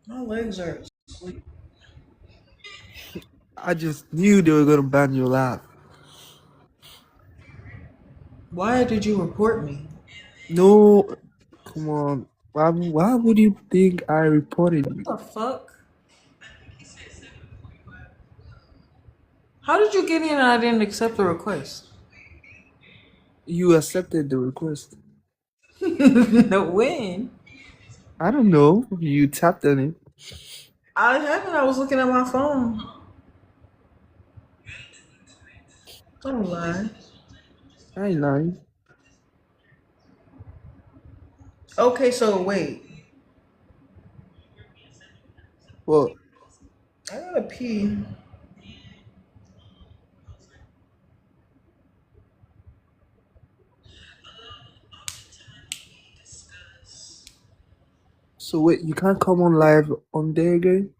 My legs are asleep. I just knew they were gonna ban your laugh. Why did you report me? No, come on. Why would you think I reported you? What the fuck? How did you get in and I didn't accept the request? You accepted the request. No, when? I don't know. You tapped on it. I haven't. I was looking at my phone. Don't lie. I ain't lying. Okay, so wait. Well, I gotta pee. so wait, you can't come on live on there again?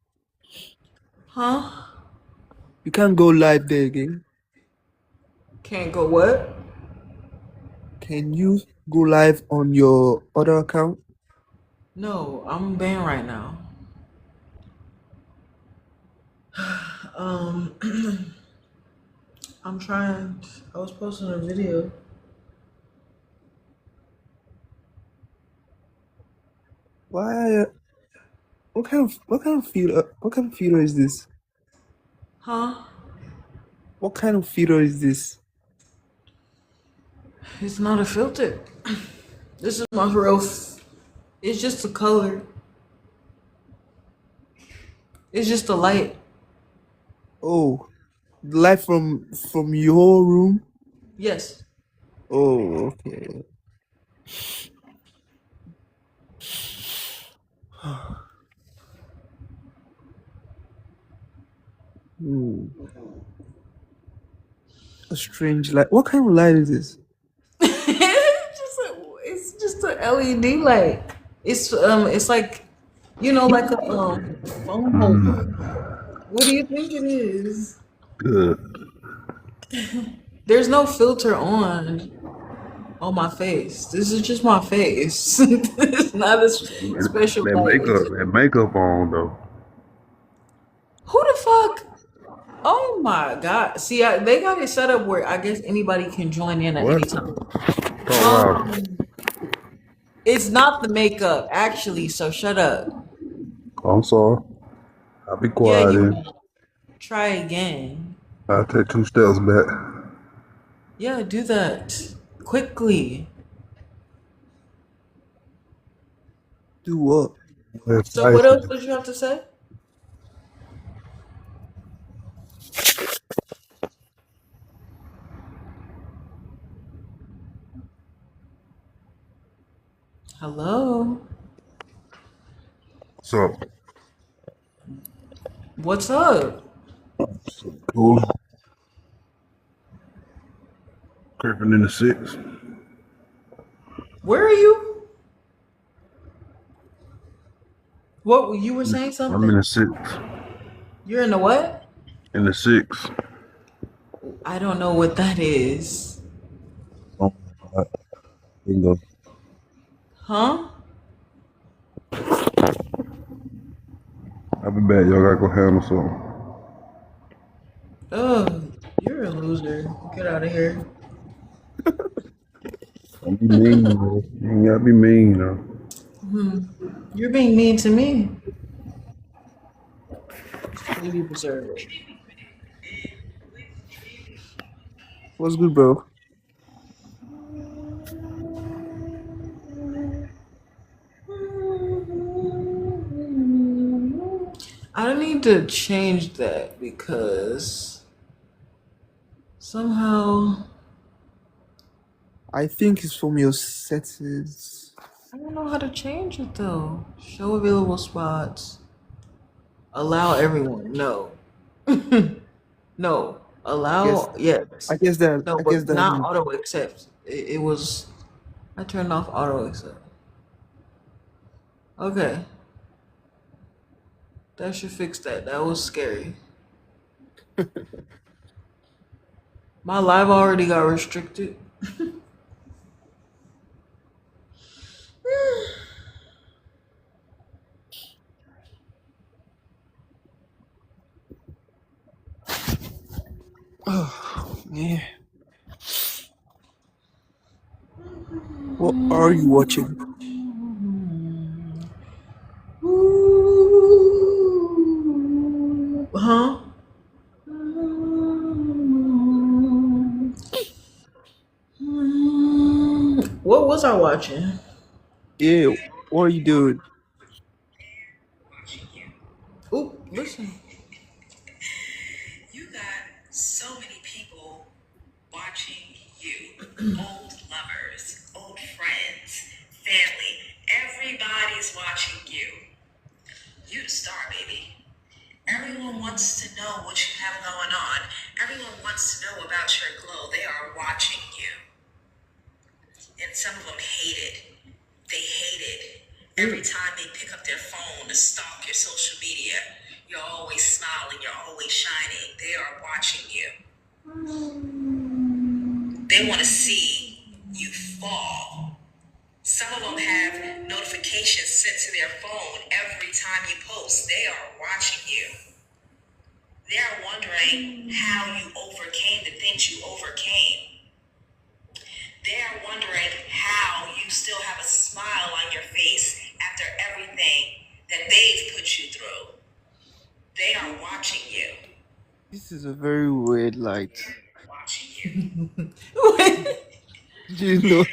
Huh? You can't go live there again. Can't go what? Can you go live on your other account? No, I'm banned right now. Um, I'm trying. I was posting a video. Why? What kind of filter is this? Huh? What kind of filter is this? It's not a filter. This is my real. It's just a color. It's just a light. Oh, the light from your room? Yes. Oh, okay. Hmm. A strange light. What kind of light is this? It's just a LED light. It's like, like a phone holder. What do you think it is? Good. There's no filter on my face. This is just my face. It's not a special That light. makeup, that makeup on though. Who the fuck? Oh my god! See, they got it set up where I guess anybody can join in at any What? time. Talk loud. Um, it's not the makeup actually. So shut up. I'm sorry. I'll be Yeah, quiet you then. won't. Try again. I'll take 2 steps back. Yeah, do that quickly. Do what? That's So what else spicy. did you have to say? Hello. So What's up? cool. Creeping in the six. Where are you? What you were saying I'm in something? the six. You're in the what? In the six. I don't know what that is. Oh my God. Bingo. Huh? I'll be back. Y'all gotta go handle something. Oh, you're a loser. Get out of here. Don't be mean, man. You ain't gotta be mean, you know. You're being mean to me. You deserve it. What's good, bro? I don't need to change that because somehow I think it's from your settings. I don't know how to change it though. Show available spots. Allow everyone. No. No. I guess Allow yes. No, I guess but that not means auto accept. It was I turned off auto accept. Okay. That should fix that. That was scary. My live already got restricted. Oh, yeah. What are you watching? Ooh, huh? What was I watching? Yeah, what are you doing? Ooh, listen. You got so many people watching you. Old lovers, old friends, family. Everybody's watching you. You the star, baby. Everyone wants to know what you have going on. Everyone wants to know about your glow. They are watching you. And some of them hate it. They hate it. Every time they pick up their phone to stalk your social media, you're always smiling, you're always shining. They are watching you. They want to see you fall. Some of them have notifications sent to their phone every time you post. They are watching you. They are wondering how you overcame the things you overcame. They are wondering how you still have a smile on your face after everything that they've put you through. They are watching you. This is a very weird light. Watching you. Do you know?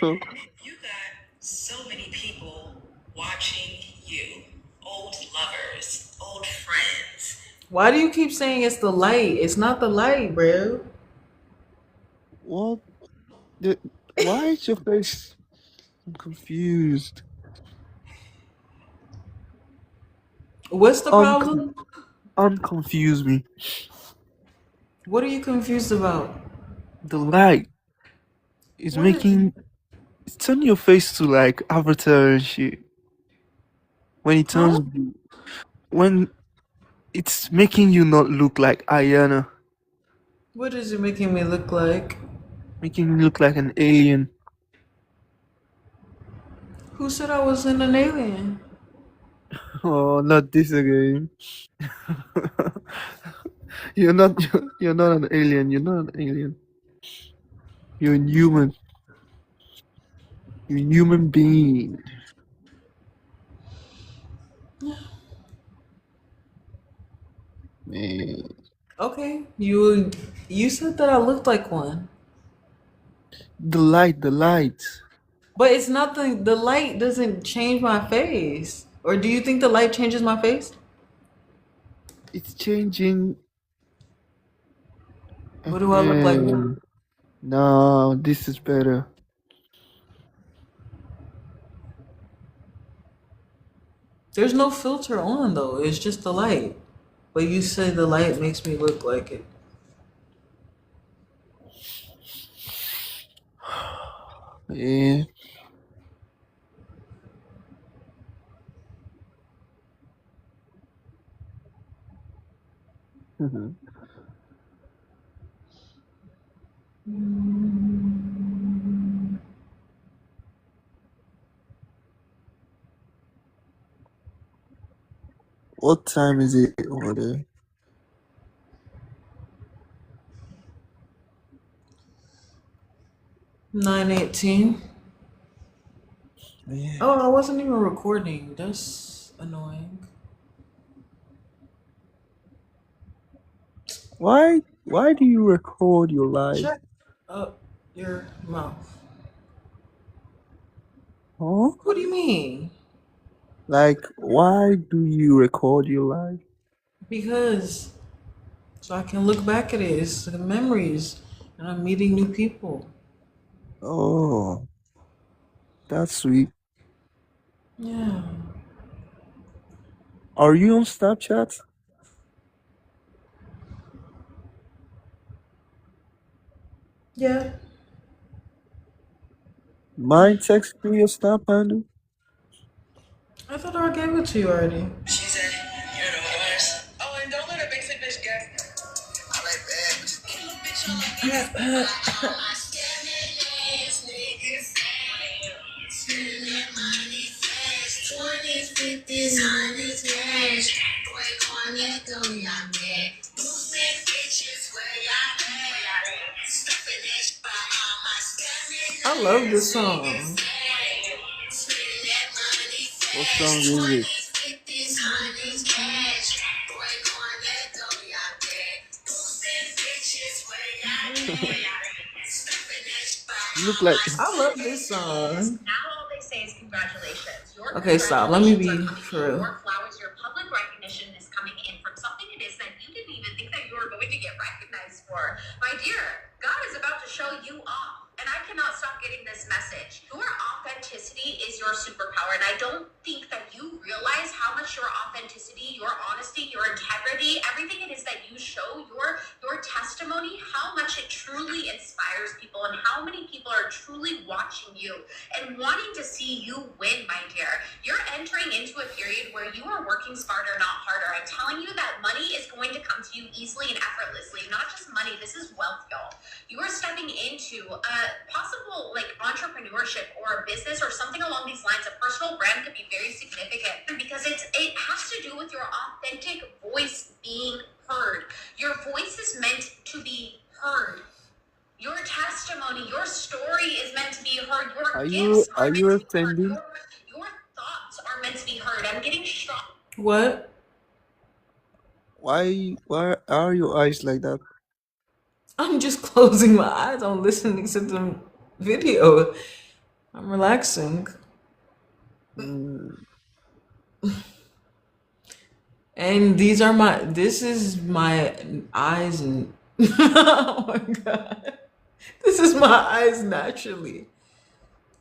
You got so many people watching you. Old lovers, old friends. Why do you keep saying it's the light? It's not the light, bro. What? Why is your face? I'm confused. What's the Uncon- problem? unconfuse me. What are you confused about? The light is What is, making. It's turning your face to like Avatar and shit. When it huh? turns blue. When it's making you not look like Ayana. What is it making me look like? Making you look like an alien. Who said I was in an alien? Oh, not this again. you're not an alien. You're not an alien. You're a human. You're a human being. Man. Okay, you said that I looked like one, The light. but it's nothing. The light doesn't change my face. Or do you think the light changes my face? It's changing. What do I look like now? No, this is better. There's no filter on though. It's just the light. But you say the light makes me look like it. Yeah. Mhm. What time is it over there? 9:18. Yeah. Oh, I wasn't even recording. That's annoying. Why do you record your life? Shut up your mouth. Huh? What do you mean? Like, why do you record your life? Because so I can look back at it. It's the memories, and I'm meeting new people. Oh, that's sweet. Yeah. Are you on Snapchat? Yeah. Mind text me your Snap handle? I thought I gave it to you already. She said, you're the worst. Oh, and don't let a basic bitch guess. I like bad bitches. Ain't no bitch on like I love this song. What song is it? You look like I love this song. Now all they say is congratulations. Your Okay, stop. Let me be congratulations are coming for in. real. Your flowers, your public recognition is coming in from something it is that you didn't even think that you were going to get recognized for. My dear, God is about to show you off. And I cannot stop getting this message. Your authenticity is your superpower. And I don't think that you realize how much your authenticity, your honesty, your integrity, everything it is that you show, your testimony, how much it truly inspires people and how many people are truly watching you and wanting to see you win, my dear. You're entering into a period where you are working smarter, not harder. I'm telling you that money is going to come to you easily and effortlessly. Not just money, this is wealth, y'all. You are stepping into a possible like entrepreneurship or a business or something along these lines. A personal brand could be very significant because it has to do with your authentic voice being heard. Your voice is meant to be heard. Your testimony, your story is meant to be heard. Your are gifts you are meant to be heard. offending? Your thoughts are meant to be heard. I'm getting shocked. What? Why are your eyes like that? I'm just closing my eyes on listening to the video. I'm relaxing. Mm, And this is my eyes and oh my god. This is my eyes naturally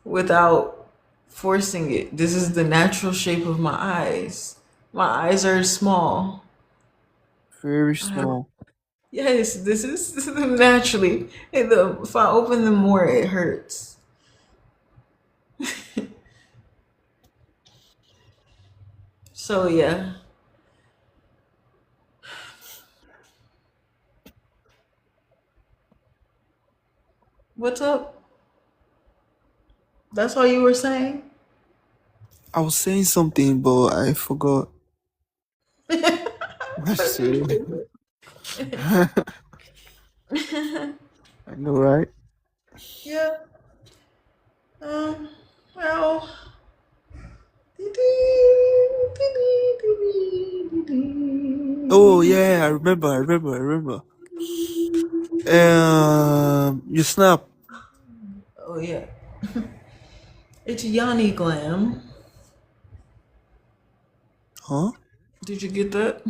without forcing it. This is the natural shape of my eyes. My eyes are small. very I have, small. yes, this is naturally. If I open them more, it hurts. So yeah. What's up? That's all you were saying? I was saying something, but I forgot. I said. I know, right? Yeah. Well. Oh yeah, I remember. You snap, Oh yeah. It's Yanni Glam. huh? Did you get that?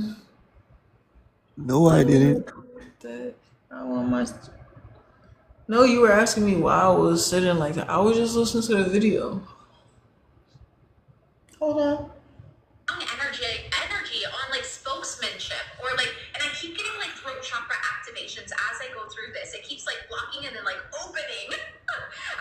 No, I didn't. That I want my. No, you were asking me why I was sitting like that. I was just listening to the video. Hold on. Energy on like spokesmanship or like, and I keep getting like throat chakra activations as I go through this. It keeps like blocking and then like opening.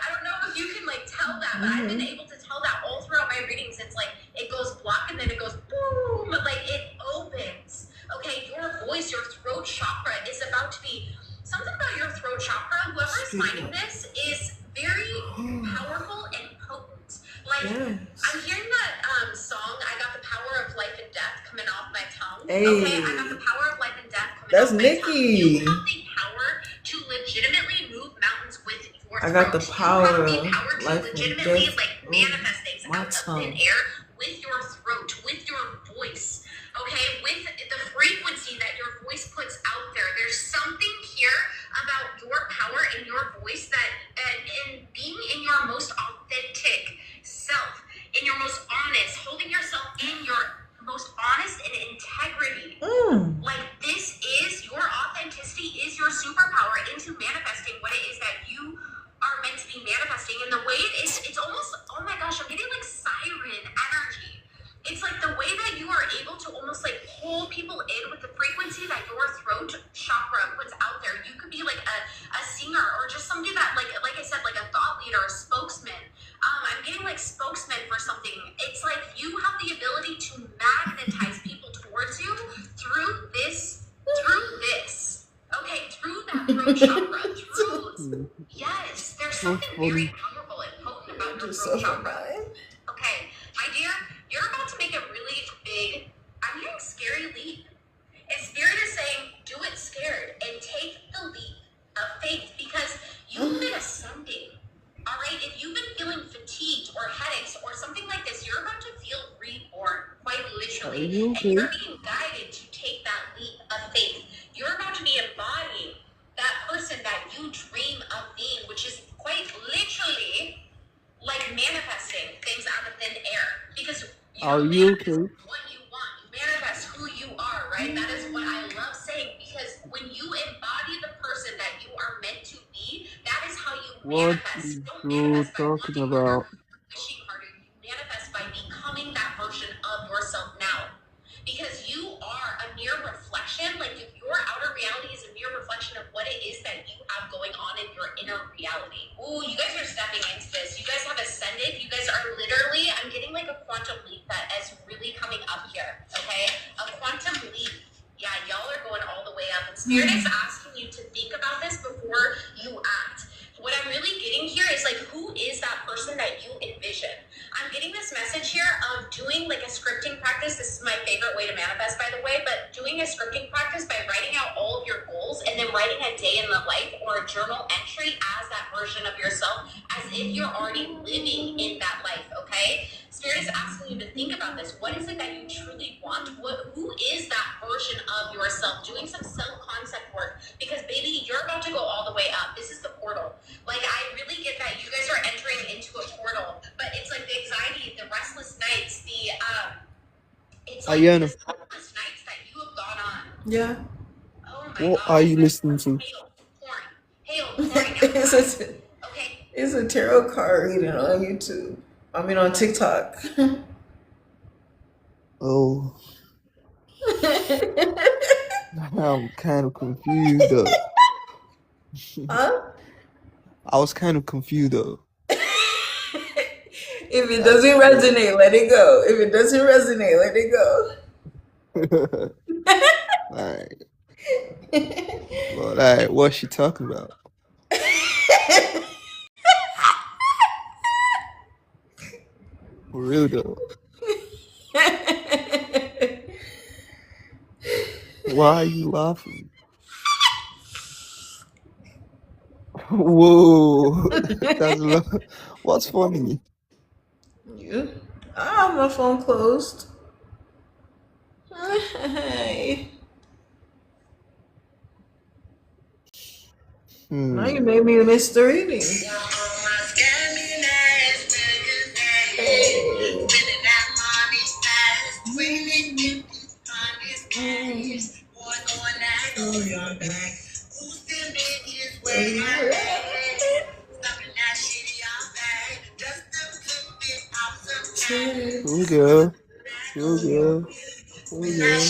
I don't know if you can like tell that, but I've been able to tell that all throughout my readings. It's like it goes block and then it goes boom, like it opens. Okay, your voice, your throat chakra is about to be something about your throat chakra. Whoever is finding this is very powerful and potent. Like Yes. I'm hearing that song, I got the power of life and death coming off my tongue. Hey. Okay, I got the power of life and death coming That's off my tongue. Nikki. You have the power to legitimately move mountains with your I got the throat. power You have the of power to life and legitimately death like on manifest things my out of thin tongue. air with your throat, with your voice. Okay, with the frequency that your voice puts out there. There's something here about your power and your voice that and being in your most authentic self, in your most honest, holding yourself in your most honest and integrity. Like this is your authenticity is your superpower into manifesting what it is that you are meant to be manifesting. And the way it is, it's almost, oh my gosh, I'm getting like siren energy. It's like the way that you are able to almost like pull people in with the frequency that your throat chakra puts out there. You could be like a singer or just somebody that like I said, like a thought leader, a spokesman. I'm getting like spokesman for something. It's like you have the ability to magnetize people towards you through this. Okay, through that throat chakra, through yes, there's something very powerful and potent about your throat chakra. Okay, my dear, you're about to make a really big, I'm hearing scary leap. And Spirit is saying, do it scared and take the leap of faith because you've been ascending. All right, like literally like manifesting things out of thin air because you Are don't you manifest okay? what you want. You manifest who you are, right? That is what I love saying because when you embody the person that you are meant to be, that is how you What manifest. is You don't you manifest by talking wanting harder, about? wishing harder. You manifest by becoming that version of yourself now. Because you are a mere reflection, like if your outer reality is a mere reflection of what it is that you have going on in your inner reality. Ooh, you guys are stepping into this. You guys have ascended. You guys are literally, I'm getting like a quantum leap that is really coming up here, okay? A quantum leap. Yeah, y'all are going all the way up. And Spirit is asking you to think about this before you act. What I'm really getting here is like, who is that person that you envision? I'm getting this message here of doing like a scripting practice. This is my favorite way to manifest, by the way, but doing a scripting practice by writing out all of your goals and then writing a day in the life or a journal entry as that version of yourself, as if you're already living in that life, okay? Spirit is asking you to think about this. What is it that you truly want? Who is that version of yourself? Doing some self-concept work because, baby, you're about to go all the way up. This is the portal. Like, I really get that you guys are entering into a portal, but it's like the anxiety, the restless nights, it's like Ayana, the sleepless nights that you have gone on. Yeah. Oh my what are gosh. you listening to? Hail, pouring it's outside. a Okay. it's a tarot card reading on YouTube. I mean on TikTok. Oh, I'm kind of confused though. Huh? I was kind of confused though. If it doesn't resonate, let it go. If it doesn't resonate, let it go. Alright. Well, alright, what's she talking about? For real though. Why are you laughing? Whoa. What's funny? You? I have my phone closed. Hey. Now you made me miss the reading. Cool girl. Cool girl. Cool girl.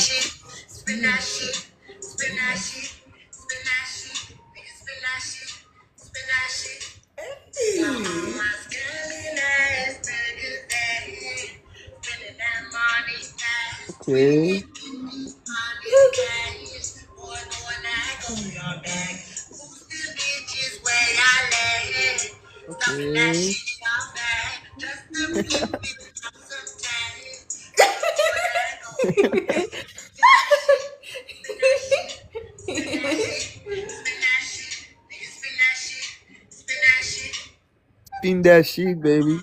Okay. Okay. Spin that shit, baby.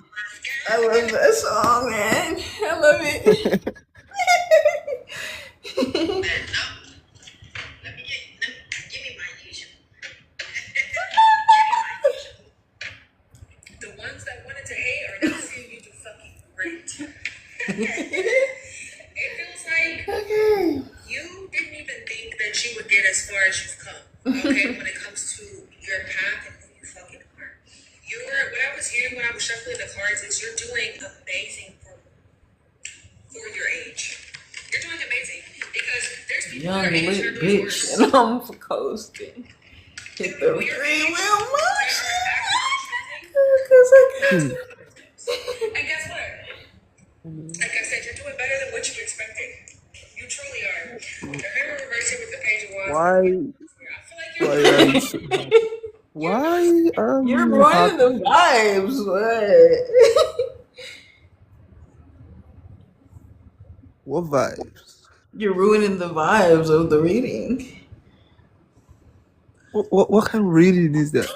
I love that song, man. I love it. Give me my usual. The ones that wanted to hate are not seeing you do fucking great. It feels like you didn't even think that you would get as far as you've come. Okay, when it comes to your path and who you fucking are. What I was hearing when I was shuffling the cards is you're doing amazing for your age. You're doing amazing because there's people Young your age that are lit doing bitch, worse. and I'm coasting. Hit the free will motion. Cause I can't. And guess what? Like I said, you're doing better than what you expected. You truly are. Remember reversing with the page of wands. Why? I feel like you're Why are You're you ruining the vibes. What vibes? You're ruining the vibes of the reading. What kind of reading is that?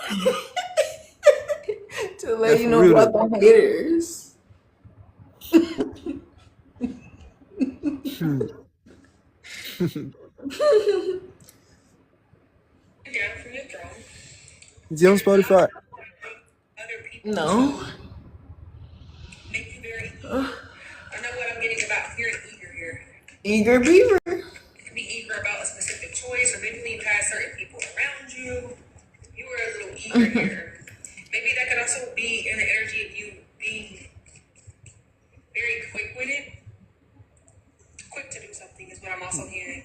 To let Yeah, you for know real about though. the haters. down from your throne. Is he on Spotify? No. make you very eager. I know what I'm getting about hearing eager here. Eager beaver. You can be eager about a specific choice, or maybe when you had certain people around you, you were a little eager here. Maybe that could also be in the energy of you being very quick with it. Quick to do something is what I'm also hearing.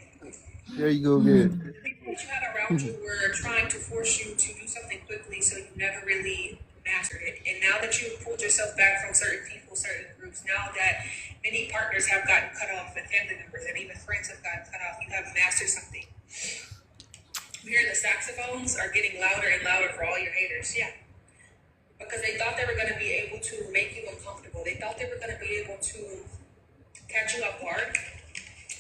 There you go, good. People that you had around you were trying to force you to do something quickly, so you never really mastered it. And now that you've pulled yourself back from certain people, certain groups, now that many partners have gotten cut off, and family members and even friends have gotten cut off, you have mastered something. I'm hearing the saxophones are getting louder and louder for all your haters. Yeah. Because they thought they were going to be able to make you uncomfortable. They thought they were going to be able to catch you off guard.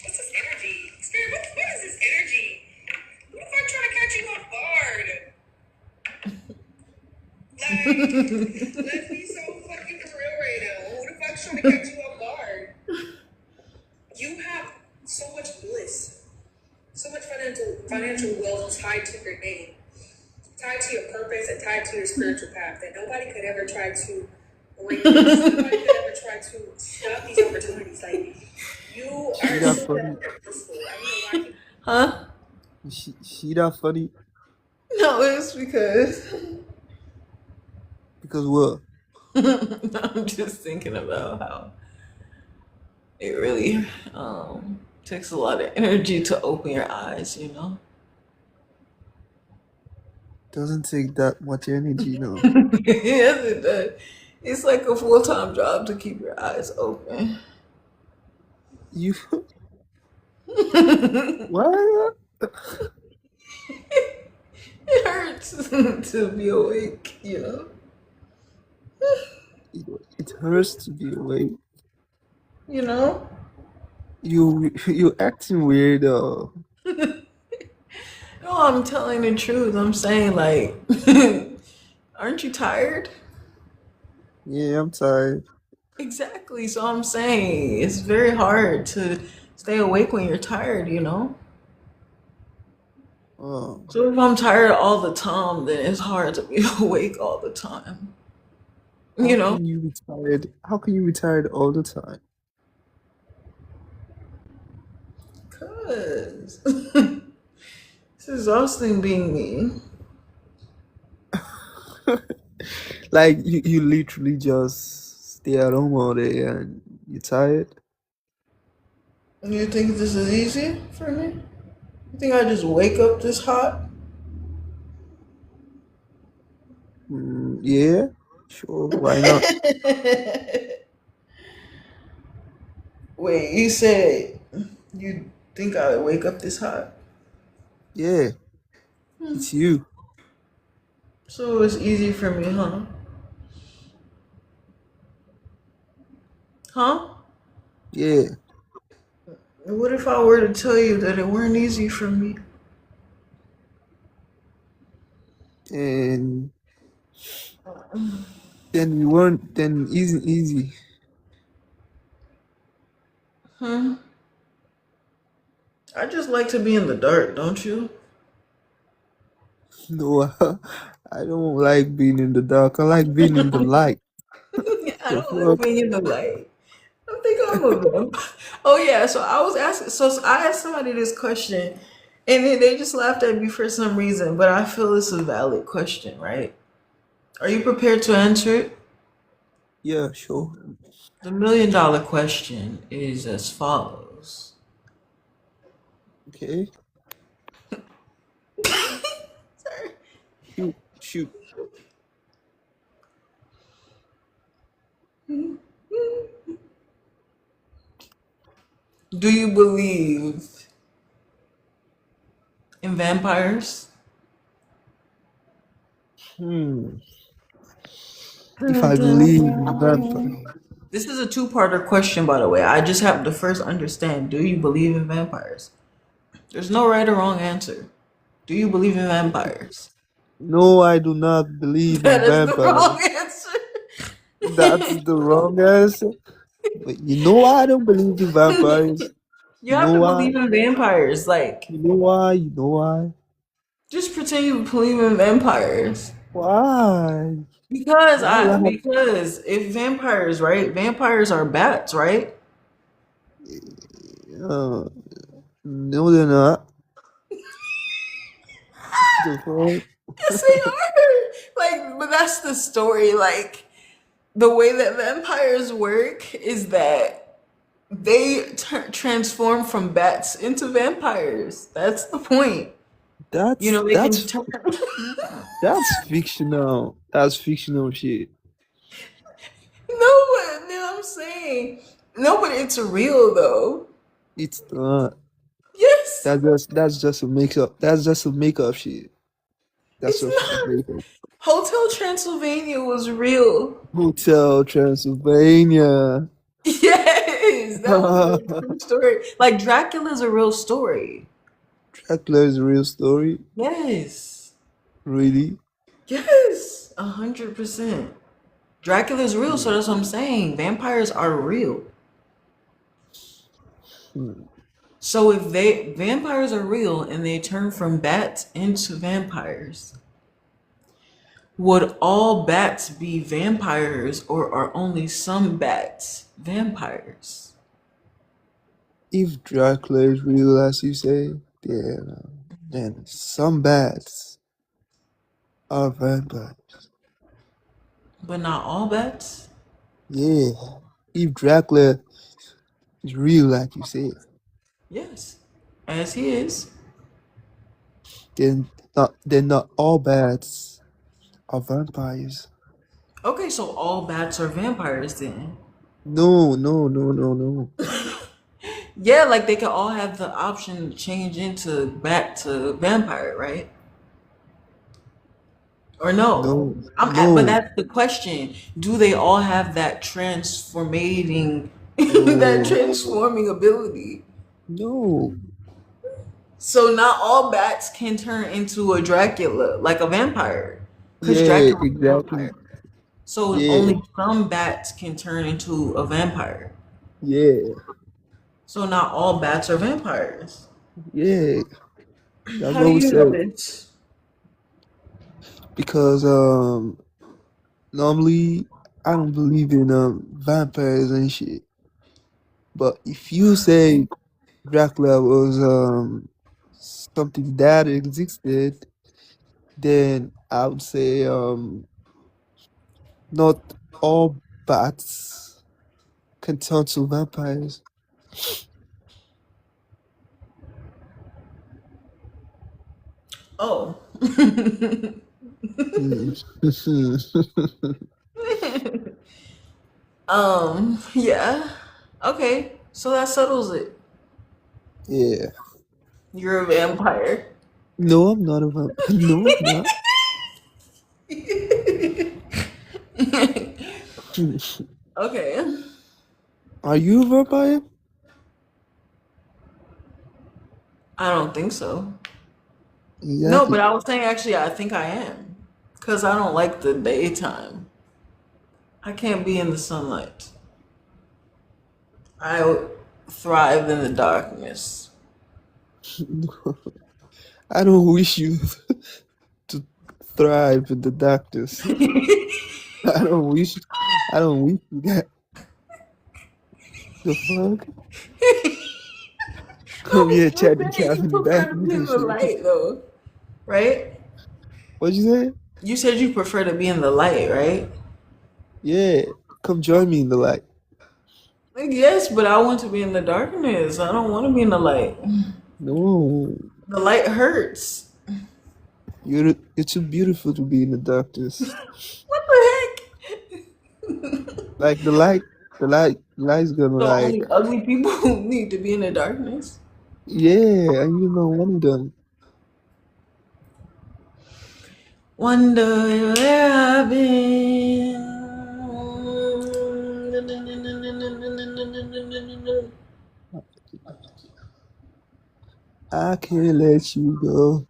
What's this energy? Spirit, what is this energy? Who the fuck trying to catch you off guard? Like, let's be so fucking real right now. Who the fuck's trying to catch you off guard? You have so much bliss, so much financial wealth tied to your name, tied to your purpose, and tied to your spiritual path that nobody could ever try to erase. Nobody could ever try to stop these opportunities. Like, you She are that so funny. purposeful. I don't know why. Huh? She that funny No, it's because because what? I'm just thinking about how it really takes a lot of energy to open your eyes, you know? Doesn't take that much energy, no. Yes, it does. It's like a full-time job to keep your eyes open. You what? It hurts to be awake, you know? It hurts to be awake. You know? You acting weird though. No, I'm telling the truth. I'm saying, like, aren't you tired? Yeah, I'm tired. Exactly. So I'm saying it's very hard to stay awake when you're tired, you know? Oh, So if I'm tired all the time, then it's hard to be awake all the time. how You know? can you be tired? How can you be tired all the time? Cause it's exhausting being me. Like you literally just stay at home all day and you're tired. You think this is easy for me? You think I just wake up this hot? Yeah, sure. Why not? Wait, you said you think I wake up this hot? Yeah, it's you. So it's easy for me, huh? Huh? Yeah, What if I were to tell you that it weren't easy for me? and then we weren't. Then it isn't easy. Hmm? I just like to be in the dark, don't you? No, I don't like being in the dark. I like being in the light. I The don't like fuck? being in the light. I think I'm a vampire. Oh yeah, so I was asking. So I asked somebody this question, and then they just laughed at me for some reason. But I feel it's a valid question, right? Are you prepared to answer it? Yeah, sure. The $1 million question is as follows. Okay. Sorry. Shoot, shoot. Do you believe in vampires? Hmm. If I believe in vampire, This is a two-parter question, by the way. I just have to first understand, do you believe in vampires? There's no right or wrong answer. Do you believe in vampires? no, I do not believe That in is the wrong vampires. answer. That's the wrong answer. But you know why I don't believe in vampires? You You have know to why? believe in vampires. Like, You know why? You know why? just pretend you believe in vampires. Why? Why would I have? because if vampires, right? Vampires are bats, right? Uh, no, they're not. The fuck? Yes, they are. Like, but that's the story. Like, the way that vampires work is that they transform from bats into vampires. That's the point. You That's know, they can that's turn. that's fictional. That's fictional shit. No, but you know what I'm saying? No, but it's real though. It's not. Yes, That's just a makeup. That's just a makeup shit. That's it's just a not. makeup. Hotel Transylvania was real. Hotel Transylvania. Yes, that was a true story. Like Dracula's a real story. Dracula's real story. Yes. Really? Yes. 100%. Dracula's real, so that's what I'm saying. Vampires are real. Hmm. So if they vampires are real and they turn from bats into vampires, would all bats be vampires or are only some bats vampires? If Dracula is real, as you say, then some bats are vampires. But not all bats? Yeah. If Dracula is real, like you said, Yes. As he is. then not all bats are vampires. Okay, so all bats are vampires then. No, no, no, no, no. Yeah, like they could all have the option to change into back to vampire, right? Or no? No, But no, that's the question. Do they all have that transformating, that no, transforming ability? no. So not all bats can turn into a Dracula, like a vampire, because Yeah, Dracula is a exactly. vampire. So Yeah, only some bats can turn into a vampire. yeah, So not all bats are vampires. yeah. That's How do what we you know said. this? Because normally I don't believe in vampires and shit. But if you say Dracula was something that existed, then I would say not all bats can turn to vampires. Oh. Hmm. Yeah. Okay. So that settles it. Yeah. You're a vampire. No, I'm not a vampire. No, I'm not. Okay. Are you a vampire? I don't think so. No, but Exactly. I was saying actually I think I am. Cause I don't like the daytime. I can't be in the sunlight. I thrive in the darkness. I don't wish you to thrive in the darkness. I don't wish. I don't wish you that. The fuck? No, Come but here, you chat the said chat you in the prefer to darkness be in and the shit. light though, right? What'd you say? You said you prefer to be in the light, right? Yeah, come join me in the light. Like, yes, but I want to be in the darkness. I don't want to be in the light. No, The light hurts. you're too beautiful to be in the darkness. What the heck? Like the light's gonna So like, only ugly people need to be in the darkness. yeah, and you're not one of them. Wonder where I've been. I can't let you go.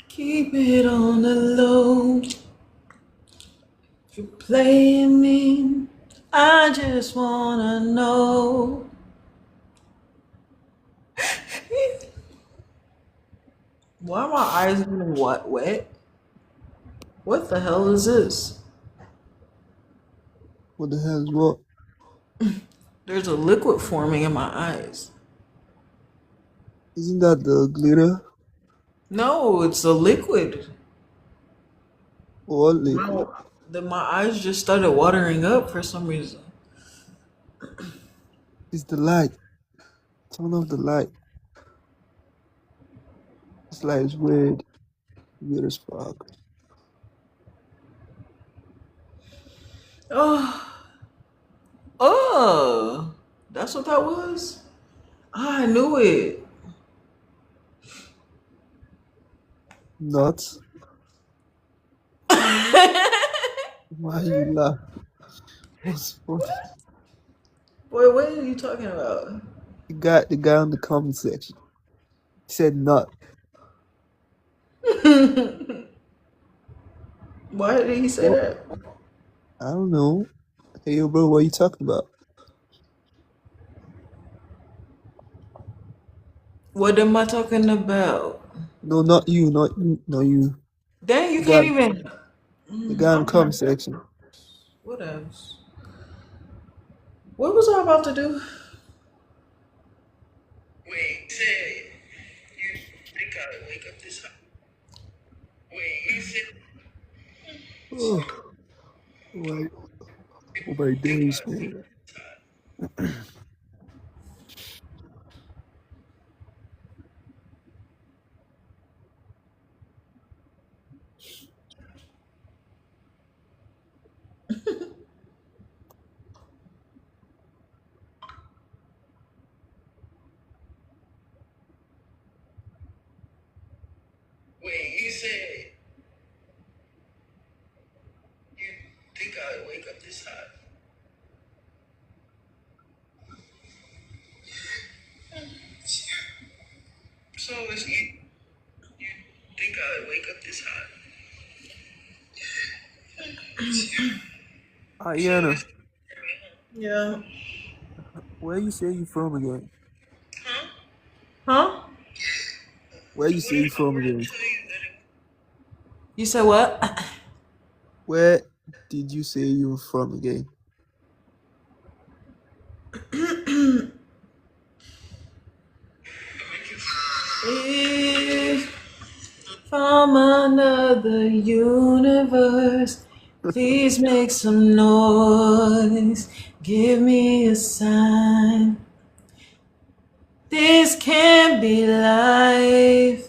Keep it on the low. If you're playing me, I just wanna know. Why are my eyes getting wet? What the hell is this? What the hell is what? There's a liquid forming in my eyes. Isn't that the glitter No, it's a liquid. or My, liquid? my eyes just started watering up for some reason. It's the light. Turn off the light. This light is weird. Weird as fuck. Oh, oh, that's what that was? Ah, I knew it. Not. Why you laugh? What's funny? Boy, what are you talking about? The guy on the comment section said not. Why did he say What? that? I don't know. Hey, yo, bro, what are you talking about? What am I talking about? No, not you, not you, not you. Dang, you The can't guy, even. the guy in the comment section. What else? What was I about to do? Wait, say you think I would wake up this high? Wait, you said Oh, my, oh my days, man. wait, you said you think I would wake up this high? So it's you think I would wake up this high? Ayana, Yeah. where you say you from again? Huh? Where you say you from again? You said what? Where did you say you were from again? If from another universe, please make some noise. Give me a sign. This can't be life.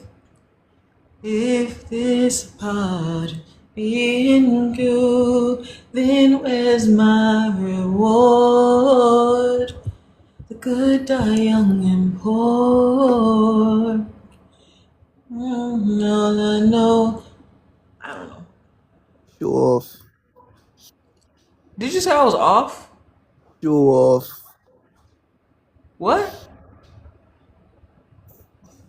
If this part being you, then where's my reward? The good die young and poor. All I know. I don't know. Show off. Did you say I was off? Show off. What?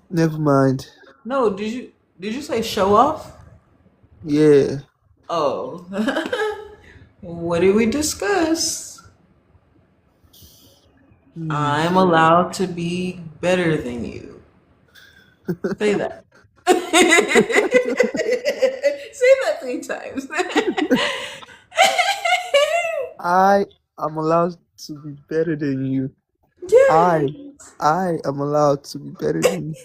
Never mind. No, did you say show off? Yeah. Oh. What did we discuss? I'm allowed to be better than you. Say that. Say that 3 times. I am allowed to be better than you. Yeah. I am allowed to be better than you.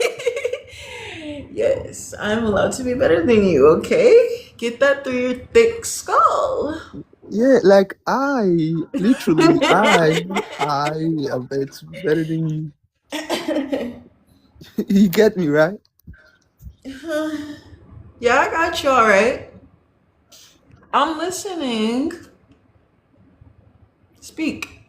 Yes, I'm allowed to be better than you, okay? Get that through your thick skull. Yeah, like literally, I am better to be better than you. You get me, right? Yeah, I got you all right. I'm listening. Speak.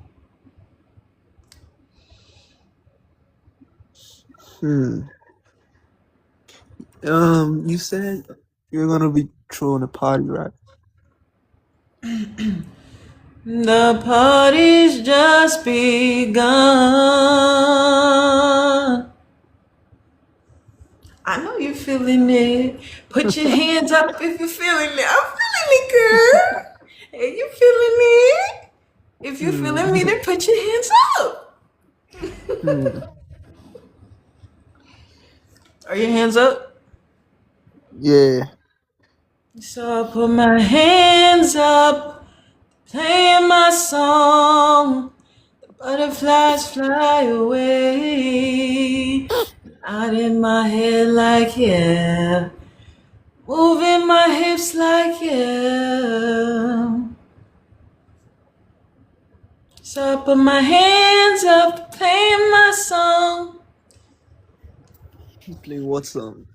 You said you're gonna be throwing a party, right? The party's just begun. I know you're feeling it. Put your hands up if you're feeling it. I'm feeling it, girl. Hey, you feeling it? If you're feeling me, then put your hands up. Hmm. Are your hands up? Yeah. So I put my hands up, playing my song. Butterflies fly away. Out in my head like yeah. Moving my hips like yeah. So I put my hands up, playing my song. You play what song?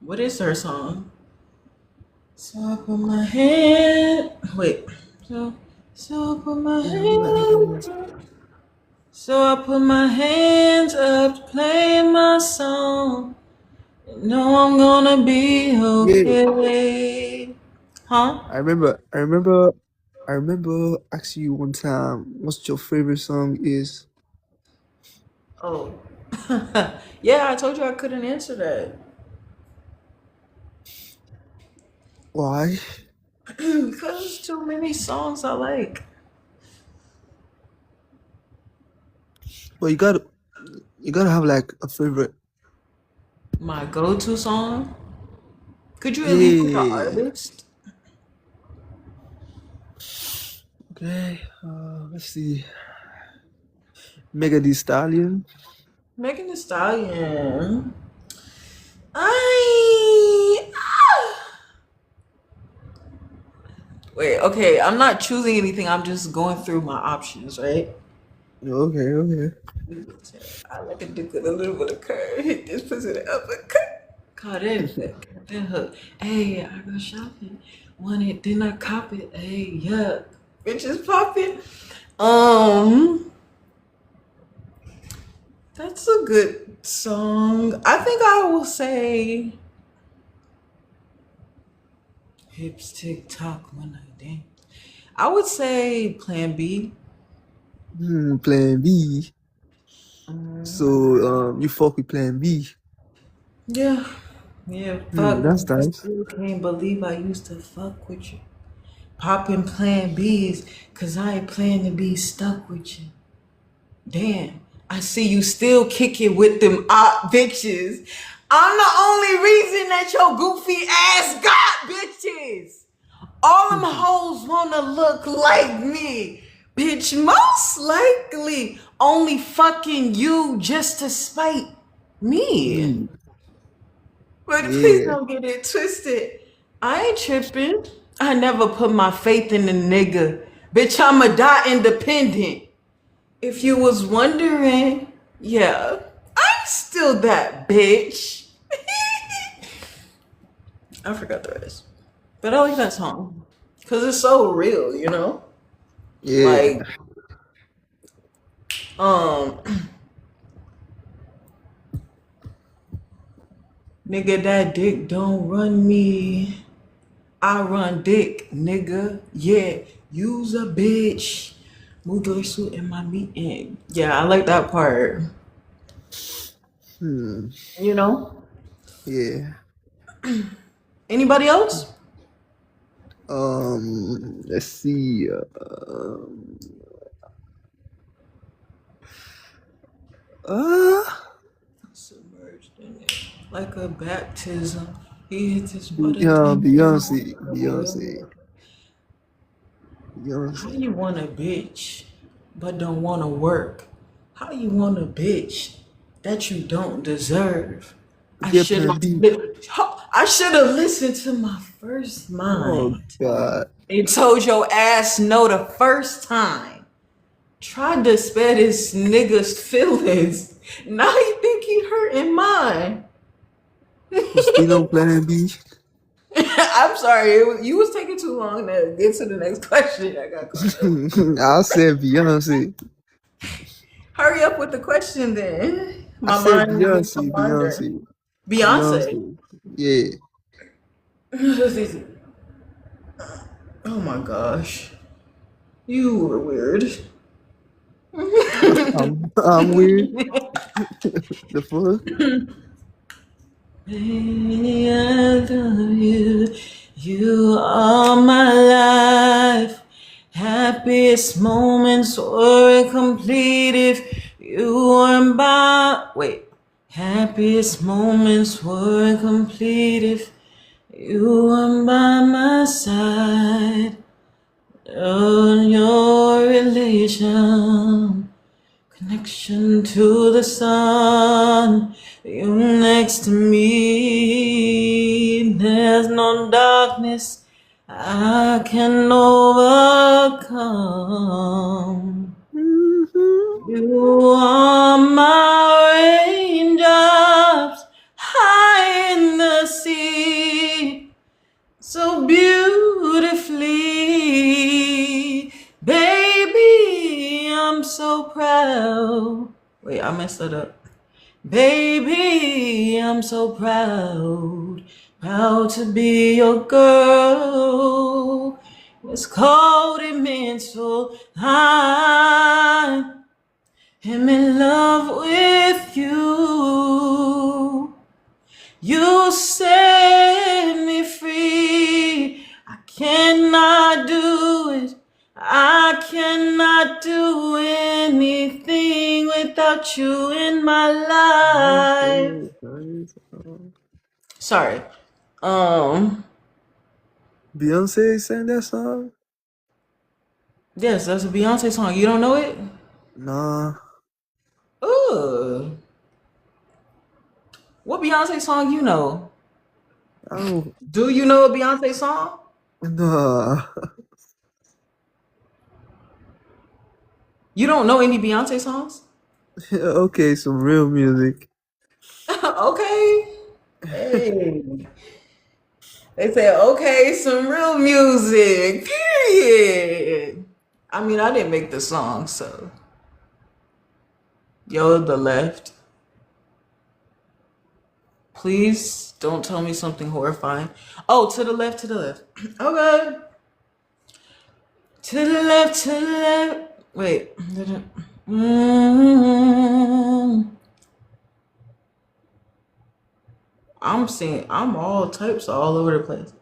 What is her song? So I put my hand. Wait. So I put my hands up. So I put my hands up, playing my song. Know I'm gonna be Yeah. okay. Huh? I remember asking you one time what's your favorite song is. Oh. Yeah, I told you I couldn't answer that. Why? Because there's too many songs I like. But you gotta have like a favorite. My go to song? Could you at least pick an Yeah. artist? Okay. Let's see. Mega Thee Stallion. Megan Thee Stallion. I. Wait, okay. I'm not choosing anything. I'm just going through my options, right? Okay, okay. I like a dick with a little bit of curve. Hit this pussy the uppercut. Caught in then hook. Hey, I go shopping. Want it, then I cop it. Hey, yuck. Bitches popping. That's a good song. I think I will say hips tick tock when I dance. I would say Plan B. Plan B. So you fuck with Plan B. Yeah. Yeah, fuck. That's I nice. still can't believe I used to fuck with you. Popping Plan B's, cause I ain't plan to be stuck with you. Damn, I see you still kicking with them op bitches. I'm the only reason that your goofy ass got bitches. All them hoes wanna look like me. Bitch, most likely only fucking you just to spite me. Mm, But please yeah. don't get it twisted. I ain't tripping. I never put my faith in a nigga. Bitch, I'ma die independent. If you was wondering, yeah, I'm still that bitch. I forgot the rest. But I like that song. Cause it's so real, you know? Yeah. Like, um, nigga, that dick don't run me. I run dick, nigga. Yeah, you's a bitch. Move your suit in my meeting. Yeah, I like that part. Hmm. You know? Yeah. Anybody else? Let's see. Uh, Submerged in it. Like a baptism. He hits his butt again. Beyonce. How you want a bitch but don't want to work? How you want a bitch that you don't deserve? I Get should Plan have B. I should have listened to my first Oh mind God. and told your ass no the first time. Tried to spare this nigga's feelings. Now you think he hurting mine. You still on Plan B? I'm sorry, you was taking too long to get to the next question. I got caught up. I said Beyonce. Hurry up with the question then. I My said mind is Beyonce. wandering. Beyonce. Beyonce. Beyonce. Yeah. Oh my gosh. You were weird. I'm weird. The fuck? Baby, I love you. You are my life. Happiest moments were complete if You weren't by. Wait. Happiest moments were complete if you weren't by my side. On your relation, connection to the sun. You next to me. There's no darkness I can overcome. You are my raindrops high in the sea, so beautifully. Baby, I'm so proud. Wait, I messed that up. Baby, I'm so proud. Proud to be your girl. It's cold, it meant so high. I'm in love with you. You set me free. I cannot do it. I cannot do anything without you in my life. Sorry. Beyonce sang that song? Yes, that's a Beyonce song. You don't know it? Nah. Ooh. What Beyonce song you know? I don't. Do you know a Beyonce song? Nah. You don't know any Beyonce songs? Okay, some real music. Okay. Hey. They said, okay, some real music. Period. I mean, I didn't make the song, so. Yo, the left. Please don't tell me something horrifying. Oh, to the left, to the left. Okay. To the left, to the left. Wait. I'm seeing, I'm all types all over the place.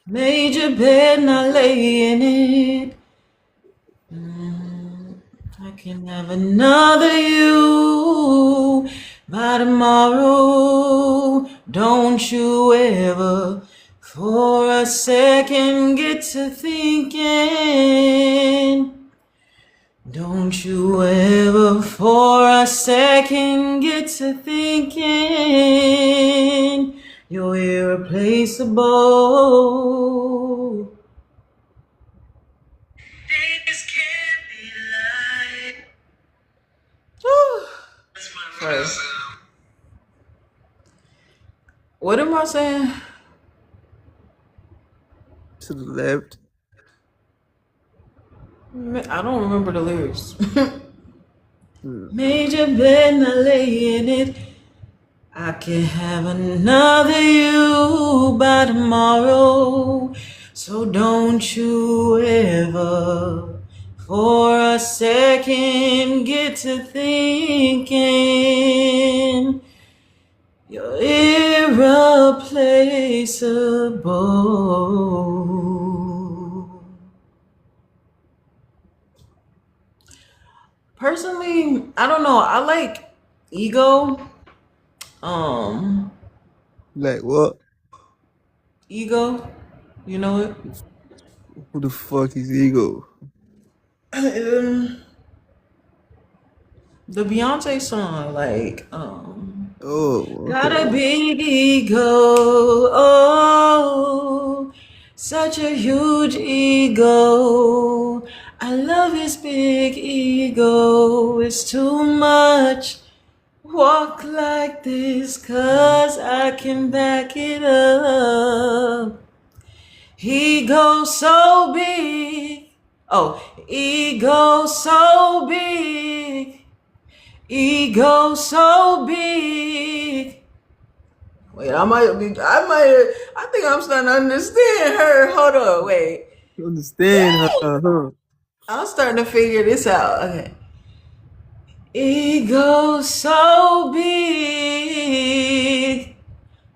Made your bed, not lay in it. I can have another you by tomorrow. Don't you ever for a second get to thinking. Don't you ever for a second get to thinking you're irreplaceable. Things can't be like. Sorry. What am I saying? To the left. I don't remember the lyrics. Made your bed, not lay in it. I can have another you by tomorrow. So don't you ever for a second get to thinking you're irreplaceable. Personally, I don't know. I like Ego. Like what? Ego. You know it? Who the fuck is Ego? The Beyonce song, like, Oh, got a okay. big ego, oh, such a huge ego. I love his big ego, it's too much. Walk like this, 'cause I can back it up. Ego so big, oh, ego so big. Ego so big. Wait, I think I'm starting to understand her. Hold on, wait. You understand her, huh? I'm starting to figure this out. Okay. Ego so big.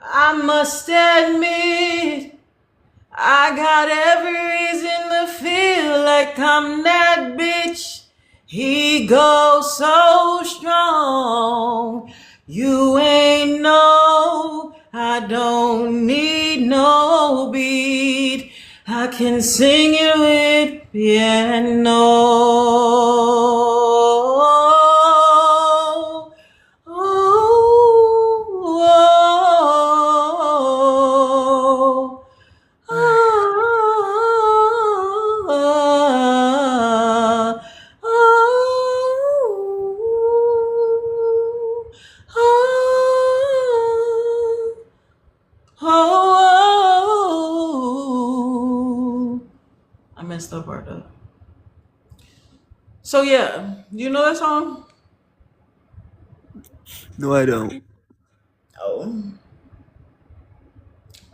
I must admit, I got every reason to feel like like I'm that bitch. He goes so strong. You ain't know I don't need no beat. I can sing it with piano. Oh, oh, oh. I messed that part up. So yeah, do you know that song? No, I don't. Oh,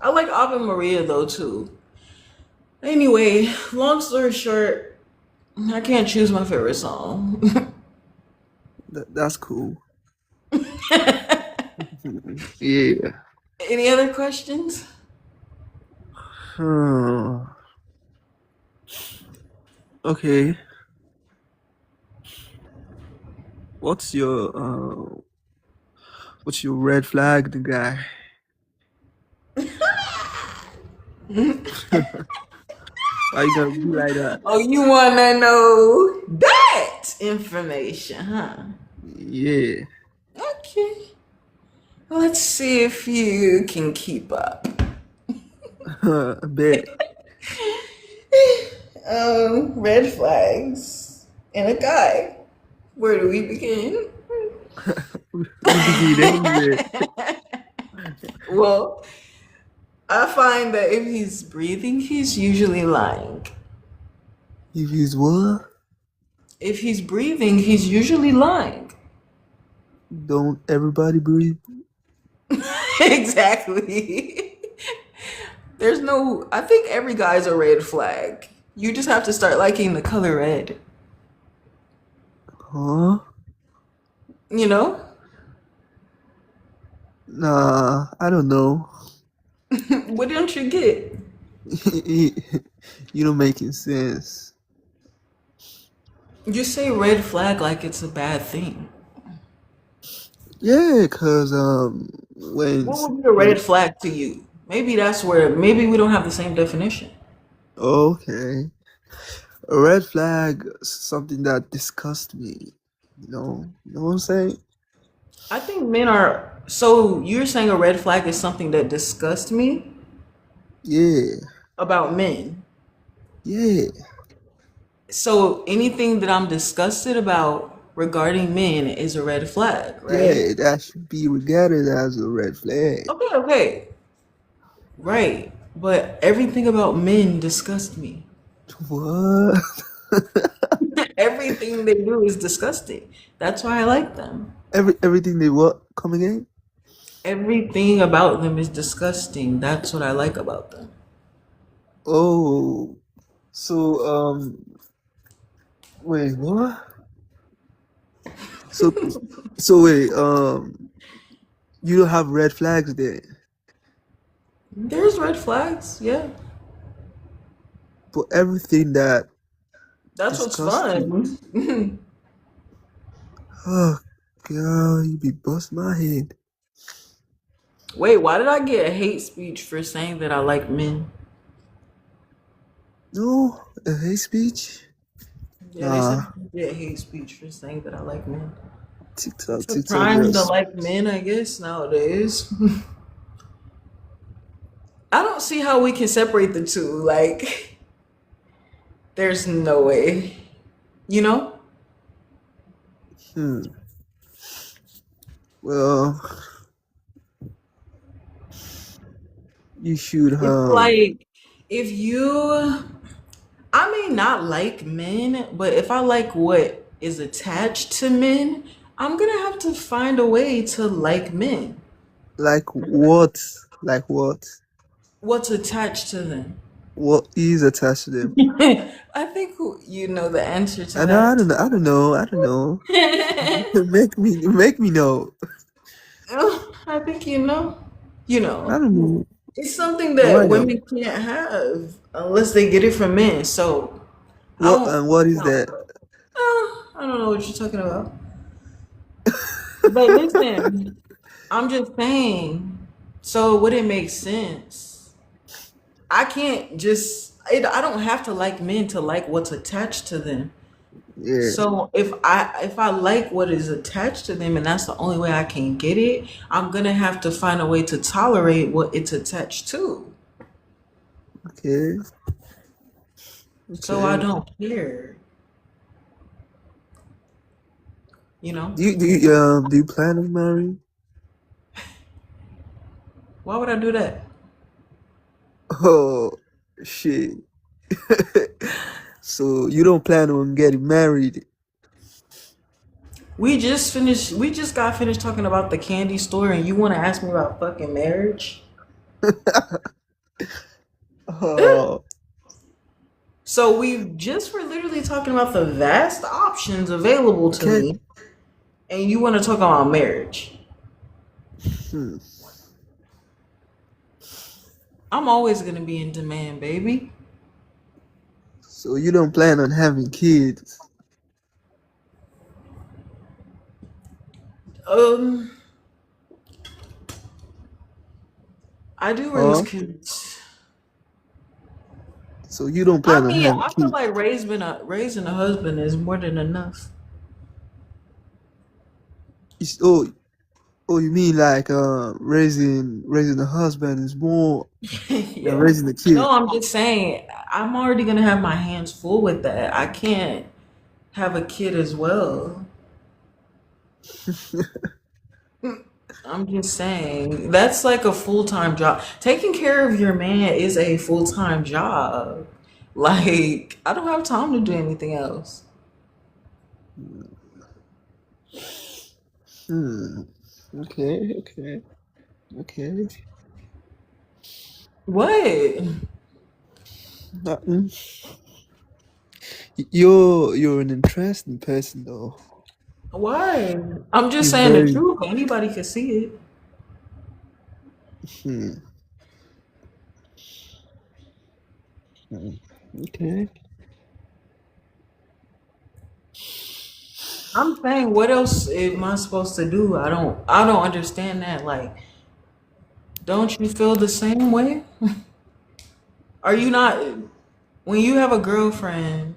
I like Ave Maria though too. Anyway, long story short, I can't choose my favorite song. That's cool. Yeah. Any other questions? Okay. What's your red flag, the guy? Why you gotta be like that? Oh, you wanna know that information, huh? Yeah. Okay. Let's see if you can keep up. I bet. Red flags in a guy. Where do we begin? We begin anywhere. Well, I find that if he's breathing, he's usually lying. If he's what? If he's breathing, he's usually lying. Don't everybody breathe? Exactly. There's no, I think every guy's a red flag. You just have to start liking the color red, Huh? you know? Nah, I don't know. What don't you get? You don't making sense. You say red flag like it's a bad thing. Yeah, cause when What would be a red flag to you? Maybe that's where, maybe we don't have the same definition. okay, a red flag is something that disgusts me. You know what I'm saying? I think men are, so you're saying a red flag is something that disgusts me Yeah, about men. yeah, So anything that I'm disgusted about regarding men is a red flag, right? yeah. That should be regarded as a red flag. Okay, okay. Right. But everything about men disgusts me. What? Everything they do is disgusting. That's why I like them. Everything they what? Come again? Everything about them is disgusting. That's what I like about them. Oh, so wait, what? So wait, you don't have red flags there, There's red flags, yeah. but everything that That's what's disgusts you. fun. Oh, girl, you be bust my head. Wait, why did I get a hate speech for saying that I like men? No, a hate speech? Yeah, they said Nah, I get a hate speech for saying that I like men. TikTok, It's a TikTok crime to girls. like men, I guess, nowadays. I don't see how we can separate the two. Like, there's no way. You know? Hmm. Well, you should It's like if you, I may not like men, but if I like what is attached to men, I'm gonna have to find a way to like men. like what? Like what? What's attached to them? What is attached to them? I think you know the answer to I know, I that. don't know, I don't know, I don't know. Make me know. Oh, I think you know. You I know. don't know. It's something No, I that know. women can't have unless they get it from men. So I What won't. and what is No, that? I don't know what you're talking about. But listen, I'm just saying. So would it make sense? I can't just. I don't have to like men to like what's attached to them. Yeah. So if I like what is attached to them and that's the only way I can get it, I'm gonna have to find a way to tolerate what it's attached to. Okay. So I Okay. don't care, you know? Do you plan on marrying? Why would I do that? Oh shit. So you don't plan on getting married? We just got finished talking about the candy store and you wanna ask me about fucking marriage? Oh, So we just were literally talking about the vast options available to okay. me and you wanna talk about marriage. Hmm. I'm always gonna be in demand, baby. So you don't plan on having kids? Um, I do raise Huh? kids. So you don't I plan on mean, having I feel kids? like raising a husband is more than enough. Oh, oh, you mean like raising a husband is more than Yeah. raising a No, kid? I'm just saying, I'm already gonna have my hands full with that. I can't have a kid as well. I'm just saying, that's like a full-time job. Taking care of your man is a full-time job. Like, I don't have time to do anything else. Hmm. Okay. Okay. Okay. What? Nothing. You're an interesting person though. Why? I'm just You're saying the very truth. Anybody can see it. hmm. Hmm. Okay. I'm saying, what else am I supposed to do? I don't understand that. Like, don't you feel the same way? Are you not when you have a girlfriend,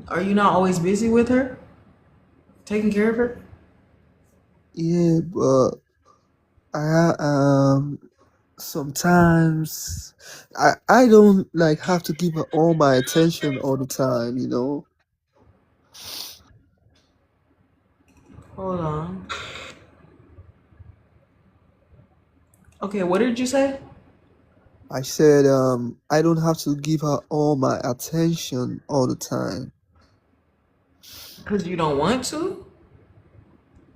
are you not always busy with her? Taking care of her? Yeah, but I sometimes I don't like have to give her all my attention all the time, you know. Hold on. Okay, what did you say? I said I don't have to give her all my attention all the time. Because you don't want to?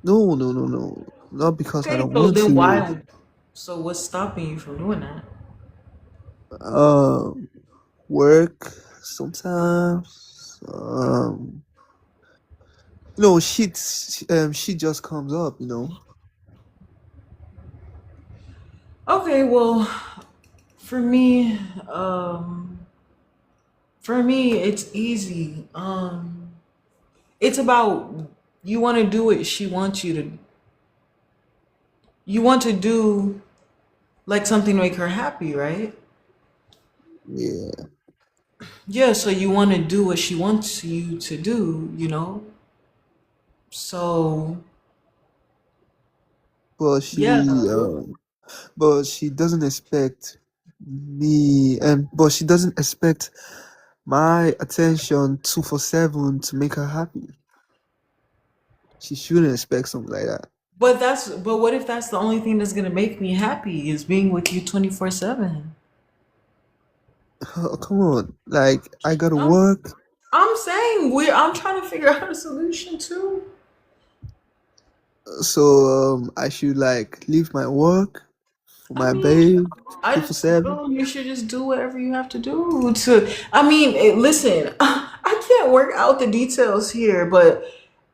No, no, no, no. Not because I Okay, don't so want then to. why? So what's stopping you from doing that? Um Work sometimes. Shit just comes up, you know. Okay, well, for me, um, for me, it's easy. It's about you want to do what she wants you to. You want to do like something to make her happy, right? Yeah. Yeah, so you want to do what she wants you to do, you know? So, But yeah. she doesn't expect she doesn't expect my attention 247 to make her happy. She shouldn't expect something like that. But what if that's the only thing that's gonna make me happy is being with you 24/7? Oh, come on. Like, I gotta I'm work, I'm saying I'm trying to figure out a solution too. so I should like leave my work for I my mean, babe I just 247. feel you should just do whatever you have to do to. I mean, listen, I can't work out the details here, but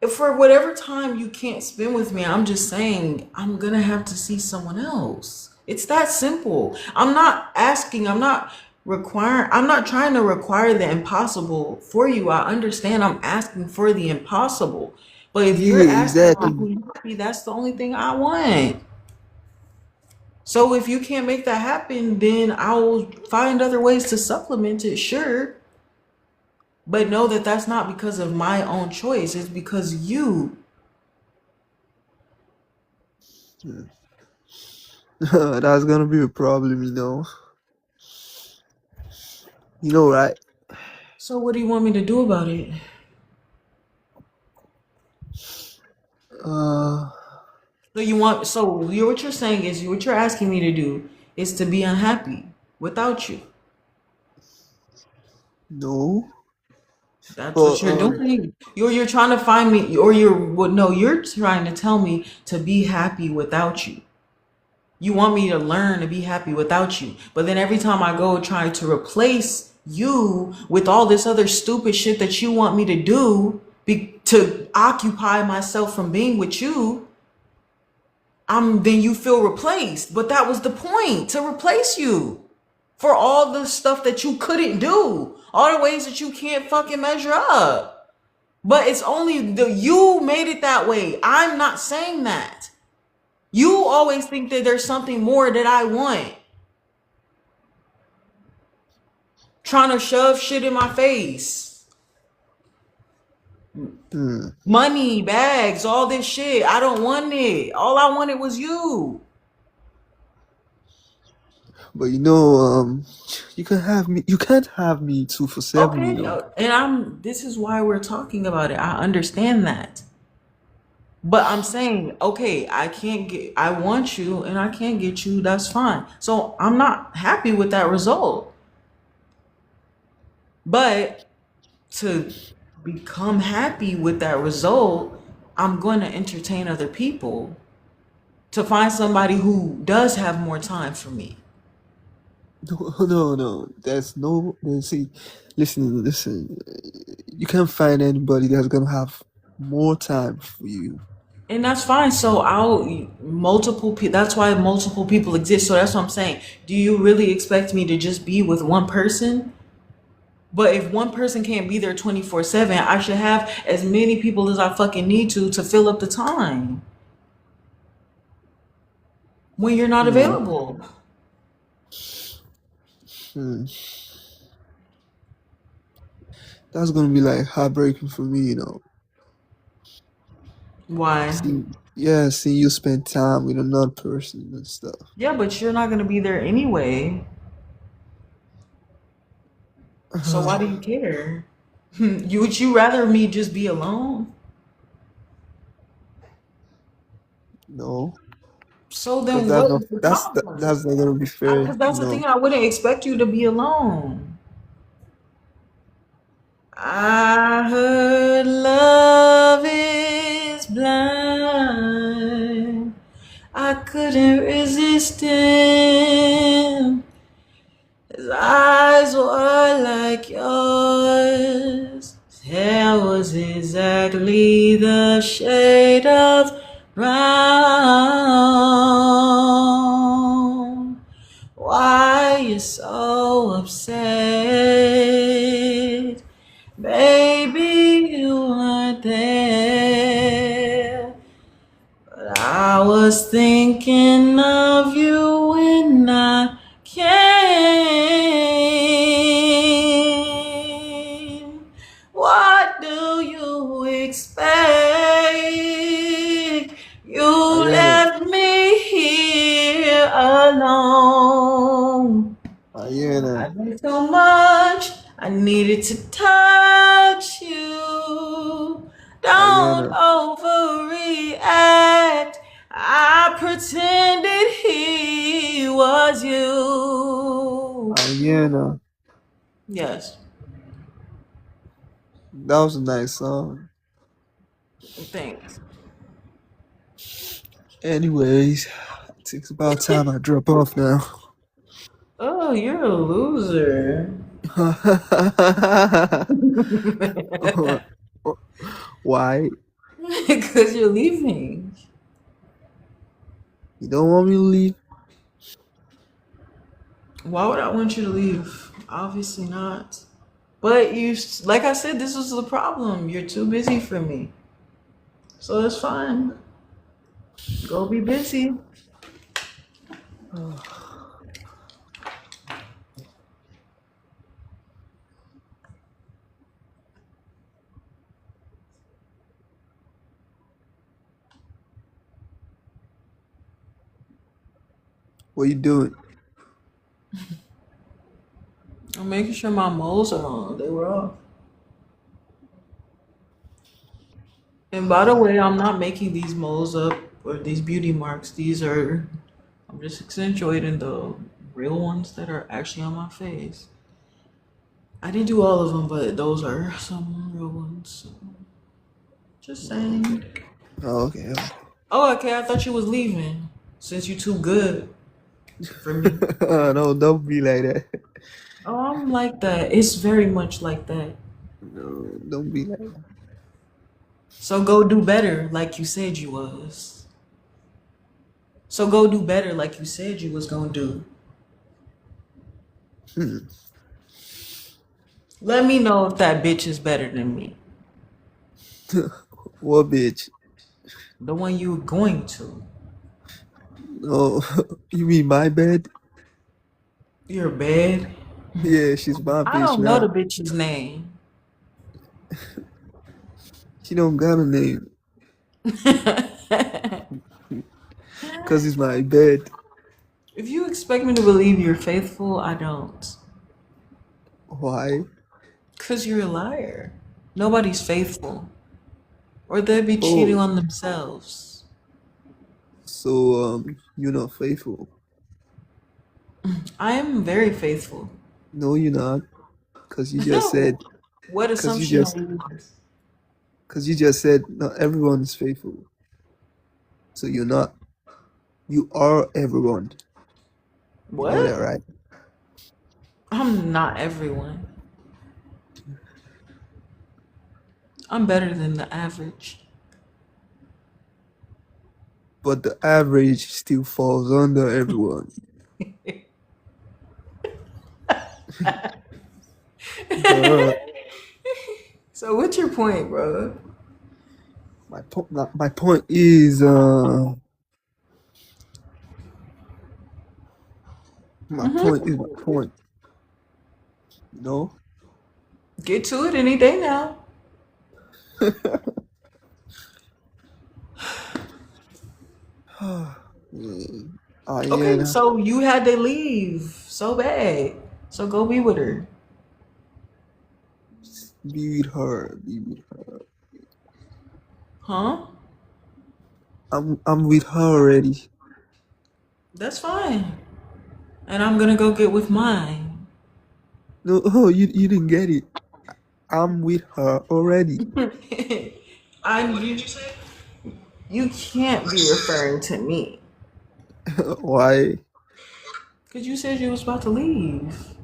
if for whatever time you can't spend with me, I'm just saying I'm gonna have to see someone else. It's that simple. I'm not asking. I'm not. I'm not trying to require the impossible for you. I understand I'm asking for the impossible. But if Yeah, you're asking me to exactly. be happy, that's the only thing I want. So if you can't make that happen, then I'll find other ways to supplement it, sure. But know that that's not because of my own choice. It's because you. That's gonna be a problem, you know. You know, right? So what do you want me to do about it? Uh, What you're saying is what you're asking me to do is to be unhappy without you. no. That's But what you're doing. You're trying to find me, or you're trying to tell me to be happy without you. You want me to learn to be happy without you. But then every time I go trying to replace you with all this other stupid shit that you want me to do to occupy myself from being with you, then you feel replaced. But that was the point, to replace you for all the stuff that you couldn't do, all the ways that you can't fucking measure up. But it's only you made it that way. I'm not saying that. You always think that there's something more that I want. Trying to shove shit in my face. hmm. Money, bags, all this shit. I don't want it. All I wanted was you. But you know, you can have me. You can't have me 2 for 7. You Okay, know. this is why we're talking about it. I understand that. But I'm saying, okay, I want you and I can't get you, that's fine. So I'm not happy with that result. But to become happy with that result, I'm going to entertain other people to find somebody who does have more time for me. No, no, no. There's no. See, listen. You can't find anybody that's gonna have more time for you. And that's fine. So that's why multiple people exist. So that's what I'm saying. Do you really expect me to just be with one person? But if one person can't be there 24/7, I should have as many people as I fucking need to fill up the time when you're not Hmm. available. Hmm. That's gonna be like heartbreaking for me. You know. Why? See, yeah. See, you spend time with another person and stuff. Yeah, but you're not going to be there anyway. So why do you care? Would you rather me just be alone? No, So because then what is the problem? that's not gonna be fair. Because that's You the thing. know. I wouldn't expect you to be alone. I heard love is blind. I couldn't resist him. His eyes were like yours. His hair was exactly the shade of brown. Why you so upset? Baby, you weren't there. But I was thinking of you when I came. What do you expect? You Ayana, left me here alone. I Ayana, did so much. I needed to touch you. Don't Ayana, overreact. I pretended he was you. Ayana. Yes, That was a nice song. thanks. Anyways, it's about time I drop off now. Oh, you're a loser. Why? Because you're leaving. You don't want me to leave? Why would I want you to leave? Obviously not. But like I said, this was the problem. You're too busy for me. So it's fine. Go be busy. What you doing? I'm making sure my moles are on. They were off. And by the way, I'm not making these moles up or these beauty marks. I'm just accentuating the real ones that are actually on my face. I didn't do all of them, but those are some real ones. So, just saying. Oh, okay. Oh, okay. I thought you was leaving since you too good for me. No, don't be like that. Oh, I'm like that. It's very much like that. No, don't be like that. So go do better like you said you was. So go do better like you said you was gonna do. Let me know if that bitch is better than me. What bitch? The one you were going to. No, you mean my bed? Your bed. Yeah, she's my I bitch don't know the now. bitch's name. She don't got a name, cause it's my bed. If you expect me to believe you're faithful, I don't. Why? Cause you're a liar. Nobody's faithful. Or they'd be cheating Oh, on themselves. so you're not faithful. I am very faithful. No, you're not. Cause you just No. said, What cause you assumption are just, you making? cause you just said not everyone is faithful. So you're not. You are everyone. You know that, What? right? I'm not everyone. I'm better than the average. But the average still falls under everyone. But So what's your point, bro? my point is my point is my point. You know? Get to it any day now. Okay, Ariana, so you had to leave so bad. So go be with her. be with her. Be with her. Huh? I'm with her already. That's fine. And I'm gonna go get with mine. No, oh, you didn't get it. I'm with her already. You can't be referring to me. Why? Because you said you was about to leave.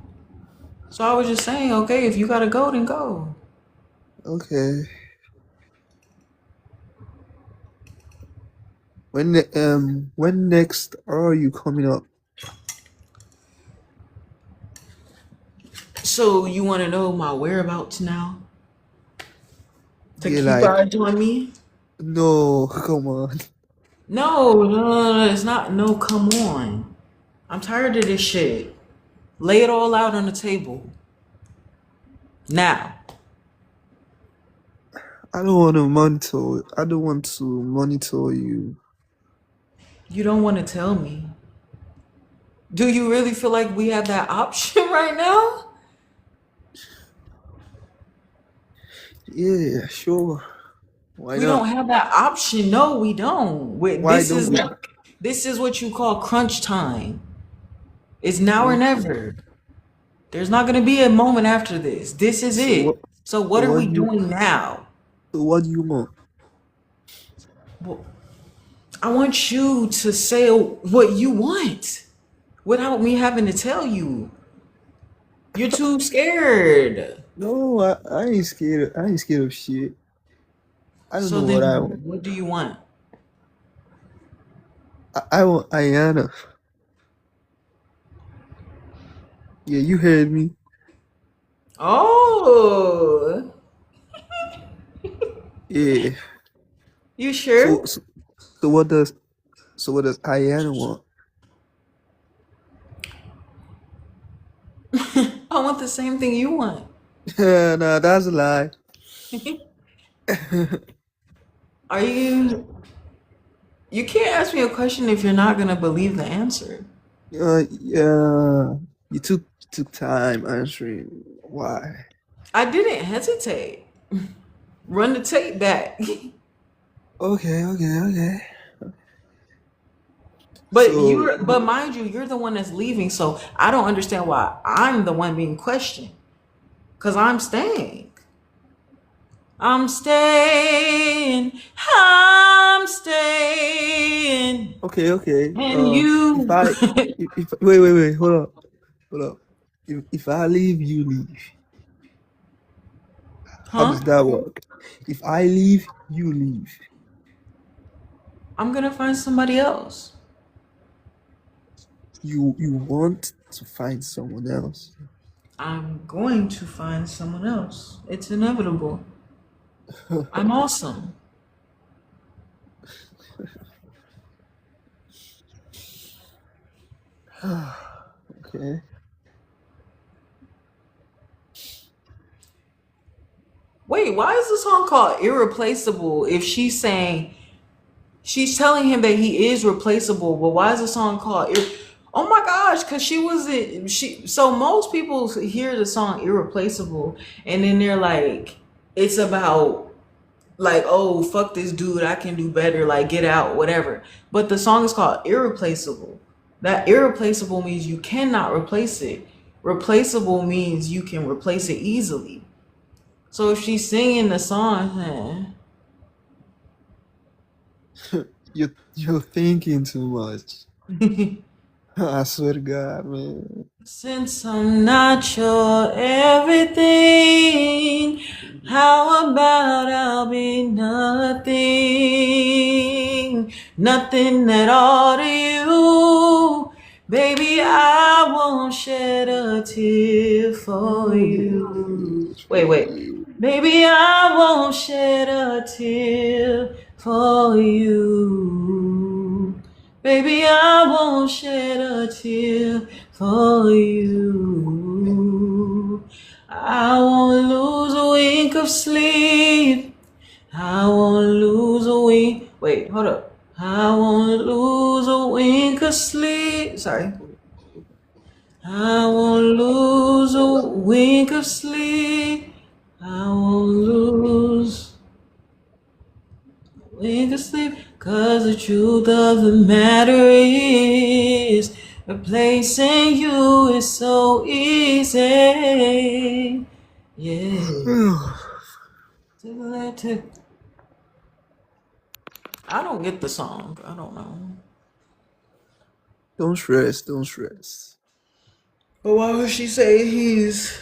So I was just saying, okay, if you gotta go, then go. Okay. When next are you coming up? So you wanna know my whereabouts now? To Yeah, keep like eyes on me? no, come on. No, it's not. No, come on. I'm tired of this shit. Lay it all out on the table. Now. I don't want to monitor. I don't want to monitor you. You don't want to tell me. Do you really feel like we have that option right now? Yeah, sure. Why We not? don't have that option. No, we don't. Why don't we? This is what you call crunch time. It's now or Okay. never. There's not gonna be a moment after this. This is So it. what? So So what are what we do you? doing now? So what do you want? Well, I want you to say what you want without me having to tell you. You're too scared. No, I ain't scared. I ain't scared of shit. I don't So know what I then want. what do you want? I want Ayana. Yeah, you heard me. Oh, Yeah. you So, sure? so, so what does Ayana want? I want the same thing you want. Nah, that's a lie. Are you? You can't ask me a question if you're not gonna believe the answer. Yeah. You took time answering. Why? I didn't hesitate. Run the tape back. Okay. But So, but mind you, you're the one that's leaving, so I don't understand why I'm the one being questioned. Cause I'm staying. I'm staying. I'm staying. okay. And If you I, if wait, hold up. If I leave, you leave. How huh? does that work? If I leave, you leave. I'm gonna find somebody else. You want to find someone else. I'm going to find someone else. It's inevitable. I'm awesome. Okay. Wait, why is the song called Irreplaceable if she's telling him that he is replaceable, but why is the song called Oh my gosh, cuz she was it she so most people hear the song Irreplaceable and then they're like it's about like, oh, fuck this dude, I can do better, like get out, whatever. But the song is called Irreplaceable. That irreplaceable means you cannot replace it. Replaceable means you can replace it easily. So if she's singing the song, You're thinking too much. eh. I swear to God, man. Since I'm not your everything, how about I'll be nothing? Nothing at all to you. Baby, I won't shed a tear for you. Wait. Baby, I won't shed a tear for you. Baby, I won't shed a tear for you. I won't lose a wink of sleep. I won't lose a wink. Wait, hold up. I won't lose a wink of sleep. Sorry. I won't lose a wink of sleep. I won't lose we can sleep, cause the truth of the matter is replacing you is so easy. Yeah. I don't get the song. I don't know. Don't stress. But why would she say he's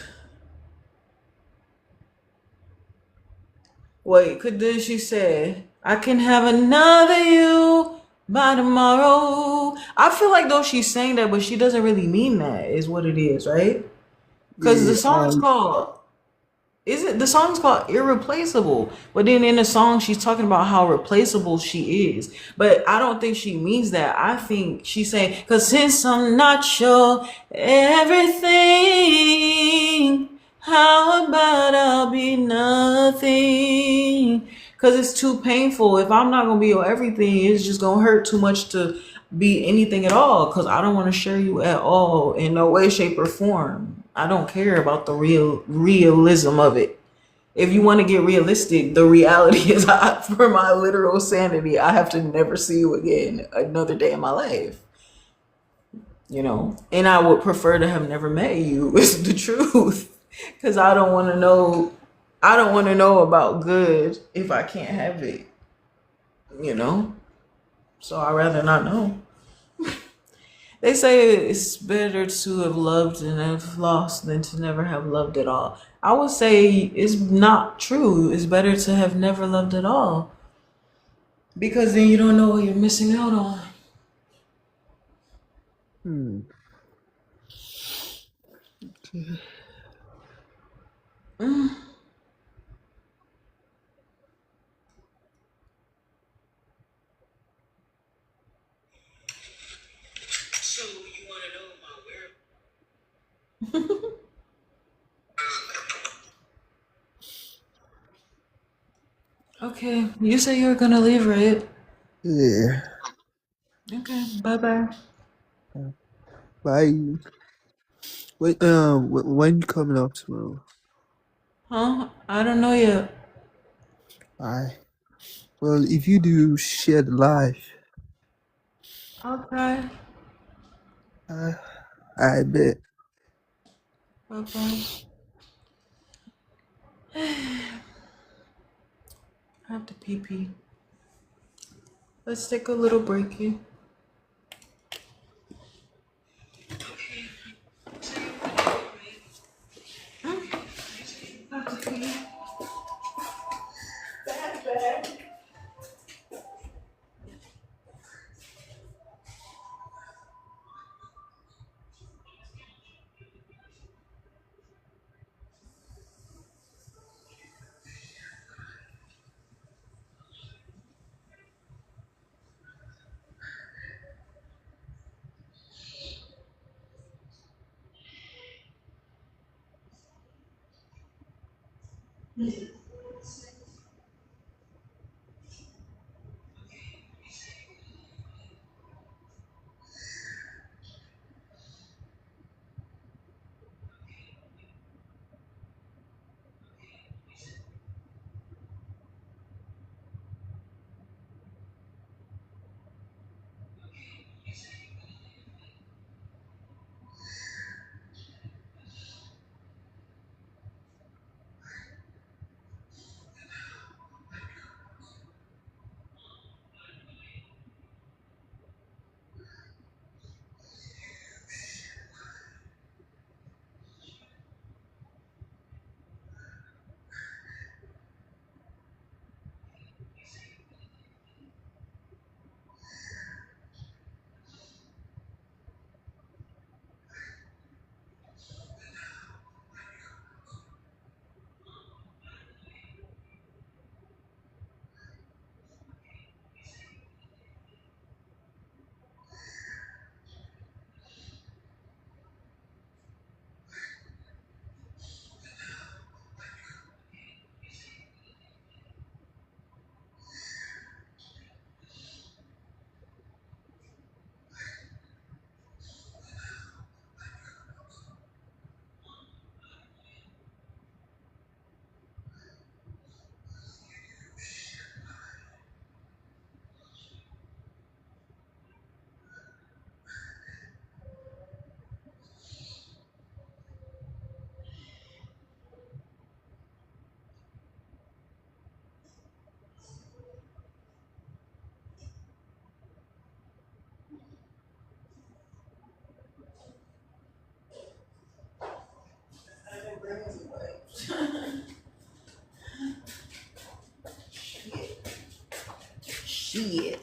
wait, could then she say, I can have another you by tomorrow. I feel like though she's saying that, but she doesn't really mean that, is what it is, right? Because the Yeah, song's called is it the song's called Irreplaceable. But then in the song she's talking about how replaceable she is. But I don't think she means that. I think she's saying, cause since I'm not your everything, how about I'll be nothing? Cause it's too painful. If I'm not gonna be your everything, it's just gonna hurt too much to be anything at all. Cause I don't want to share you at all in no way, shape, or form. I don't care about the realism of it. If you want to get realistic, the reality is, for my literal sanity, I have to never see you again another day in my life. And I would prefer to have never met you. Is the truth, because I don't want to know. I don't want to know about good if I can't have it. So I rather not know. They say it's better to have loved and have lost than to never have loved at all. I would say it's not true. It's better to have never loved at all because then you don't know what you're missing out on. Hmm. Mm. So you want to know my where? Okay, you say you're gonna leave, right? Yeah. Okay, bye bye. Bye. Wait, when you coming up tomorrow? Huh? I don't know yet. Bye. Well, if you do, share the live. I'll try. I bet. Bye bye. I have to pee pee. Let's take a little breaky. Shit.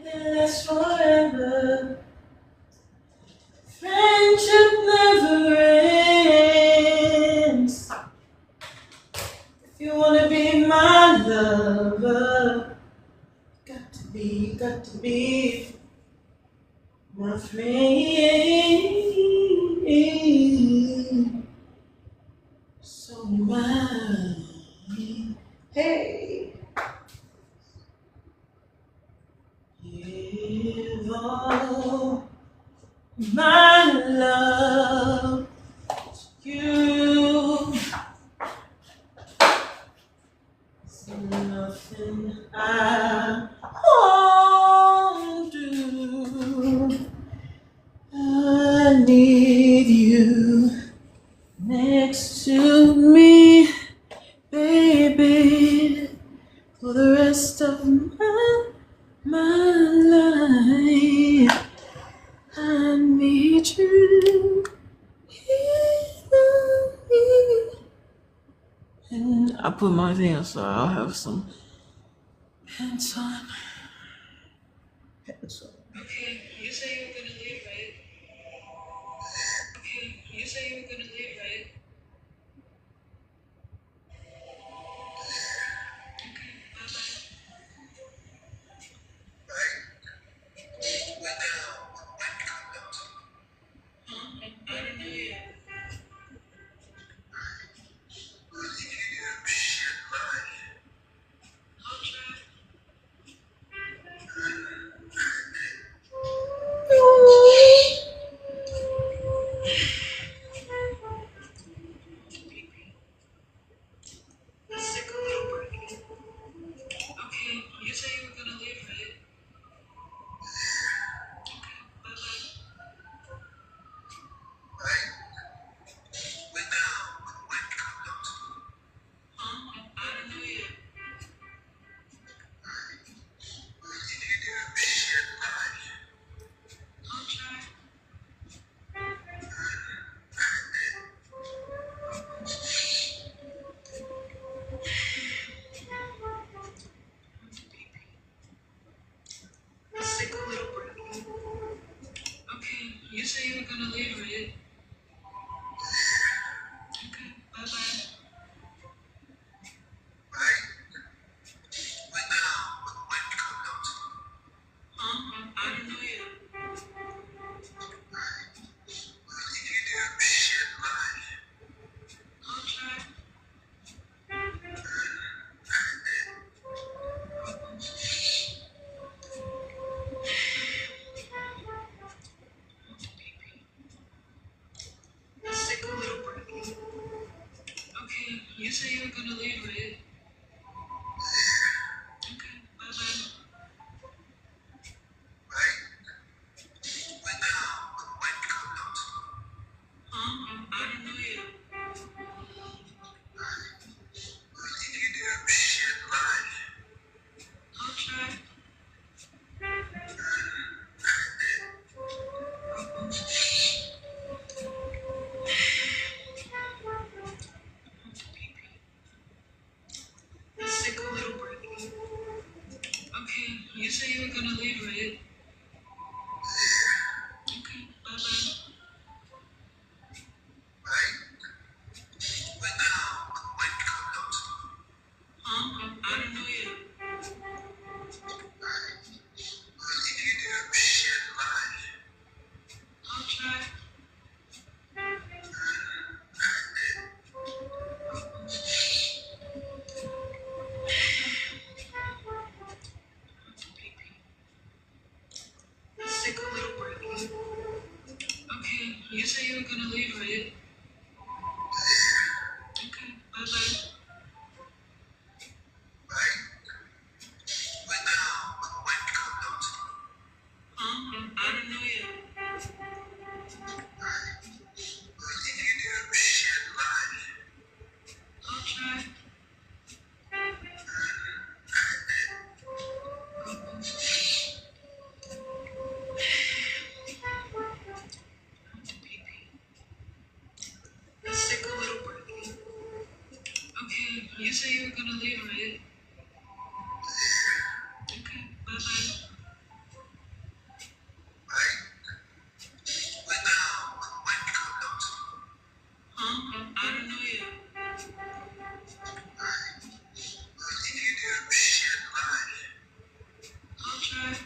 Last forever. Friendship never ends. If you wanna be my lover, got to be my friend. So mine. Hey, give all my love to you. There's nothing I won't do. I need you. this to me, baby, for the rest of my life. I need you here. And I put my thing so I'll have some pants on. Pants on. Okay, you say you were gonna leave, right? Okay, you say you were gonna leave, right? Okay, bye-bye. I don't know yet. I'll try. Let's take a little break. Okay, you say you were gonna leave, right? Okay, bye-bye. I don't know yet. I'll try. Let's take a little break. Okay, you say you were gonna leave, right? Okay, bye-bye. I don't know yet. I'll try. Let's take a little break. Okay, you say you were gonna leave, right? Okay, bye-bye. I don't know yet. I'll try. Let's take a little break. Okay, you say you were gonna leave, right? Okay, bye-bye. I don't know yet. I'll try. Let's take a little break. Okay, you say you were gonna leave, right? Okay, bye-bye. I don't know yet. I'll try. Let's take a little break. Okay, you say you were gonna leave, right? Okay, bye-bye. I don't know yet. I'll try.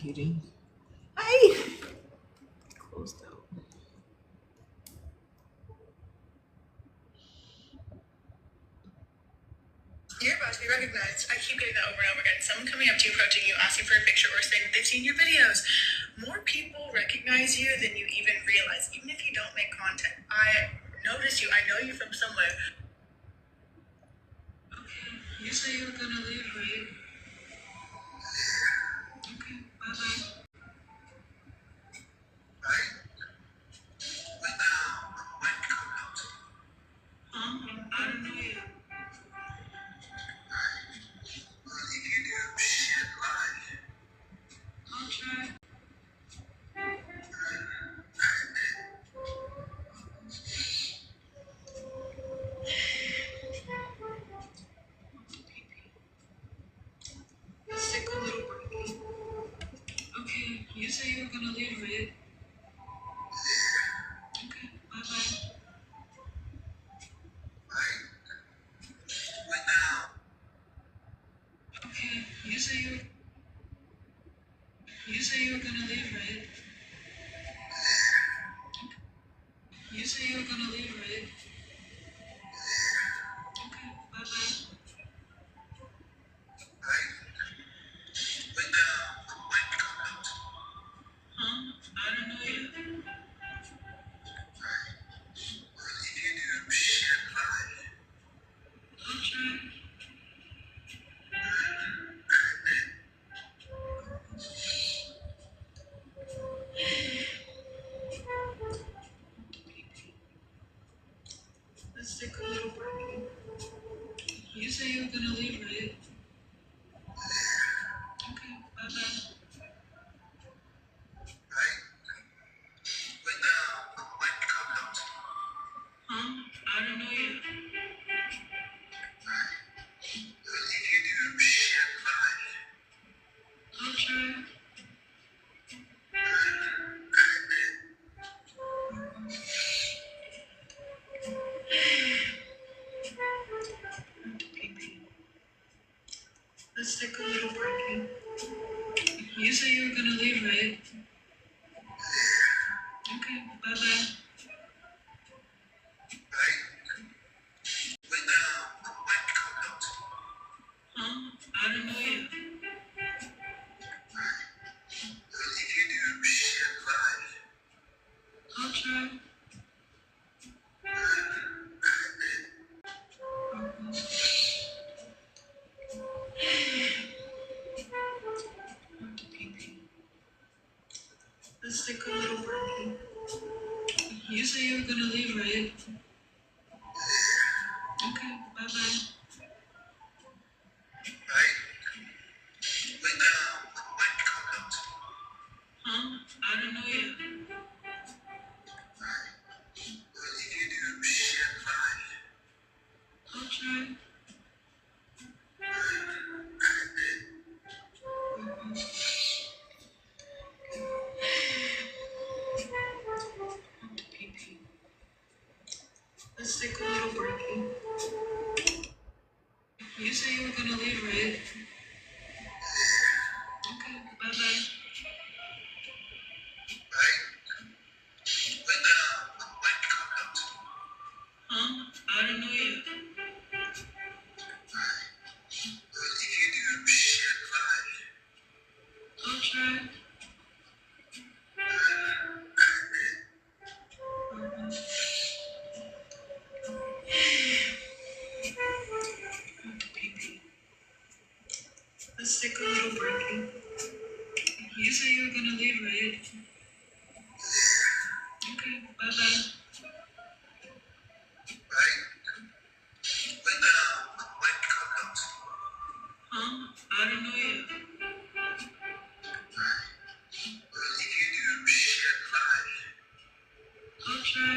overheating. Hi. Closed out. You're about to be recognized. I keep getting that over and over again. Someone coming up to you, approaching you, asking for a picture, or saying that they've seen your videos. More people recognize you than you even realize, even if you don't make content. I noticed you. I know you from somewhere. Okay, you say you were gonna leave, right? Okay, bye-bye. Huh? I don't know yet. I'll try. Let's take a little break. Okay, you say you were gonna leave, right? Okay, bye-bye. Okay, you say you were gonna leave, right? You say you were gonna leave, right? Okay, bye-bye. Huh? I don't know yet. I'll try. Let's take a little break. You say you were gonna leave, right? Okay, bye-bye. Huh? I don't know yet. I'll try. Let's take a little break. You say you were gonna leave, right? Okay, bye-bye. Huh? I don't know yet. I'll try. Let's take a little break. You say you were gonna leave, right? Okay, bye-bye. Huh? I don't know yet. I'll try. Let's take a little break. You say you were gonna leave, right? Okay, bye-bye. Huh? I don't know yet. I'll try. Let's take a little break. You say you were gonna leave, right? Okay, bye-bye. Huh? I don't know yet. I'll try.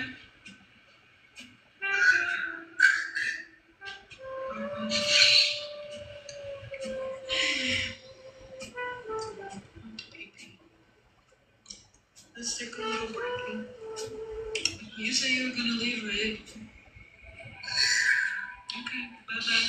Let's take a little break. You say you were gonna leave, right? Okay, bye-bye.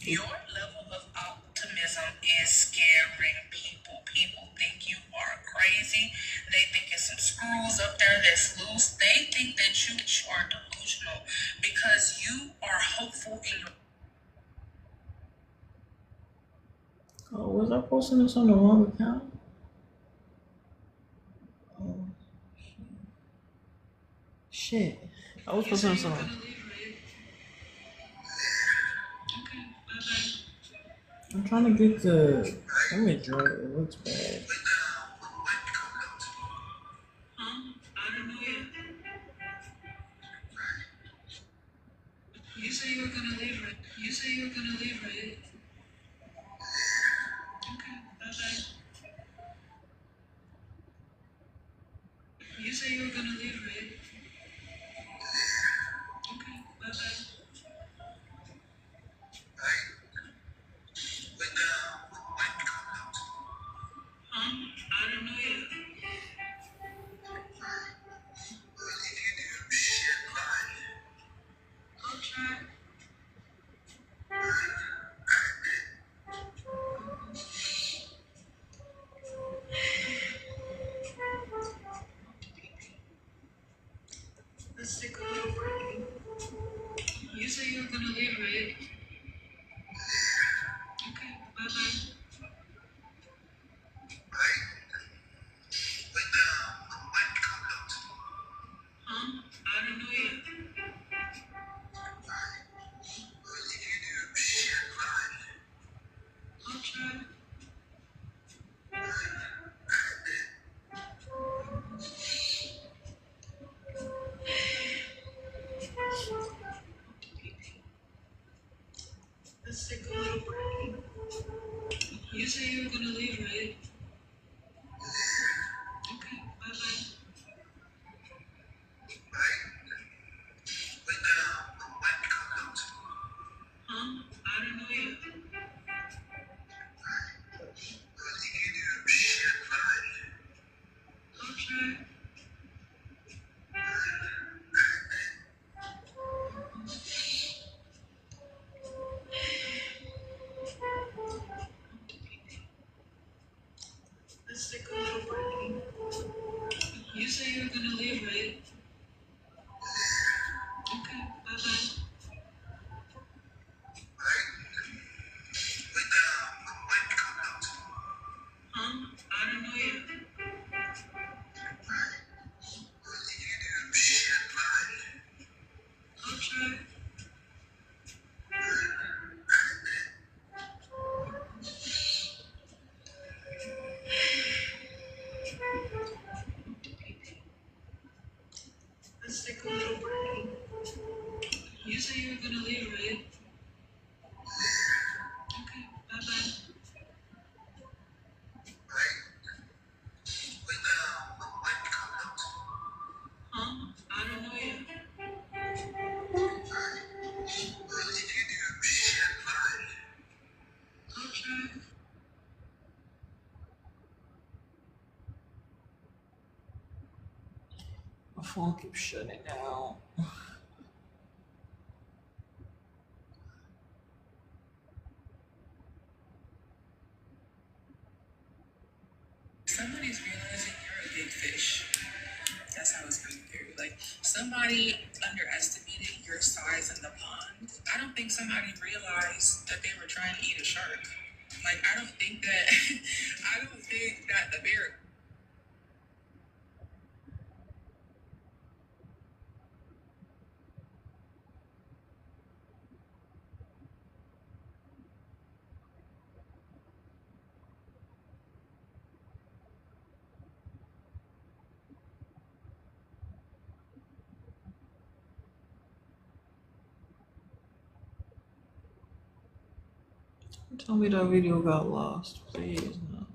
Your level of optimism is scaring people. People think you are crazy. They think it's some screws up there that's loose. They think that you are delusional because you are hopeful in your. Oh, was I posting this on the wrong account? Oh, shit. I was posting this on. I'm trying to get the image right. It looks bad. I don't know yet. You say you were gonna leave, right? You say you were gonna leave, right? Okay, bye-bye. You say you were gonna leave, right? Okay, bye-bye. I don't know yet. I'll try. Let's take a little break. You say you were gonna leave, right? Okay, bye-bye. I don't know yet. I'll try. Let's take a little break. You say you were gonna leave, right? Okay, bye-bye. I don't know yet. I'll try. Let's take a little break. You say you were gonna leave, right? Okay, bye-bye. I don't know yet. I'll try. Let's take a little break. You say you were gonna leave, right? Okay, bye-bye. I don't know yet. I'll try. My phone keeps shutting down. Somebody's realizing you're a big fish. That's how it's coming through. Like somebody underestimated your size in the pond. I don't think somebody realized that they were trying to eat a shark. Like I don't think that I don't think that the bear. Tell me that video got lost, please. No.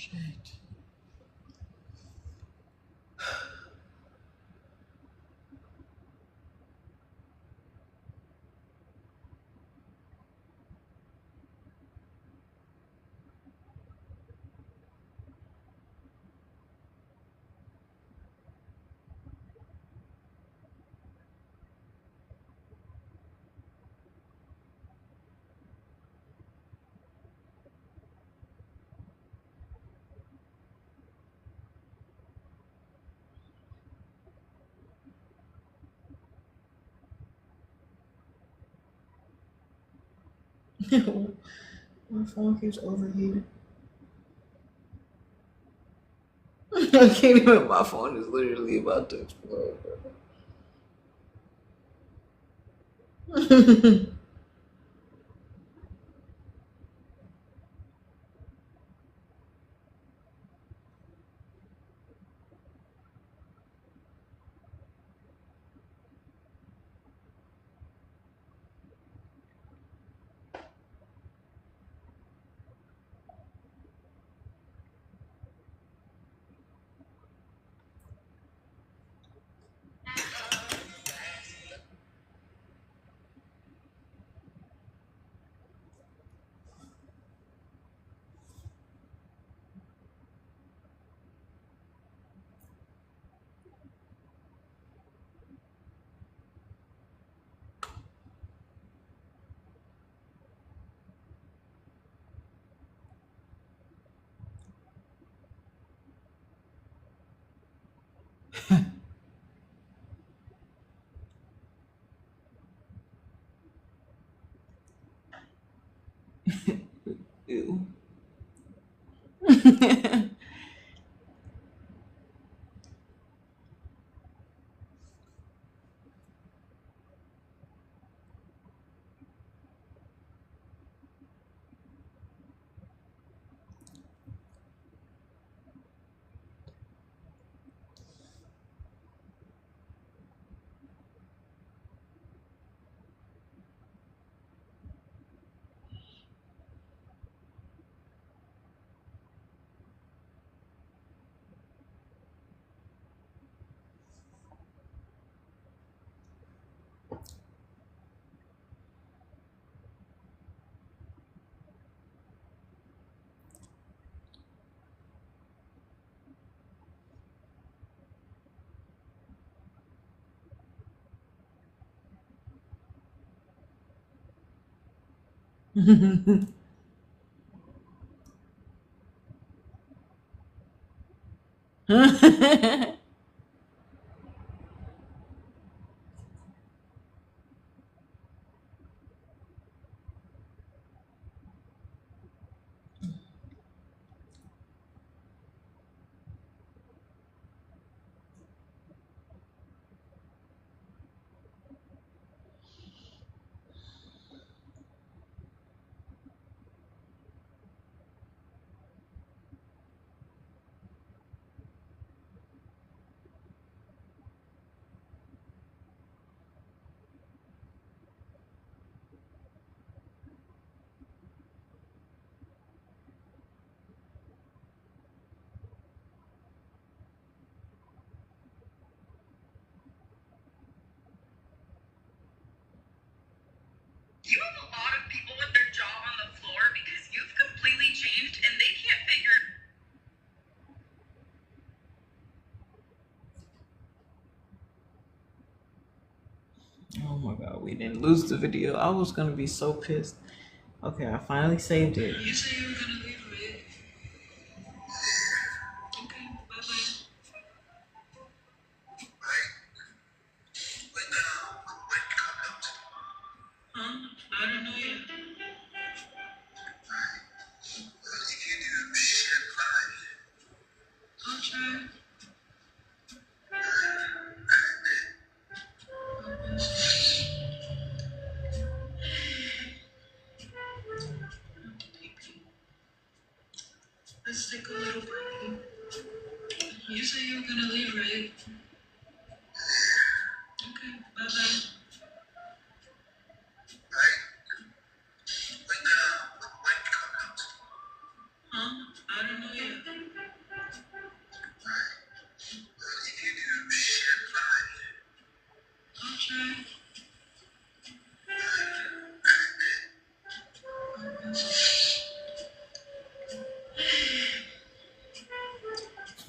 Shit. My phone keeps overheating. I can't even. My phone is literally about to explode. Ew. You have a lot of people with their jaw on the floor because you've completely changed and they can't figure. Oh my god, we didn't lose the video. I was gonna be so pissed. Okay, I finally saved it. You say you were gonna leave, right? Okay, bye bye. Huh? I don't know yet. I'll try. Let's take a little break. You say you were gonna leave, right? Okay, bye bye. Huh? I don't know yet.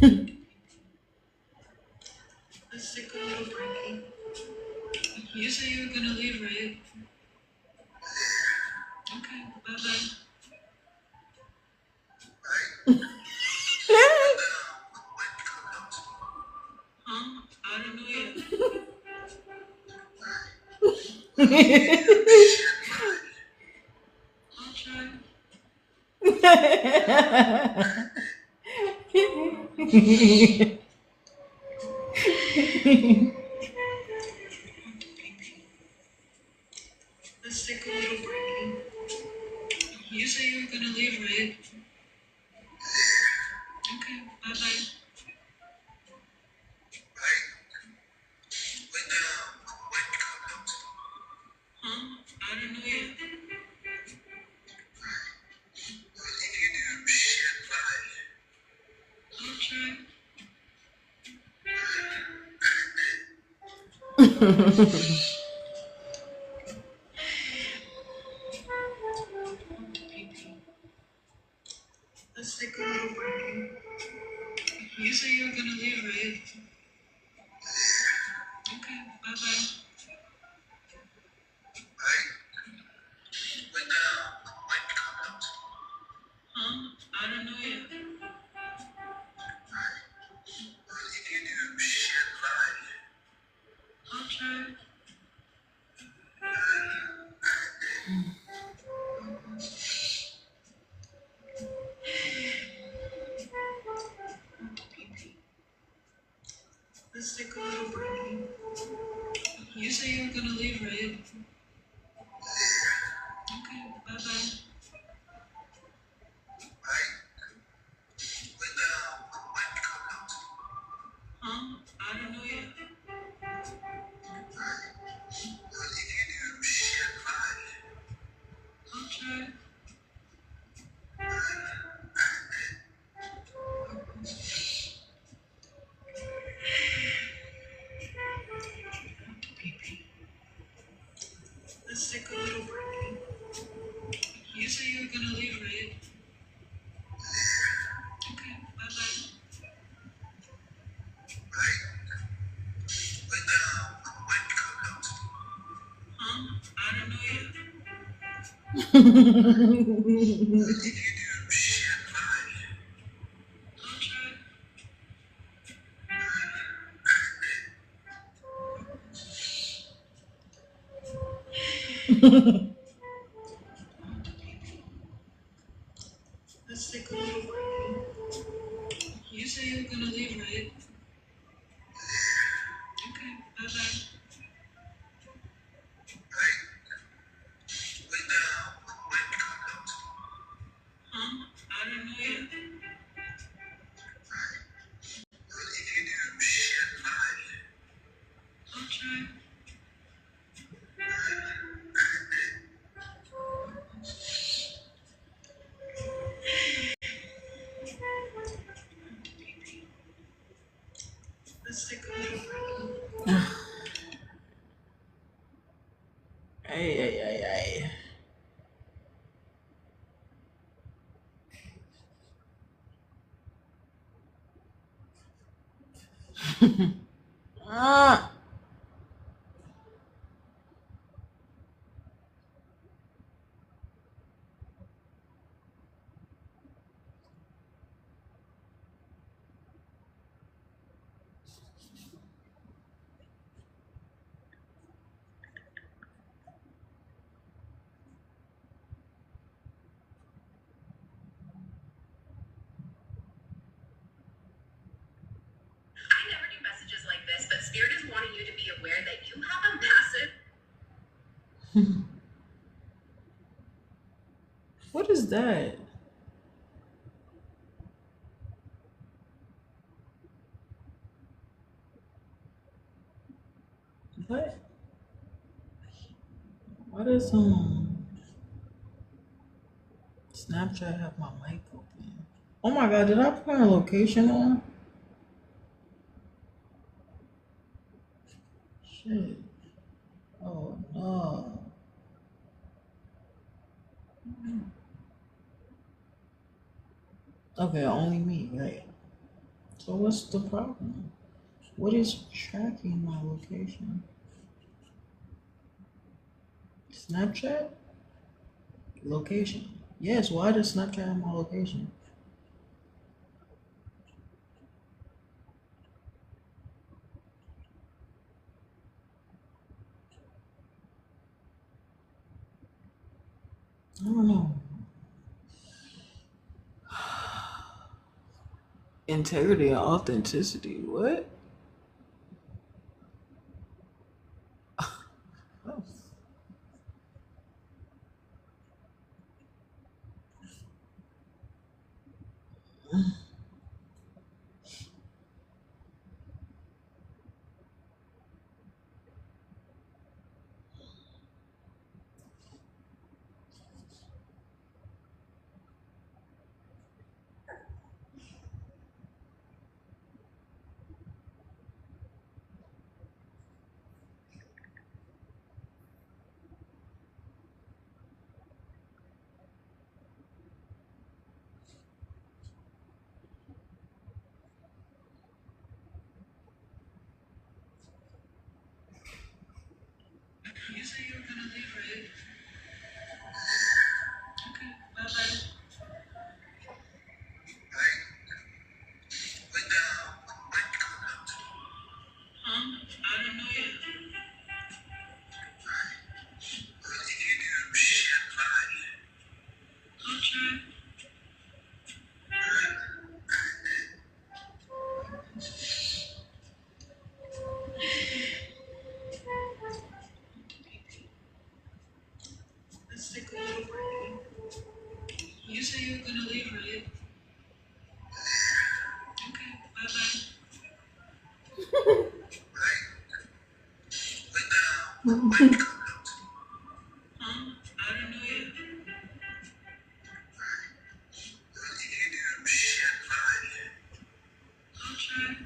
Let's take a little break. You said you were gonna leave, right? Okay, bye bye. Huh? I don't know yet. I'll try. Let's take a little break. You said you were gonna leave, right? Okay, bye bye. Huh? I don't know yet. I'll try. Let's take a little break. You said you were gonna leave, right? Okay, bye bye. Huh? I don't know yet. I'll try. Let's take a little break. You said you were gonna leave, right? Okay, bye bye. Huh? I don't know yet. I'll try. Let's take a little break. You said you were gonna leave, right? Okay, bye bye. Huh? I don't know yet. I'll try. Let's take a little break. You said you were gonna leave, right? Okay, bye bye. Huh? I don't know yet. I'll try. Let's take a little break. Ay, ay, ay, ay. Ah. I never do messages like this, but Spirit is wanting you to be aware that you have a massive. What is that? What? Why does Snapchat have my mic open? Oh my god, did I put my location on? Shit. Oh no. Okay, only me, right? So what's the problem? What is tracking my location? Snapchat? Location. Yes, why does Snapchat have my location? I don't know. Integrity and authenticity. What? Oh. You say you were gonna leave, right? Okay, bye bye. Huh? I don't know yet. I'll try. Let's take a little break. You say you were gonna leave, right? Okay, bye bye. Huh? I don't know yet. I'll try.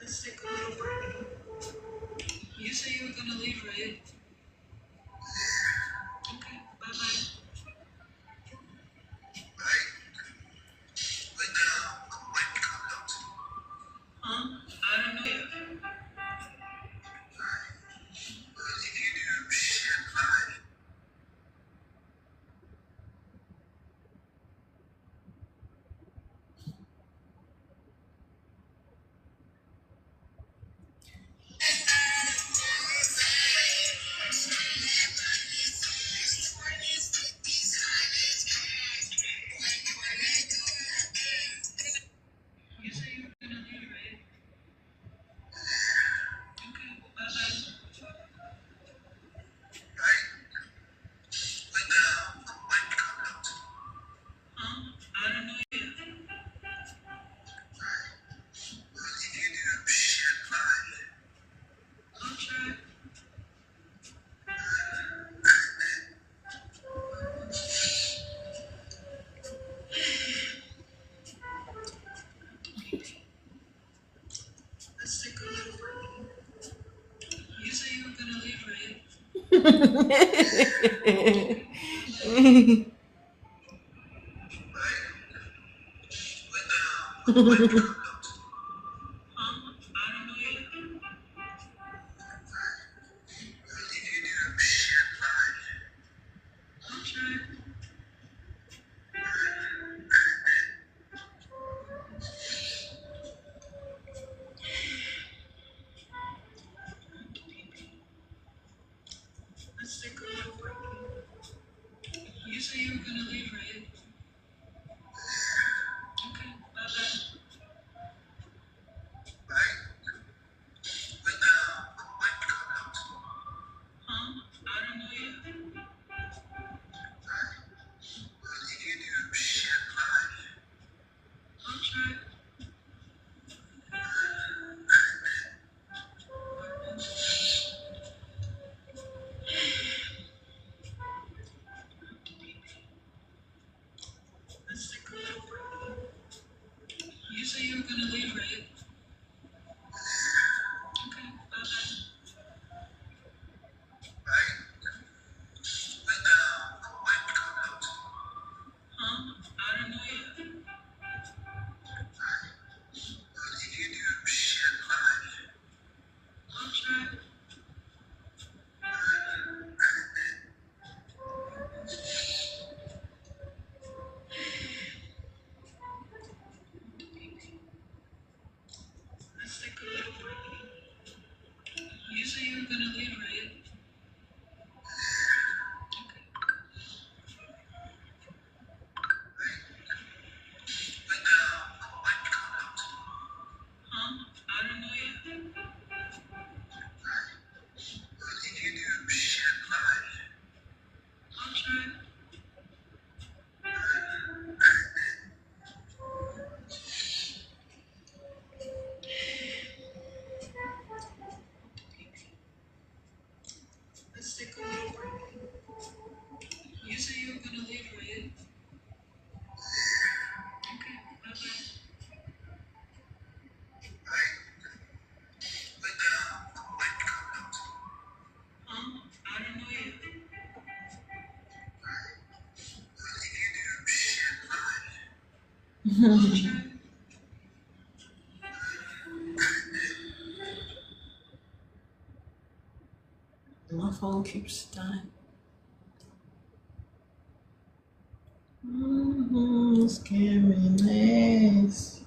Let's take a little break. You say you were gonna leave, right? Okay, bye bye. Huh? I don't know yet. You say you were gonna leave, right? Okay, bye bye. Huh? I don't know yet. I'll try. Let's take a little break. You say you were gonna leave, right? Huh? I don't know yet. I'll try. Let's take a little break. You say you were gonna leave, right? Okay, bye bye. My phone keeps dying. Scary legs.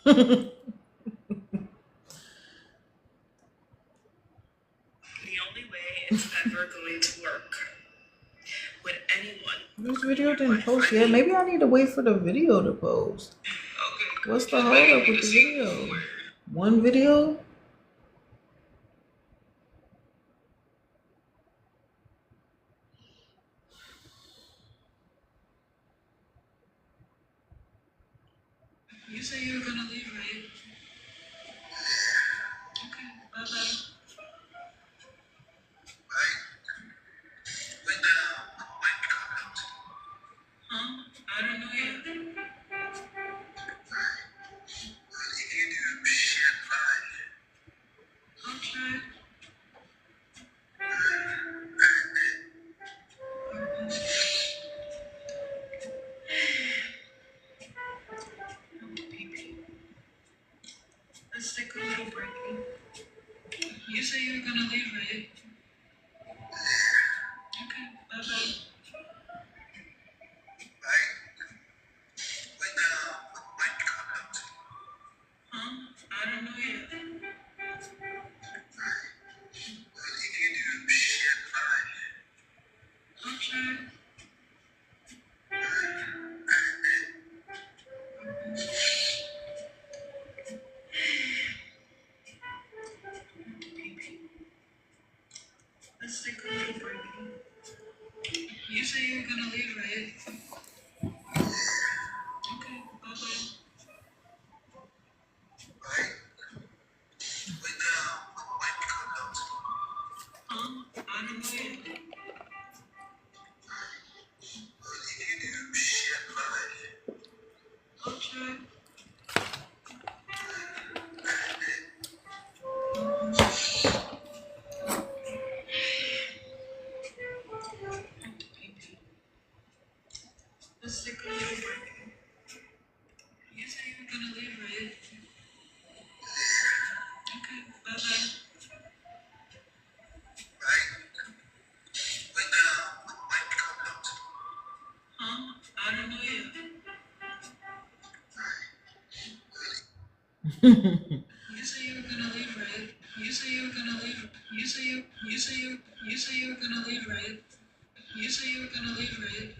The only way it's ever going to work with anyone. This video didn't post yet. Maybe I need to wait for the video to post. Okay. What's the hold up with the video? One video? You say you were gonna leave, right? Okay, bye-bye. Huh? I don't know yet. I'll try. Let's take a little break. You say you were gonna leave, right? Okay, bye-bye. Huh? I don't know yet. I'll try. Let's take a little break. You say you were gonna leave, right? Okay, bye-bye. Huh? I don't know yet. I'll try. Let's take a little break. You say you were gonna leave, right? Okay, bye-bye. Huh? I don't know yet. You say you were gonna leave, right? You say you were gonna leave. You say you were gonna leave, right? You say you were gonna leave, right?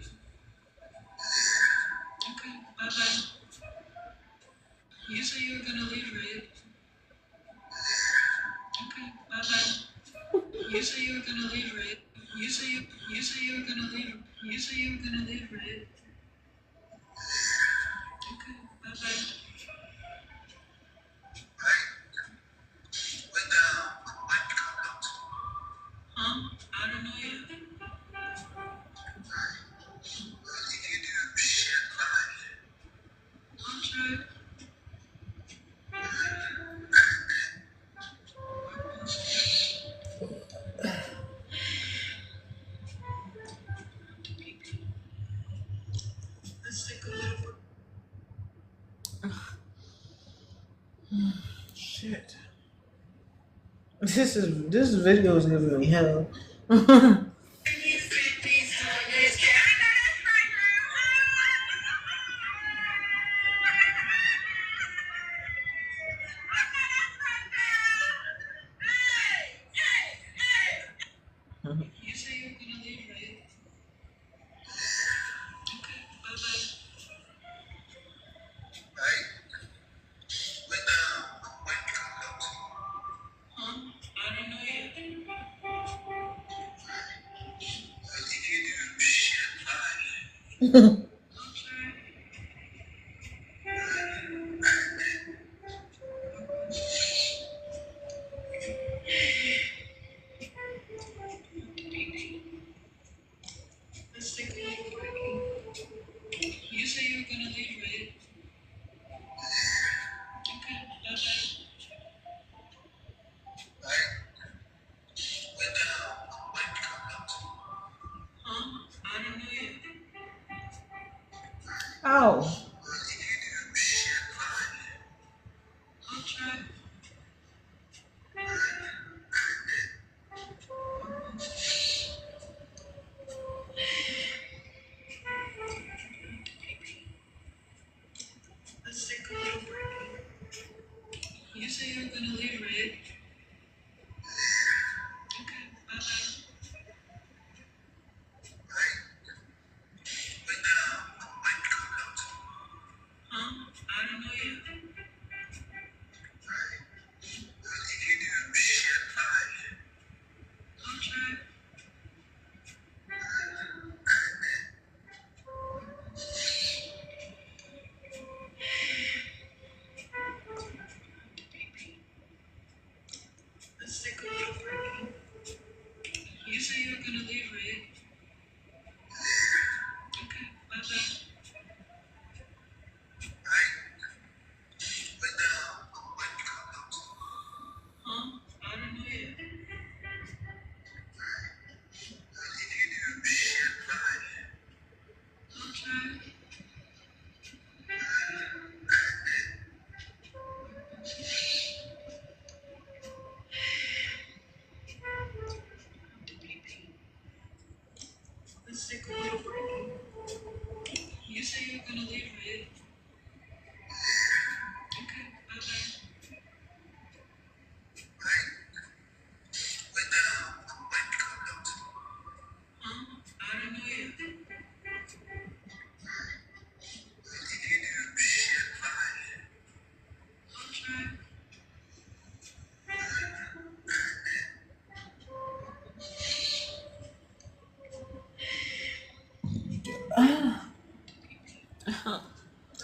Okay, bye-bye. You say you were gonna leave, right? Okay, bye-bye. You say you were gonna leave, right? You say you were gonna leave. You say you were gonna leave, right? Okay, bye-bye. Huh? I don't know yet. Shit. This video is giving me hell. Ow.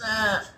Ah.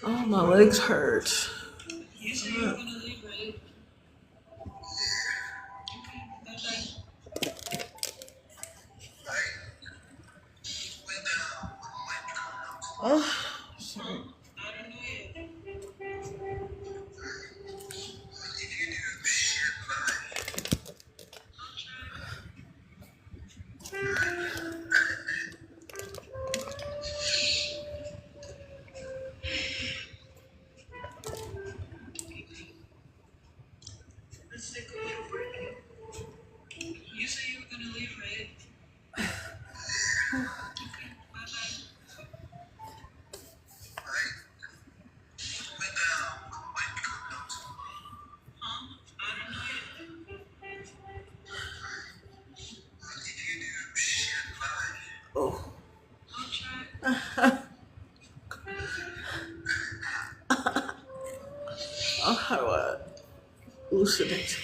Oh, my legs hurt. Oh, sorry. Oh. Oh, how do I loosen it?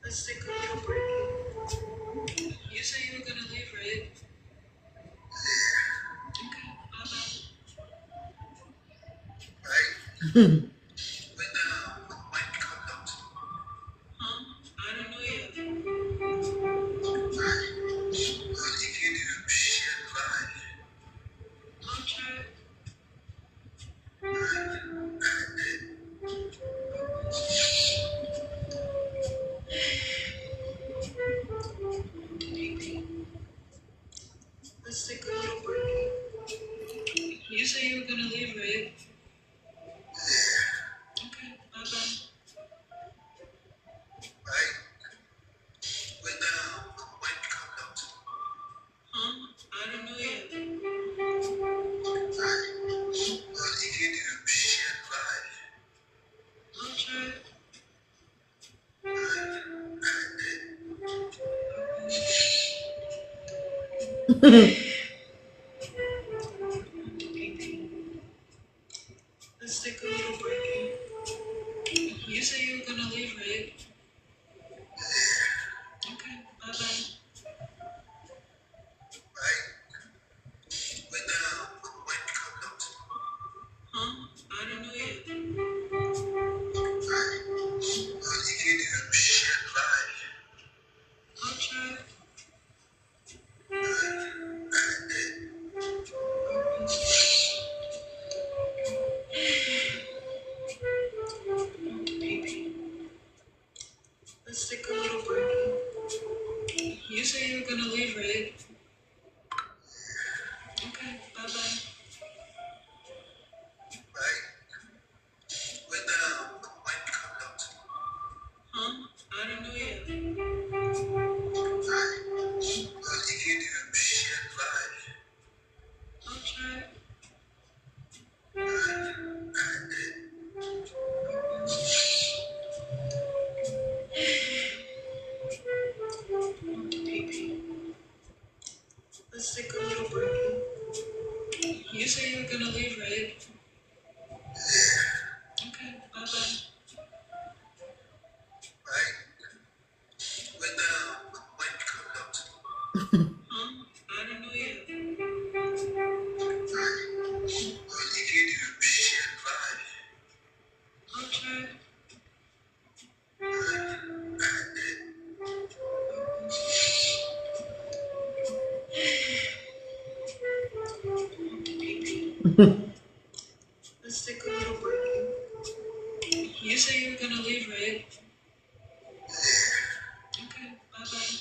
Let's take a little break. You said you were gonna leave, right? Okay, bye-bye. Huh? I don't know yet. I'll try. Let's take a little break. You said you were gonna leave, right? Okay, bye-bye. Huh? I don't know yet. I'll try. Let's take a little break. You said you were gonna leave, right? Okay, bye-bye. Huh? I don't know yet. I'll try. Let's take a little break. You said you were gonna leave, right? Okay, bye-bye. Huh? I don't know yet. I'll try. Let's take a little break. You said you were gonna leave, right? Okay, bye-bye. Huh? I don't know yet. I'll try. Let's take a little break. You said you were gonna leave, right? Okay, bye-bye.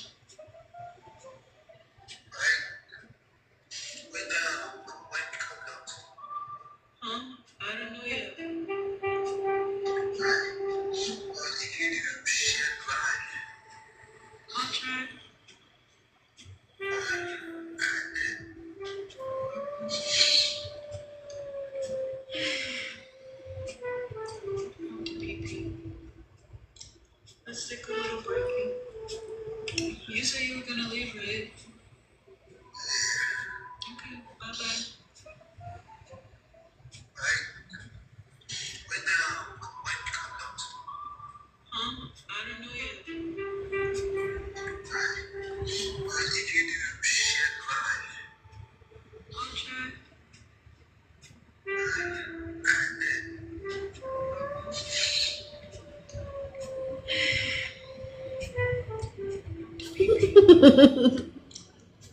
Huh? I don't know yet. I'll try. Let's take a little break. You said you were gonna leave, right? Okay, bye-bye. Huh? I don't know yet. I'll try.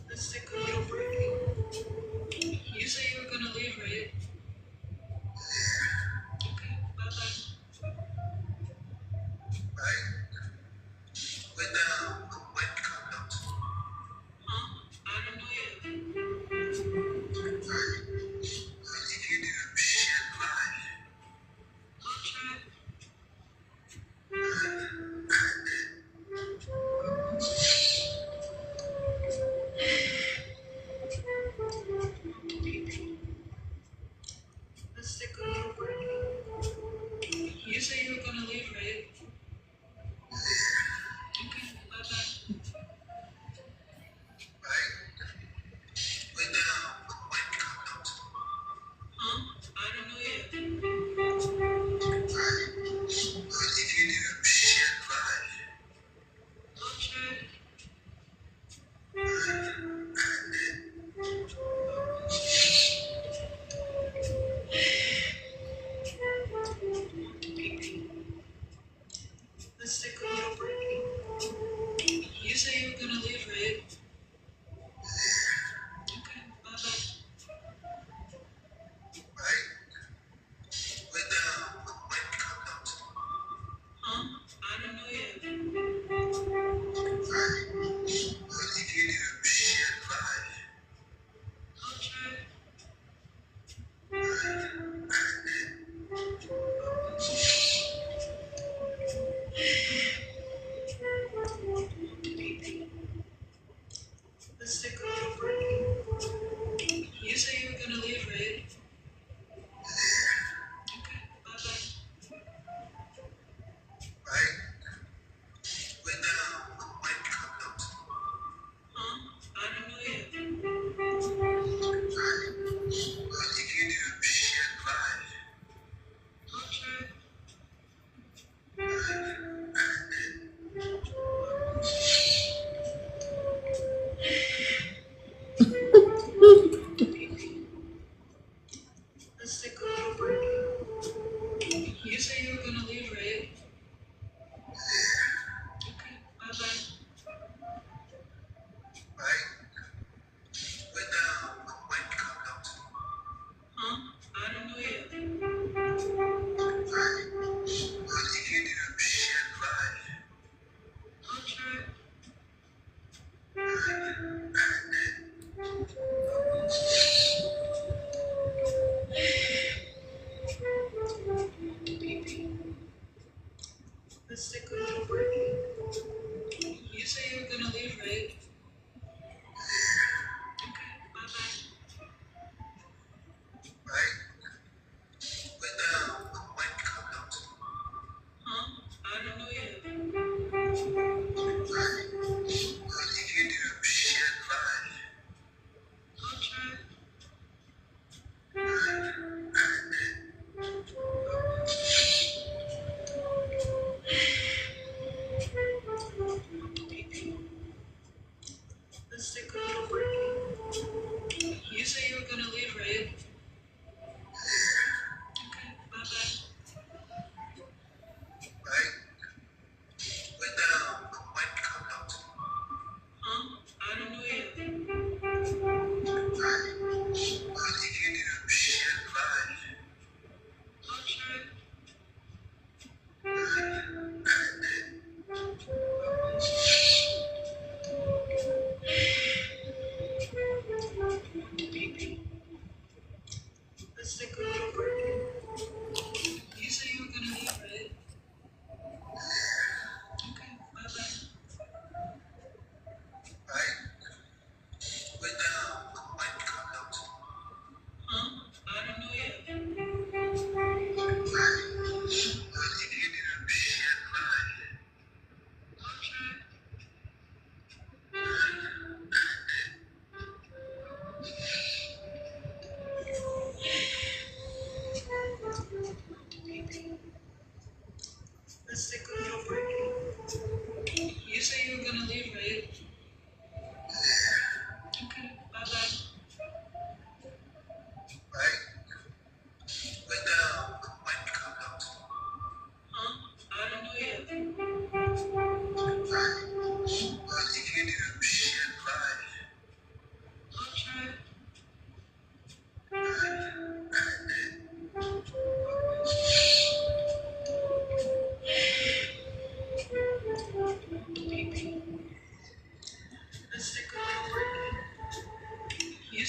Let's take a little break. You said you were gonna leave, right? Okay, bye-bye. Huh? I don't know yet. I'll try.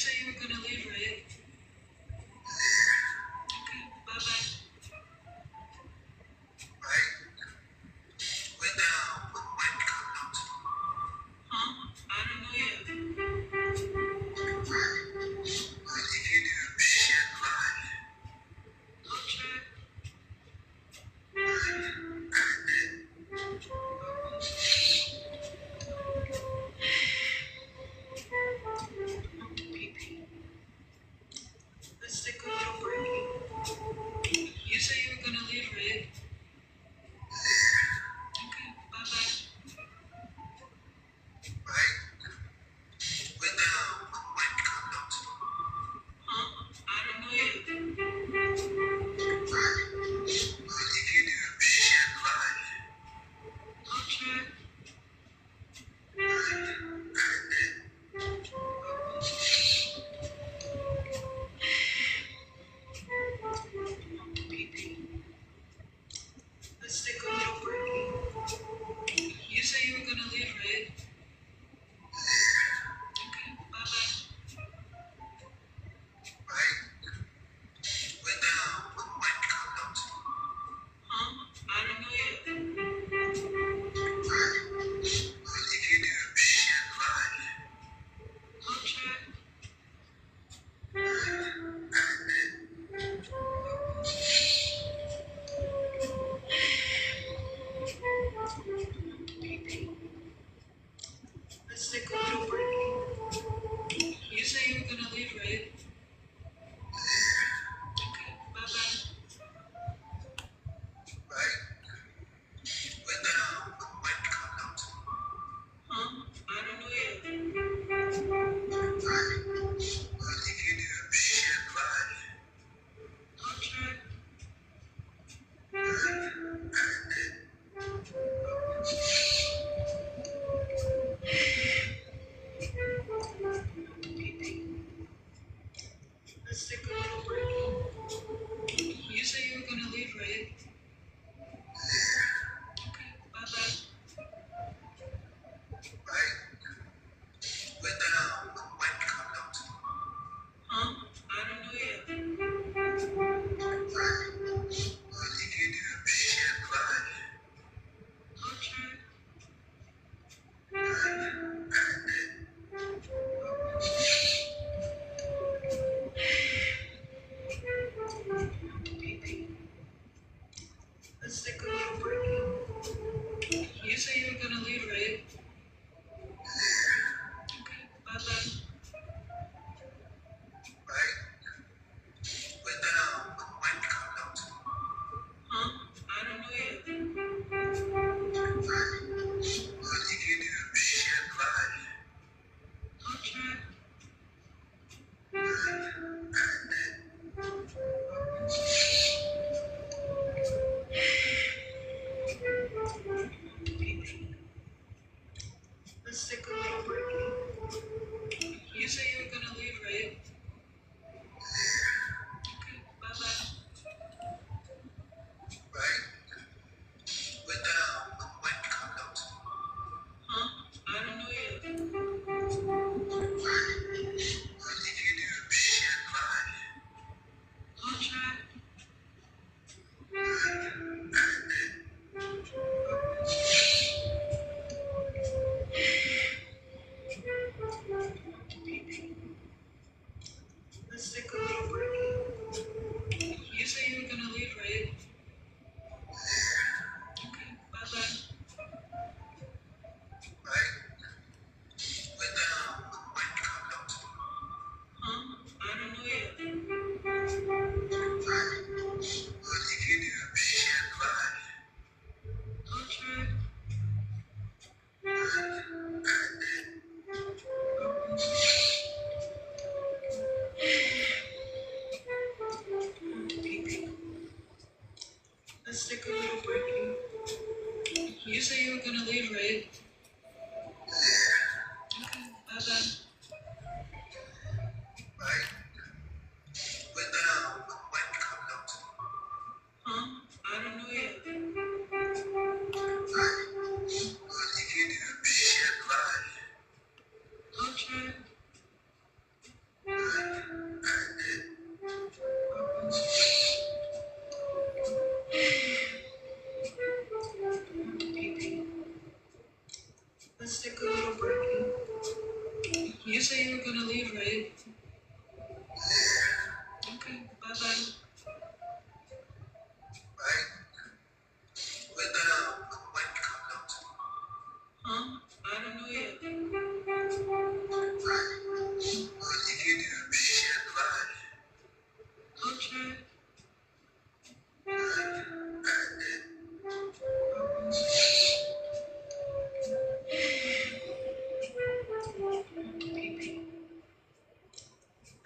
say you were gonna leave, right? Okay, bye-bye. Huh? I don't know yet. I'll try.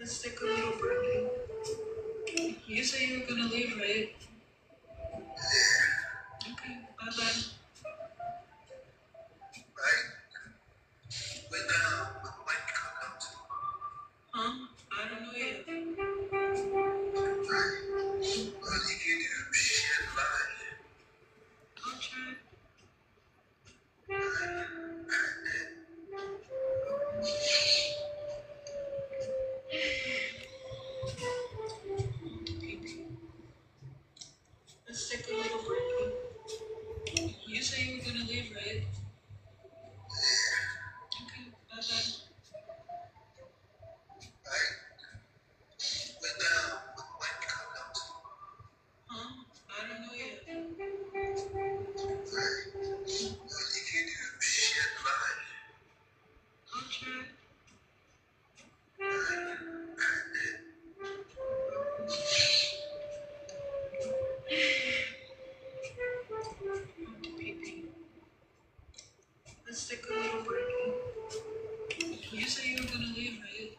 Let's take a little break. You say you were gonna leave, right? Okay, bye bye. Huh? I don't know yet. I'll try. Let's take a little break. You say you were gonna leave, right? Okay, bye bye. Huh? I don't know yet. I'll try. Let's take a little break. You say you were gonna leave, right?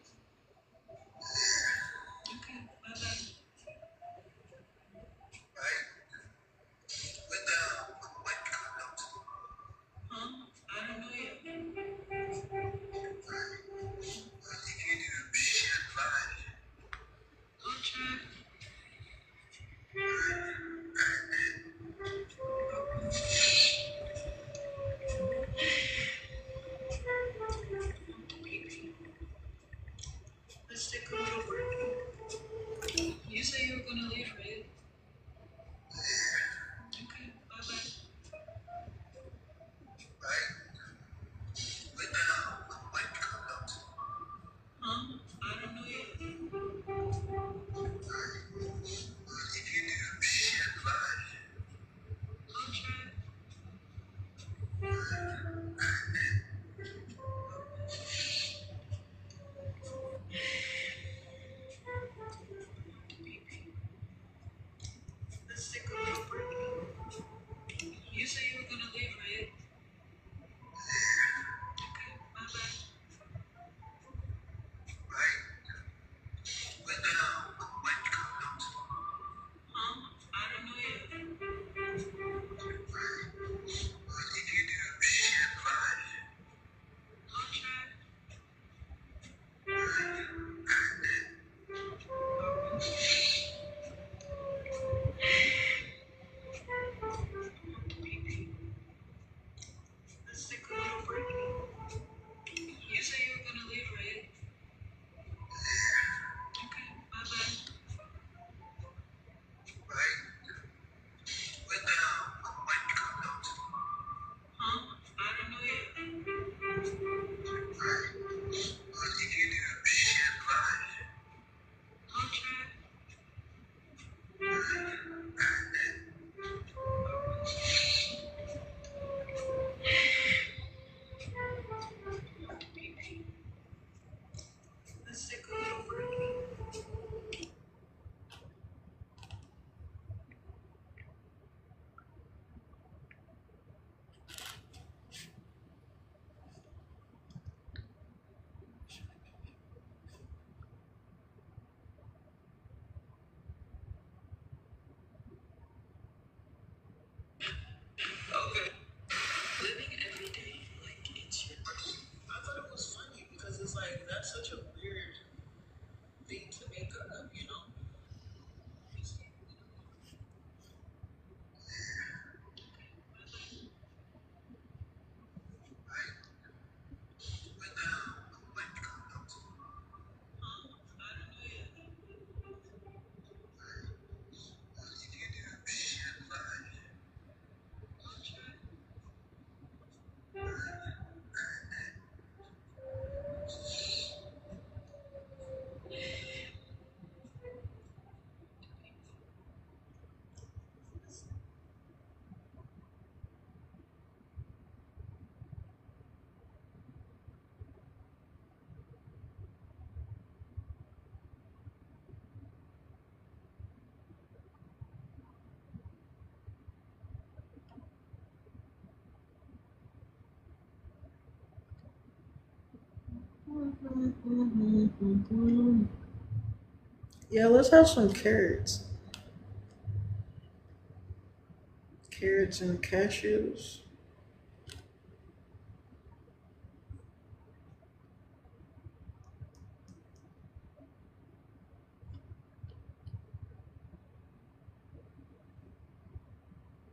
Okay, bye bye. Huh? I don't know yet. I'll try. Let's take a little break. You say you were gonna leave, right? Okay, bye bye. Huh? I don't know yet. I'll try. Let's take a little break. You say you were gonna leave, right? Okay, bye bye. Huh? I don't know yet. I'll try. Let's take a little break. You say you were gonna leave, right? Okay, bye bye. Huh? I don't know yet. I'll try. Let's take a little break. Okay. Living every day like it's your birthday. I thought it was funny because it's like that's such a weird thing to make up, you know? I don't know yet. I'll try. Yeah, let's have some carrots. Carrots and cashews.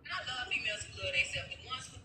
And I love females who love themselves. The ones who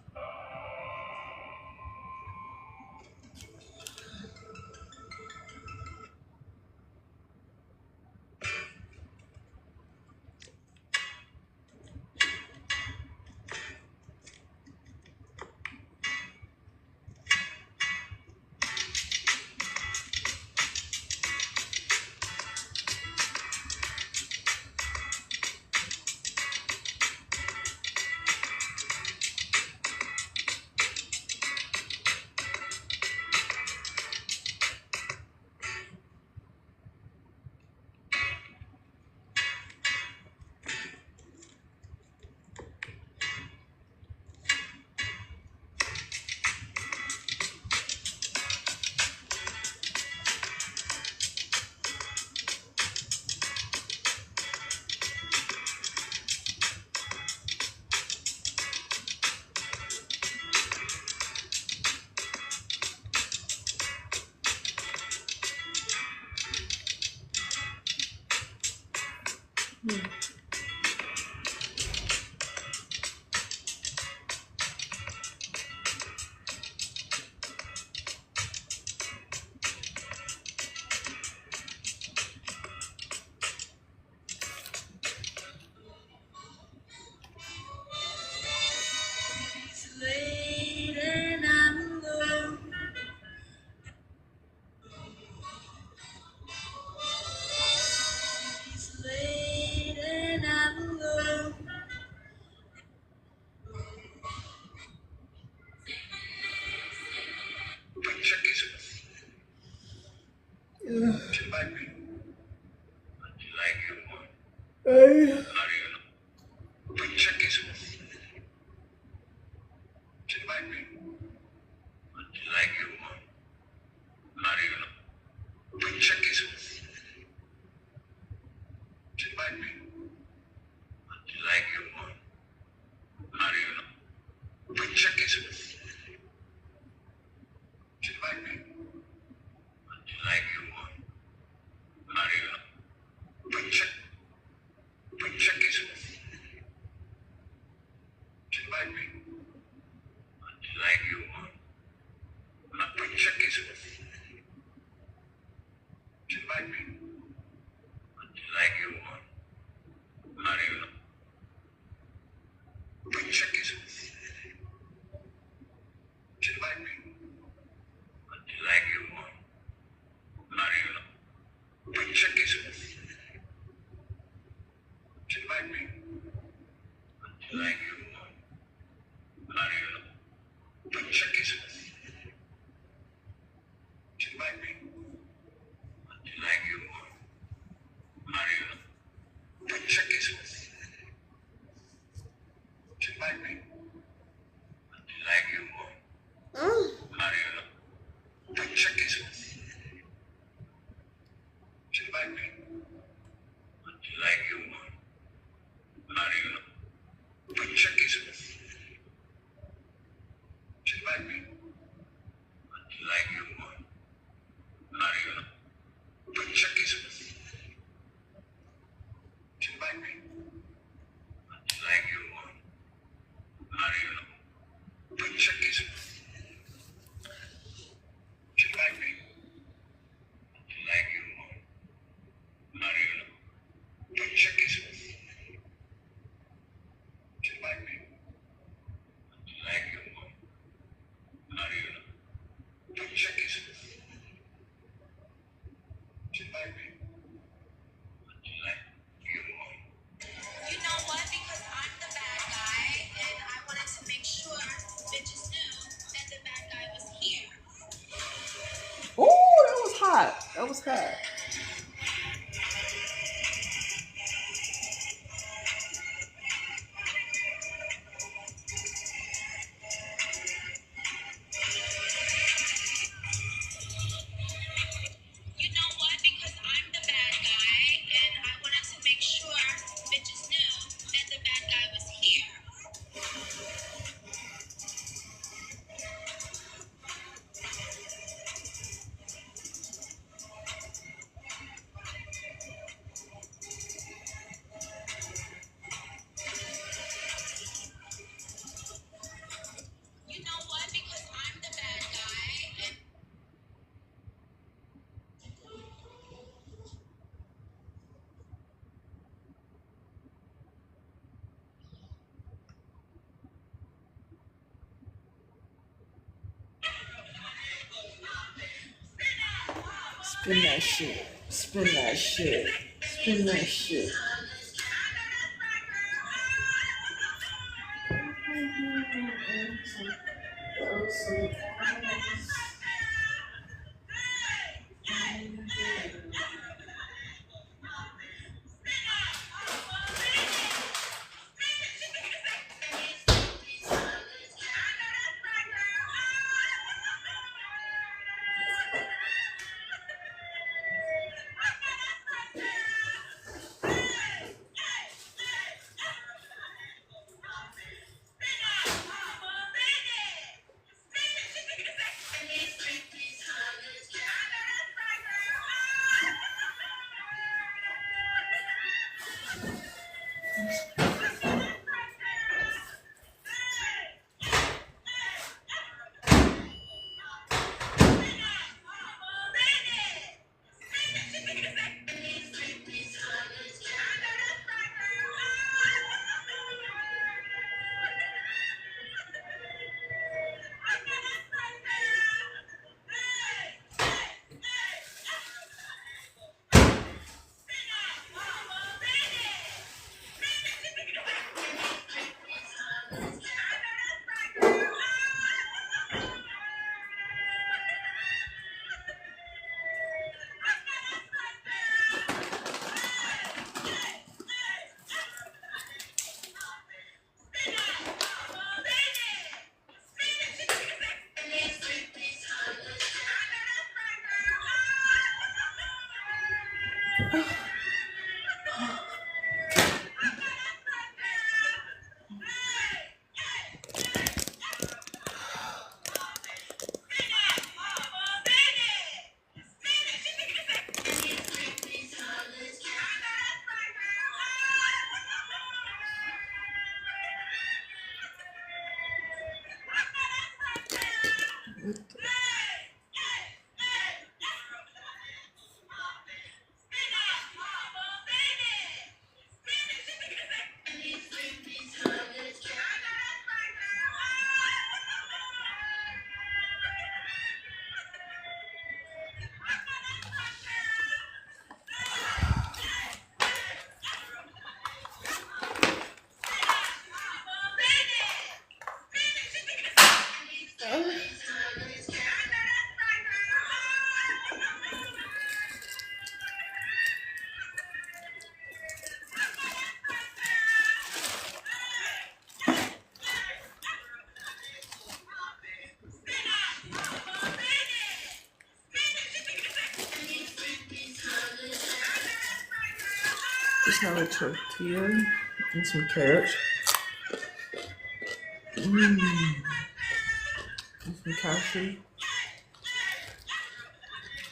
late and I'm alone. It's late and I'm alone. You know what? Because I'm the bad guy, and I wanted to make sure bitches knew that the bad guy was here. Oh, that was hot. That was hot. You know what? Because I'm the bad guy, and Spin that shit. Spin that shit. Spin that shit. Just have a tortilla and some carrots. And some cashew.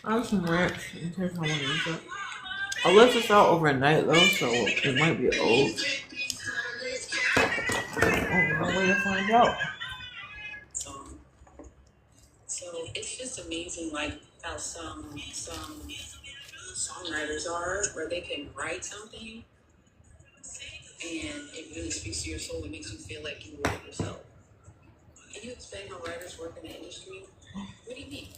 I have some ranch in case I want to use it. I left this out overnight though, so it might be old. Oh, no way to find out. So it's just amazing, like how some songwriters are, where they can write something and it really speaks to your soul. It makes you feel like you wrote it yourself. Can you explain how writers work in the industry? What do you mean?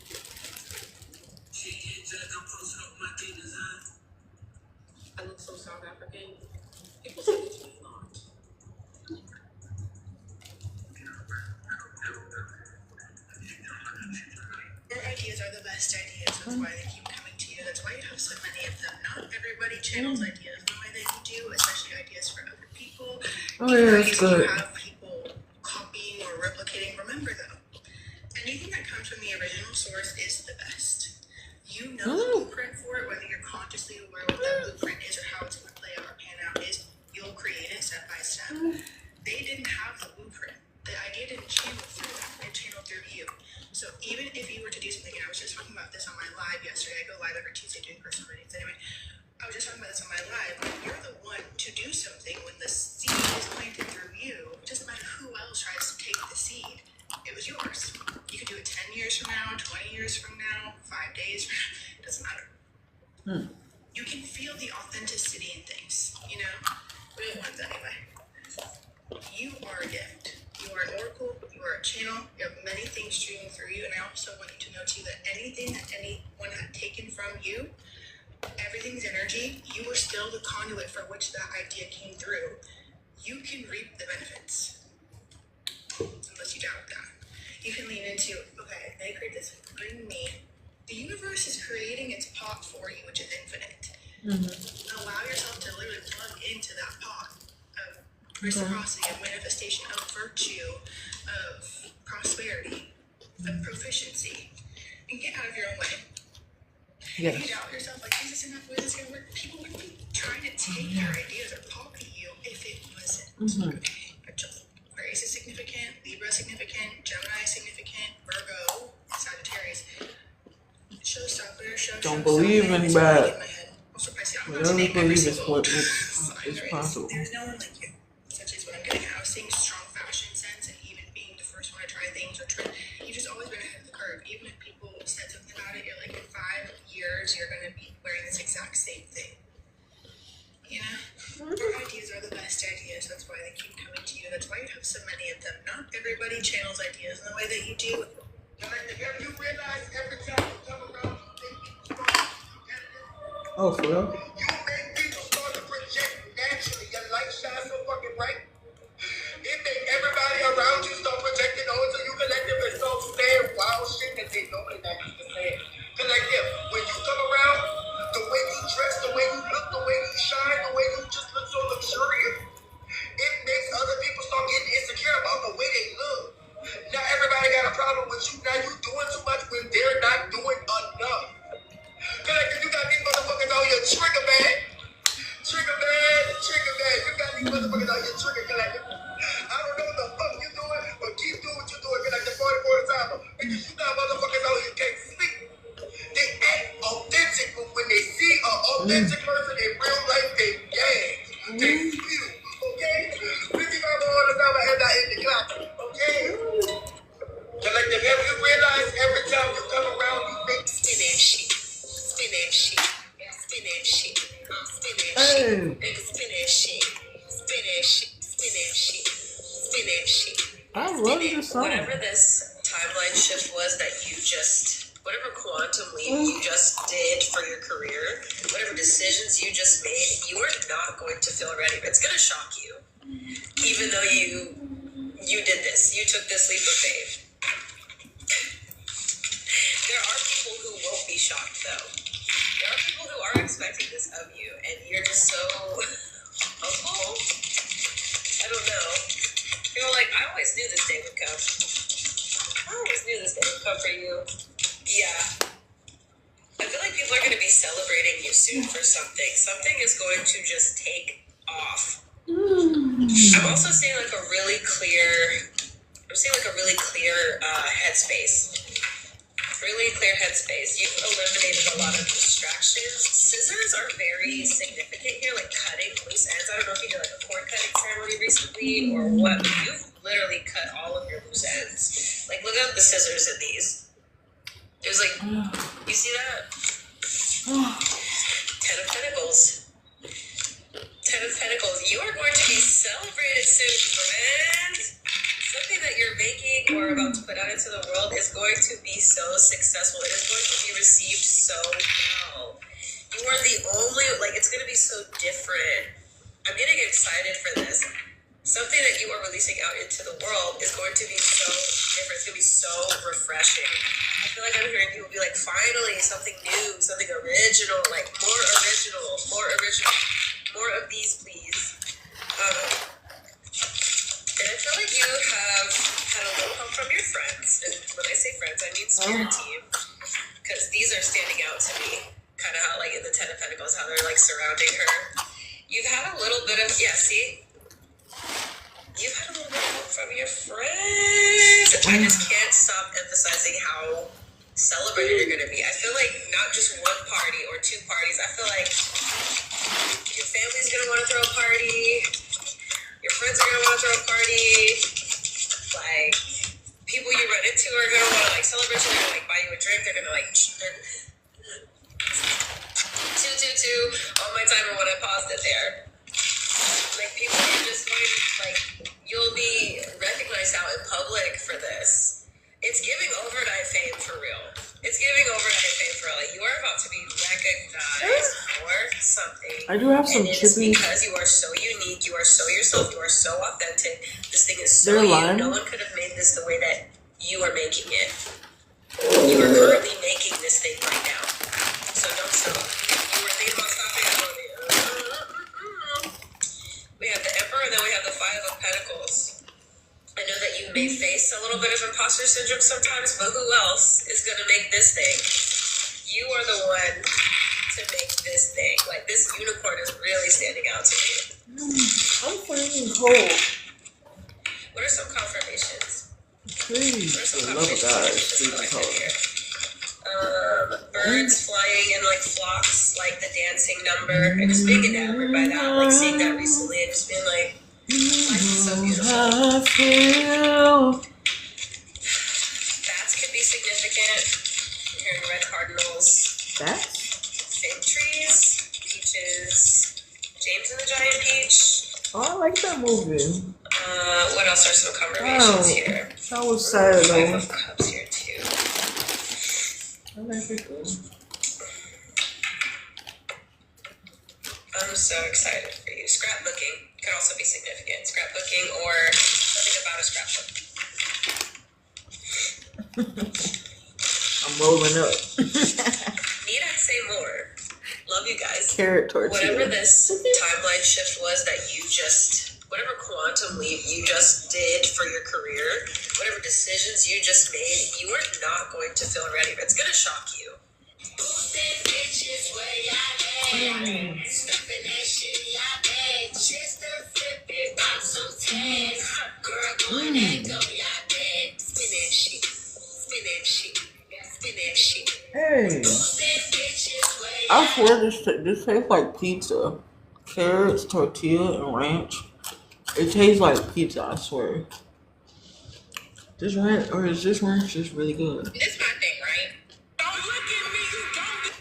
I look so South African. People say this way a lot. Your ideas are the best ideas. That's why they keep coming to you. That's why you have so many of them. Not everybody channels ideas the way that you do, especially ideas for other people. Oh yeah, that's good. You have people copying or replicating. Remember though, anything that comes from the original source is the best. You know the blueprint for it, whether you're consciously aware what that blueprint is or how it's going to play out or pan out is. You'll create it step by step. They didn't have the blueprint. The idea didn't channel through them. It channeled through you. So even if you were to do something, and I was just talking about this on my live yesterday. I go live every Tuesday doing personal readings. Anyway, I was just talking about this on my live. You're the one to do something when the seed is planted through you. It doesn't matter who else tries to take the seed. It was yours. You could do it 10 years from now, 20 years from now, 5 days from now. It doesn't matter. You can feel the authenticity in things, you know? Real ones anyway. You are a gift. You are an oracle, you are a channel, you have many things streaming through you, and I also want you to know too that anything that anyone had taken from you, everything's energy, you were still the conduit for which that idea came through. You can reap the benefits. Unless you doubt that. You can lean into, okay, they create this, bring me. The universe is creating its pot for you, which is infinite. Allow yourself to literally plug into that pot of reciprocity, of manifestation, of virtue, of prosperity, of proficiency, and get out of your own way. If you Yes. doubt yourself, like, is this enough? Where is this going to work? People would be trying to take your ideas or copy you if it wasn't. Okay. Aquarius is significant, Libra is significant, Gemini is significant, Virgo, Sagittarius. Showstopper, Don't believe in bad. Also, Pisces, I'm not Whatever you saying every believe is single what sign is there is. possible. There's no one like you. Essentially, is what I'm getting at. I was saying strong fashion sense and even being the first one to try things or try. You've just always been ahead of the curve. Even if people said something about it, you're like, in 5 years, you're going to be wearing this exact same thing. You know? Our ideas are the best ideas. That's why they keep coming to you. That's why you have so many of them. Not everybody channels ideas in the way that you do. Have you realized every time you come around, you think people Oh, for real? you make people start to project naturally. Your light shines so fucking bright. It make everybody around you start projecting onto you collective and start saying wild shit that they know they're not used to saying. Collective, when you come around, the way you dress, the way you look, the way you shine, the way you just look so luxurious, it makes other people start getting insecure about the way they look. Now everybody got a problem with you. Now you doing too much when they're not doing enough. Collective, you got these motherfuckers on your trigger bag. Trigger bag, trigger bag. You got these motherfuckers on your trigger collective. I don't know what the fuck you doing, but keep doing what you're doing. Like the 44 time. Because you got motherfuckers out here can't sleep. They act authentic, but when they see an authentic person in real life, they gag. They spew. Okay? 55 all the time I had that in the clock. Okay? Collective, have you realized every time you come around, you make spinning shit. Spinning shit. Spinning shit. Spinning shit. Spinning shit. Spinning shit. Spinning shit. Spinning shit. I love this song. Whatever this timeline shift was that you just, whatever quantum leap you just did for your career, whatever decisions you just made, you are not going to feel ready. It's going to shock you. Even though you did this, you took this leap of faith. There are people who won't be shocked though. There are people who are expecting this of you, and you're just so humble. I don't know. You're like, I always knew this day would come. I always knew this day would come for you. Yeah. I feel like people are going to be celebrating you soon for something. Something is going to just take off. I'm also seeing like a really clear headspace. Really clear headspace. You've eliminated a lot of distractions. Scissors are very significant here, like cutting loose ends. I don't know if you did like a cord cutting ceremony recently or what, but you've literally cut all of your loose ends. Like, look at the scissors in these. There's like, you see that? 10 of Pentacles. 10 of Pentacles. You are going to be celebrated soon, friend. Something that you're making or about to put out into the world is going to be so successful. It is going to be received so well. You are the only, like, it's going to be so different. I'm getting excited for this. Something that you are releasing out into the world is going to be so different. It's going to be so refreshing. I feel like I'm hearing people be like, finally, something new, something original, like more original, more of these, please. And I feel like you have had a little help from your friends. And when I say friends, I mean spirit team. Because these are standing out to me. Kind of how, like, in the 10 of Pentacles, how they're, like, surrounding her. You've had a little bit of, yeah, see? You've had a little bit of help from your friends. I just can't stop emphasizing how celebrated you're going to be. I feel like not just one party or two parties. I feel like your family's going to want to throw a party. Your friends are going to want to throw a party. Like, people you run into are going to want to, like, celebrate you. They're going to, like, buy you a drink. They're going to, like, on my timer when I paused it there. Like, people are just going to, like, you'll be recognized recognized out in public for this. It's giving overnight fame for real. It's giving overnight fame for real. Like, you are about to be recognized for something. I do have some and it is chippy. because you are so unique, you are so yourself, you are so authentic. This thing is so They're you. lying. No one could have made this the way that you are making it. You are currently making this thing right now. So don't stop. You were thinking about stopping. We have the Emperor, and then we have the Five of Pentacles. I know that you may face a little bit of imposter syndrome sometimes, but who else is going to make this thing? You are the one to make this thing. Like, this unicorn is really standing out to me. I'm feeling cold. What are some confirmations? Please, What are some for the love of God, confirmations it's for this freezing collective cold. here? Birds flying in like flocks, like the dancing number. And just being enamored by that, like seeing that recently and just being like, life is so beautiful. I feel. Bats could be significant. I'm hearing red cardinals, That's fig trees, peaches, James and the Giant Peach. oh, I like that movie. What else are some confirmations Oh, here? that was sad Five though. of Cups here too. I like it too. I'm so excited for you. Scrapbooking could also be significant. Scrapbooking or something about a scrapbook. I'm rolling up. Need I say more? Love you guys. Carrot Whatever tortilla. this timeline shift was that you just, whatever quantum leap you just did for your career, whatever decisions you just made, you are not going to feel ready. It's going to shock you. Hey, I swear this tastes like pizza. Carrots, tortilla, and ranch. It tastes like pizza, I swear. This ranch, or is this ranch just really good? This my thing, right? Don't look at me, you don't.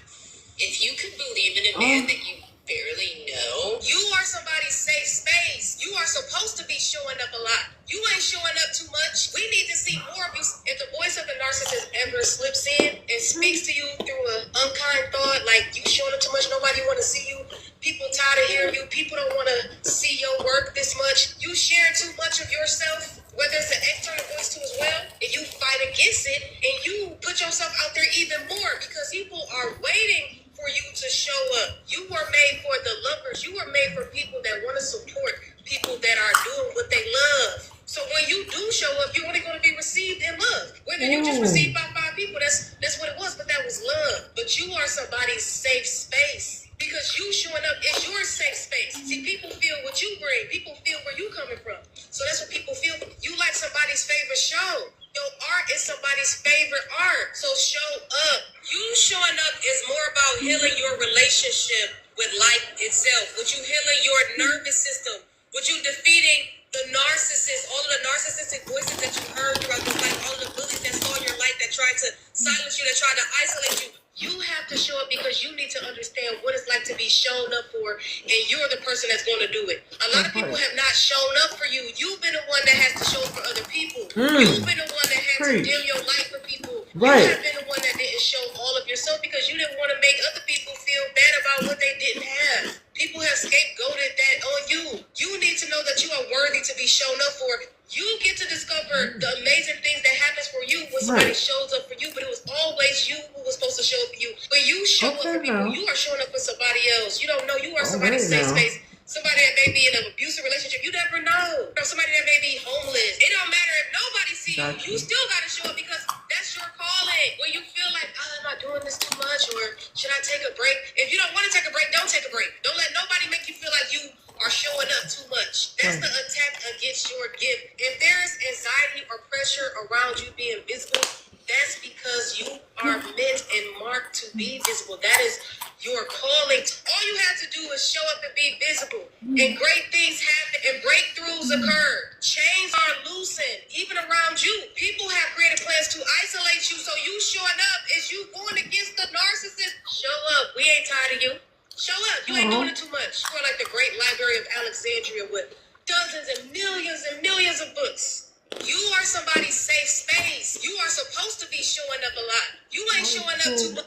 If you could believe in a man that you barely know, you are somebody's safe space. You are supposed to be showing up a lot. You ain't showing up too much. We need to see more of you. If the voice of the narcissist ever slips in and speaks to you through an unkind thought, like you showing up too much, nobody want to see you, people tired of hearing you, people don't want to see your work this much, you share too much of yourself, whether it's an external voice too as well, and you fight against it, and you put yourself out there even more because people are waiting for you to show up. You were made for the lovers. You were made for people that want to support people that are doing what they love. So when you do show up, you're only going to be received in love. Whether you just received by 5 people, that's what it was, but that was love. But you are somebody's safe space. Because you showing up is your safe space. See, people feel what you bring. People feel where you coming from. So that's what people feel. You like somebody's favorite show. Your art is somebody's favorite art. So show up. You showing up is more about healing your relationship with life itself. With you healing your nervous system. With you defeating the narcissist, all of the narcissistic voices that you heard throughout this life, all of the bullies that saw your life, that tried to silence you, that tried to isolate you. You have to show up because you need to understand what it's like to be shown up for, and you're the person that's going to do it. A lot of people have not shown up for you. You've been the one that has to show up for other people. You've been the one that had to dim your light for people. Right. You have been the one that didn't show all of yourself because you didn't want to make other people feel bad about what they didn't have. People have scapegoated that on you. You need to know that you are worthy to be shown up for. You get to discover the amazing things that happens for you when somebody shows up for you, but it was always you who was supposed to show up for you. When you show up for people, you are showing up for somebody else. You don't know. You are somebody's safe space. Somebody that may be in an abusive relationship, you never know. Or somebody that may be homeless. It don't matter if nobody sees you. You still got to show up because that's your calling. When you feel like, oh, am I doing this too much? Or should I take a break? If you don't want to take a break, don't take a break. Don't let nobody make you feel like you are showing up too much. That's the attack against your gift. If there is anxiety or pressure around you being visible, that's because you are meant and marked to be visible. That is your calling. All you have to do is show up and be visible. And great things happen and breakthroughs occur. Chains are loosened, even around you. People have created plans to isolate you, so you showing up is you going against the narcissist. Show up. We ain't tired of you. Show up. You ain't doing it too much. You're like the Great Library of Alexandria with dozens and millions of books. You are somebody's safe space. You are supposed to be showing up a lot. You ain't showing up too much.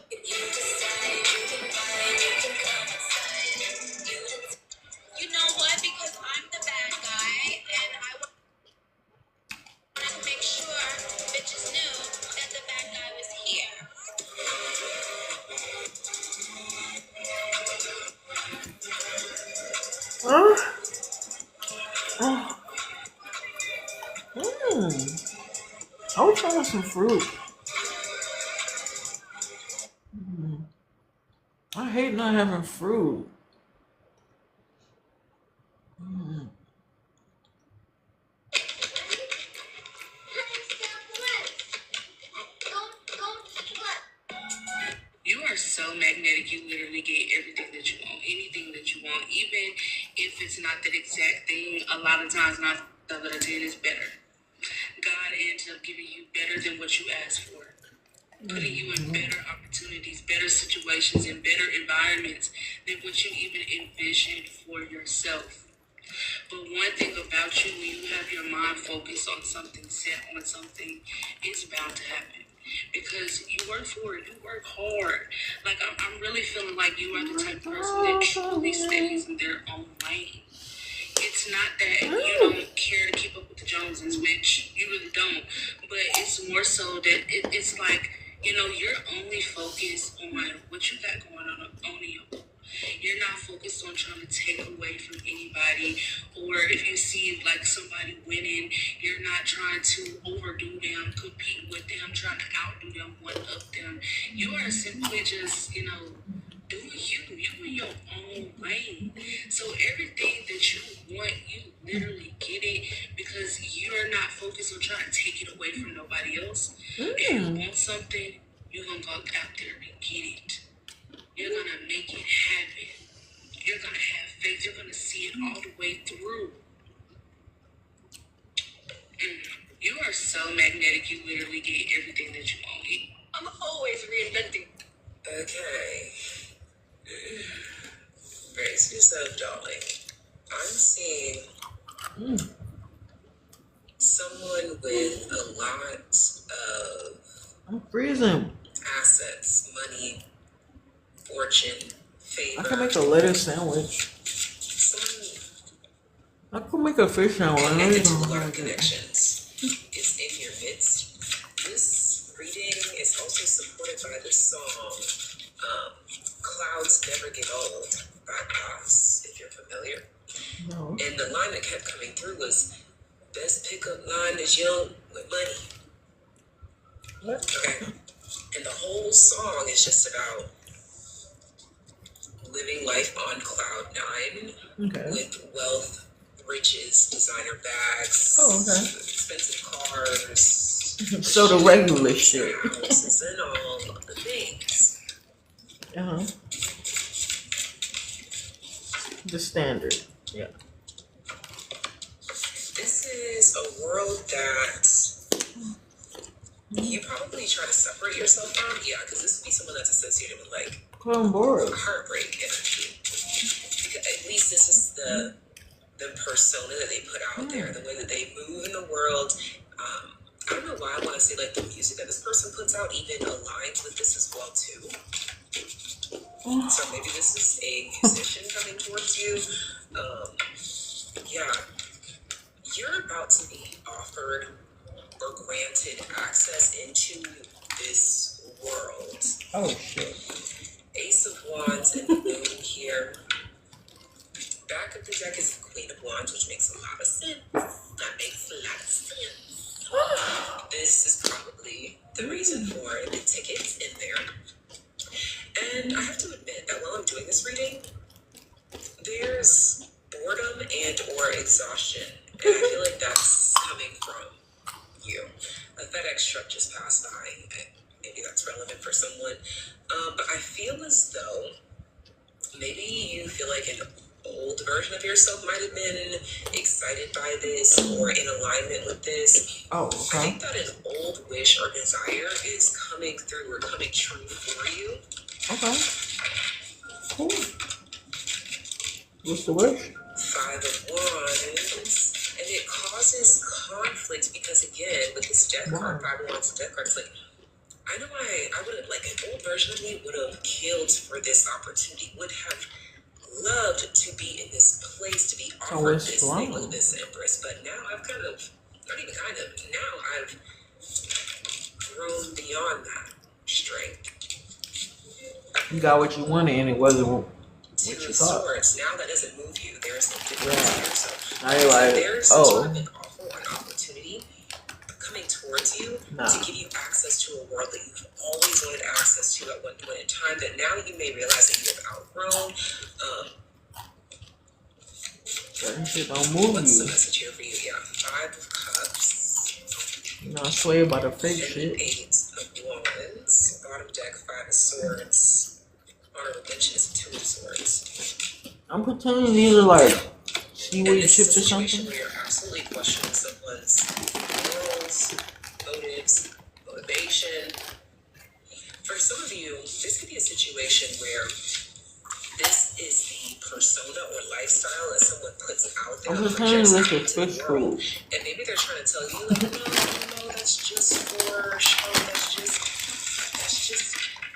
You know what? Because I'm the bad guy, and I wanted to make sure bitches knew that the bad guy was here. Oh. Oh. Mm. I wish I had some fruit. Mm. I hate not having fruit. Mm. You are so magnetic, you literally get everything that you want, anything that you want, even if it's not that exact thing. A lot of times, 9 out of 10 is better. God ends up giving you better than what you asked for, putting you in better opportunities, better situations, and better environments than what you even envisioned for yourself. But one thing about you, when you have your mind focused on something, set on something, it's bound to happen. Because you work for it, you work hard. Like, I'm really feeling like you are the type of person that truly stays in their own lane. It's not that you don't care to keep up with the Joneses, which you really don't, but it's more so that it's like, you're only focused on what you got going on in your own. You're not focused on trying to take away from anybody, or if you see like somebody winning, you're not trying to overdo them, compete with them, trying to outdo them, one up them. You are simply just, doing you in your own lane. So everything that you want, you literally get it because you're not focused on trying to take it away from nobody else. If you want something, you're gonna go out there and get it. You're gonna make it happen. You're gonna have faith. You're gonna see it all the way through. You are so magnetic. You literally get everything that you want. I'm always reinventing. Okay. Brace yourself, darling. I'm seeing someone with a lot of I'm freezing. assets, money, fortune, I favor. can make a lettuce sandwich. I could make a fish sandwich. I Connected to don't a lot know of connections is in your midst. This reading is also supported by the song Clouds Never Get Old by Nas, if you're familiar. No. And the line that kept coming through was, best pickup line is young with money. What? Okay. And the whole song is just about living life on cloud 9 Okay. with wealth, riches, designer bags, Oh, okay. expensive cars, So the regular shit. houses, and all of the things. Uh-huh. The standard. Yeah. This is a world that you probably try to separate yourself from. Yeah, because this would be someone that's associated with like I'm bored. heartbreak energy. Because at least this is the persona that they put out there, the way that they move in the world. I don't know why I want to say like the music that this person puts out even aligns with this as well too. So maybe this is a musician coming towards you. Yeah, you're about to be offered or granted access into this world. Oh shit. Ace of Wands and the Moon here. Back of the deck is the Queen of Wands, which makes a lot of sense. That makes a lot of sense. This is probably the reason for the tickets in there. And I have to admit that while I'm doing this reading, there's boredom and or exhaustion. And I feel like that's coming from you. A FedEx truck just passed by. Maybe that's relevant for someone. But I feel as though maybe you feel like an old version of yourself might have been excited by this or in alignment with this. Oh, I okay. think that an old wish or desire is coming through or coming true for you. Okay. Cool. What's the wish? 5 of Wands, and it calls causes conflict because, again, with this death card, 5 of Wands death card, it's like, I know I would have, like, an old version of me would have killed for this opportunity, would have loved to be in this place, to be offered this thing with this Empress, but now I've kind of, not even kind of, now I've grown beyond that strength. You got what you wanted and it wasn't what Two you of thought. Swords, now that doesn't move you, there's no difference here, so Now you're like, there's sort of an offer, an opportunity coming towards you to give you access to a world that you've always wanted access to at one point in time, that now you may realize that you have outgrown. Certain shit don't move What's the you. message here for you? Yeah, 5 of Cups. You're not swayed by the fake And shit. 8 of Wands. Bottom deck, 5 of Swords. Honorable mention is 2 of Swords. I'm pretending these are like And seaweed this chips is a or situation something. where you're absolutely questioning someone's morals, motives, motivation. For some of you, this could be a situation where this is the persona or lifestyle that someone puts out there, I'm pretending projects this out is into fish the world, food. and maybe they're trying to tell you, like, no, that's just for show, that's just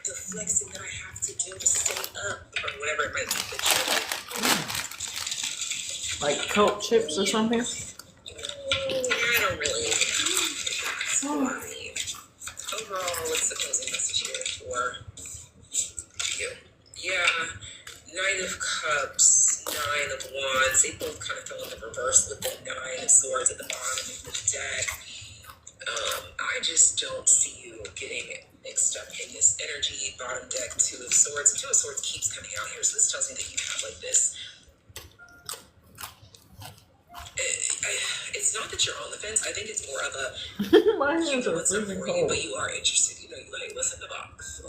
the flexing that I have to do to stay up, or whatever it might be, but you're like, Like Coke chips or something. I don't really, that's what I mean. Overall, what's the closing message here for you? Yeah, 9 of Cups, 9 of Wands. They both kind of fell in the reverse with the 9 of Swords at the bottom of the deck. I just don't see you getting stuck in this energy. Bottom deck, 2 of Swords. 2 of Swords keeps coming out here, so this tells me that you have like this. It's not that you're on the fence. I think it's more of a My hands you are want something freezing for you, cold. but you are interested. You know, you're like, what's in the box?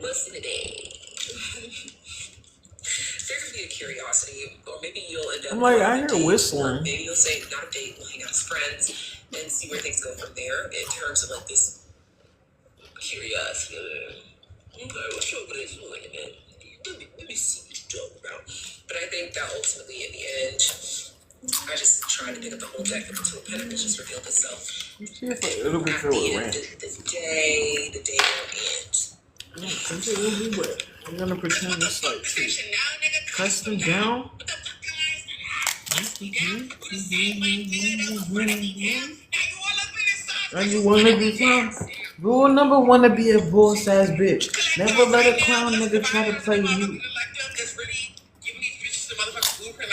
What's in the day? There could be a curiosity, or maybe you'll end up. I'm like, on I a hear date, whistling. or maybe you'll say not a date, we'll hang out as friends and see where things go from there in terms of like this curiosity. Okay, what's up with this? Let me see what you're talking about. But I think that ultimately, in the end, I just tried to pick up the whole deck, and the Two of Pentacles just revealed itself. It'll be At filled the with end ranch. of the day will end. It will be wet. I'm gonna pretend it's like custom down. And you wanna be fun? Rule number 1 to be a boss ass bitch. Never let a clown nigga try to play you.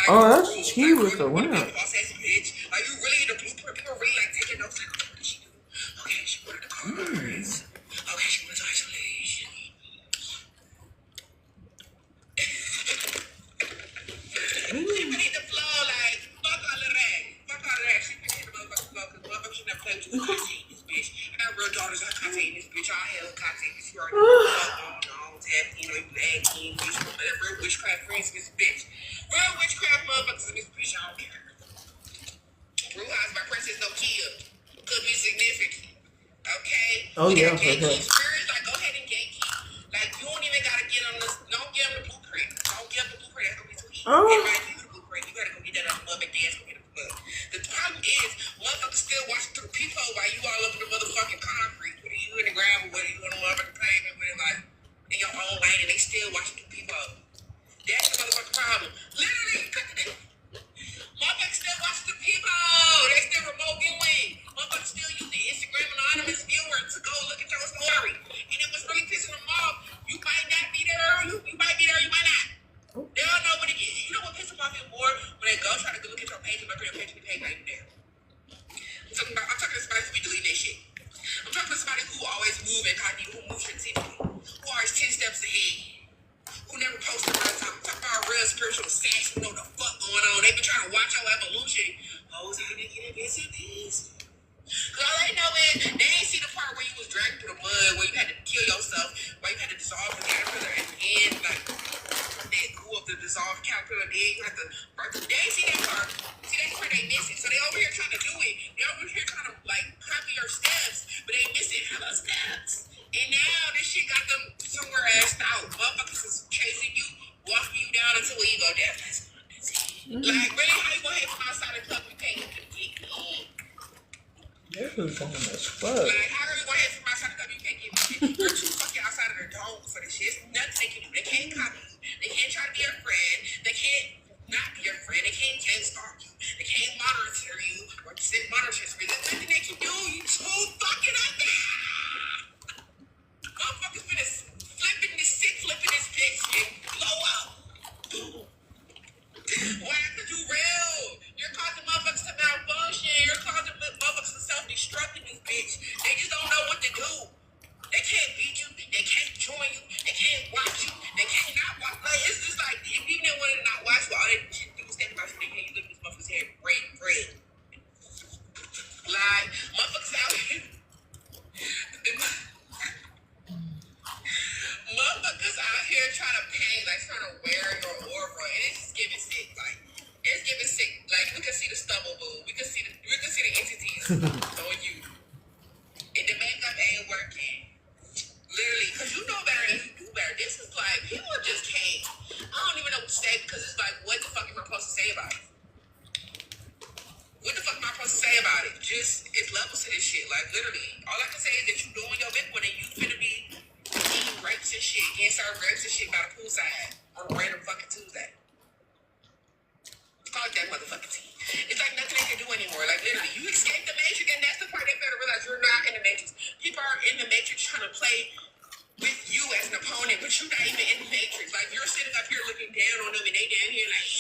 Oh, that's tea with the winner. Are you really in the blueprint? People really like taking notes. Like, what did she do? Okay, she wanted the cards. Okay, she went to isolation. She been hit the floor like, fuck all of that. Fuck all of that. She been hit the motherfucking floor because motherfuckers should never play with you. Conte in this bitch. I got real daughters like Conte in this bitch. All hell Conte. This you already know. Tap, you know, you lag in, bitch. Real witchcraft friends in this bitch. Real witchcraft motherfuckers in this bitch. I don't care. Blue House, my princess, no kill. Could be significant. Okay? Oh, yeah, Gatekeep okay. spirits, like, go ahead and gatekeep. Like, you don't even gotta get on this. Don't give them the blueprint. Don't give them the blueprint. That's gonna be too easy. Oh. Everybody give you the blueprint. You gotta go get that on the mother dance. Go get the book. The problem is, motherfuckers still watching through the peephole while you all up in the motherfucking concrete. Whether you in the gravel, whether you on the motherfucking pavement, whether like in your own lane, and they still watching through the peephole. That's the motherfucking problem. Literally, motherfuckers still watching the people. They still remote viewing. Motherfuckers still using Instagram anonymous viewer to go look at your story. And it was really pissing them off. You might not be there. You might be there. You might not. They don't know what it is. You know what pisses them off even more? When they go try to go look at your page and look at your page and the page ain't there. I'm talking to somebody who be deleting that shit. I'm talking to somebody who always move incognito, who moves strategically, who always 10 steps ahead. Who never posted about time. I'm talking about real spiritual sex, who know the fuck going on. They been trying to watch your evolution. Oh, is how they get this and this. Cause all they know is they ain't see the part where you was dragged through the mud, where you had to kill yourself, where you had to dissolve the caterpillar at the end, like that cool of the dissolved caterpillar, then you have to break the. They ain't see that part. See, that's where they miss it. So they over here trying to do it. They over here trying to like copy your steps, but they missing hella steps. And now this shit got them somewhere assed out. Motherfuckers is chasing you, walking you down into where you go. That's it. Like, really, how you gonna hate from outside the club? You can't get in. This is dumb as fuck. Like, how are you gonna hate from outside the club? You can't get in. You're too fucking outside of their dome for this shit. It's nothing they can do. They can't copy you. They can't try to be your friend. They can't not be your friend. They can't stalk you. They can't monitor you or sit monitor you. There's nothing they can do. You too fucking up there. Motherfuckers finna flipping this bitch and blow up. Why? Because you real. You're causing motherfuckers to malfunction. You're causing motherfuckers to self-destruct in this bitch. They just don't know what to do. They can't beat you. They can't join you. They can't watch you. They can't not watch. Like, it's just like, if even they wanted to not watch, well, all they do is think about you. They can't look at this motherfucker's head red. Like, motherfuckers out here. Motherfuckers out here trying to pay, like trying to wear your aura, and it's just giving sick. Like, it's giving sick. Like, we can see the stubble boo. We can see the entities on you. And the makeup ain't working. Literally, because you know better and you do better. This is like, people just can't. I don't even know what to say, because it's like, what the fuck am I supposed to say about it? What the fuck am I supposed to say about it? Just, it's levels to this shit. Like, literally, all I can say is that you doing your big one and you finna be eating grapes and shit, getting served grapes and shit by the poolside on a random fucking Tuesday. Fuck that motherfucking tea. It's like nothing they can do anymore. Like, literally, you escape the matrix, and that's the part they better realize you're not in the matrix. People are in the matrix trying to play with you as an opponent, but you're not even in the matrix. Like, you're sitting up here looking down on them, and they down here like,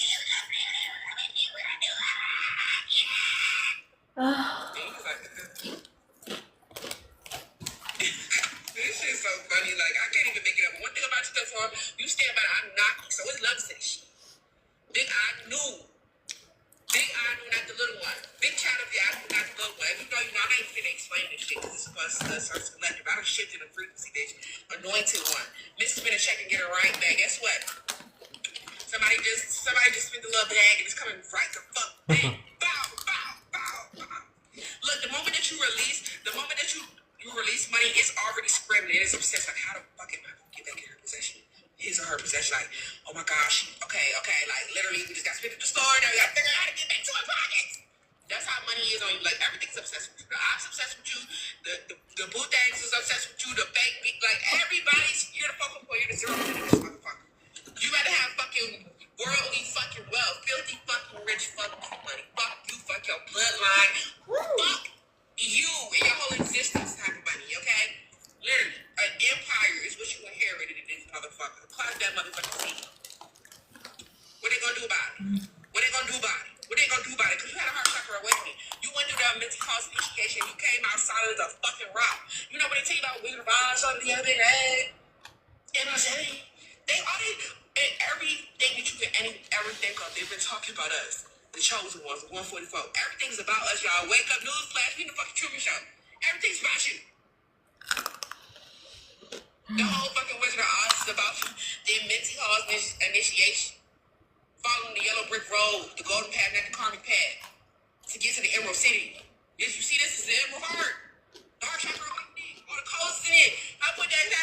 this shit's so funny. Like, I can't even make it up. One thing about yourself, for you stand by, I'm knocking, so it's love to this shit. Big I knew, not the little one. Big child of the I knew, not the little one. If you know, I'm not even finna explain this shit, because this is supposed to us collective. I done shifted the frequency, bitch. Anointed one. Mrs. Spin a check and get her right back. Guess what? Somebody just spent a little bag and it's coming right the fuck back. Bow. Look, the moment that you release money, it's already screaming. It is obsessed. Like, how the fuck am I gonna get back in her possession? His or her possession. Like, oh my gosh. Okay. Like, literally, we just got spent at the store. Now we gotta figure out how to get back to our pockets. That's how money is on you. Like, everything's obsessed with you. The ops obsessed with you. The boo things is obsessed with you. The bank, like, everybody's, you're the focal point. You're the 0% of this motherfucker. You gotta have fucking worldly fucking wealth, filthy fucking rich fucking money. Fuck you, fuck your bloodline. Fuck you and your whole existence type of money, okay? Literally, an empire is what you inherited in this motherfucker. Apply that motherfucking seed. What they gonna do about it? Because you had a heart chakra awakening. You went through that mental health education. You came out solid as a fucking rock. You know what they tell you about Wizard of Oz on the other end? You know what I'm saying? And everything that you can ever think of, they've been talking about us. The chosen ones, the 144. Everything's about us, y'all. Wake up, newsflash, we the fucking Truman Show. Everything's about you. The whole fucking Wizard of Oz is about you. The mental health initiation. Following the yellow brick road, the golden path, not the karmic path, to get to the Emerald City. If you see this is the Emerald Heart. Dark chakra awakening. All the codes in it. I put that grill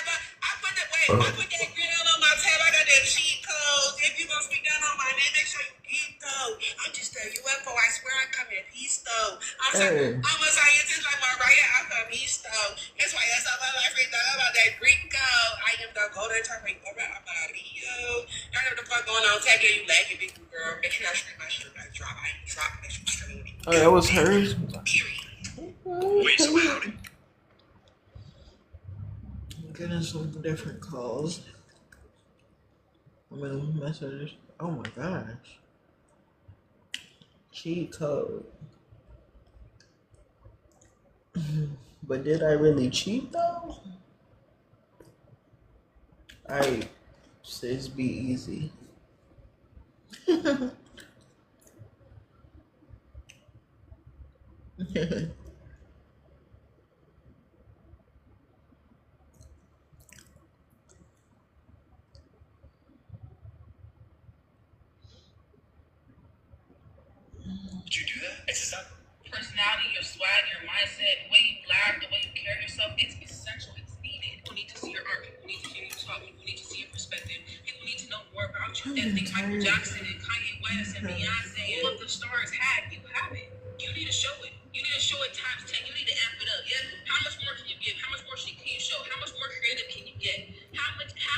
on my tab. I got that cheat code. If you gonna speak down on my name, make sure you get though. I'm just a UFO. I swear I come in peace though. I'm a scientist like Mariah. I come east though. That's why I saw my life right now about that Greek code. I am the golden chakra. I'm about Leo. Y'all know what the fuck going on? Tag you lagging, big girl. Make sure I stream my shit. I drop. Make sure you stream it. Oh, that was hers. Period. Wait, so howdy. Getting some different calls. Messages. Oh my gosh. Cheat code. But did I really cheat though? Alright, sis, be easy. Did you do that? Exercise? Personality, your swag, your mindset, the way you laugh, the way you carry yourself, it's essential. It's needed. People need to see your art. People need to hear you talk. People need to see your perspective. People need to know more about you than think Michael Jackson and Kanye West West and Beyonce and what the stars have. You have it. You need to show it. You need to show it times 10. You need to amp it up. Yeah. How much more can you give? How much more can you show? How much more creative can you get? How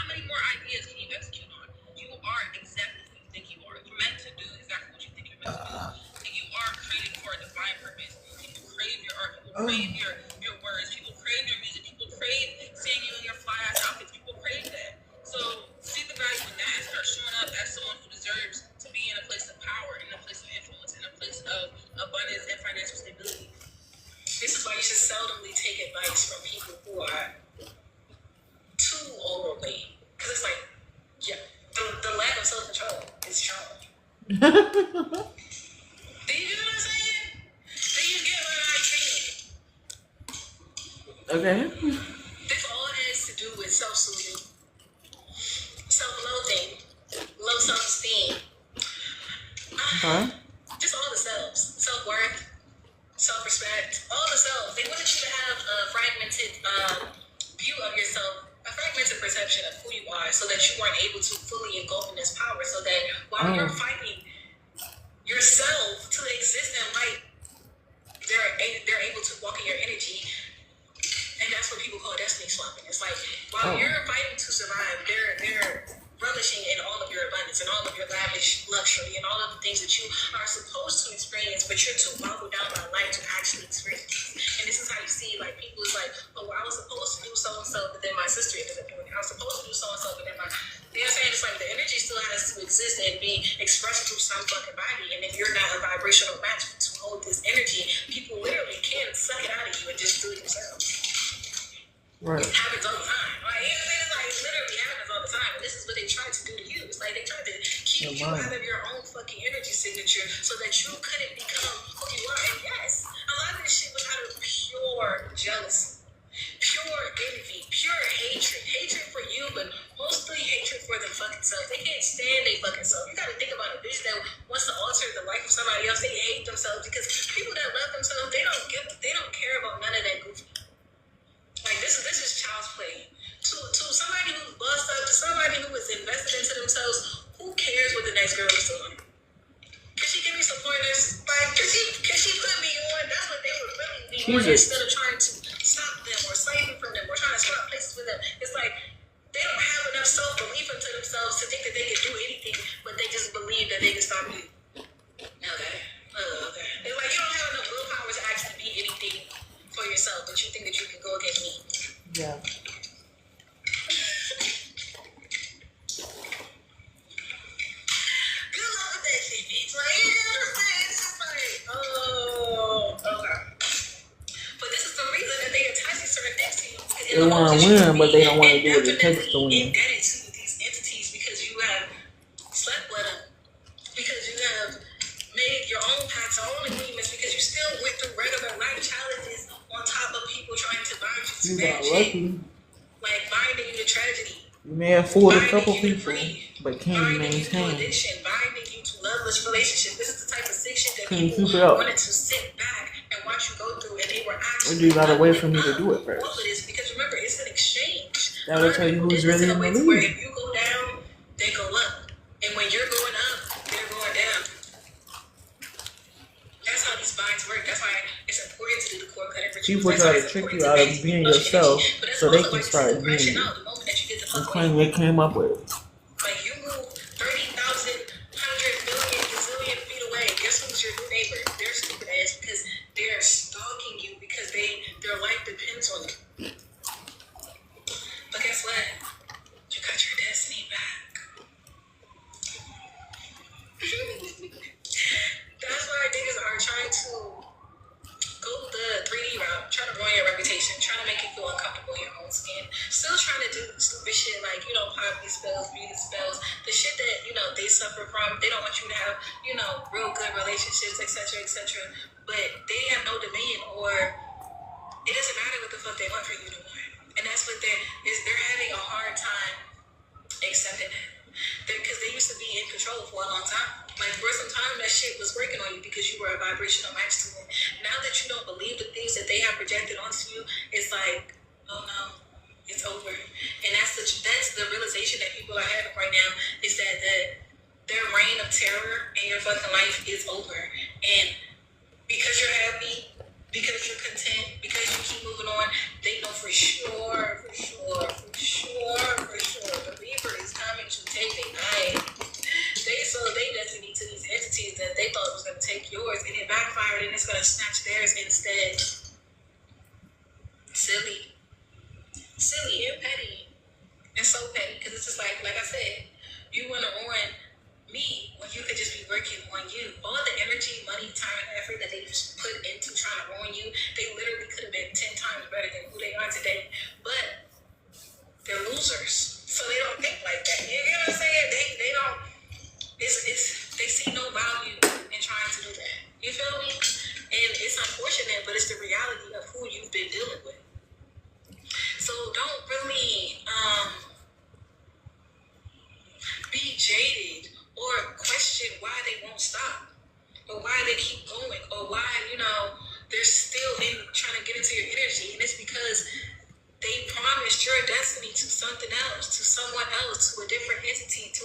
many more ideas can you execute on? You are exactly who you think you are. You're meant to do exactly what you think you're meant to do. And you are created for a divine purpose. People crave your art. People crave your words. People crave your music. People crave seeing you in your fly ass outfits. People crave that. So see the value in that and start showing up as someone who deserves to be in a place of power, in a place of influence, in a place of abundance and financial stability. This is why you should seldomly take advice from people who are too overweight. Because it's like, yeah, the lack of self-control is trauma. Do you get what I'm saying? Do you get what I'm saying? Okay. This all has to do with self-soothing, self-loathing, low self-esteem. Okay. Just all the selves. Self-worth, self-respect, all the selves. They wanted you to have a fragmented view of yourself, a fragmented perception of who you are, so that you weren't able to fully engulf in this power, so that while you're fighting yourself to exist in light, they're able to walk in your energy. And that's what people call destiny swapping. It's like, while you're fighting to survive, they're relishing in all of your abundance and all of your lavish luxury and all of the things that you are supposed to experience, but you're too boggled down by life to actually experience. And this is how you see, like, people is like, oh, well, I was supposed to do so-and-so, but then my sister ended up doing it. I was supposed to do so-and-so, but then my... You know what I'm saying? It's like the energy still has to exist and be expressed through some fucking body. And if you're not a vibrational match to hold this energy, people literally can suck it out of you and just do it themselves. Right. It happens all the time. Like, you know what I'm saying? Like, it literally happens all the time. And this is what they try to do to you. It's like they try to keep you out of your own fucking energy signature so that you couldn't become who you are. And yes, a lot of this shit was out of pure jealousy, pure envy, pure hatred. Hatred for you, but mostly hatred for their fucking self. They can't stand their fucking self. You gotta think about a bitch that wants to alter the life of somebody else. They hate themselves because people that love themselves, they don't care about none of that goofy. Like, this is child's play. To somebody who's bossed up, to somebody who is invested into themselves, who cares what the next girl is doing? Can she give me some pointers? Like, can she put me on? That's what they would really be doing instead of trying to stop them or save them from them or trying to swap places with them. It's like they don't have enough self-belief into themselves to think that they can do anything, but they just believe that they can stop you. Okay. It's like you don't have enough willpower to actually be anything for yourself, but you think that you can go against me. Yeah. Good luck with that shit, bitch. Like, you know what I'm saying? It's just like, oh, okay. But this is the reason that they attach these certain things to you. They want to win, but they don't want to do what it takes to win. Indebted to these entities because you have slept with them, because you have made your own pacts, your own agreements, because you still went through regular life challenges on top of people trying to bind you to You bad got shit. lucky. Like binding you to tragedy. You may have fooled a couple Binding you to people, greed. but can you Binding you to maintain? addiction. Binding you to loveless relationship. This is the type of sick shit that Can you people keep it up? wanted to sit back and watch you go through, and they were Or actually... do you gotta wait for me to do it all first? of this, because remember, it's an exchange. That will tell you who's really in the lead. Where if you go down, they go up. And when you're going up, they're going down. That's how these binds work. That's why it's important to do the core cutting rituals. People That's try why to it's trick important you out of basic being emotion yourself energy. But that's so they also can why start people being crashing you out the moment that you get the and fuck claim away. they came up with. Like, you move 30,000, 100 billion, gazillion feet away. Guess who's your new neighbor? They're stupid ass because they're stalking you because their life depends on it. But guess what? You got your destiny back. That's why niggas are trying to go the 3D route, trying to ruin your reputation, trying to make you feel uncomfortable in your own skin. Still trying to do stupid shit like, poverty spells, beauty spells, the shit that, they suffer from. They don't want you to have, real good relationships, etc., etc. But they have no dominion, or it doesn't matter what the fuck they want for you to want. And that's what they're having a hard time accepting that. Because they used to be in control for a long time. Like, for some time, that shit was working on you because you were a vibrational match to it. Now that you don't believe the things that they have projected onto you, it's like, oh no, it's over. And that's the realization that people are having right now, is that their reign of terror in your fucking life is over. And because you're happy, because you're content, because you keep moving on, they know for sure, the Reaper is coming to take their eye. They sold their destiny to these entities that they thought was going to take yours, and it backfired, and it's going to snatch theirs instead. Silly and petty, and so petty, because it's just like I said, you want to ruin me when you could just be working on you. All the energy, money, time, and effort that they just put into trying to ruin you, they literally could have been 10 times better than who they are today. But they're losers, so they don't think like that. You know what I'm saying? They don't. They see no value in trying to do that. You feel me? And it's unfortunate, but it's the reality of who you've been dealing with. So don't really be jaded or question why they won't stop, or why they keep going, or why, they're still trying to get into your energy. And it's because they promised your destiny to something else, to someone else, to a different entity, to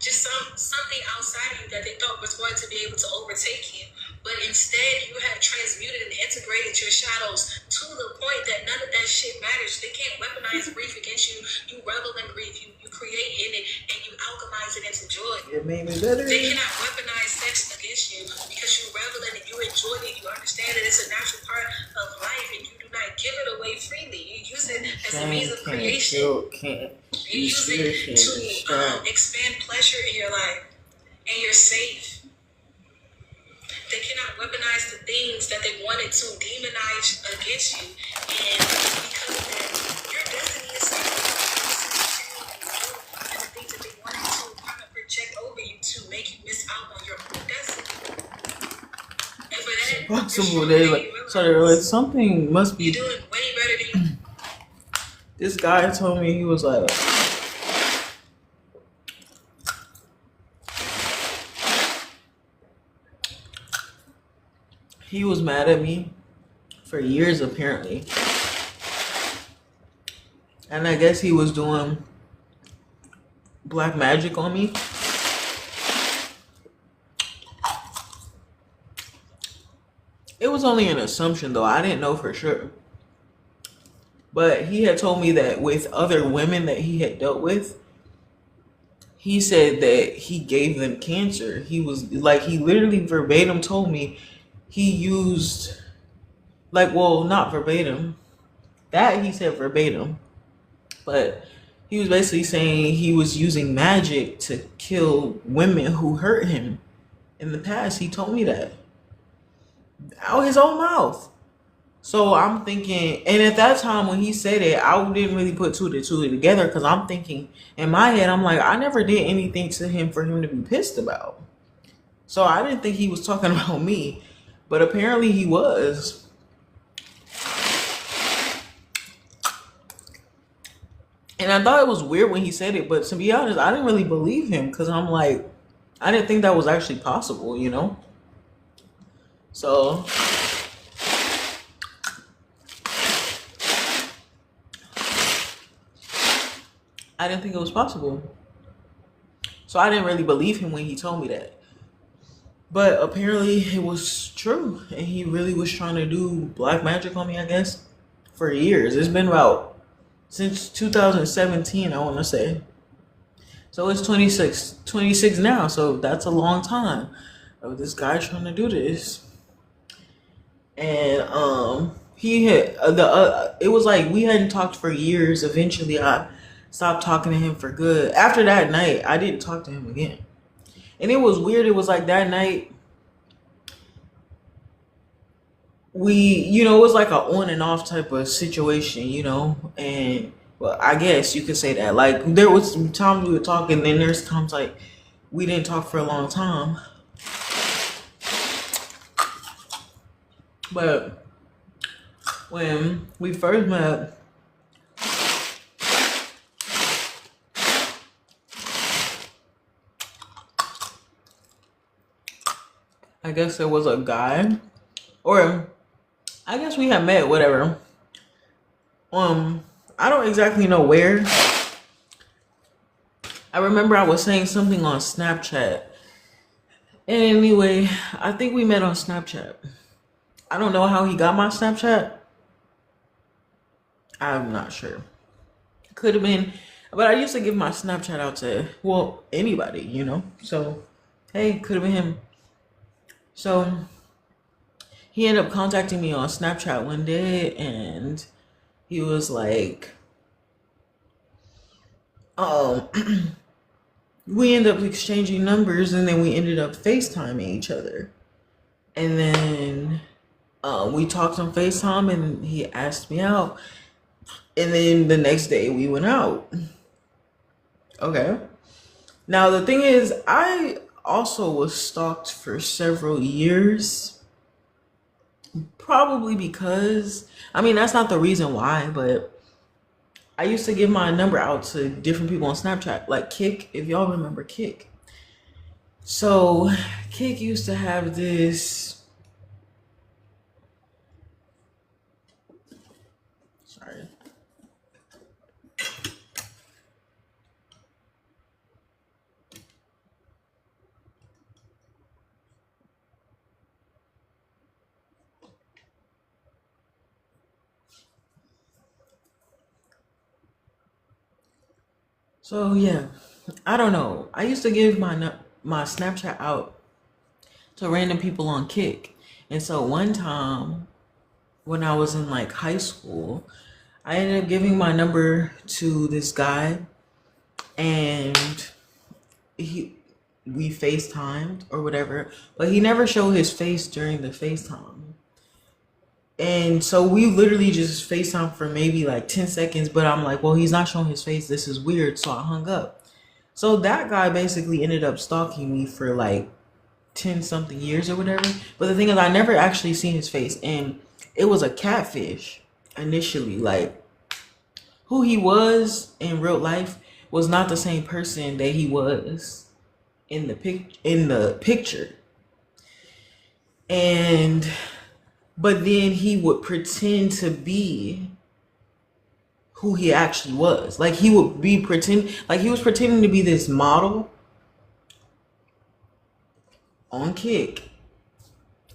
just something outside of you that they thought was going to be able to overtake you. But instead, you have transmuted and integrated your shadows to the point that none of that shit matters. They can't weaponize grief against you. You revel in grief. You create in it, and you alchemize it into joy. It made me better. They cannot weaponize sex against you because you revel in it. You enjoy it. You understand that it's a natural part of life, and you do not give it away freely. You use it as a means of creation. You use it to expand pleasure in your life, and you're safe. They cannot weaponize the things that they wanted to demonize against you. And because of that, your destiny is safe. And the things that they wanted to kind of project over you to make you miss out on your own destiny. And for that, Possible. They're like, something must be. you're doing way better than you. This guy told me, he was like, he was mad at me for years apparently, and I guess he was doing black magic on me. It was only an assumption though, I didn't know for sure. But he had told me that with other women that he had dealt with, he said that he gave them cancer. He was like, he literally verbatim told me he used, like, well, not verbatim. That he said verbatim. But he was basically saying he was using magic to kill women who hurt him. In the past, he told me that. Out his own mouth. So I'm thinking, and at that time when he said it, I didn't really put two to two together, because I'm thinking, in my head, I'm like, I never did anything to him for him to be pissed about. So I didn't think he was talking about me, but apparently he was. And I thought it was weird when he said it, but to be honest, I didn't really believe him, because I'm like, I didn't think that was actually possible, So I didn't think it was possible. So I didn't really believe him when he told me that. But apparently it was true. And he really was trying to do black magic on me, I guess, for years. It's been about since 2017, I want to say. So it's 26 now. So that's a long time of this guy trying to do this. And he had it was like we hadn't talked for years. Eventually I stopped talking to him for good. After that night, I didn't talk to him again. And it was weird. It was like that night, it was like a on and off type of situation, and well, I guess you could say that. Like, there was some times we were talking, then there's times like we didn't talk for a long time. But when we first met, I guess there was a guy, or I guess we had met, whatever. I don't exactly know where. I remember I was saying something on Snapchat, And anyway, I think we met on Snapchat. I don't know how he got my Snapchat. I'm not sure. Could have been, but I used to give my Snapchat out to, well, anybody, you know? So, hey, could have been him. So, he ended up contacting me on Snapchat one day, and he was like, oh, we ended up exchanging numbers, and then we ended up FaceTiming each other. And then we talked on FaceTime, and he asked me out. And then the next day we went out. Okay. Now the thing is, I also was stalked for several years. Probably because, I mean, that's not the reason why, but I used to give my number out to different people on Snapchat, like Kick, if y'all remember Kick. So Kick used to have this, sorry. So yeah, I don't know. I used to give my Snapchat out to random people on Kick. And so one time when I was in like high school, I ended up giving my number to this guy, and we FaceTimed or whatever, but he never showed his face during the FaceTime. And so we literally just FaceTime for maybe like 10 seconds, but I'm like, well, he's not showing his face. This is weird. So I hung up. So that guy basically ended up stalking me for like 10 something years or whatever. But the thing is, I never actually seen his face. And it was a catfish initially. Like, who he was in real life was not the same person that he was in the picture. And but then he would pretend to be who he actually was. Like he would be like he was pretending to be this model on Kick.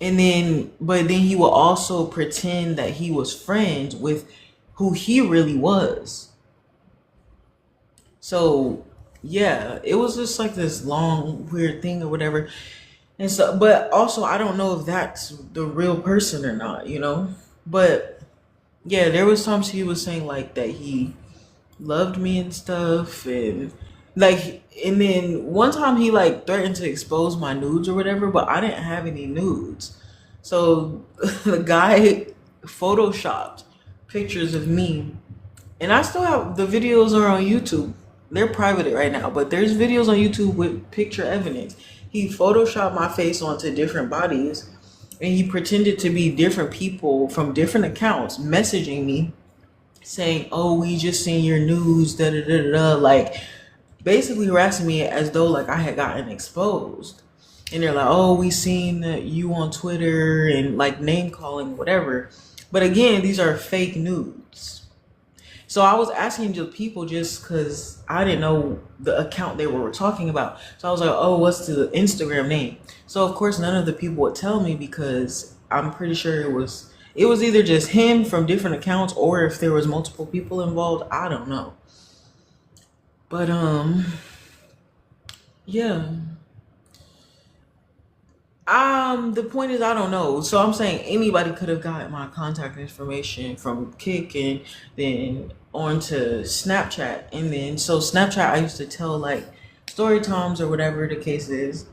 And then but then he would also pretend that he was friends with who he really was. So yeah, it was just like this long weird thing or whatever. And so, but also I don't know if that's the real person or not, you know? But yeah, there was times he was saying like that he loved me and stuff, and like, and then one time he like threatened to expose my nudes or whatever, but I didn't have any nudes. So the guy photoshopped pictures of me, and I still have the videos are on YouTube. They're private right now, but there's videos on YouTube with picture evidence. He photoshopped my face onto different bodies, and he pretended to be different people from different accounts messaging me saying, "Oh, we just seen your news," da da da da, like basically harassing me as though like I had gotten exposed. And they're like, "Oh, we seen you on Twitter," and like name calling, whatever. But again, these are fake nudes. So I was asking the people just because I didn't know the account they were talking about. So I was like, "Oh, what's the Instagram name?" So of course none of the people would tell me because I'm pretty sure it was either just him from different accounts, or if there was multiple people involved, I don't know. But yeah. The point is I don't know. So I'm saying anybody could have got my contact information from Kick and then onto Snapchat. And then so Snapchat I used to tell like story times or whatever the case is.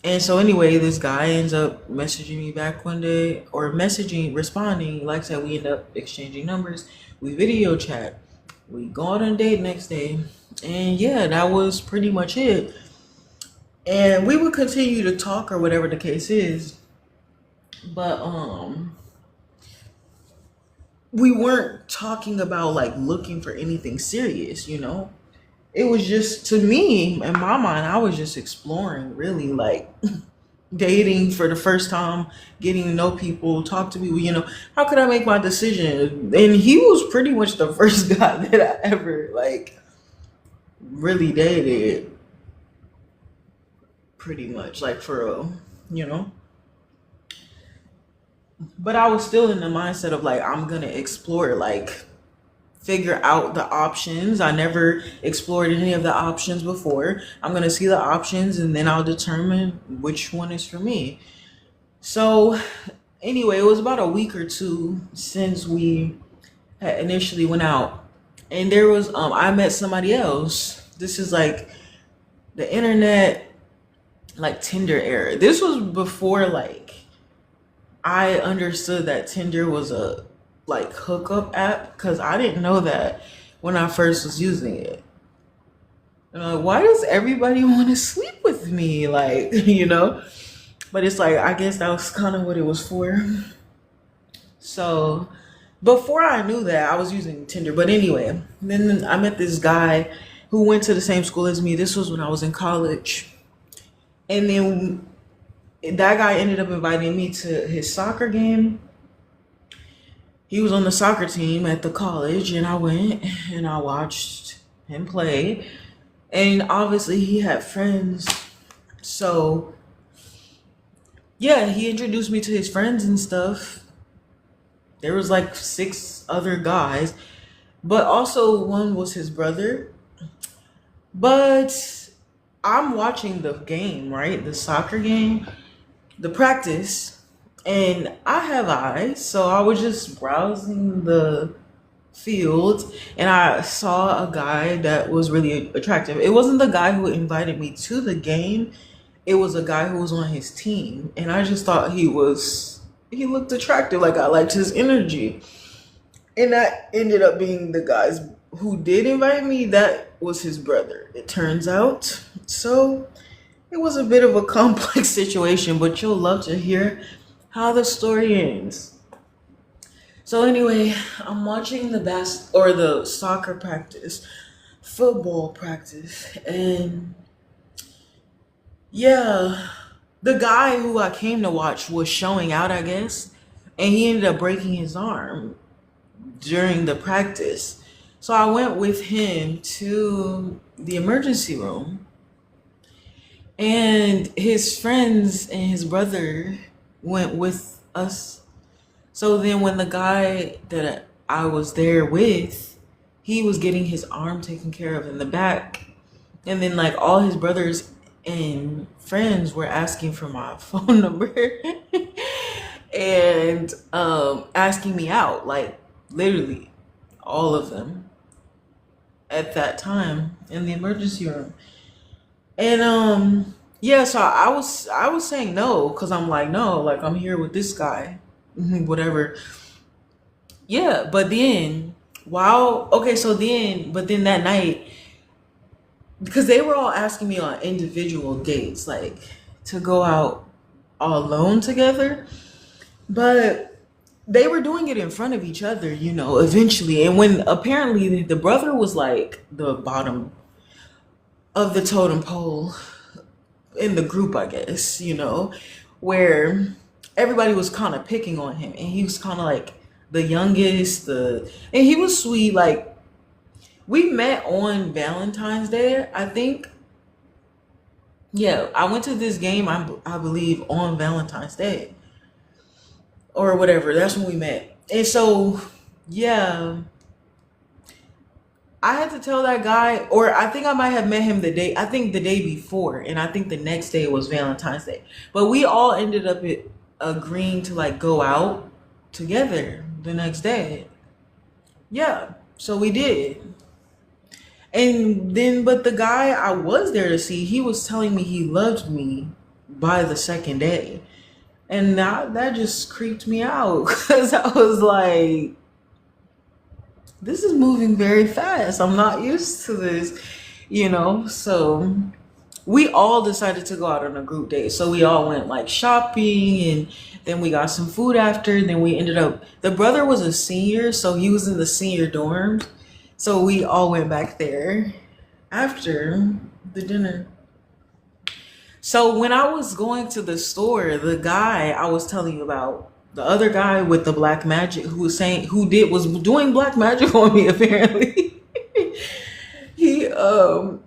And so anyway, this guy ends up messaging me back one day, or responding. Like I said, we end up exchanging numbers. We video chat. We go on a date next day. And yeah, that was pretty much it. And we would continue to talk or whatever the case is. But we weren't talking about like looking for anything serious, you know? It was just, to me, in my mind, I was just exploring, really, like dating for the first time, getting to know people, talk to people, you know, how could I make my decision? And he was pretty much the first guy that I ever like really dated. pretty much, like for real, you know. But I was still in the mindset of like I'm gonna explore, like figure out the options. I never explored any of the options before. I'm gonna see the options and then I'll determine which one is for me. So anyway, it was about a week or two since we had initially went out, and there was I met somebody else. This is like the internet, like Tinder era. This was before like I understood that Tinder was a like hookup app, because I didn't know that when I first was using it. And I'm like, why does everybody want to sleep with me? Like, you know? But it's like, I guess that was kind of what it was for. So before I knew that, I was using Tinder. But anyway, then I met this guy who went to the same school as me. This was when I was in college. And then that guy ended up inviting me to his soccer game. He was on the soccer team at the college, and I went and I watched him play. And obviously he had friends. So yeah, he introduced me to his friends and stuff. There was like 6 other guys, but also one was his brother. But I'm watching the game, right? The soccer game, the practice, and I have eyes, so I was just browsing the field and I saw a guy that was really attractive. It wasn't the guy who invited me to the game, it was a guy who was on his team, and I just thought he looked attractive, like I liked his energy. And that ended up being the guys who did invite me, that was his brother, it turns out. So it was a bit of a complex situation, but you'll love to hear how the story ends. So anyway, I'm watching the soccer practice, football practice, and yeah, the guy who I came to watch was showing out, I guess, and he ended up breaking his arm during the practice. So I went with him to the emergency room, and his friends and his brother went with us. So then when the guy that I was there with, he was getting his arm taken care of in the back. And then like all his brothers and friends were asking for my phone number and asking me out, like literally all of them at that time in the emergency room. And yeah, so I was saying no, because I'm like, no, like I'm here with this guy. Whatever. Yeah, but then but then that night, because they were all asking me on individual dates, like to go out all alone together, but they were doing it in front of each other, you know, eventually. And when apparently the brother was like the bottom of the totem pole in the group, I guess, you know, where everybody was kind of picking on him, and he was kind of like the youngest, and he was sweet. Like we met on Valentine's Day, I think. Yeah, I went to this game, I believe, on Valentine's Day or whatever. That's when we met. And so, yeah, I had to tell that guy, or I think I might have met him the day before, and I think the next day was Valentine's Day. But we all ended up agreeing to like go out together the next day. Yeah, so we did. And then, but the guy I was there to see, he was telling me he loved me by the second day. And that just creeped me out, because I was like, this is moving very fast. I'm not used to this, you know? So we all decided to go out on a group date. So we all went like shopping, and then we got some food after. And then we ended up, the brother was a senior, so he was in the senior dorms. So we all went back there after the dinner. So when I was going to the store, the guy I was telling you about, the other guy with the black magic, who was doing black magic on me apparently. He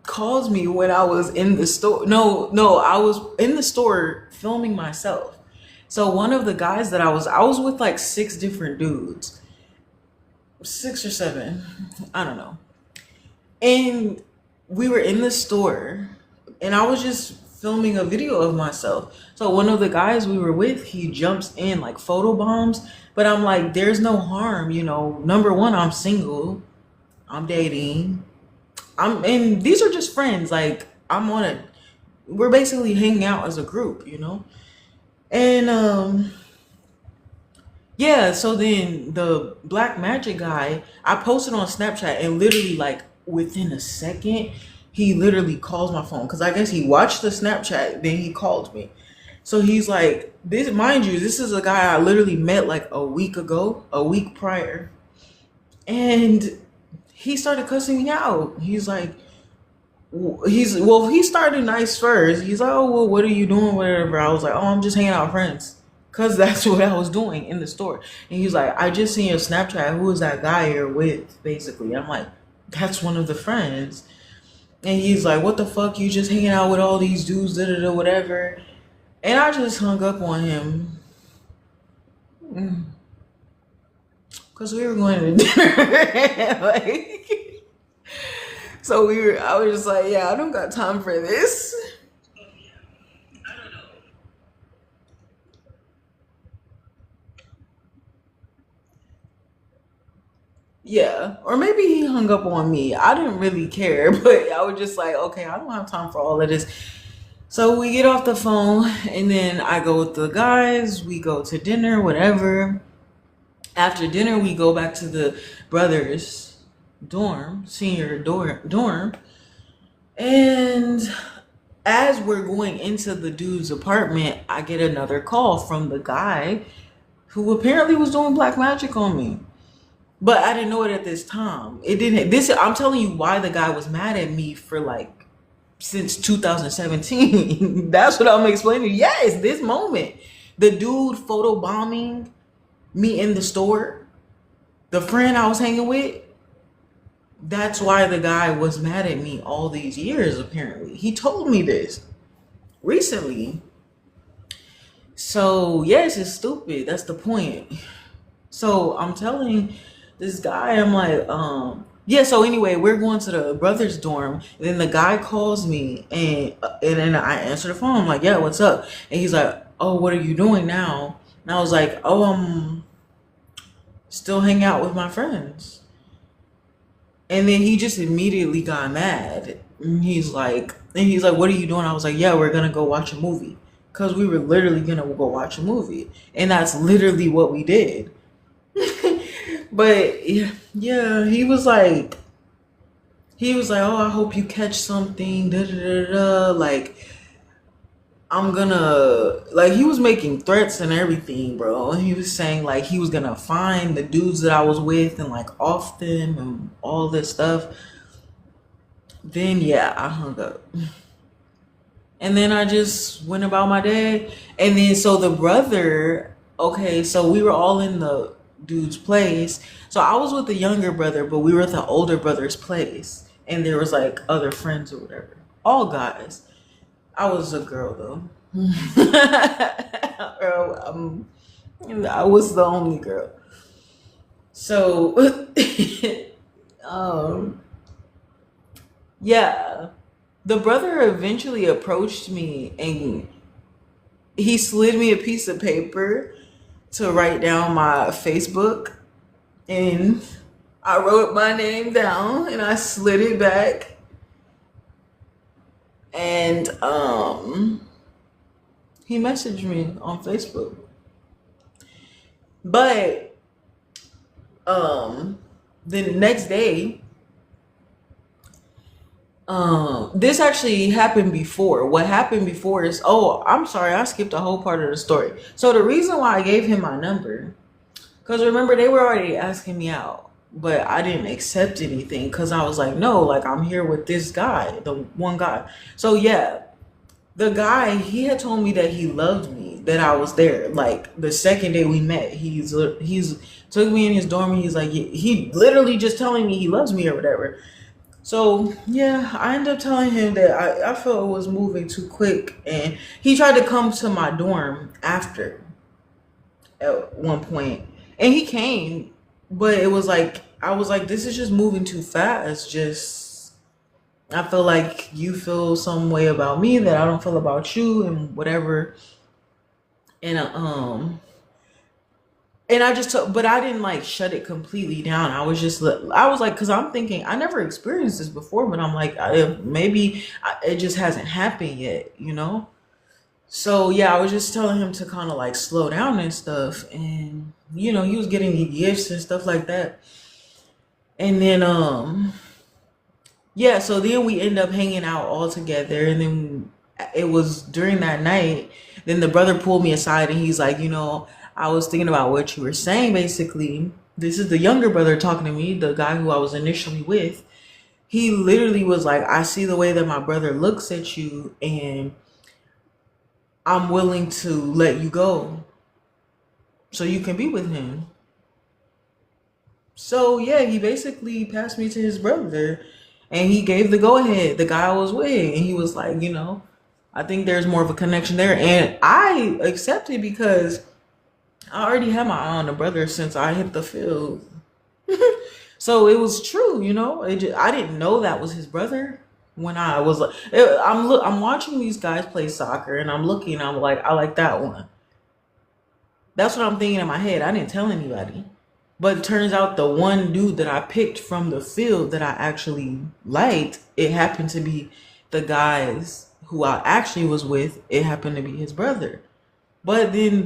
calls me when I was in the store. No, I was in the store filming myself. So one of the guys that I was with like six different dudes, six or seven, I don't know. And we were in the store and I was just filming a video of myself. So one of the guys we were with, he jumps in like photo bombs, but I'm like, there's no harm, you know. Number one, I'm single, I'm dating, and these are just friends. Like we're basically hanging out as a group, you know. And yeah, so then the Black Magic guy, I posted on Snapchat and literally like within a second, he literally calls my phone because I guess he watched the Snapchat, then he called me. So he's like, this, mind you, this is a guy I literally met like a week ago, a week prior. And he started cussing me out. He's like, he started nice first. He's like, oh, well, what are you doing, whatever. I was like, oh, I'm just hanging out with friends. Because that's what I was doing in the store. And he's like, I just seen your Snapchat. Who is that guy you're with, basically? I'm like, that's one of the friends. And he's like, what the fuck? You just hanging out with all these dudes, da da da, whatever. And I just hung up on him. Because we were going to dinner. Like, so I was just like, yeah, I don't got time for this. Yeah, or maybe he hung up on me. I didn't really care, but I was just like, okay, I don't have time for all of this. So we get off the phone, and then I go with the guys. We go to dinner, whatever. After dinner, we go back to the brothers' dorm, senior dorm. And as we're going into the dude's apartment, I get another call from the guy who apparently was doing black magic on me. But I didn't know it at this time. It didn't. I'm telling you why the guy was mad at me for like since 2017. That's what I'm explaining. Yes, this moment, the dude photo bombing me in the store, the friend I was hanging with. That's why the guy was mad at me all these years. Apparently, he told me this recently. So yes, it's stupid. That's the point. So I'm telling this guy, I'm like, yeah. So anyway, we're going to the brother's dorm. And then the guy calls me, and then I answer the phone. I'm like, yeah, what's up? And he's like, oh, what are you doing now? And I was like, oh, I'm still hanging out with my friends. And then he just immediately got mad. And he's like, what are you doing? I was like, yeah, we're gonna go watch a movie. Cause we were literally gonna go watch a movie. And that's literally what we did. But yeah, he was like, oh, I hope you catch something. Da, da, da, da. Like, I'm gonna, like, he was making threats and everything, bro. And he was saying like he was gonna find the dudes that I was with and like off them and all this stuff. Then yeah, I hung up. And then I just went about my day. And then so the brother, okay, so we were all in the dude's place. So I was with the younger brother, but we were at the older brother's place. And there was like other friends or whatever. All guys. I was a girl though. I was the only girl. So yeah. The brother eventually approached me and he slid me a piece of paper to write down my Facebook, and I wrote my name down and I slid it back, and he messaged me on Facebook. But the next day, this actually happened before. What happened before is, oh, I'm sorry, I skipped a whole part of the story. So the reason why I gave him my number, because remember, they were already asking me out, but I didn't accept anything because I was like, no, like, I'm here with this guy, the one guy. So yeah, the guy, he had told me that he loved me, that I was there. Like the second day we met, he's took me in his dorm. And he's like, he literally just telling me he loves me or whatever. So yeah, I ended up telling him that I felt it was moving too quick, and he tried to come to my dorm after at one point, and he came, but it was like I was like, this is just moving too fast. Just I feel like you feel some way about me that I don't feel about you, and whatever. And I just took, but I didn't like shut it completely down. I was just, I was like, because I'm thinking I never experienced this before, but I'm like, maybe it just hasn't happened yet, you know? So yeah, I was just telling him to kind of like slow down and stuff. And, he was getting me gifts and stuff like that. And then, yeah, so then we end up hanging out all together. And then it was during that night, then the brother pulled me aside and he's like, I was thinking about what you were saying basically. This is the younger brother talking to me, the guy who I was initially with. He literally was like, I see the way that my brother looks at you and I'm willing to let you go so you can be with him. So yeah, he basically passed me to his brother and he gave the go ahead, the guy I was with. And he was like, I think there's more of a connection there. And I accepted because I already had my eye on the brother since I hit the field. So it was true, I didn't know that was his brother when I was like, I'm watching these guys play soccer and I'm looking, I'm like, I like that one. That's what I'm thinking in my head. I didn't tell anybody. But it turns out the one dude that I picked from the field that I actually liked, it happened to be the guys who I actually was with. It happened to be his brother. But then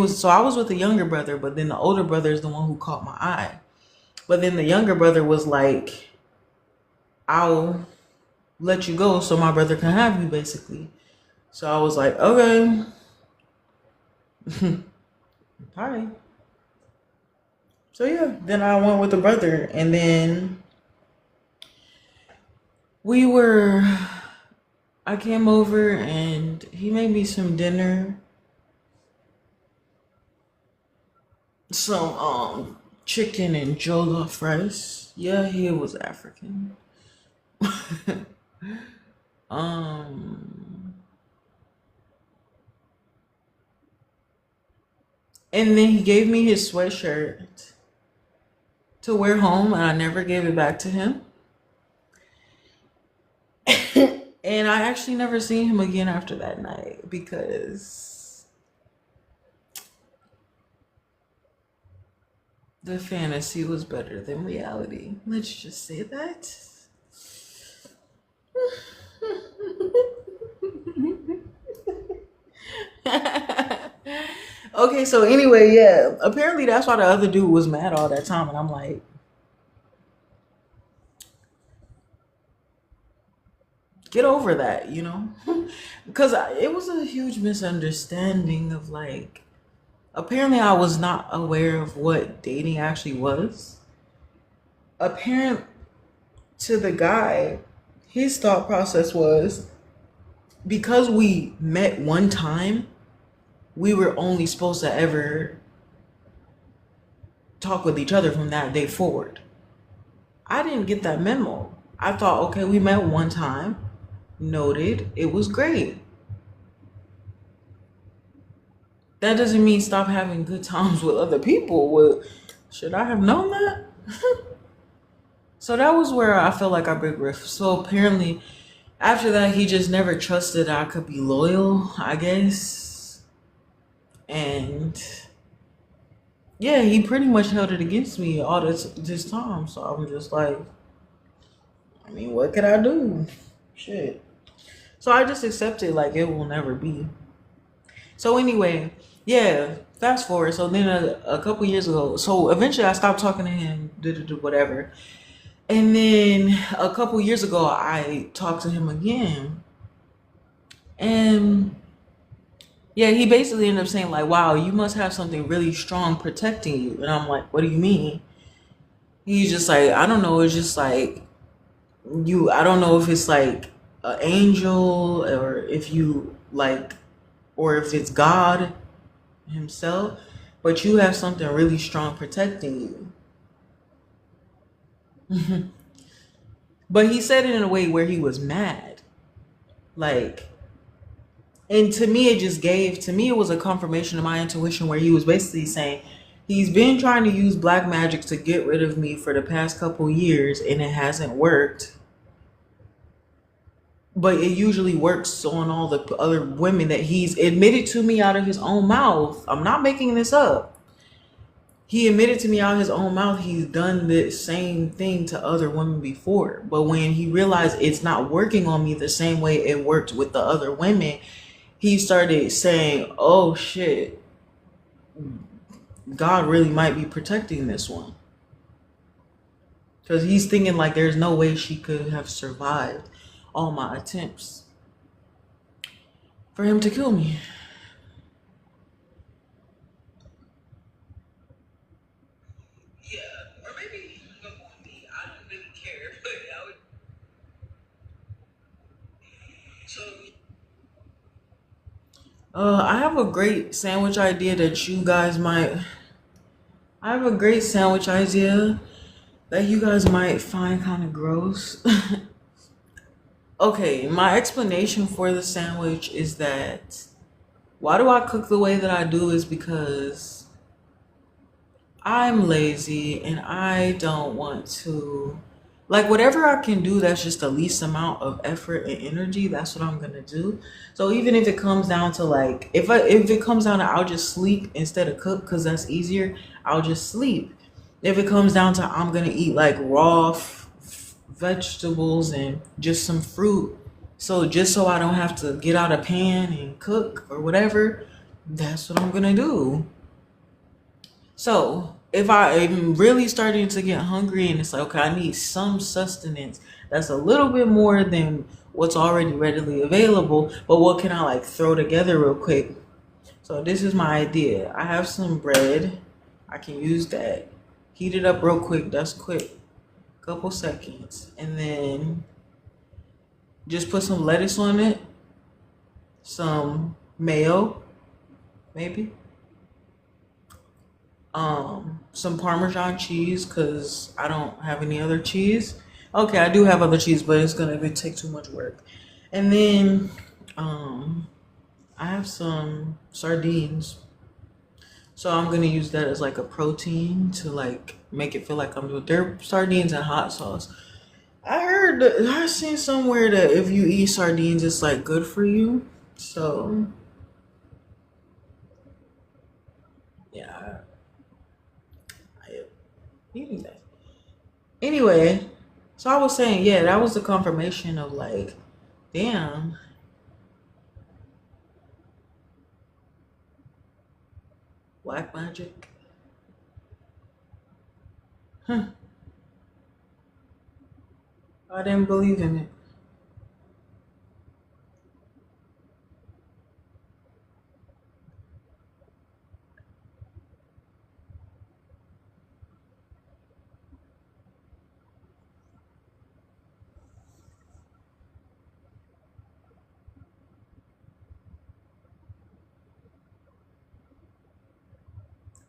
so I was with the younger brother, but then the older brother is the one who caught my eye. But then the younger brother was like, I'll let you go so my brother can have you, basically. So I was like, okay. All right. So yeah, then I went with the brother, and then I came over and he made me some dinner, some chicken and jollof rice. Yeah, he was African. um, and then he gave me his sweatshirt to wear home, and I never gave it back to him. And I actually never seen him again after that night because the fantasy was better than reality. Let's just say that. Okay, so anyway, yeah. Apparently that's why the other dude was mad all that time, and I'm like, get over that, because it was a huge misunderstanding of like, apparently I was not aware of what dating actually was. Apparent to the guy, his thought process was because we met one time, we were only supposed to ever talk with each other from that day forward. I didn't get that memo. I thought, okay, we met one time, noted, it was great. That doesn't mean stop having good times with other people. Well, should I have known that? So that was where I felt like our big rift. So apparently, after that, he just never trusted I could be loyal, I guess. And yeah, he pretty much held it against me all this time. So I'm just like, I mean, what could I do? Shit. So I just accepted like it will never be. So anyway, yeah, fast forward. So then a couple years ago, so eventually I stopped talking to him, whatever. And then a couple years ago, I talked to him again. And yeah, he basically ended up saying like, wow, you must have something really strong protecting you. And I'm like, what do you mean? He's just like, I don't know. It's just like I don't know if it's like an angel or if you like, or if it's God himself, but you have something really strong protecting you. But he said it in a way where he was mad. Like, and to me, it was a confirmation of my intuition where he was basically saying, he's been trying to use black magic to get rid of me for the past couple years and it hasn't worked. But it usually works on all the other women that he's admitted to me out of his own mouth. I'm not making this up. He admitted to me out of his own mouth he's done the same thing to other women before. But when he realized it's not working on me the same way it worked with the other women, he started saying, oh shit, God really might be protecting this one. Because he's thinking like there's no way she could have survived all my attempts for him to kill me. Yeah, or maybe he hung up on me. I don't really care, but I would. So, I have a great sandwich idea that you guys might. I have a great sandwich idea that you guys might find kind of gross. Okay, my explanation for the sandwich is that why do I cook the way that I do is because I'm lazy and I don't want to, like, whatever I can do that's just the least amount of effort and energy, that's what I'm gonna do. So even if it comes down to like if it comes down to I'll just sleep instead of cook because that's easier, I'll just sleep. If it comes down to I'm gonna eat like raw vegetables and just some fruit, so just so I don't have to get out a pan and cook or whatever, that's what I'm gonna do. So if I am really starting to get hungry and it's like, okay, I need some sustenance that's a little bit more than what's already readily available, but what can I like throw together real quick? So this is my idea. I have some bread. I can use that. Heat it up real quick. That's quick. Couple seconds. And then just put some lettuce on it. Some mayo, maybe. Some Parmesan cheese because I don't have any other cheese. Okay, I do have other cheese, but it's gonna take too much work. And then I have some sardines. So I'm gonna use that as like a protein to like make it feel like I'm doing their sardines and hot sauce. I seen somewhere that if you eat sardines, it's like good for you. So yeah, I am eating that. Anyway, so I was saying, yeah, that was the confirmation of like, damn, black magic. Huh. I didn't believe in it.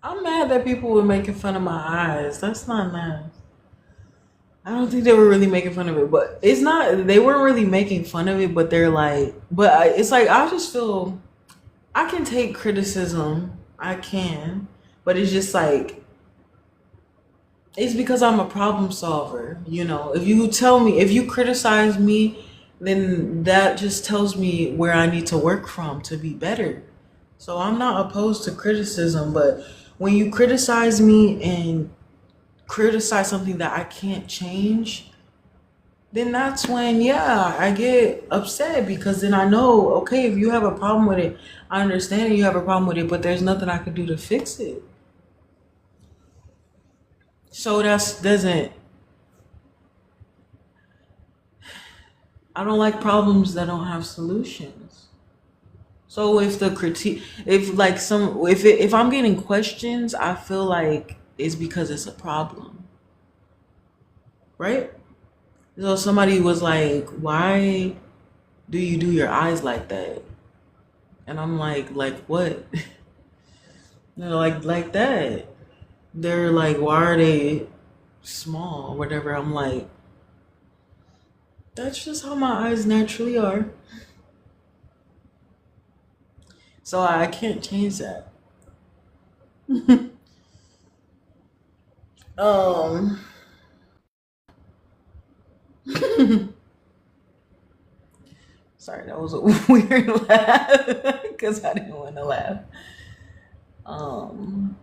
I'm mad that people were making fun of my eyes. That's not nice. I don't think they were really making fun of it, but it's not. They weren't really making fun of it, but they're like, it's like I just feel I can take criticism. I can, but it's just like it's because I'm a problem solver. You know, if you criticize me, then that just tells me where I need to work from to be better. So I'm not opposed to criticism, but when you criticize me and criticize something that I can't change, then that's when, yeah, I get upset because then I know, okay, if you have a problem with it, I understand you have a problem with it, but there's nothing I can do to fix it. So that's doesn't, I don't like problems that don't have solutions. So if the critique, if like if I'm getting questions, I feel like it's because it's a problem, right? So somebody was like, "Why do you do your eyes like that?" And I'm like what? They're like that. They're like, "Why are they small?" Whatever. I'm like, That's just how my eyes naturally are. So I can't change that. Um, sorry, that was a weird laugh because I didn't want to laugh. Um,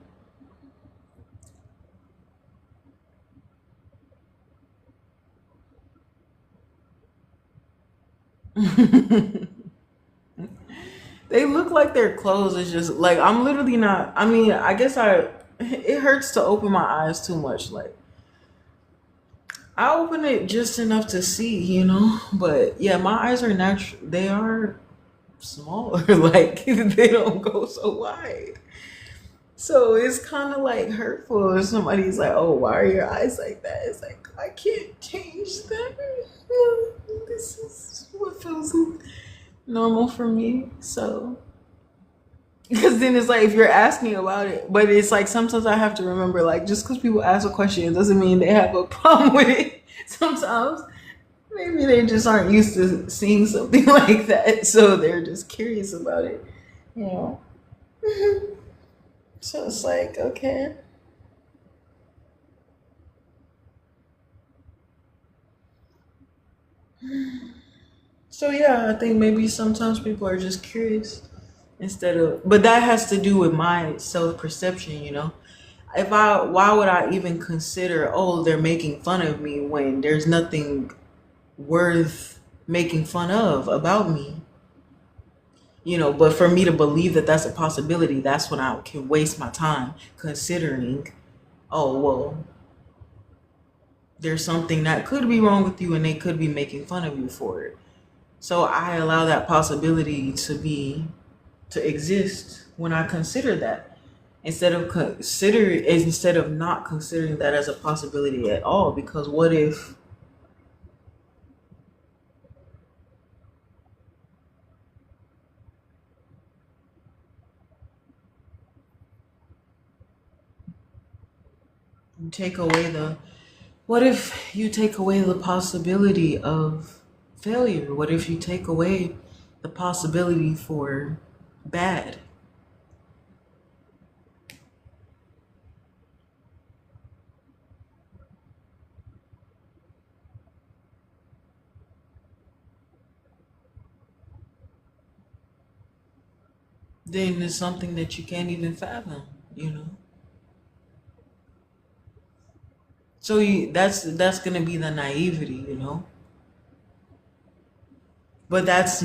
they look like their clothes is just like I'm literally not. I mean, I guess I. It hurts to open my eyes too much. Like I open it just enough to see, But yeah, my eyes are natural. They are smaller. Like they don't go so wide. So it's kind of like hurtful if somebody's like, "Oh, why are your eyes like that?" It's like I can't change that. This is what feels normal for me. So because then it's like if you're asking about it, but it's like sometimes I have to remember like just because people ask a question it doesn't mean they have a problem with it. Sometimes maybe they just aren't used to seeing something like that, so they're just curious about it. You know. So it's like okay. So yeah, I think maybe sometimes people are just curious instead of, but that has to do with my self perception. If why would I even consider, oh, they're making fun of me when there's nothing worth making fun of about me? But for me to believe that that's a possibility, that's when I can waste my time considering, oh, well, there's something that could be wrong with you and they could be making fun of you for it. So I allow that possibility to exist when I consider that instead of not considering that as a possibility at all. Because what if you take away the what if you take away the possibility of failure? What if you take away the possibility for bad? Then it's something that you can't even fathom, you know. So that's gonna be the naivety. But that's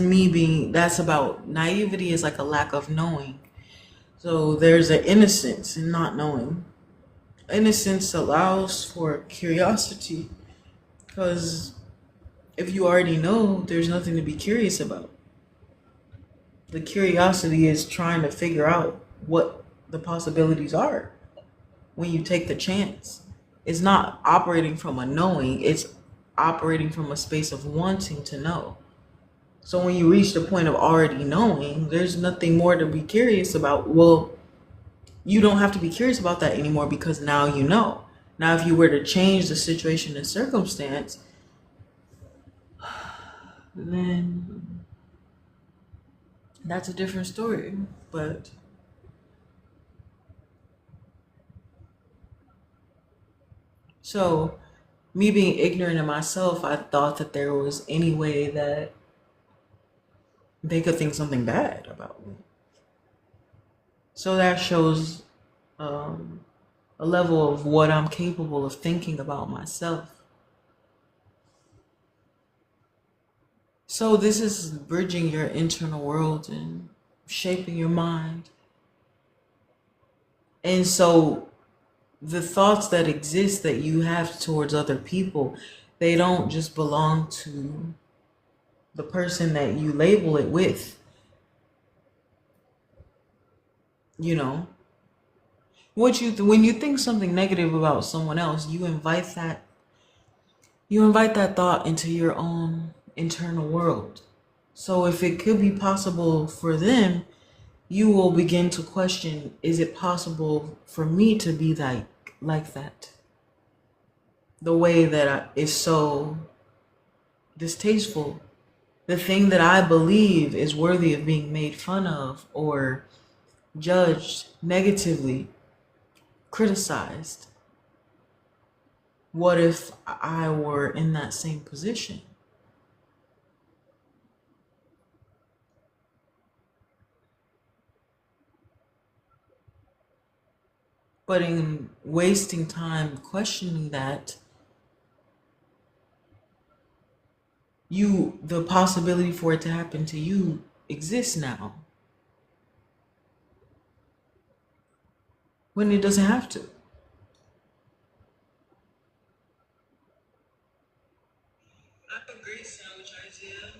about naivety is like a lack of knowing. So there's an innocence in not knowing. Innocence allows for curiosity because if you already know, there's nothing to be curious about. The curiosity is trying to figure out what the possibilities are when you take the chance. It's not operating from a knowing, it's operating from a space of wanting to know. So when you reach the point of already knowing, there's nothing more to be curious about. Well, you don't have to be curious about that anymore because now you know. Now, if you were to change the situation and circumstance, then that's a different story. But so, me being ignorant of myself, I thought that there was any way that they could think something bad about me. So that shows um, a level of what I'm capable of thinking about myself. So this is bridging your internal world and shaping your mind. And so the thoughts that exist that you have towards other people, they don't just belong to the person that you label it with. You know, when you think something negative about someone else, you invite that thought into your own internal world. So if it could be possible for them, you will begin to question, is it possible for me to be like that? The way that is so distasteful, the thing that I believe is worthy of being made fun of or judged negatively, criticized. What if I were in that same position? But in wasting time questioning that, the possibility for it to happen to you exists now when it doesn't have to. I have a great sandwich idea.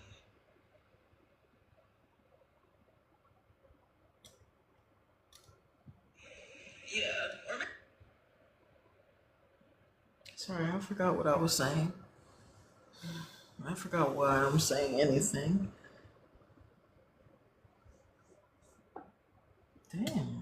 Yeah. Sorry, I forgot what I was saying. I forgot why I'm saying anything. Damn.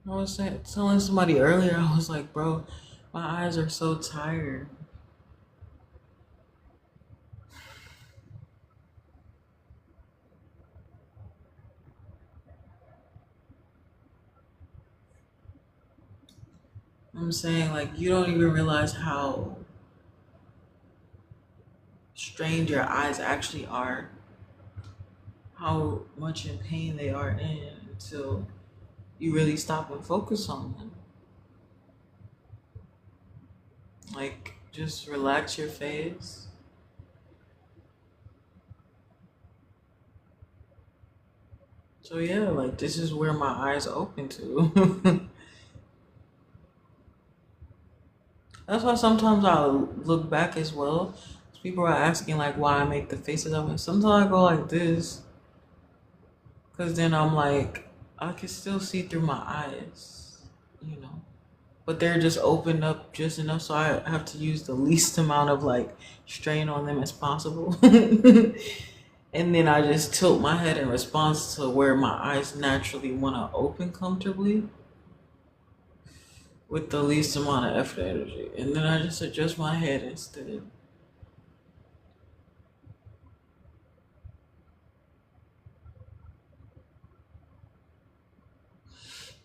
I was telling somebody earlier, I was like, bro, my eyes are so tired. I'm saying, like, you don't even realize how strained your eyes actually are, how much in pain they are in until you really stop and focus on them. Like, just relax your face. So yeah, like this is where my eyes open to. That's why sometimes I look back as well. People are asking like why I make the faces of it. Sometimes I go like this, cause then I'm like I can still see through my eyes, you know. But they're just opened up just enough, so I have to use the least amount of like strain on them as possible. And then I just tilt my head in response to where my eyes naturally want to open comfortably with the least amount of effort and energy. And then I just adjust my head instead.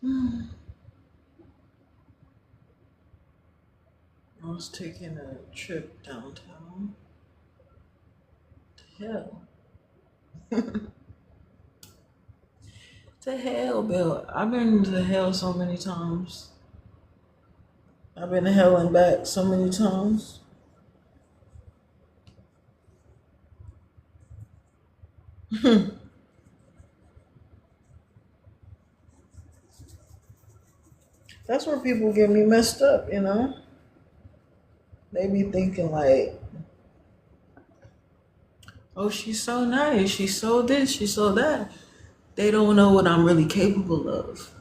I was taking a trip downtown. To hell. To hell, Bill. I've been to hell so many times. I've been to hell and back so many times. That's where people get me messed up, you know? They be thinking like, oh, she's so nice. She's so this, she's so that. They don't know what I'm really capable of.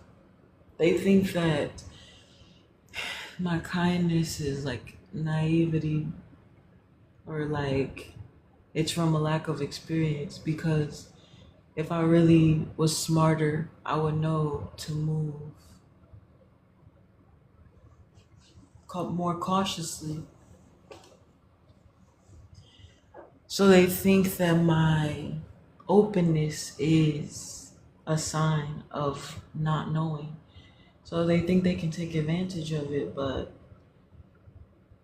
They think that my kindness is like naivety or like it's from a lack of experience, because if I really was smarter, I would know to move more cautiously. So they think that my openness is a sign of not knowing. So they think they can take advantage of it, but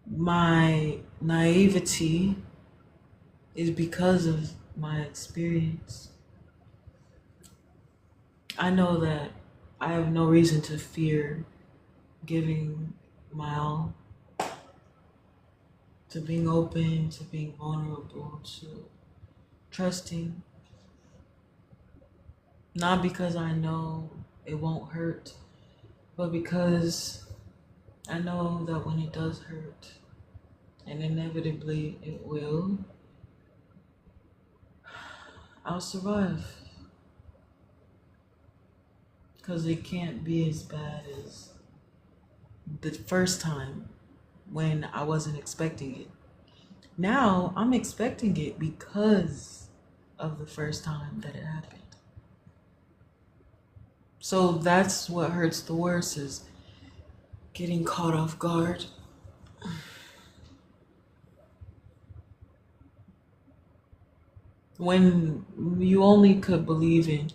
my naivety is because of my experience. I know that I have no reason to fear giving my all, to being open, to being vulnerable, to trusting. Not because I know it won't hurt, but because I know that when it does hurt, and inevitably it will, I'll survive. Because it can't be as bad as the first time when I wasn't expecting it. Now I'm expecting it because of the first time that it happened. So that's what hurts the worst, is getting caught off guard. When you only could believe in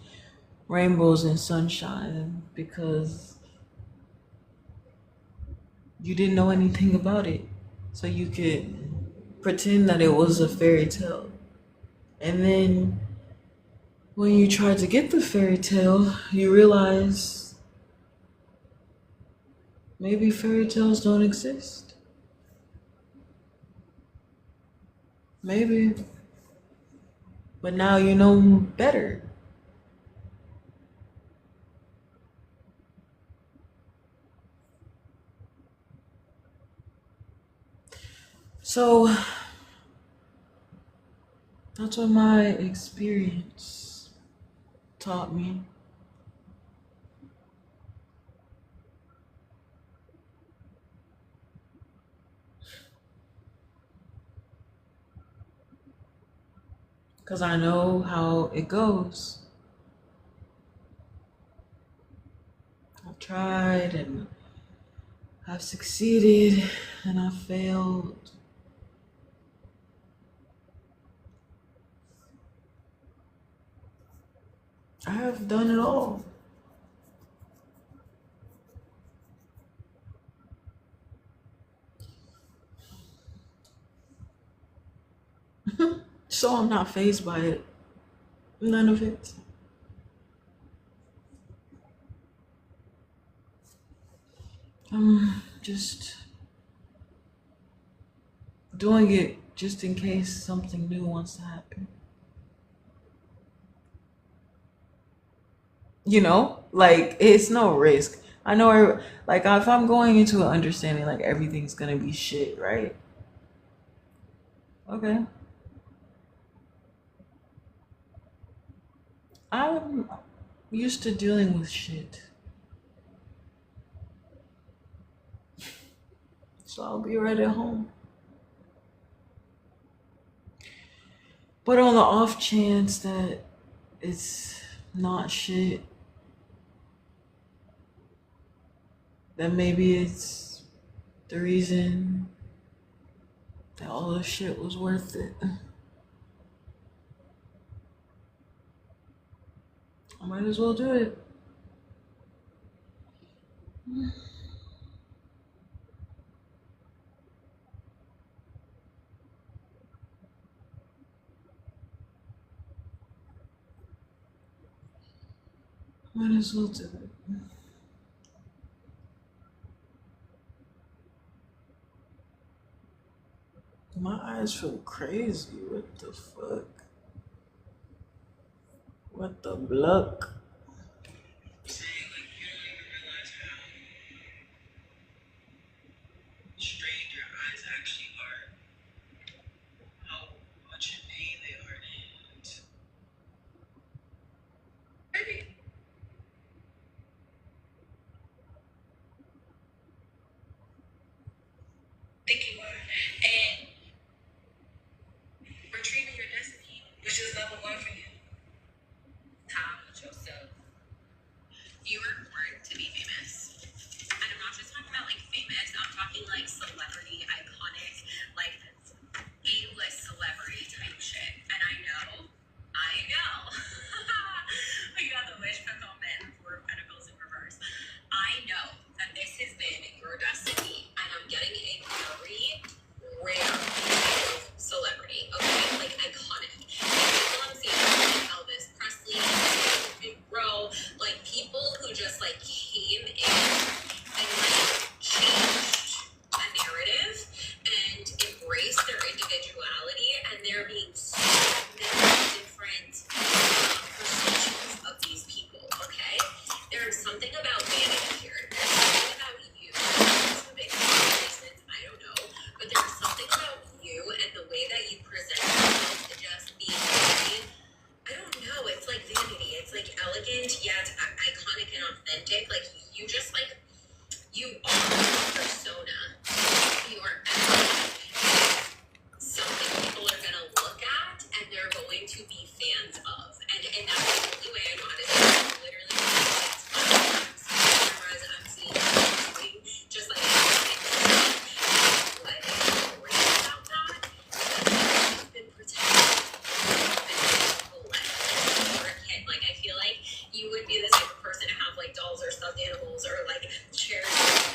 rainbows and sunshine because you didn't know anything about it. So you could pretend that it was a fairy tale. And then when you try to get the fairy tale, you realize maybe fairy tales don't exist. Maybe. But now you know better. So that's what my experience taught me. Because I know how it goes. I've tried and I've succeeded and I've failed. I have done it all. So I'm not fazed by it. None of it. I'm just doing it just in case something new wants to happen. You know, like it's no risk. I know, like if I'm going into an understanding like everything's gonna be shit, right? Okay. I'm used to dealing with shit. So I'll be right at home. But on the off chance that it's not shit, then maybe it's the reason that all the shit was worth it. I might as well do it. Might as well do it. My eyes feel crazy. What the fuck? What the bluck? Saying like you don't even realize how strained your eyes actually are, how much in pain they are, and maybe think you are. And retrieving your destiny, which is level one for you. Time with yourself. You are a persona. Your energy is something people are going to look at and they're going to be fans of. And that's the only way I know how to say it. Literally, I'm seeing doing just like what is worried about that? You've been protected. Like I feel like you would be the type of person to have like dolls or stuffed animals or like chairs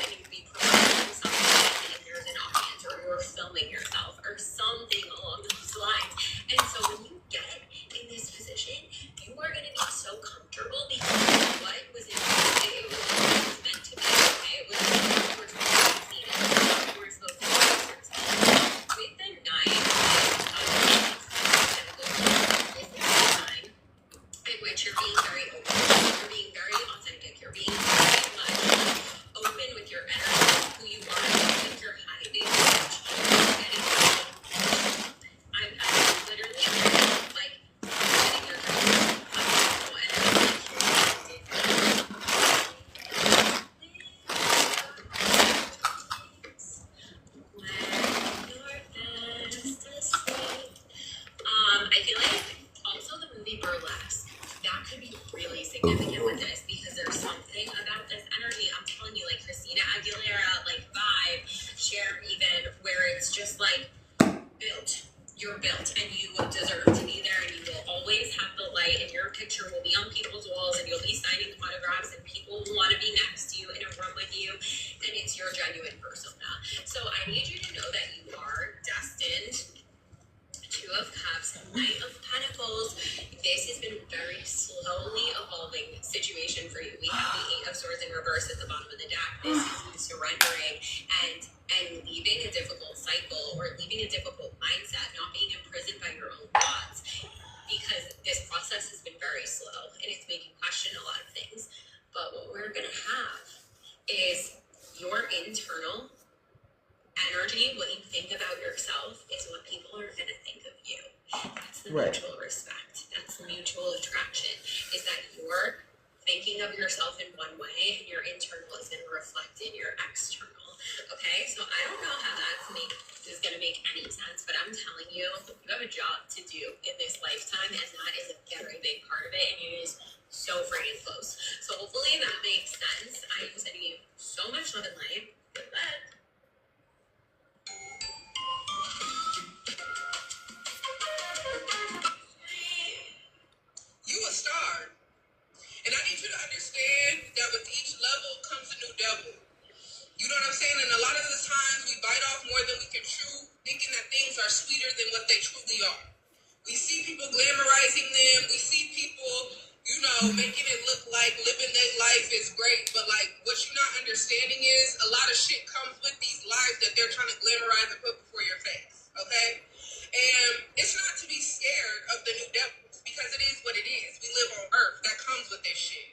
and you'd be promoting something and there's an audience or you're filming yourself or something along those lines. And so when you get in this position, you are going to be so comfortable because what was it was meant to be. Okay, it was you were supposed to be seen and you were supposed to be yourself. With the knife, in which you're being very open, you're being very authentic, you're being very much open with your energy, who you are, with your hiding, I'm literally like getting your comfortable I feel like also the movie Burlesque, that could be really significant with this because there's something about this energy. I'm telling you, like Christina Aguilera, like vibe, Cher even, where it's just like built. You're built and you deserve to be there and you will always have the light and your picture will be on people's walls and you'll be signing autographs and people will want to be next to you in a room with you and it's your genuine persona. So I need you to know that you are destined. Two of Cups, Knight of Pentacles. This has been a very slowly evolving situation for you. We have the Eight of Swords in reverse at the bottom of the deck. This is you surrendering and leaving a difficult cycle or leaving a difficult mindset, not being imprisoned by your own thoughts. Because this process has been very slow and it's making question a lot of things. But what we're gonna have is your internal energy, what you think about yourself is what people are going to think of you. That's the mutual respect. That's the mutual attraction. Is that you're thinking of yourself in one way and your internal is going to reflect in your external. Okay? So I don't know how is going to make any sense, but I'm telling you, you have a job to do in this lifetime and that is a very big part of it and it is so freaking close. So hopefully that makes sense. I am sending you so much love and light. Good luck. You a star. And I need you to understand that with each level comes a new devil. You know what I'm saying? And a lot of the times we bite off more than we can chew, thinking that things are sweeter than what they truly are. We see people glamorizing them. We see people, making it look like living their life is great. But like what you're not understanding is a lot of shit comes with these lives that they're trying to glamorize and put before your face. Okay? And it's not to be scared of the new devils because it is what it is. We live on earth. That comes with this shit.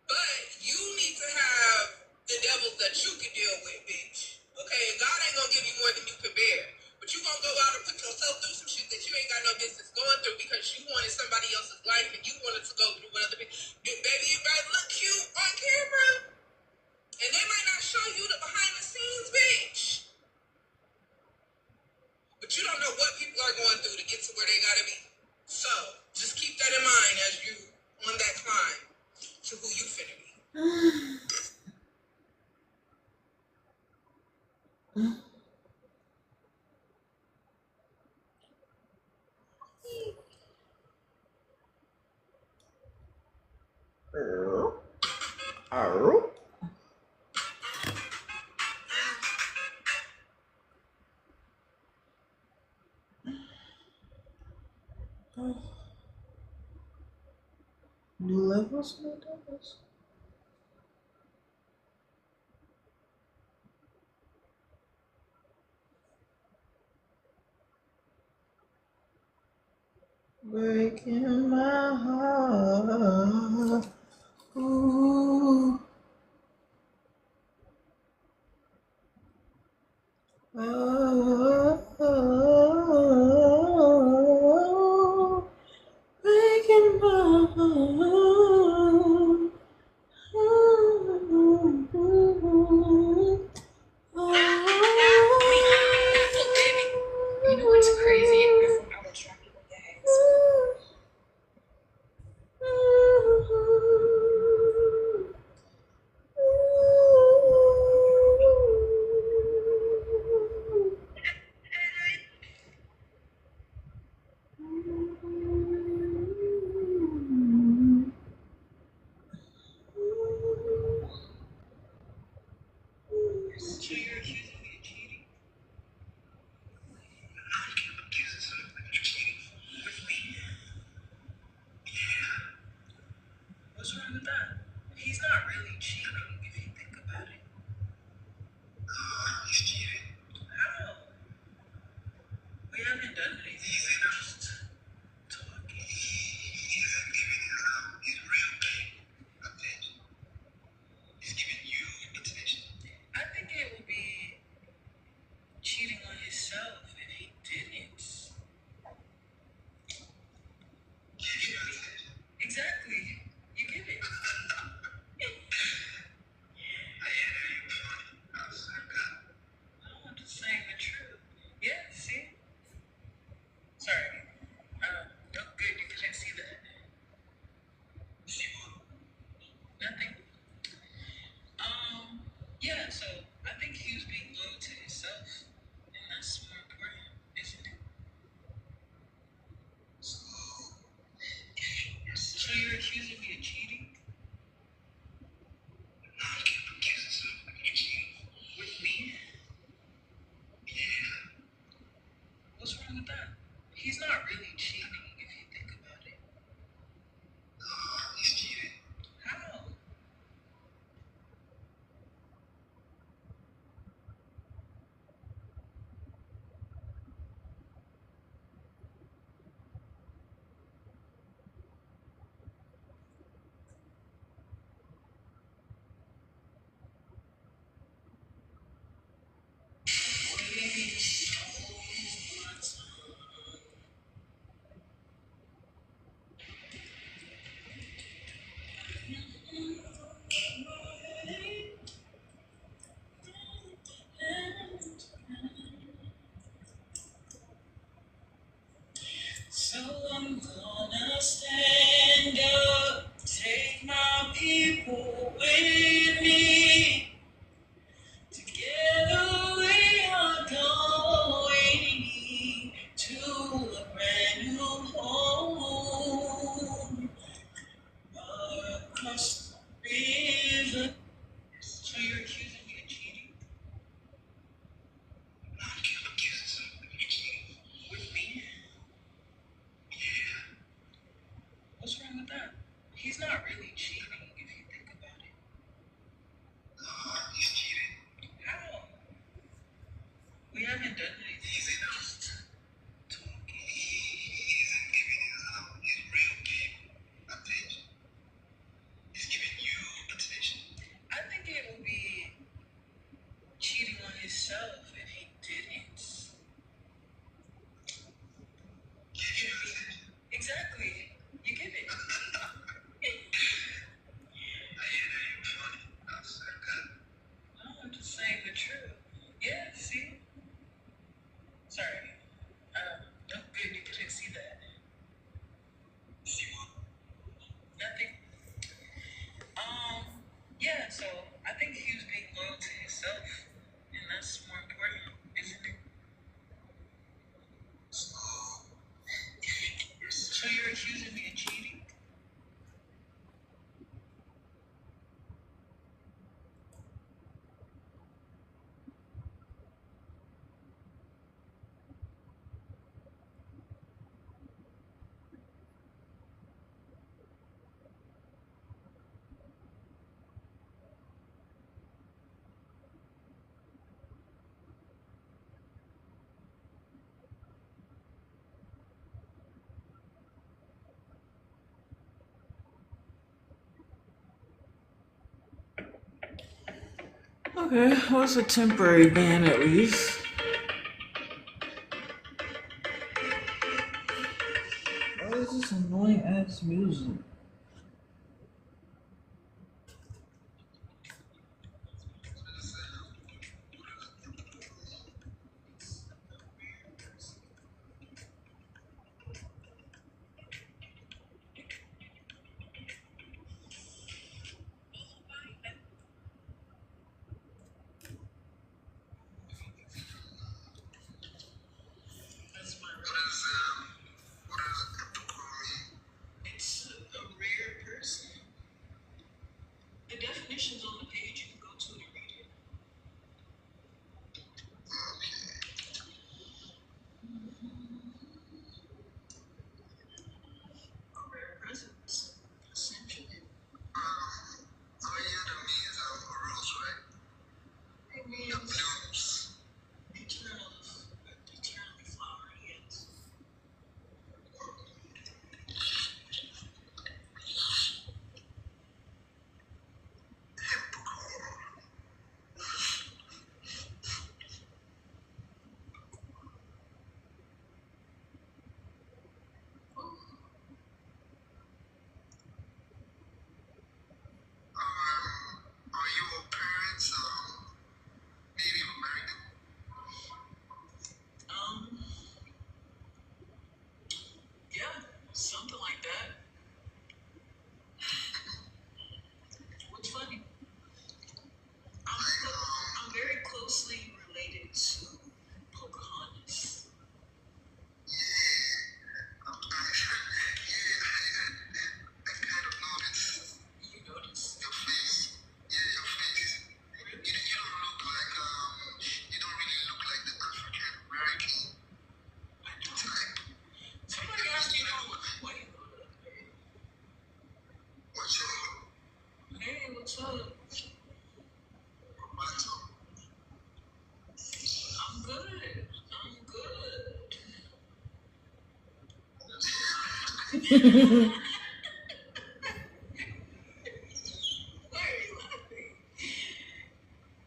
But you need to have the devils that you can deal with, bitch. Okay? And God ain't gonna give you more than you can bear. But you gonna go out and put yourself through some shit that you ain't got no business going through because you wanted somebody else's life and you wanted to go through what other people. Baby, you might look cute on camera. And they might not show you the behind the scenes, bitch. But you don't know what people are going through to get to where they gotta be. So, just keep that in mind as you on that climb to who you finna be. New levels, new levels. Breaking my heart. Ooh. Oh, breaking my heart. Yeah, so I think he was being loyal to himself, and that's more important, isn't it? So you're accusing me of cheating? With me? What's wrong with that? He's not really cheating if you think about it. How? So I'm gonna stand up, take my people with me. Together we are going to a brand new home across the river. So you're accusing me of cheating? With me? What's wrong with that? He's not really cheating if you think about it. How? We haven't done anything. Just talking. I think it would be cheating on himself if he didn't. Exactly. You get it. No, I'm just saying the truth. Yeah, see? Sorry. No good, you couldn't see that. Nothing. Yeah, so I think he was being loyal to himself, and that's more important, isn't it? So you're accusing me of cheating? Okay, well, it's a temporary ban at least. What is this annoying ass music? It's a Why are you laughing?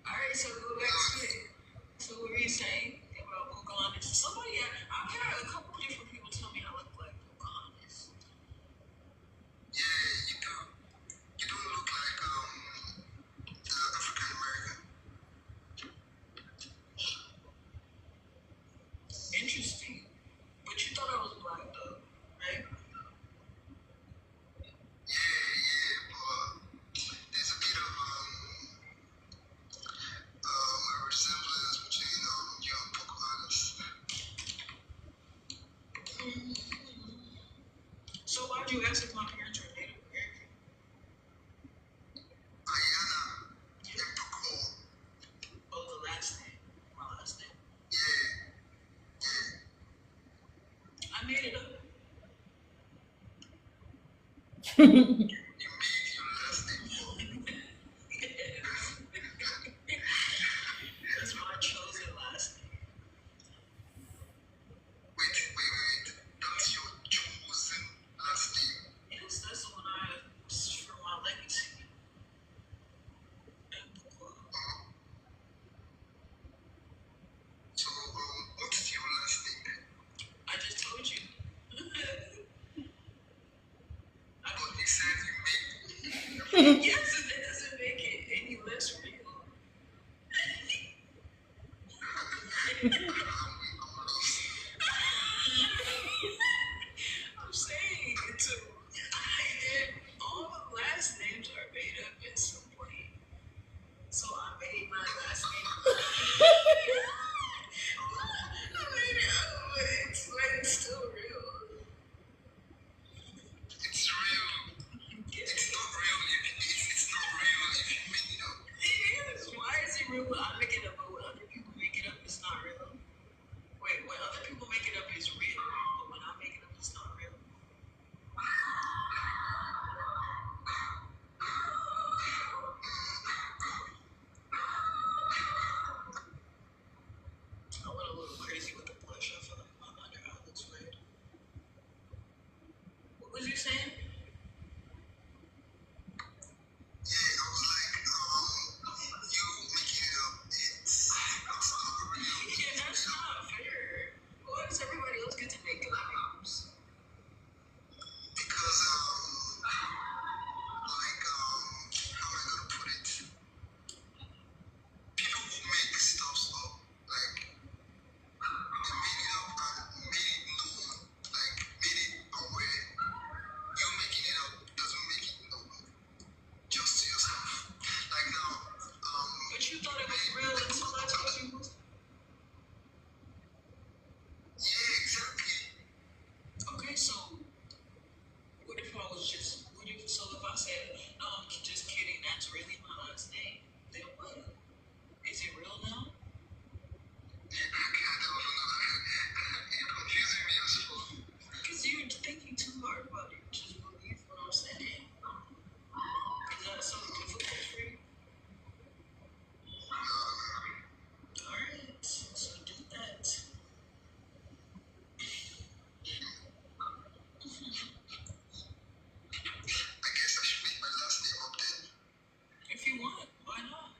All right, so go back to it. So what were you saying about Pocahontas? Somebody, I've had a couple different people tell me I look like Pocahontas. Interesting. But you thought I was black though, right? So why'd you ask if my parents were Native American? Oh, the last name. My last name. I made it up. That's my chosen last name. Yes, that's the one I for my legacy. I just told you. Yes, and it doesn't make it any less real. I'm saying it's all the last names are made up at some point. So I made my last name. I made it up, but it's like still real. It is. Why is it real when I make it up, but when other people make it up, it's not real? Wait, when other people make it up, it's real, but when I make it up, it's not real. I went a little crazy with the blush. I feel like my under eye looks red. What was you saying? Yeah, that's not fair. Why does everybody else get to make claims? But you thought it was real until I told you. Okay, so what if I was just? What if so? If I said no, I'm just kidding. That's really my last name. Then what? Is it real now? Because you're thinking too hard about it. Just believe what I'm saying. Is that so difficult for you? Alright, so do that. If you want, why not?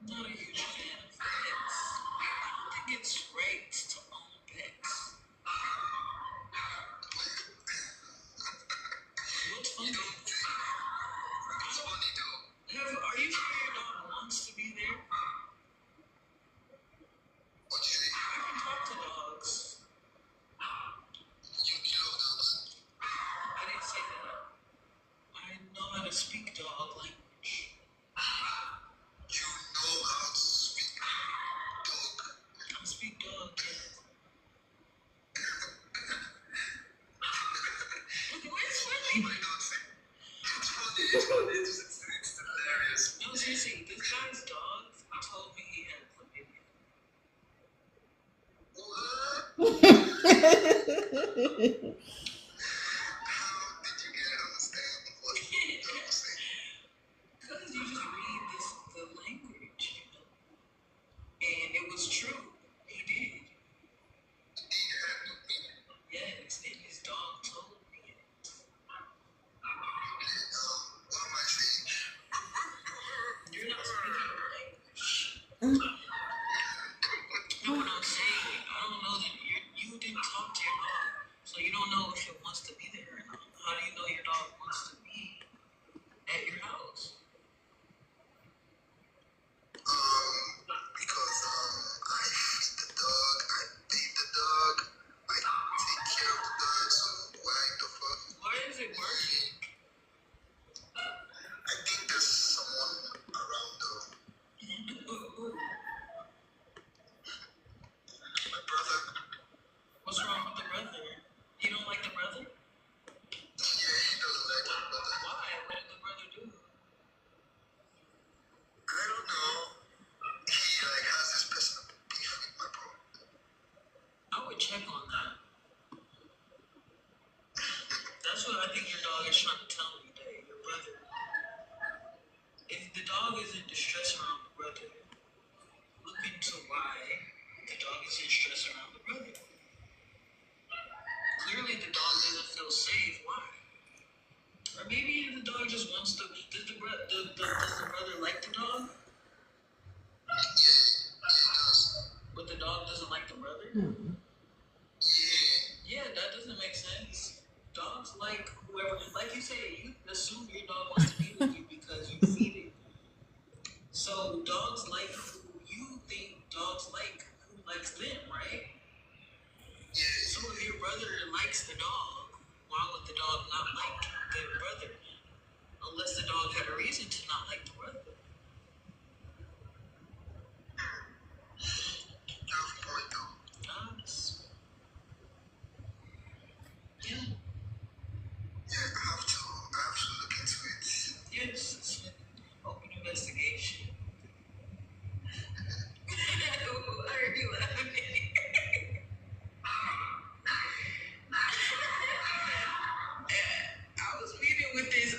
Not a huge fan of pets. I don't think it's right to own pets. What's funny? Are you sure your dog wants to be there? I can talk to dogs. I didn't say that. I know how to speak dog language. I speak dog. Where's Willie? No, seriously, this guy's dog told me he had chlamydia. It's true. He did. Yes, and his dog told me. You're not speaking the language. No, what I'm saying, I don't know that you didn't talk to your dog, so you don't know if it wants to be there or not. How do you know your dog wants to be at your house? Because I feed the dog, I bathe the dog, I take care of the dog. So why the fuck? Why is it working? I think there's someone around though. My brother. What's wrong with the brother? You don't like the brother? Yeah, he doesn't like my brother. Why? What did the brother do? I don't know. He has this personal beef with my bro. I would check on that. That's what I think your dog is trying to tell me, that your brother. If the dog is in distress around the brother, look into why the dog is in stress around the brother. Clearly, the dog doesn't feel safe. Why? Or maybe the dog just wants to. Does the brother like the dog? But the dog doesn't like the brother? Yeah, that doesn't make sense. Dogs like whoever. Like you say, you assume your dog wants to be with you because you feed it. So dogs like who you think dogs like, who likes them, right? Yeah. So if your brother likes the dog, why would the dog not like the brother? Unless the dog had a reason to not like the brother. That's the point, though. Yeah. Yeah, I have to look into it. Yes, it's an open investigation. Why are you laughing? I was meeting with this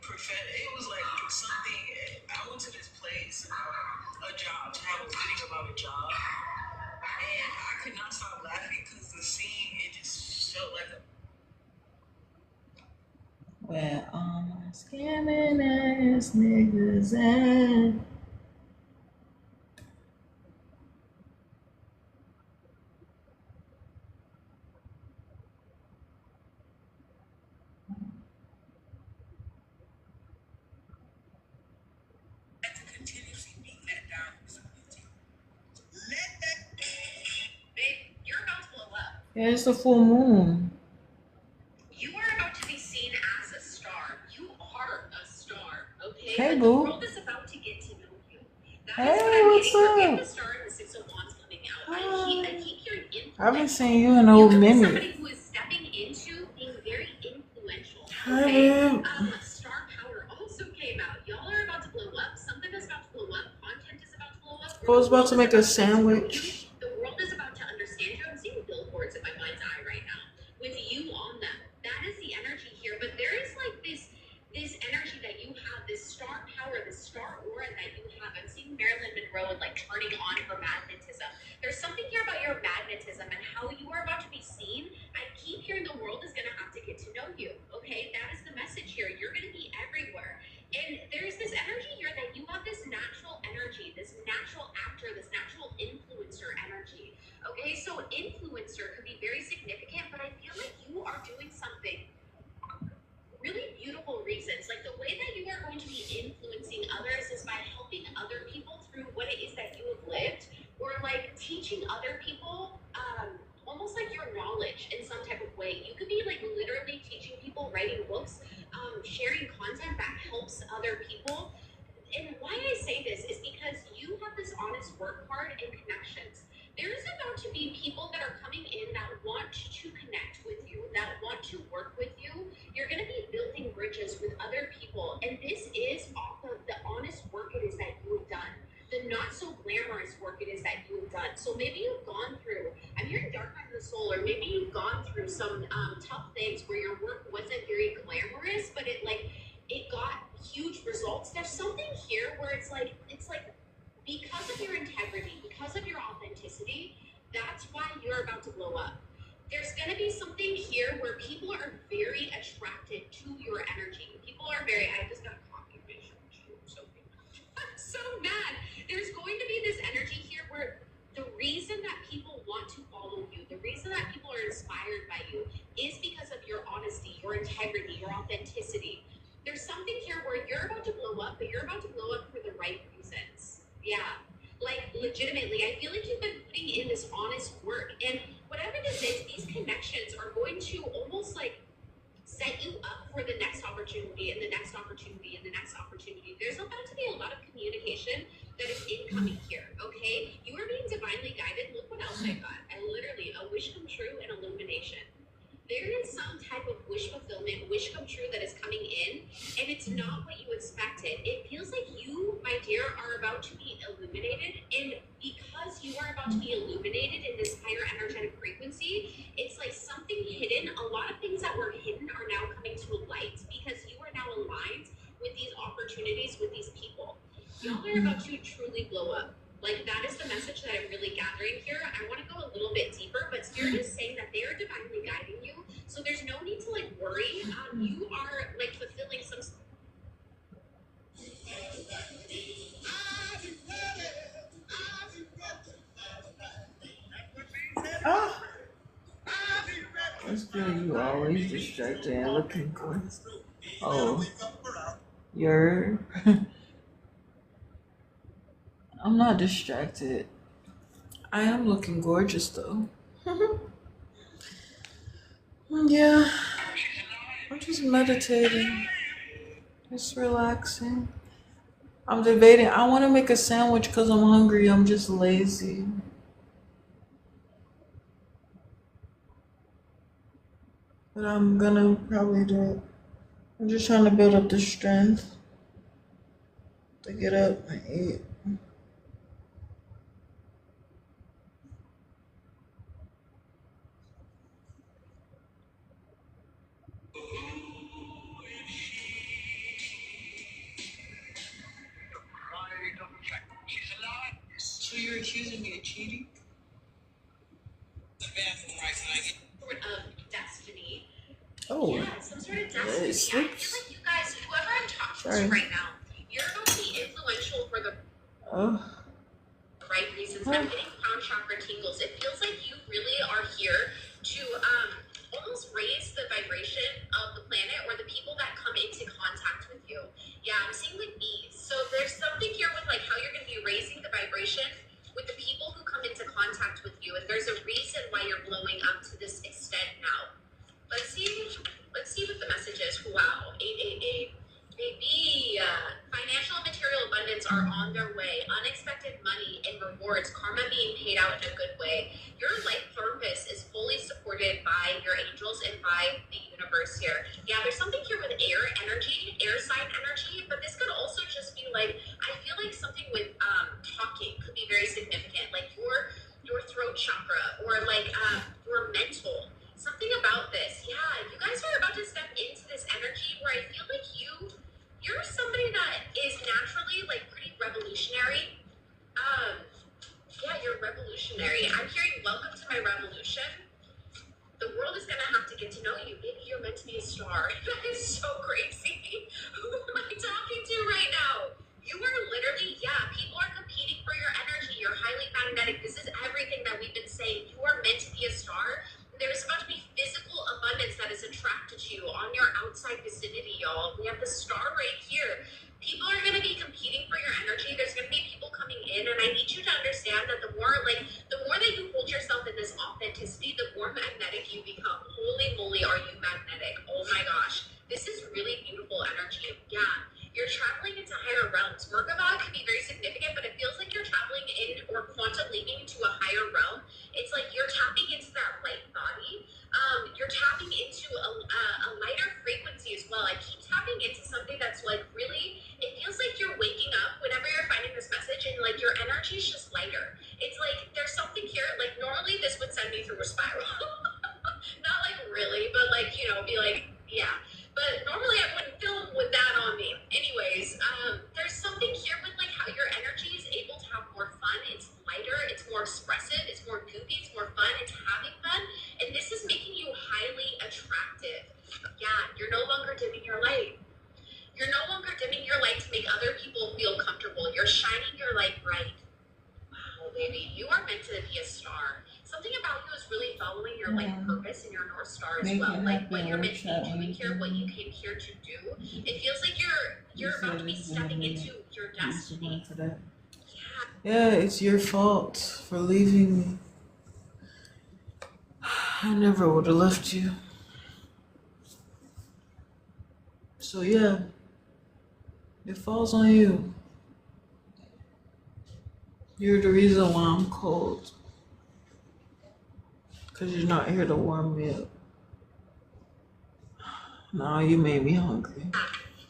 professor. It was like something. I went to this place, a job. I was reading about a job, and I could not stop laughing because the scene, it just felt like a. Where all my scamming ass niggas at? To continuously beat that down is a good thing. Let that. Babe, you're about to blow up. Yeah, it's the full moon. You are about to be seen as a star. You are a star, okay? Hey, but boo. The world is about to get to know you. That is what I'm what's up? You're the star in the Six of Wands coming out. I keep hearing influential. I haven't seen you in a minute. Somebody who is stepping into being very influential. Okay? Star power also came out. Y'all are about to blow up. Something is about to blow up. Content is about to blow up. I was about to make a sandwich. The world is about to understand you. I'm seeing billboards in my mind's eye right now with you on them. That is the energy here. But there is like this energy that you have, this star power, this star aura that you have. I'm seeing Marilyn Monroe like turning on her magnetism. There's something here about your magnetism and how you are about to be seen. I keep hearing the world is going to have to get to know you. Okay, that is the message here. You're going to be everywhere. And there's this energy here that you have this natural energy, this natural actor, this natural influencer energy. Okay, so influencer could be very significant, but I feel like you are doing something really beautiful reasons. Like the way that you are going to be influencing others is by helping other people through what it is that you have lived, or like teaching other people almost like your knowledge in some type of way. You could be like literally teaching people, writing books, sharing content that helps other people. And why I say this is because you have this honest work hard and connections. There's about to be people that are coming in that want to connect with you, that want to work with you. You're going to be building bridges with other people. And this is off of the honest work it is that you have done, the not so glamorous work it is that you have done. So maybe you've gone through, I'm hearing dark night of the soul, or maybe you've gone through some tough things where your work wasn't very glamorous, but it got huge results. There's something here where it's like because of your integrity, because of are about to blow up. There's going to be something here where people are very attracted to your energy. People are very, I just got coffee fish. I'm so mad. There's going to be this energy here where the reason that people want to follow you, the reason that people are inspired by you is because of your honesty, your integrity, your authenticity. There's something here where you're about to blow up, but you're about to blow up for the right reasons. Yeah. Like, legitimately, I feel like you've been putting in this honest work. And whatever this is, these connections are going to almost like set you up for the next opportunity and the next opportunity and the next opportunity. There's about to be a lot of communication that is incoming here, okay? You are being divinely guided. Look what else I got. I literally, a wish come true and illumination. There is some type of wish fulfillment, wish come true that is coming in, and it's not what you expected. It feels like you, my dear, are about to be illuminated, and because you are about to be illuminated in this higher energetic frequency, it's like something hidden. A lot of things that were hidden are now coming to light because you are now aligned with these opportunities, with these people. Y'all are about to truly blow up. Like, that is the message that I'm really gathering here. I want to go a little bit deeper, but Spirit is saying that they are divinely guiding you. So there's no need to, like, worry. You are, like, fulfilling some... Ah, this girl, you always distracted and looking good. Oh, you're... I'm not distracted. I am looking gorgeous though. Yeah, I'm just meditating. It's relaxing. I'm debating. I want to make a sandwich because I'm hungry. I'm just lazy. But I'm gonna probably do it. I'm just trying to build up the strength to get up and eat. So you're accusing me of cheating? Sort of destiny. Oh, Yeah, some sort of destiny. yes. I feel like you guys, whoever I'm talking Sorry. to right now, you're going to be influential for the Oh, right reasons. I'm getting crown chakra tingles. It feels like you really are here to almost raise the vibration of the planet or the people that come into contact with you. Yeah, I'm seeing like bees. So there's something here with like how you're going to be raising the vibration with the people who come into contact with you. And there's a reason why you're blowing up to this extent now. Let's see what the message is. Wow, 888. Baby, financial and material abundance are on their way. Unexpected money and rewards, karma being paid out in a good way. Your life purpose is fully supported by your angels and by the universe here. Yeah, there's something here with air energy, air sign energy, but this could also just be like, I feel like something with talking could be very significant, like your throat chakra or like your mental. Something about this. Yeah, you guys are about to step into this energy where I feel like you're somebody that is naturally like pretty revolutionary. Yeah, you're revolutionary. I'm hearing welcome to my revolution. The world is gonna have to get to know you. Maybe you're meant to be a star. That is so crazy. Who am I talking to right now? You are literally, yeah, people are competing for your energy. You're highly magnetic. This is everything that we've been saying. You are meant to be a star. There's about to be physical abundance that is attracted to you on your outside vicinity, y'all. We have the star right here. People are going to be competing for your energy. There's going to be people coming in, and I need you to understand that the more that you hold yourself in this authenticity, the more magnetic you become. Holy moly, are you magnetic? Oh my gosh. This is really beautiful energy. Yeah. You're traveling into higher realms. Merkaba can be very significant, but it feels like you're traveling in or quantum leaping to a higher realm. It's like you're tapping into that light body. You're tapping into a lighter frequency as well. I keep tapping into something that's like really, it feels like you're waking up whenever you're finding this message and like your energy is just lighter. It's like there's something here, like normally this would send me through a spiral. Not like really, but like, you know, be like, yeah. But normally I wouldn't film with that on me. Anyways, there's something here with like how your energy is able to have more fun. It's lighter, it's more expressive, it's more goofy, it's more fun, it's happy. meant to be a star. Something about you is really following your life purpose and your North Star as well. Like what you're meant to be doing here, what you came here to do. It feels like you're about to be stepping into your destiny. Yeah, it's your fault for leaving me. I never would have left you. So yeah, it falls on you. You're the reason why I'm cold. Cause you're not here to warm me up. Now you made me hungry.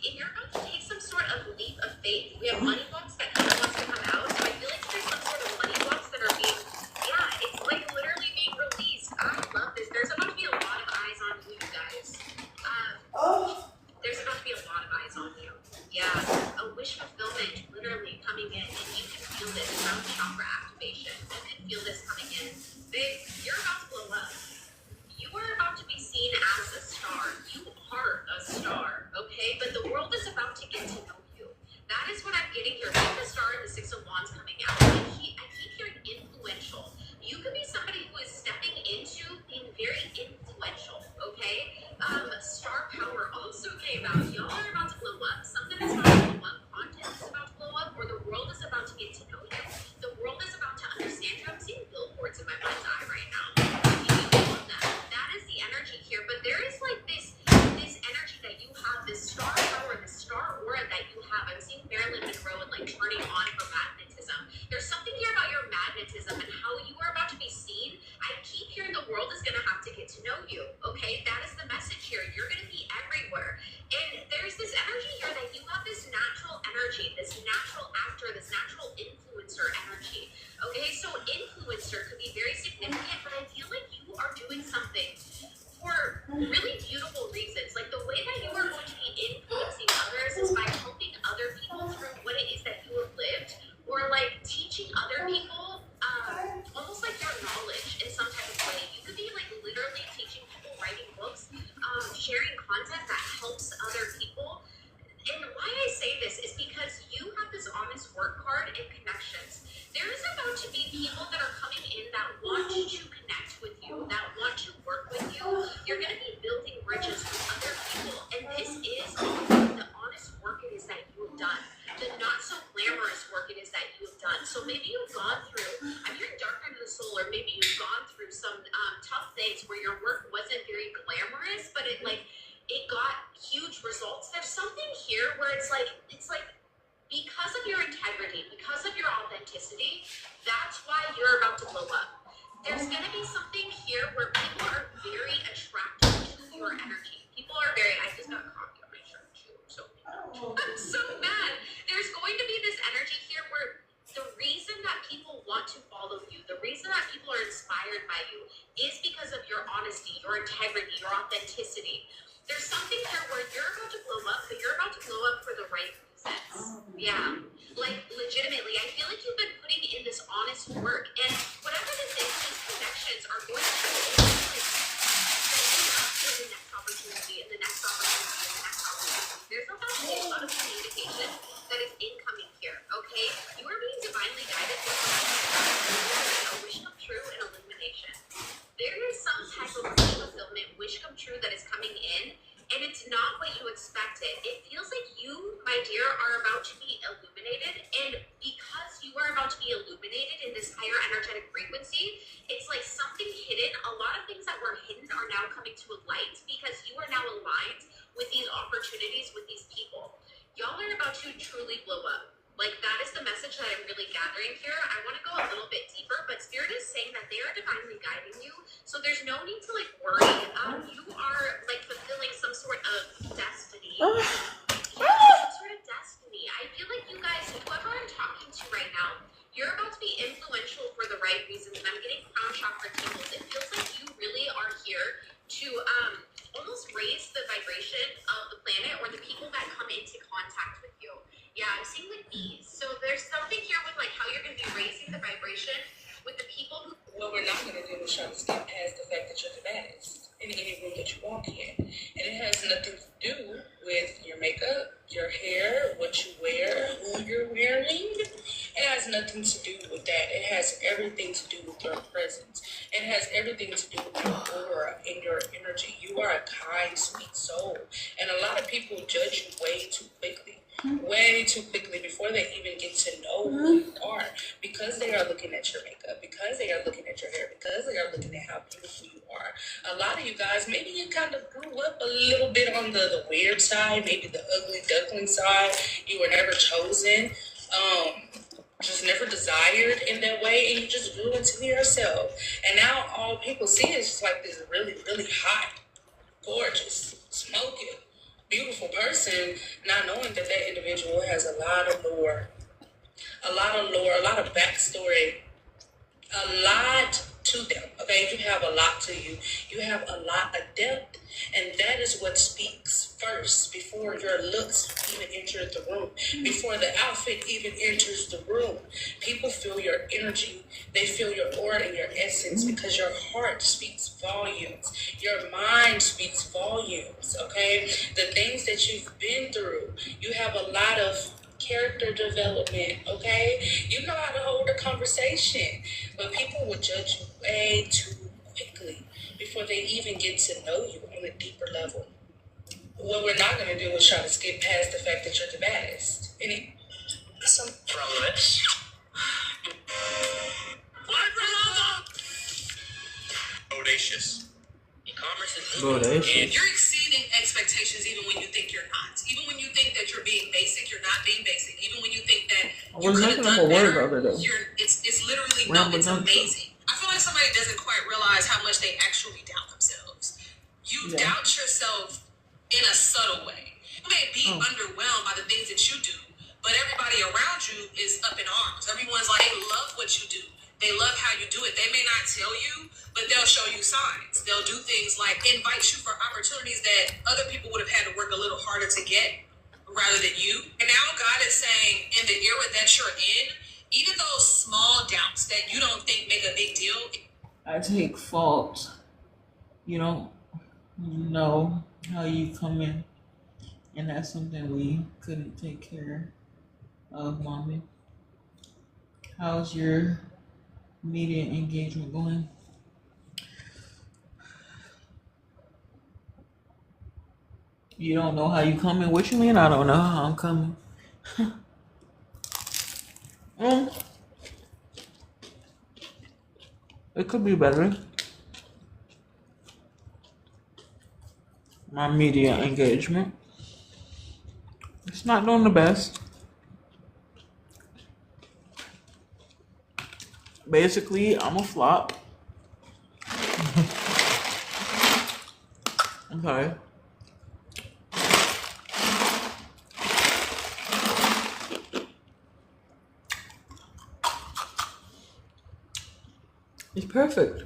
If you're about to take some sort of leap of faith, we have money blocks that kind of wants to come out. So I feel like there's some sort of money blocks that are being, yeah, it's like literally being released. I love this. There's about to be a lot of eyes on you guys. There's about to be a lot of eyes on you. Yeah, a wish fulfillment literally coming in, and you can feel this crown chakra activation. You can feel this coming in. Babe, you're about to blow up. You are about to be seen as a star. You are a star, okay? But the world is about to get to know you. That is what I'm getting here. With the star and the Six of Wands coming out, I keep hearing influential. You could be somebody who is stepping into being very influential, okay? Star power also came out. Y'all are about to blow up. Something is about to blow up. Content is about to blow up, or the world is about to get to know you. The world is about to understand you. I'm seeing billboards in my mind's eye right now. That is the energy here, but there is like this energy that you have, this star power, this star aura that you have. I'm seeing Marilyn Monroe and like turning on her magnetism. There's something here about your magnetism and how you are about to be seen. I keep hearing the world is gonna have to get to know you. Okay, that is the message here. You're gonna be everywhere, and there's this energy here that you have this natural energy, this natural actor, this natural influencer energy. Okay, so influencer could be very significant, but I feel like you are doing something for really beautiful reasons. Like the way that you are going to be influencing others is by helping other people through what it is that you have lived, or like teaching other people almost like your knowledge in some type of way. You could be like literally teaching people, writing books, sharing content that helps other people. And why I say this is because you have this honest work card and connections. There is about to be people that are coming in that want to connect with you, that want to work with you. You're going to be building bridges with other people. And this is the honest work it is that you have done, the not so glamorous work it is that you have done. So maybe you've gone through, I'm hearing dark night of the soul, or maybe you've gone through some tough things where your work wasn't very glamorous, but it got huge results. There's something here where it's like because of your integrity, because of your authenticity, that's why you're about to blow up. There's going to be something here where people are very attracted to your energy. People are very, I just got coffee on my shirt too. I'm so mad. There's going to be this energy here where the reason that people want to follow you, the reason that people are inspired by you is because of your honesty, your integrity, your authenticity. There's something here where you're about to blow up, but you're about to blow up for the right reasons. Yeah. Like, legitimately, I feel like you've been putting in this honest work, and whatever this is, these connections are going to like, set you up for the next opportunity, and the next opportunity, and the next opportunity. There's about to be a lot of communication that is incoming here, okay? You are being divinely guided with a wish come true and illumination. There is some type of wish fulfillment, wish come true that is coming in, and it's not what you expected. It feels like you, my dear, are about to be illuminated, and because you are about to be illuminated in this higher energetic frequency, it's like something hidden. A lot of things that were hidden are now coming to a light because you are now aligned with these opportunities, with these people. Y'all are about to truly blow up. Like, that is the message that I'm really gathering here. I want to go a little bit deeper, but Spirit is saying that they are divinely guiding you, so there's no need to, like, worry. You are, like, fulfilling some sort of destiny. Some sort of destiny. I feel like you guys, whoever I'm talking to right now, you're about to be influential for the right reasons, and I'm getting crown chakra tingles. It feels like you really are here to almost raise the vibration of the planet or the people that come into contact with you. Yeah, I'm seeing like bees. So there's something here with like how you're going to be raising the vibration with the people who... What we're not going to do is try to skip past the fact that you're the baddest in any room that you walk in. And it has nothing to do with your makeup, your hair, what you wear, who you're wearing. It has nothing to do with that. It has everything to do with your presence. It has everything to do with your aura and your energy. You are a kind, sweet soul. And a lot of people judge you way too quickly. Way too quickly before they even get to know who you are, because they are looking at your makeup, because they are looking at your hair, because they are looking at how beautiful you are. A lot of you guys, maybe you kind of grew up a little bit on the weird side, maybe the ugly duckling side. You were never chosen, just never desired in that way, and you just grew into yourself. And now all people see is just like this really, really hot, gorgeous, smoking, beautiful person, not knowing that that individual has a lot of lore, a lot of backstory, a lot to them. Okay, you have a lot to you. You have a lot of depth, and that is what speaks first before your looks even enter the room, before the outfit even enters the room. People feel your energy. They feel your aura and your essence because your heart speaks volumes. Your mind speaks volumes. Okay, the things that you've been through. You have a lot of character development, okay? You know how to hold a conversation, but people will judge you way too quickly before they even get to know you on a deeper level. What we're not going to do is try to skip past the fact that you're the baddest. Any some relevance. Audacious. E-commerce is Bodacious. and you're exceeding expectations even when you think you're not. Even when you think that you're being basic, you're not being basic. Even when you think that I you was could have making up done a word better, the other day. it's literally Well, no, it's but no. amazing. I feel like somebody doesn't quite realize how much they actually doubt themselves. You Yeah. doubt yourself in a subtle way. You may be underwhelmed by the things that you do, but everybody around you is up in arms. Everyone's like, they love what you do. They love how you do it. They may not tell you, but they'll show you signs. They'll do things like invite you for opportunities that other people would have had to work a little harder to get rather than you. And now God is saying, in the era that you're in, even those small doubts that you don't think make a big deal. I take fault. You don't know how you come in, and that's something we couldn't take care of, mommy. How's your media engagement going? You don't know how you coming? What you mean I don't know how I'm coming? Mm, it could be better. My media engagement. It's not doing the best. Basically, I'm a flop. Okay. It's perfect.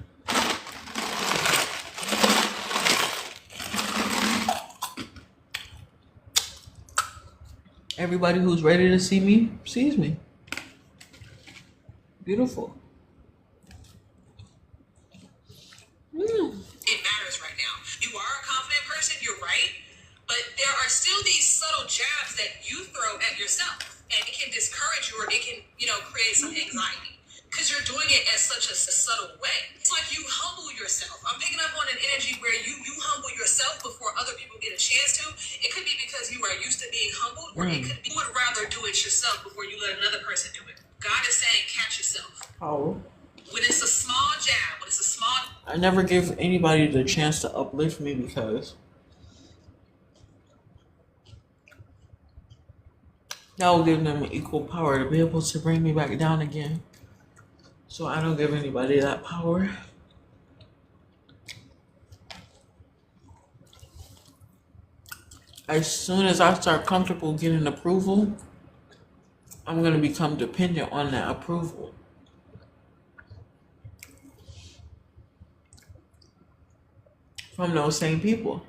Everybody who's ready to see me sees me. Beautiful. It matters right now. You are a confident person, you're right, but there are still these subtle jabs that you throw at yourself, and it can discourage you, or it can, create some anxiety because you're doing it at such a subtle way. It's like you humble yourself. I'm picking up on an energy where you humble yourself before other people get a chance to. It could be because you are used to being humbled, or it could be you would rather do it yourself before you let another person do it. God is saying, catch yourself. Power. When it's a small jab, when it's a small... I never give anybody the chance to uplift me because that will give them equal power to be able to bring me back down again. So I don't give anybody that power. As soon as I start comfortable getting approval, I'm going to become dependent on that approval. From those same people.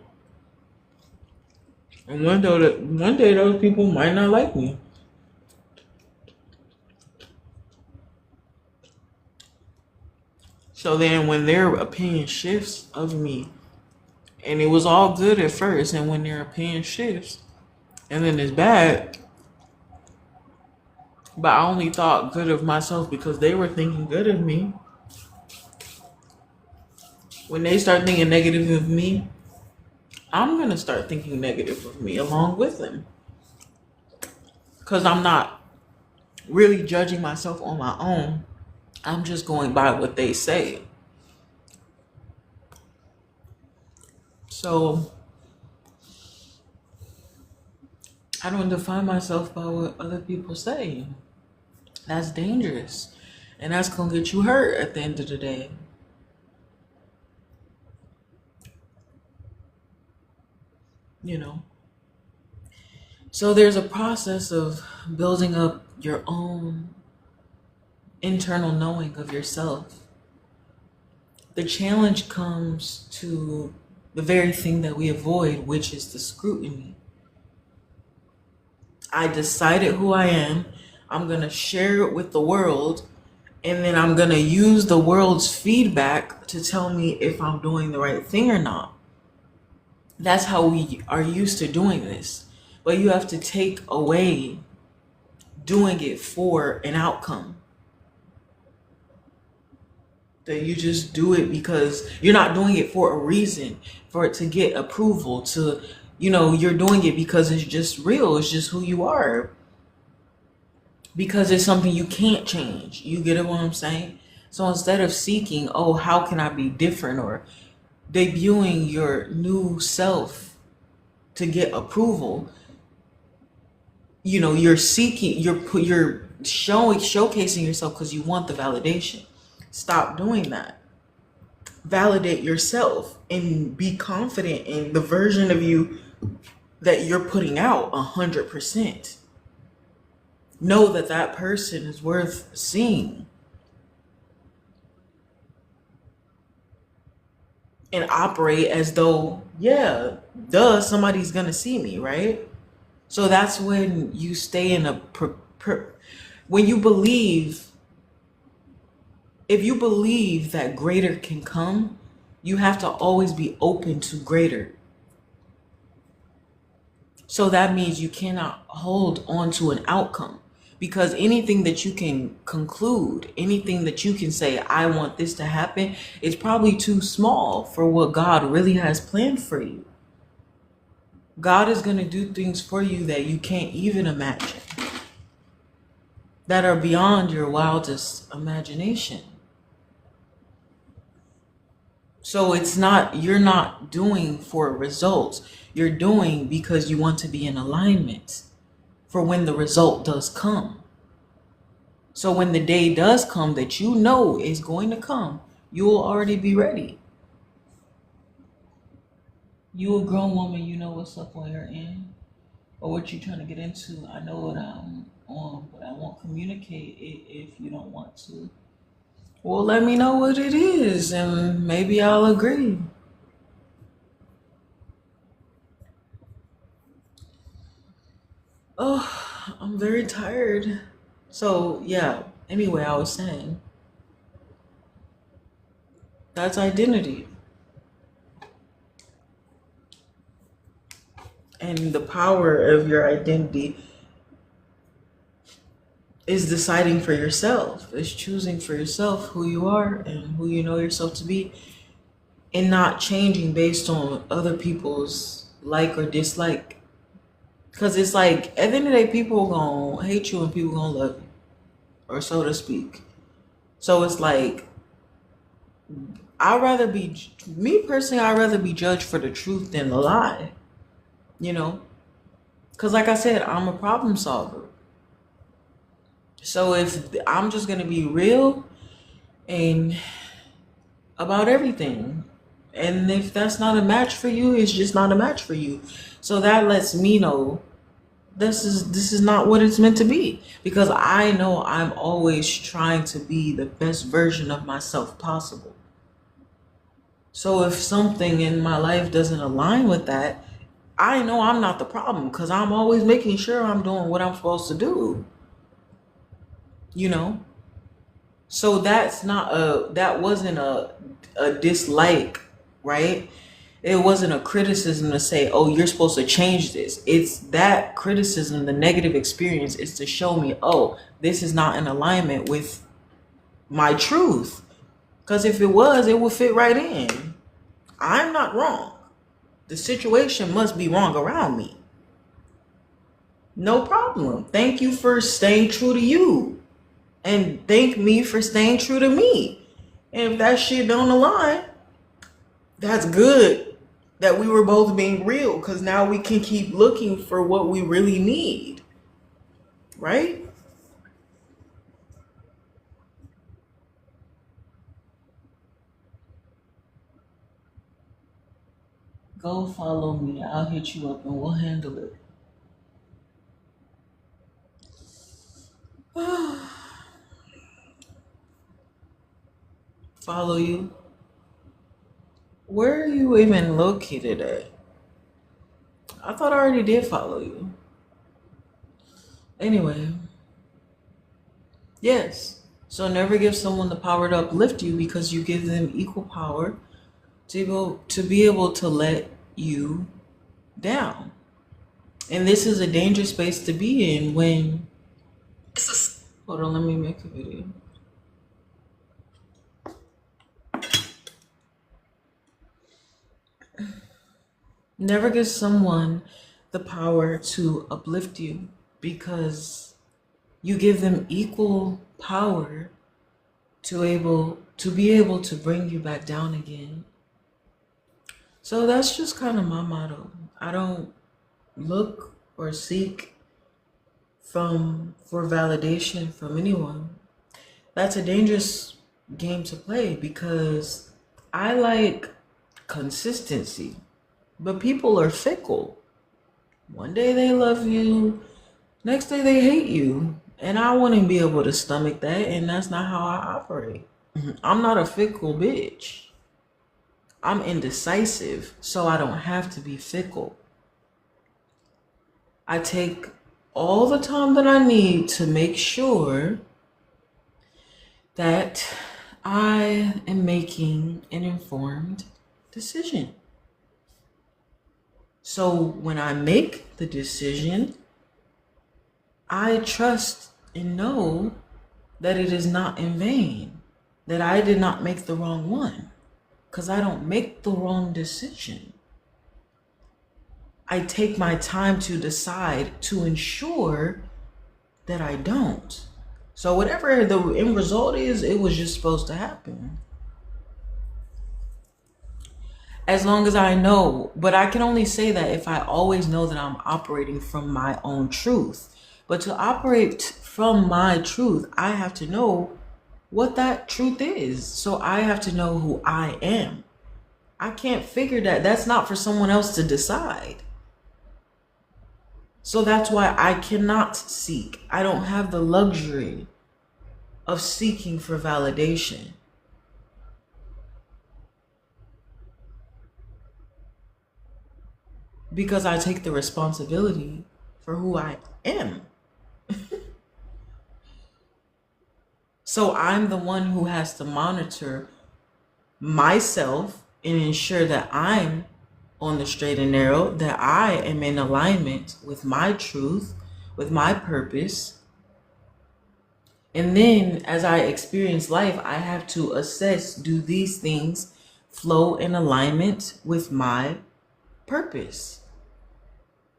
And one day those people might not like me. So then when their opinion shifts of me, and it was all good at first, and when their opinion shifts, and then it's bad, But I only thought good of myself because they were thinking good of me. When they start thinking negative of me, I'm going to start thinking negative of me along with them. Because I'm not really judging myself on my own. I'm just going by what they say. So I don't define myself by what other people say. That's dangerous. And that's going to get you hurt at the end of the day. You know? So there's a process of building up your own internal knowing of yourself. The challenge comes to the very thing that we avoid, which is the scrutiny. I decided who I am. I'm going to share it with the world. And then I'm going to use the world's feedback to tell me if I'm doing the right thing or not. That's how we are used to doing this. But you have to take away doing it for an outcome. That you just do it because you're not doing it for a reason, for it to get approval, to, you're doing it because it's just real. It's just who you are. Because it's something you can't change. You get what I'm saying? So instead of seeking, oh, how can I be different, or debuting your new self to get approval, you're seeking, you're showcasing yourself because you want the validation. Stop doing that. Validate yourself and be confident in the version of you that you're putting out 100%. Know that that person is worth seeing. And operate as though, yeah, duh, somebody's gonna see me, right? So that's when you stay in when you believe, if you believe that greater can come, you have to always be open to greater. So that means you cannot hold on to an outcome, because anything that you can conclude, anything that you can say, I want this to happen, is probably too small for what God really has planned for you. God is going to do things for you that you can't even imagine, that are beyond your wildest imagination. So you're not doing for results. You're doing because you want to be in alignment for when the result does come. So when the day does come that you know is going to come, you will already be ready. You a grown woman, you know what's up on your end, or what you're trying to get into. I know what I'm on, but I won't communicate it if you don't want to. Well, let me know what it is, and maybe I'll agree. Oh, I'm very tired. So, yeah, anyway, I was saying, that's identity. And the power of your identity is deciding for yourself, is choosing for yourself who you are and who you know yourself to be, and not changing based on other people's like or dislike. Because it's like, at the end of the day, people gonna hate you and people gonna love you, or so to speak. So it's like, I'd rather be judged for the truth than the lie, Because like I said, I'm a problem solver. So if I'm just going to be real and about everything, and if that's not a match for you, it's just not a match for you. So that lets me know this is not what it's meant to be, because I know I'm always trying to be the best version of myself possible. So if something in my life doesn't align with that, I know I'm not the problem, because I'm always making sure I'm doing what I'm supposed to do. So that wasn't a dislike, right? It wasn't a criticism to say, oh, you're supposed to change this. It's that criticism, the negative experience, is to show me, oh, this is not in alignment with my truth. Because if it was, it would fit right in. I'm not wrong. The situation must be wrong around me. No problem. Thank you for staying true to you. And thank me for staying true to me. And if that shit don't align, that's good that we were both being real, because now we can keep looking for what we really need. Right? Go follow me. I'll hit you up and we'll handle it. Follow you? Where are you even located at? I thought I already did follow you. Anyway, yes. So never give someone the power to uplift you, because you give them equal power to be able to let you down. And this is a dangerous space to be in when... Hold on, let me make a video. Never give someone the power to uplift you, because you give them equal power to be able to bring you back down again. So that's just kind of my motto. I don't look or seek for validation from anyone. That's a dangerous game to play, because I like consistency. But people are fickle. One day they love you, next day they hate you. And I wouldn't be able to stomach that, and that's not how I operate. I'm not a fickle bitch. I'm indecisive, so I don't have to be fickle. I take all the time that I need to make sure that I am making an informed decision. So when I make the decision, I trust and know that it is not in vain, that I did not make the wrong one, because I don't make the wrong decision. I take my time to decide to ensure that I don't. So whatever the end result is, it was just supposed to happen. As long as I know, but I can only say that if I always know that I'm operating from my own truth. But to operate from my truth, I have to know what that truth is. So I have to know who I am. I can't figure that. That's not for someone else to decide. So that's why I cannot seek. I don't have the luxury of seeking for validation. Because I take the responsibility for who I am. So I'm the one who has to monitor myself and ensure that I'm on the straight and narrow, that I am in alignment with my truth, with my purpose. And then as I experience life, I have to assess, do these things flow in alignment with my purpose?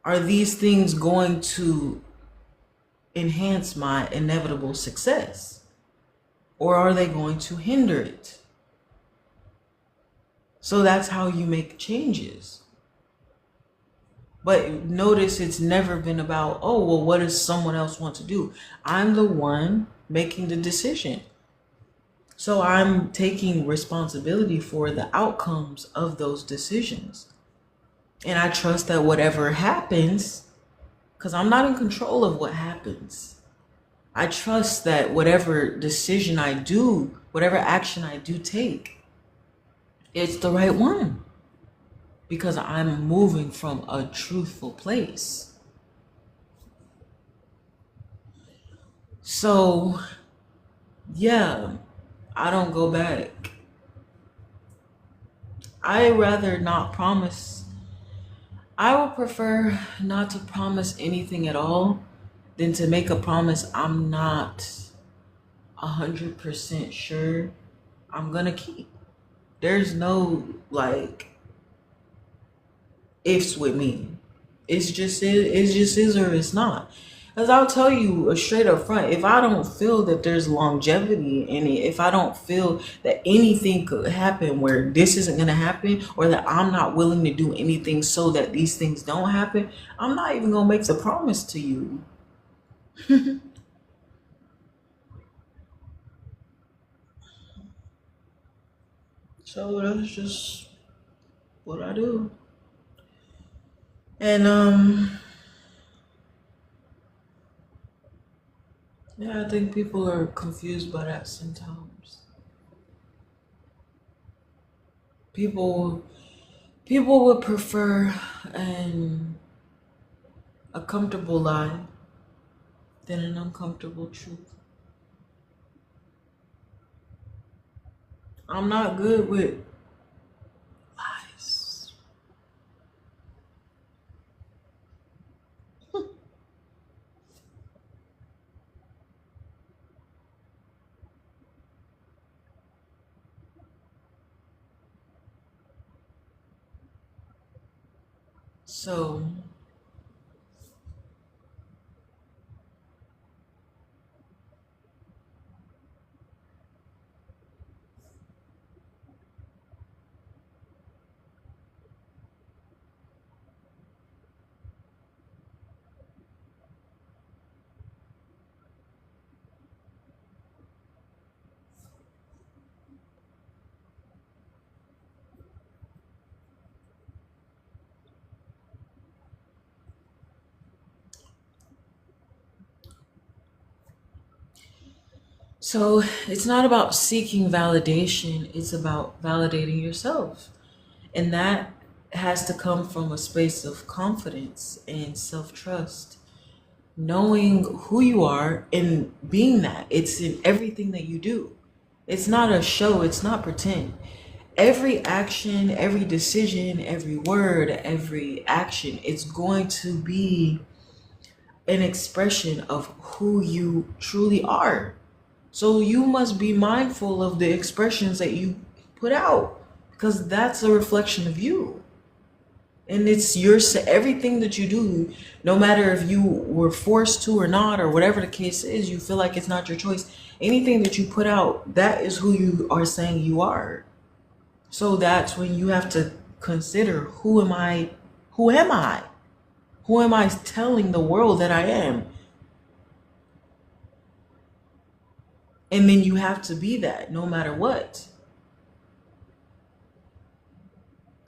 Are these things going to enhance my inevitable success? Or are they going to hinder it? So that's how you make changes. But notice it's never been about, oh, well, what does someone else want to do? I'm the one making the decision. So I'm taking responsibility for the outcomes of those decisions. And I trust that whatever happens, because I'm not in control of what happens, I trust that whatever decision I do, whatever action I do take, it's the right one. Because I'm moving from a truthful place. So, yeah, I don't go back. I rather not promise. I would prefer not to promise anything at all than to make a promise I'm not 100% sure I'm gonna keep. There's no like ifs with me. It just is or it's not. Because I'll tell you straight up front, if I don't feel that there's longevity in it, if I don't feel that anything could happen where this isn't going to happen, or that I'm not willing to do anything so that these things don't happen, I'm not even going to make the promise to you. So that's just what I do. And yeah, I think people are confused by that sometimes. People people would prefer an a comfortable lie than an uncomfortable truth. I'm not good with lies. So so it's not about seeking validation, it's about validating yourself. And that has to come from a space of confidence and self-trust. Knowing who you are and being that. It's in everything that you do. It's not a show, it's not pretend. Every action, every decision, every word, every action, it's going to be an expression of who you truly are. So you must be mindful of the expressions that you put out because that's a reflection of you. And it's everything that you do, no matter if you were forced to or not, or whatever the case is, you feel like it's not your choice. Anything that you put out, that is who you are saying you are. So that's when you have to consider who am I? Who am I? Who am I telling the world that I am? And then you have to be that no matter what.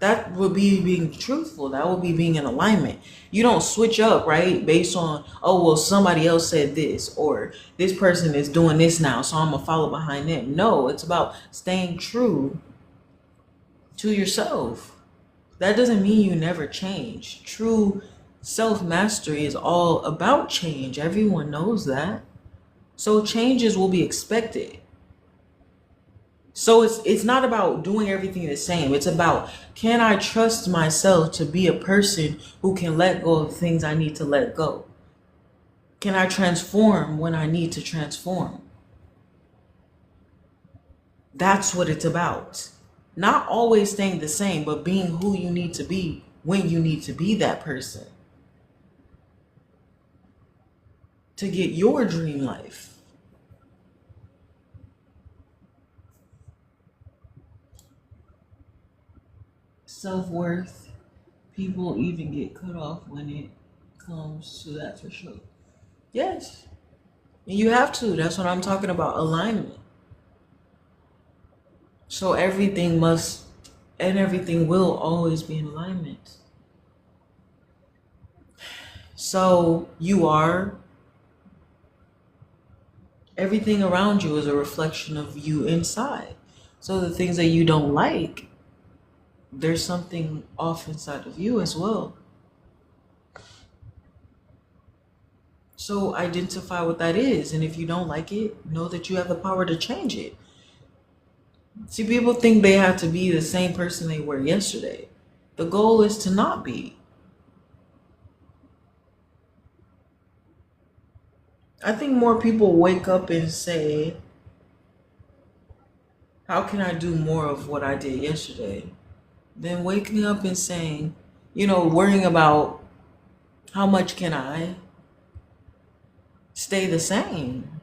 That would be being truthful. That would be being in alignment. You don't switch up, right? Based on, oh, well, somebody else said this, or this person is doing this now, so I'm going to follow behind them. No, it's about staying true to yourself. That doesn't mean you never change. True self mastery is all about change. Everyone knows that. So changes will be expected. So it's not about doing everything the same. It's about, can I trust myself to be a person who can let go of things I need to let go? Can I transform when I need to transform? That's what it's about. Not always staying the same, but being who you need to be when you need to be that person to get your dream life. Self-worth, people even get cut off when it comes to that for sure. Yes. And you have to. That's what I'm talking about. Alignment. So everything must and everything will always be in alignment. So you are, everything around you is a reflection of you inside. So the things that you don't like, there's something off inside of you as well. So identify what that is. And if you don't like it, know that you have the power to change it. See, people think they have to be the same person they were yesterday. The goal is to not be. I think more people wake up and say, how can I do more of what I did yesterday? Than waking up and saying, worrying about how much can I stay the same?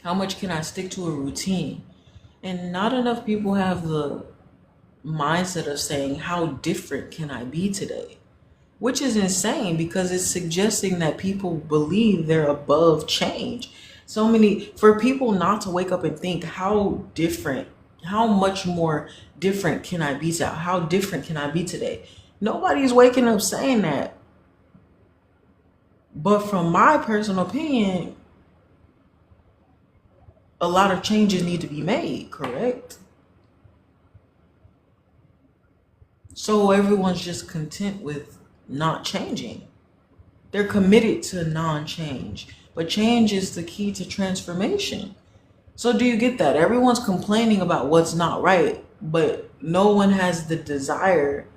How much can I stick to a routine? And not enough people have the mindset of saying, how different can I be today? Which is insane because it's suggesting that people believe they're above change. For people not to wake up and think, how much more different can I be today? How different can I be today? Nobody's waking up saying that. But from my personal opinion, a lot of changes need to be made, correct? So everyone's just content with not changing. They're committed to non-change. But change is the key to transformation. So do you get that? Everyone's complaining about what's not right, but no one has the desire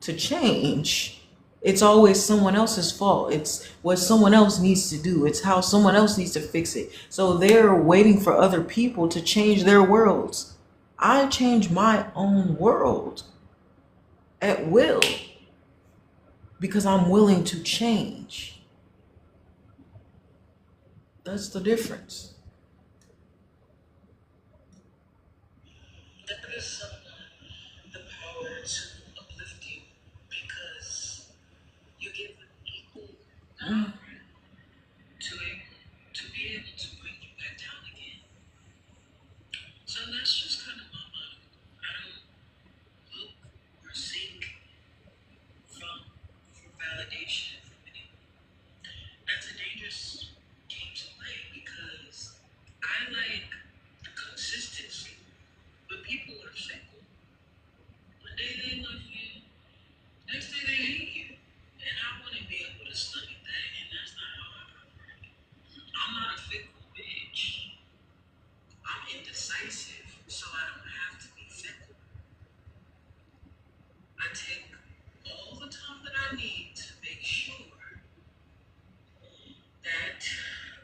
to change. It's always someone else's fault. It's what someone else needs to do. It's how someone else needs to fix it. So they're waiting for other people to change their worlds. I change my own world at will because I'm willing to change. That's the difference. There is someone the power to uplift you because you give them equal power to be able to bring you back down again. So that's just kind of my motto. I don't look or seek for validation from anyone. That's a dangerous game to play because I like consistency, but people are fickle. One day they love you, next day they hate you, and I want to be able to stomach that, and that's not how I operate. I'm not a fickle bitch. I'm indecisive, so I don't have to be fickle. I take all the time that I need to make sure that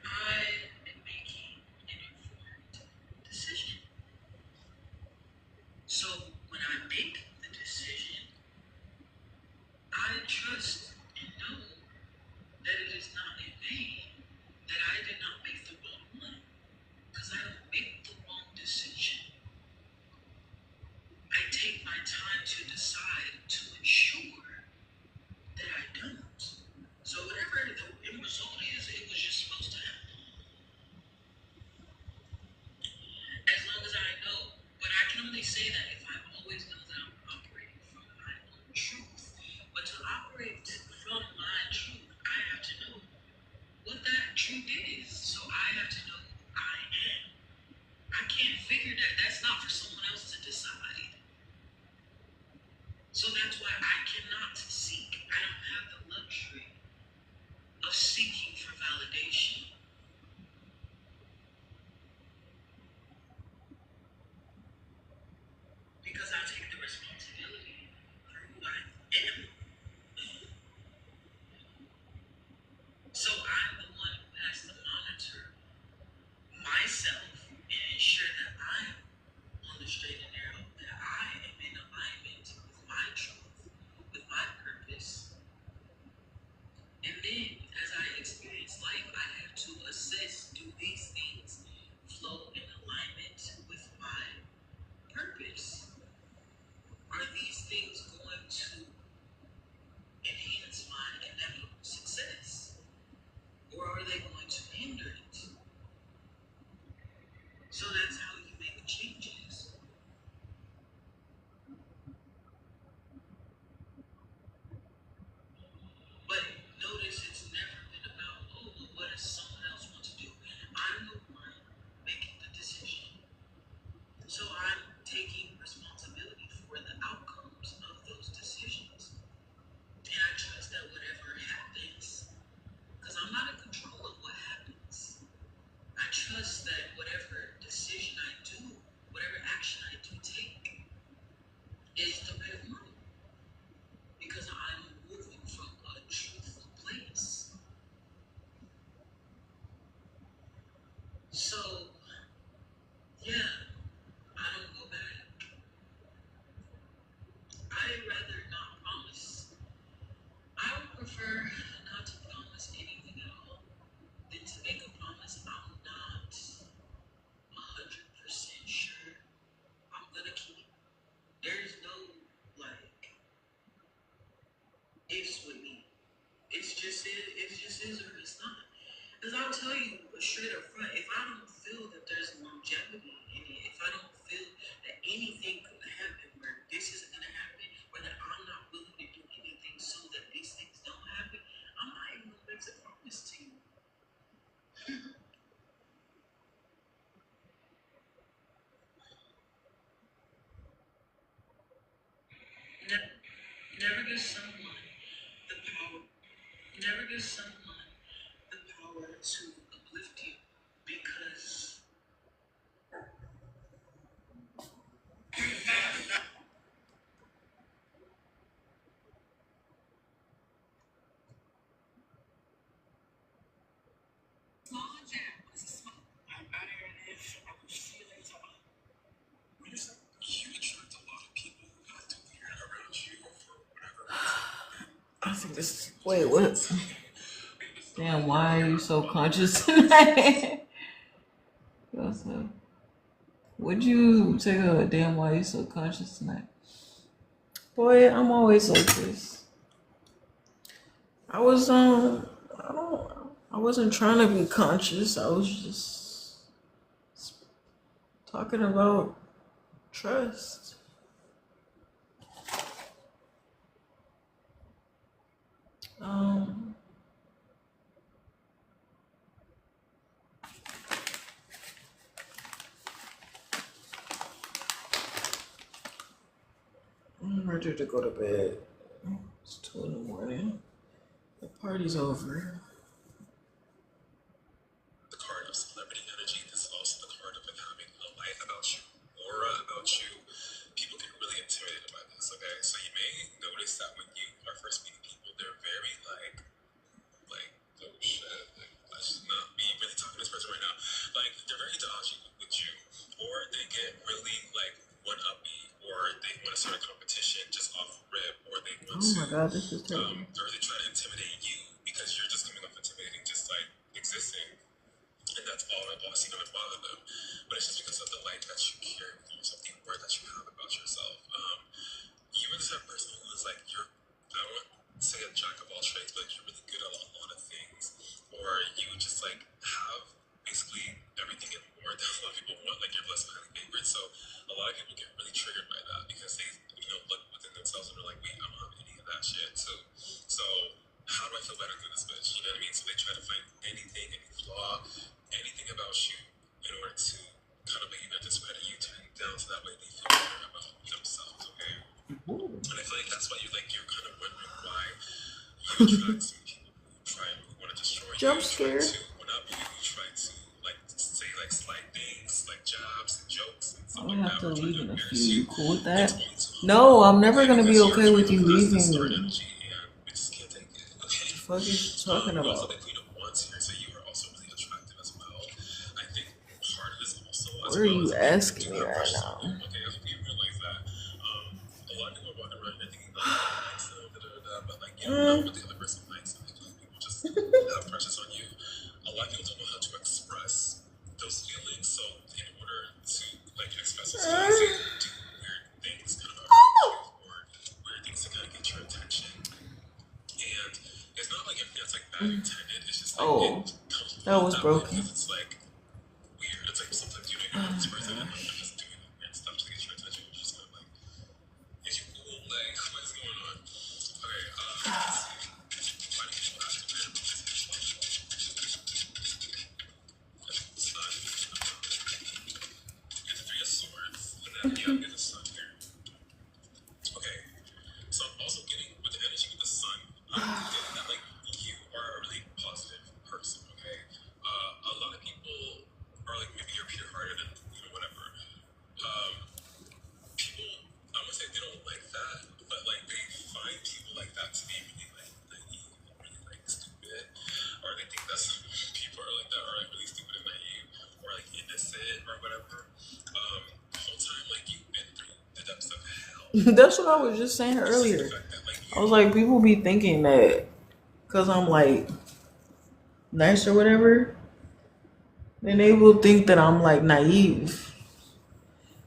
I am making an informed decision. So when I make the decision, I trust and know that it is not in vain, that I did not make the wrong one, because I don't make the wrong decision. I take my time to decide to ensure that I don't. So whatever the end result is, it was just supposed to happen. As long as I know, but I can only say that if I always know that I'm operating from my own truth. But to operate from my truth, I have to know what that truth is. So I have to know who I am. I can't figure that. That's not for someone else to decide. So that's why I cannot seek. I don't have the luxury of seeking for validation. Because I take the responsibility for who I am. So I'm the one who has to monitor myself and ensure that I'm on the straight and narrow, that I am in alignment with my truth, with my purpose. And then, as I experience life, I have to assess, do these things flow in alignment with my purpose? tell you straight up front, if I don't feel that there's longevity in it, if I don't feel that anything could happen where this isn't gonna happen, or that I'm not willing to do anything so that these things don't happen, I'm not even gonna make the promise to you. Never give someone the power. Never give someone the power to uplift you because I'm out of here, Nick. I will see you later. You attract a lot of people who got to weird around you for whatever reason. I think this. Wait, what? Damn, why are you so conscious tonight? What's up? Would you take a damn why you so conscious tonight? Boy, I'm always like this. I wasn't trying to be conscious. I was just talking about trust. I'm ready to go to bed. It's 2 in the morning. The party's over. The card of celebrity energy. This is also the card of having a light about you, aura about you. People get really intimidated by this, okay? So you may notice that when you are first meeting people, they're very like, oh shit, like, I should not be really talking to this person right now. Like, they're very dodgy with you, or they get really like one-uppy, or they want to start a competition just off rip, or they want Oh my god, this is to, terrible. or they try to intimidate you because you're just coming off intimidating, just like existing. And that's all it was, it's bothered them. But it's just because of the light that you carry with yourself, the word that you have about yourself. You are the type of person who is like, I won't say a jack of all trades, but you're really good at a lot of things. Or you just like have basically everything and more that a lot of people want, like you're blessed and highly favored. So a lot of people get really triggered by that because they, look within themselves and they're like, wait, I don't have any of that shit too. So how do I feel better than this bitch? You know what I mean? So they try to find anything, any flaw, anything about you in order to kind of make you discredit you, turn you down so that way they feel better about themselves, okay? And I feel like that's why you're kind of wondering why you attract some people who want to destroy you, Jump try scare. to one up you, who try to like say like slight things, like jobs and jokes and stuff I'm like gonna have that, to or try leave to in a embarrass few. you. You cool with It's that? only too No, I'm never okay gonna be because okay you're with you attracting leaving star me. energy and we just can't take it. What Okay. the fuck is you talking You also about? the Queen of Wands here, so you are also really attractive as well. I think part of this also as What are well you is people asking do me have right crushes on now? you. Okay, I hope you realize that. A lot of people are walking around here thinking like they likes them, but like you don't know what the other person likes. And people just have crushes on you. A lot of people don't know how to express those feelings, so in order to like express those feelings, they do weird things kind of around you or weird things to kind of get your attention. And it's not like everything that's like bad intended. It's just like Oh, it comes that about was that way broken. because it's like weird. It's like sometimes you know you're this person and they're just doing weird stuff to get your attention. Which is kind of like, is you cool? Like, what is going on? Okay, let's see. Why do people have to wear this? Sun. You have the Three of Swords, and then you have the Sun here. Okay, so I'm also getting with the energy with the sun. I'm getting that like you are a really positive person. Okay, a lot of people are like maybe you're Peter-hearted and whatever. People, I would say they don't like that, but like they find people like that to be really like naive, really like stupid, or they think that some people are like that, or like really stupid and naive, or like innocent or whatever. The whole time like you've been through the depths of hell. That's what I was just saying Just the earlier. fact that like I was like, people be thinking that because I'm like nice or whatever, then they will think that I'm like naive.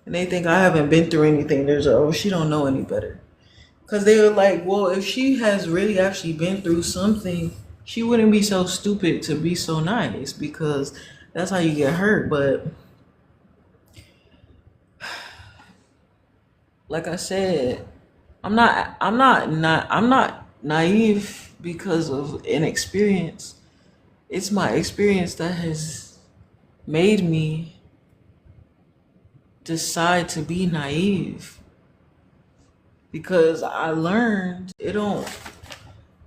And they think I haven't been through anything. There's a, oh, she don't know any better. Because they were like, well, if she has really actually been through something, she wouldn't be so stupid to be so nice, because that's how you get hurt. But like I said, I'm not naive because of inexperience. It's my experience that has made me decide to be naive, because I learned it don't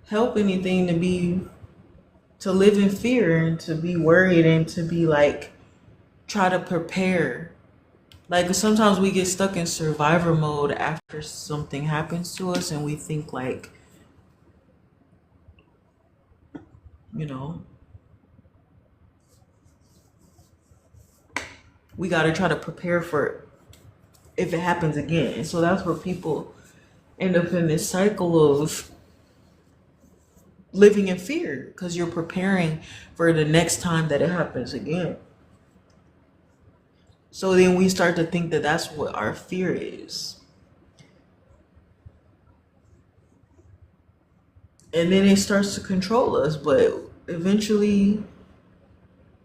help anything to live in fear and to be worried and to be like try to prepare. Like sometimes we get stuck in survivor mode after something happens to us, and we think like, you know, we got to try to prepare for it if it happens again. And so that's where people end up in this cycle of living in fear, because you're preparing for the next time that it happens again. So then we start to think that that's what our fear is. And then it starts to control us. But eventually,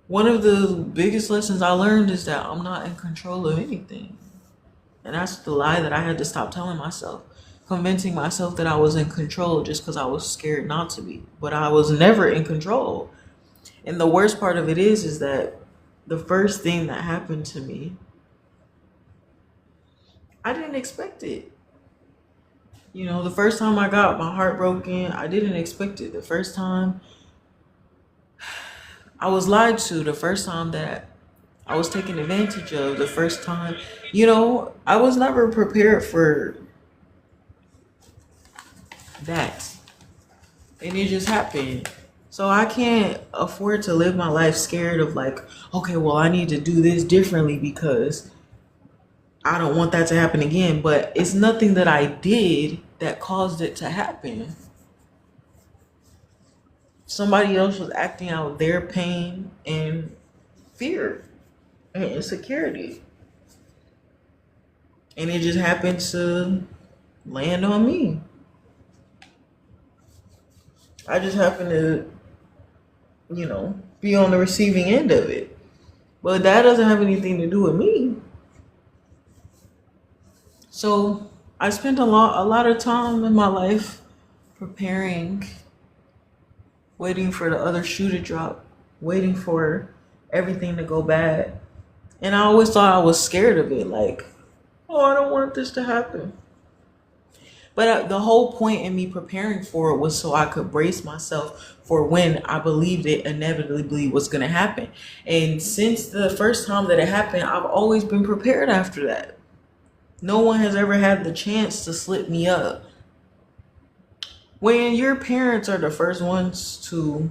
one of the biggest lessons I learned is that I'm not in control of anything. And that's the lie that I had to stop telling myself, convincing myself that I was in control just because I was scared not to be. But I was never in control. And the worst part of it is that the first thing that happened to me, I didn't expect it. You know, the first time I got my heart broken, I didn't expect it. The first time I was lied to, the first time that I was taken advantage of, the first time, you know, I was never prepared for that. And it just happened. So I can't afford to live my life scared of like, okay, well, I need to do this differently because I don't want that to happen again. But it's nothing that I did that caused it to happen. Somebody else was acting out their pain and fear and insecurity. And it just happened to land on me. I just happened to, you know, be on the receiving end of it. But that doesn't have anything to do with me. So I spent a lot of time in my life preparing, waiting for the other shoe to drop, waiting for everything to go bad. And I always thought I was scared of it. Like, oh, I don't want this to happen. But the whole point in me preparing for it was so I could brace myself for when I believed it inevitably was going to happen. And since the first time that it happened, I've always been prepared after that. No one has ever had the chance to slip me up. When your parents are the first ones to,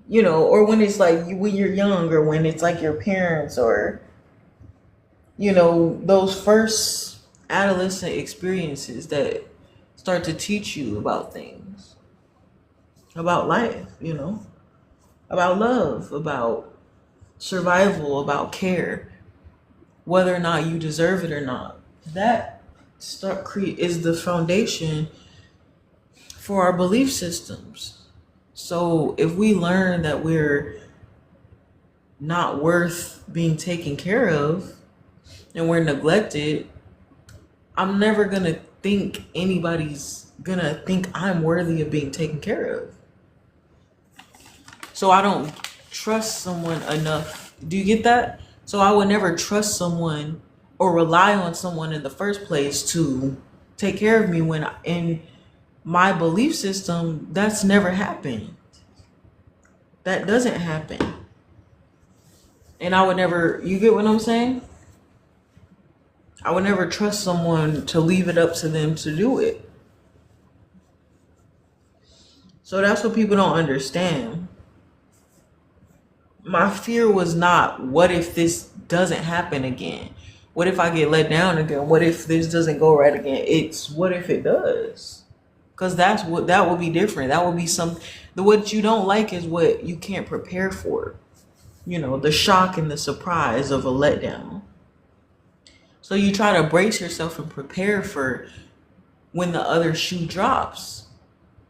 you know, or when it's like when you're young, or when it's like your parents, or, you know, those first adolescent experiences that start to teach you about things, about life, you know, about love, about survival, about care, whether or not you deserve it or not. That is the foundation for our belief systems. So if we learn that we're not worth being taken care of and we're neglected, I'm never gonna think anybody's gonna think I'm worthy of being taken care of. So I don't trust someone enough. Do you get that? So I would never trust someone or rely on someone in the first place to take care of me, when in my belief system, that's never happened. That doesn't happen. And I would never, you get what I'm saying? I would never trust someone to leave it up to them to do it. So that's what people don't understand. My fear was not, what if this doesn't happen again? What if I get let down again? What if this doesn't go right again? It's what if it does? Because that would be different. That would be what you don't like is what you can't prepare for. You know, the shock and the surprise of a letdown. So you try to brace yourself and prepare for when the other shoe drops.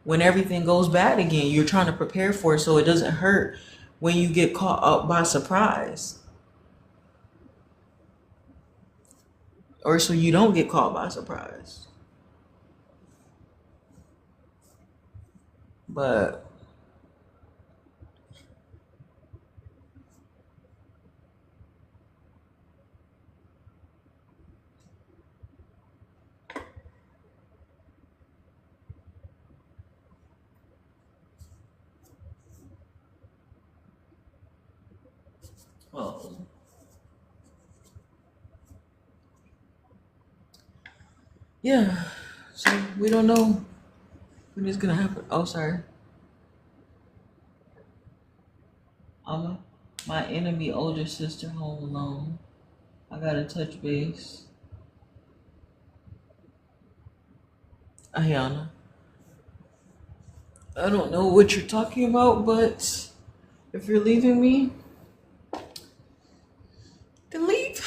when everything goes bad again. You're trying to prepare for it so it doesn't hurt when you get caught up by surprise, or so you don't get caught by surprise. But um, yeah, so we don't know when it's gonna happen. Oh, sorry. My enemy older sister home alone. I gotta touch base. Ayana, I don't know what you're talking about, but if you're leaving me, then leave.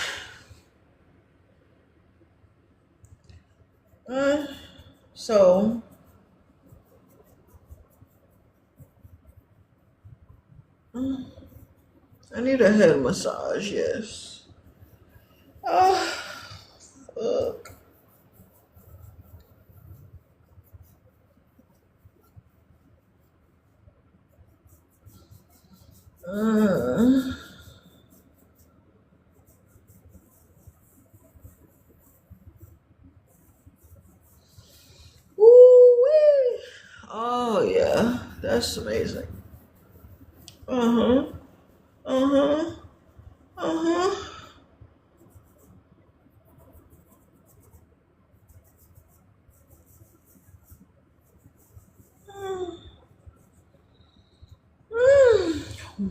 So I need a head massage. Yes. Fuck. Uh, Woo-wee. Oh yeah, that's amazing. Uh huh. Uh huh. Uh huh.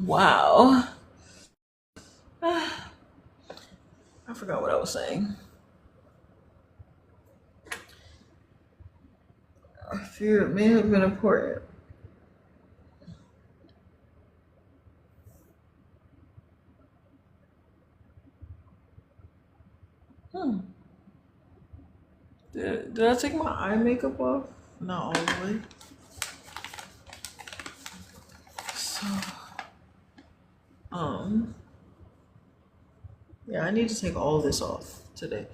Wow. I forgot what I was saying. I fear it may have been important. Hmm. Did I take my eye makeup off? Not all the way. So, yeah, I need to take all this off today.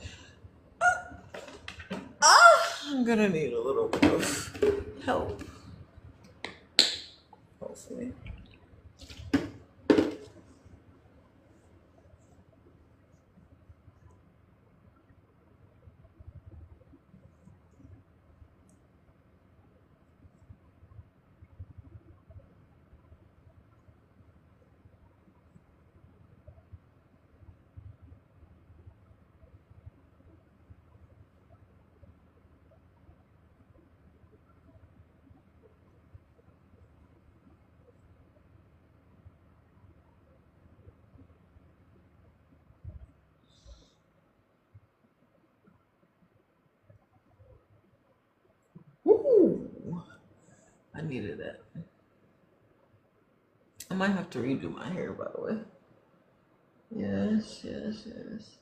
I'm gonna need a little bit of help, hopefully. Woo! I needed that. I might have to redo my hair, by the way. Yes, yes, yes.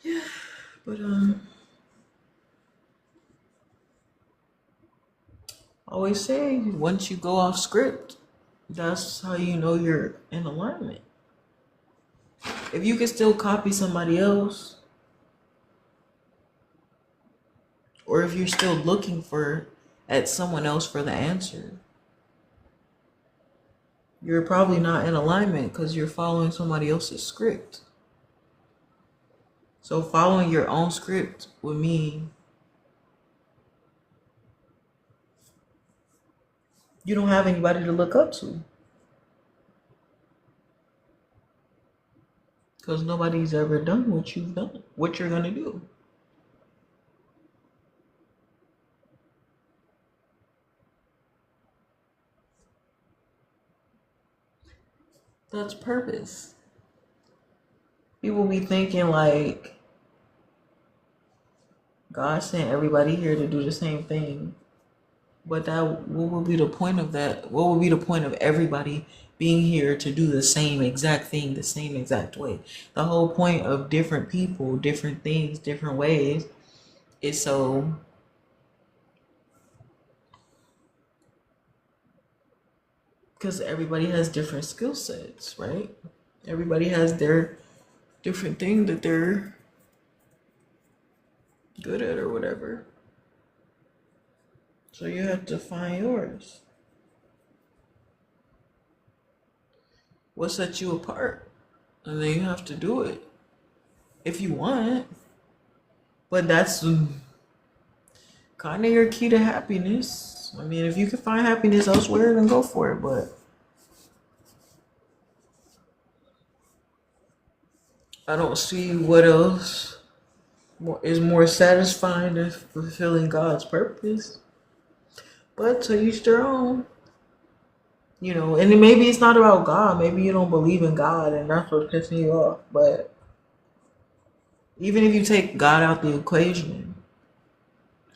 Yeah, but I always say once you go off script, that's how you know you're in alignment. If you can still copy somebody else, or if you're still looking for at someone else for the answer, you're probably not in alignment because you're following somebody else's script. So following your own script would mean you don't have anybody to look up to because nobody's ever done what you've done, what you're gonna do. That's purpose. People be thinking like God sent everybody here to do the same thing. But that, what would be the point of that? What would be the point of everybody being here to do the same exact thing, the same exact way? The whole point of different people, different things, different ways is so because everybody has different skill sets, right? Everybody has their different thing that they're good at or whatever. So you have to find yours. What sets you apart? And then you have to do it if you want. But that's kind of your key to happiness. I mean, if you can find happiness elsewhere, then go for it. But I don't see what else is more satisfying than fulfilling God's purpose. But to each their own. You know, and maybe it's not about God. Maybe you don't believe in God and that's what's pissing you off. But even if you take God out the equation,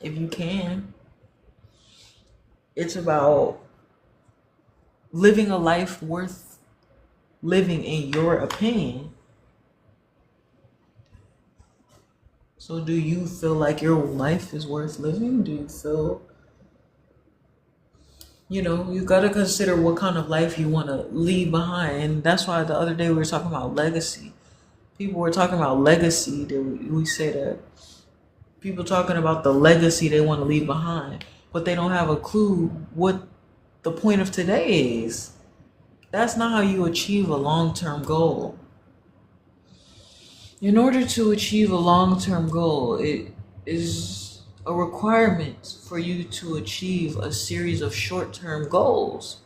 if you can, it's about living a life worth living in your opinion. So do you feel like your life is worth living? Do you feel, you know, you got to consider what kind of life you want to leave behind. And that's why the other day we were talking about legacy. People were talking about legacy. We say that people talking about the legacy they want to leave behind, but they don't have a clue what the point of today is. That's not how you achieve a long-term goal. In order to achieve a long-term goal, it is a requirement for you to achieve a series of short-term goals.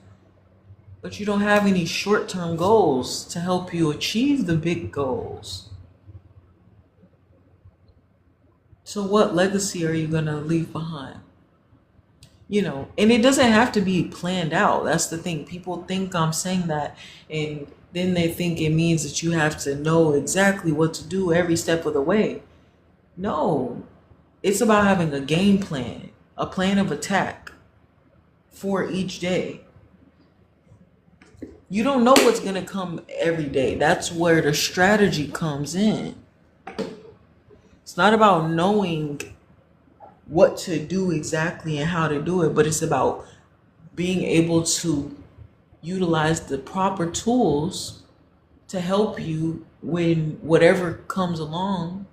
But you don't have any short-term goals to help you achieve the big goals. So what legacy are you going to leave behind? You know, and it doesn't have to be planned out. That's the thing. People think I'm saying that, and then they think it means that you have to know exactly what to do every step of the way. No, it's about having a game plan, a plan of attack for each day. You don't know what's going to come every day. That's where the strategy comes in. It's not about knowing what to do exactly and how to do it, but it's about being able to utilize the proper tools to help you when whatever comes along.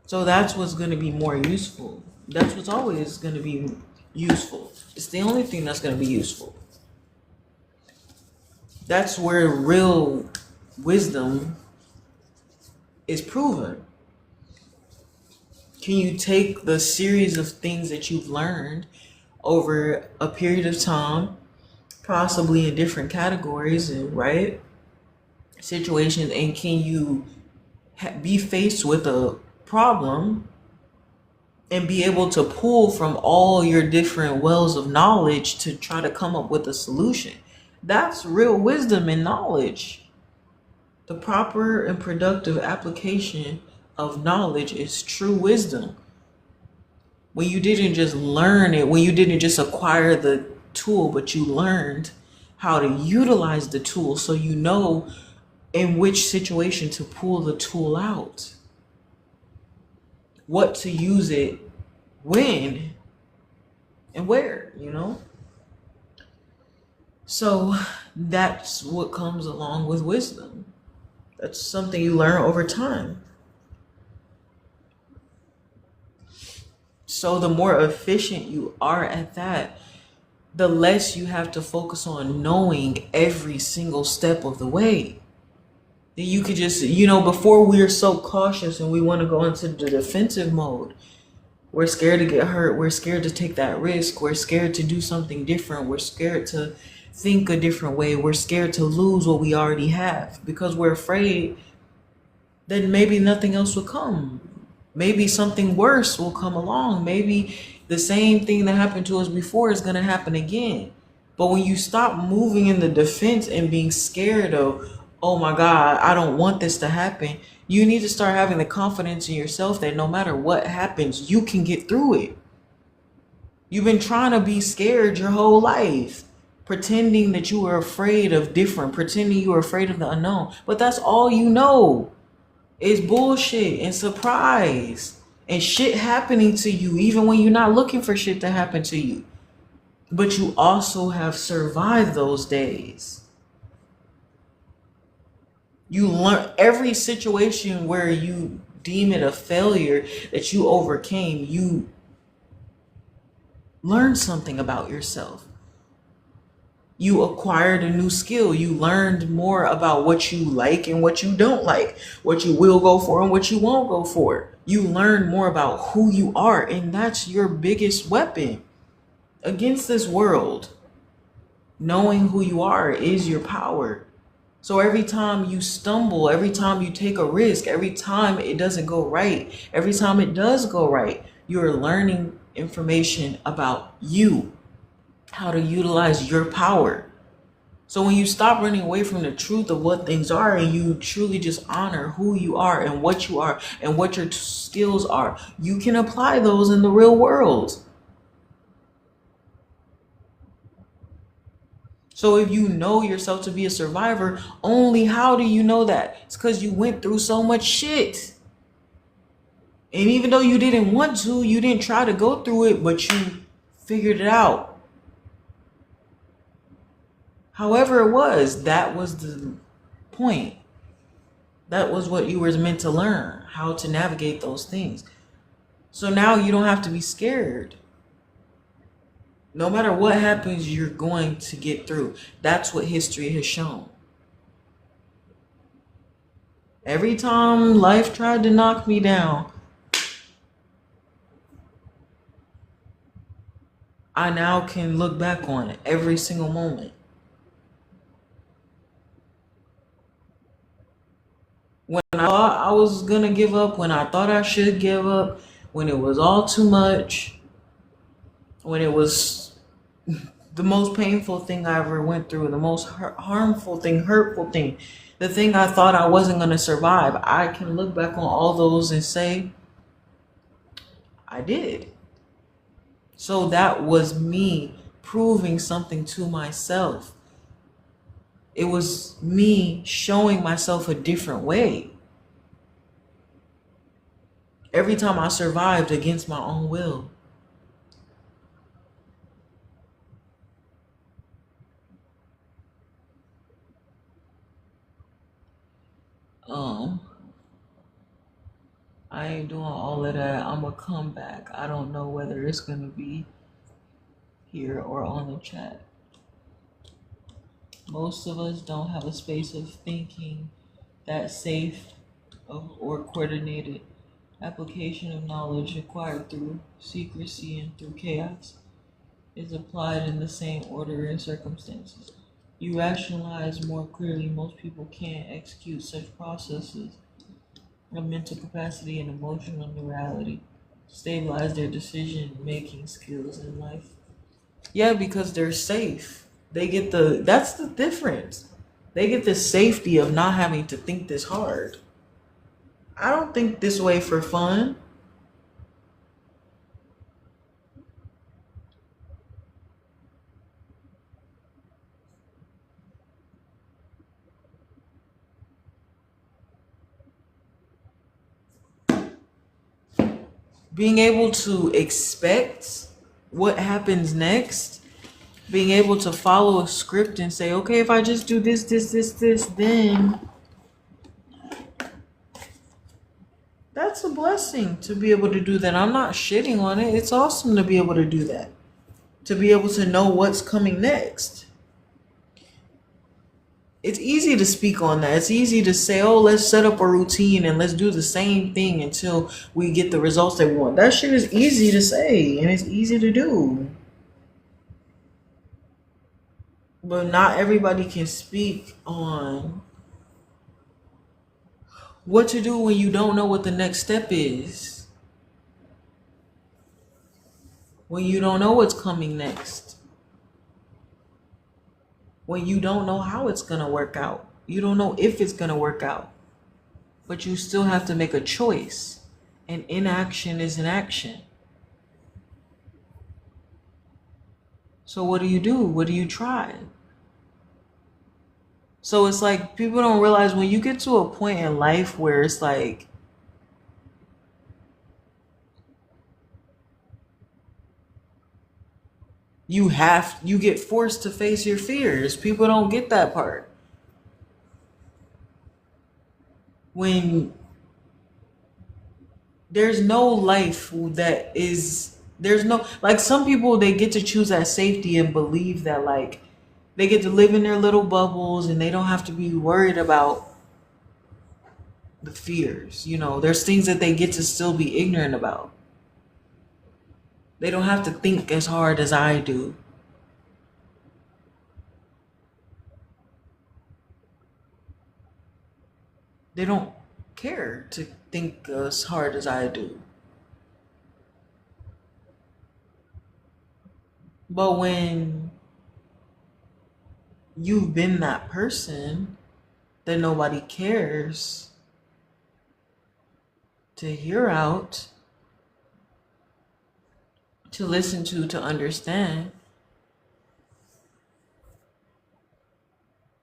So that's what's going to be more useful. That's what's always going to be useful. It's the only thing that's going to be useful. That's where real wisdom is proven. Can you take the series of things that you've learned over a period of time, possibly in different categories and right situations, and can you be faced with a problem and be able to pull from all your different wells of knowledge to try to come up with a solution? That's real wisdom and knowledge. The proper and productive application of knowledge is true wisdom. When you didn't just learn it, when you didn't just acquire the tool, but you learned how to utilize the tool so you know in which situation to pull the tool out, what to use it when and where, you know? So that's what comes along with wisdom. That's something you learn over time. So the more efficient you are at that, the less you have to focus on knowing every single step of the way. Then you could just, you know, before we're so cautious and we want to go into the defensive mode, we're scared to get hurt. We're scared to take that risk. We're scared to do something different. We're scared to think a different way. We're scared to lose what we already have because we're afraid that maybe nothing else will come. Maybe something worse will come along. Maybe the same thing that happened to us before is going to happen again. But when you stop moving in the defense and being scared of, oh my God, I don't want this to happen, you need to start having the confidence in yourself that no matter what happens, you can get through it. You've been trying to be scared your whole life, pretending that you were afraid of different, pretending you were afraid of the unknown. But that's all you know is bullshit and surprise and shit happening to you, even when you're not looking for shit to happen to you. But you also have survived those days. You learn every situation where you deem it a failure that you overcame, you learned something about yourself. You acquired a new skill. You learned more about what you like and what you don't like, what you will go for and what you won't go for. You learn more about who you are, and that's your biggest weapon against this world. Knowing who you are is your power. So every time you stumble, every time you take a risk, every time it doesn't go right, every time it does go right, you're learning information about you, how to utilize your power. So when you stop running away from the truth of what things are and you truly just honor who you are and what your skills are, you can apply those in the real world. So if you know yourself to be a survivor, only how do you know that? It's because you went through so much shit. And even though you didn't want to, you didn't try to go through it, but you figured it out. However it was, that was the point. That was what you were meant to learn, how to navigate those things. So now you don't have to be scared. No matter what happens, you're going to get through. That's what history has shown. Every time life tried to knock me down, I now can look back on it every single moment. When I thought I was gonna give up, when I thought I should give up, when it was all too much, when it was the most painful thing I ever went through, the most harmful thing, hurtful thing, the thing I thought I wasn't gonna survive, I can look back on all those and say, I did. So that was me proving something to myself. It was me showing myself a different way. Every time I survived against my own will. I ain't doing all of that. I'm gonna come back. I don't know whether it's gonna be here or on the chat. Most of us don't have a space of thinking that's safe or coordinated application of knowledge acquired through secrecy and through chaos is applied in the same order and circumstances. You rationalize more clearly. Most people can't execute such processes of mental capacity and emotional neurality to stabilize their decision-making skills in life. Yeah, because they're safe. They get that's the difference. They get the safety of not having to think this hard. I don't think this way for fun. Being able to expect what happens next, being able to follow a script and say, okay, if I just do this, then that's a blessing to be able to do that. I'm not shitting on it. It's awesome to be able to do that. To be able to know what's coming next. It's easy to speak on that. It's easy to say, oh, let's set up a routine and let's do the same thing until we get the results that we want. That shit is easy to say and it's easy to do. But not everybody can speak on what to do when you don't know what the next step is. When you don't know what's coming next. When you don't know how it's going to work out. You don't know if it's going to work out. But you still have to make a choice. And inaction is an action. So what do you do? What do you try? So it's like people don't realize when you get to a point in life where it's like you get forced to face your fears. People don't get that part. When there's no life that is there's no like some people they get to choose that safety and believe that like they get to live in their little bubbles and they don't have to be worried about the fears. You know, there's things that they get to still be ignorant about. They don't have to think as hard as I do. They don't care to think as hard as I do. But when you've been that person that nobody cares to hear out, to listen to understand,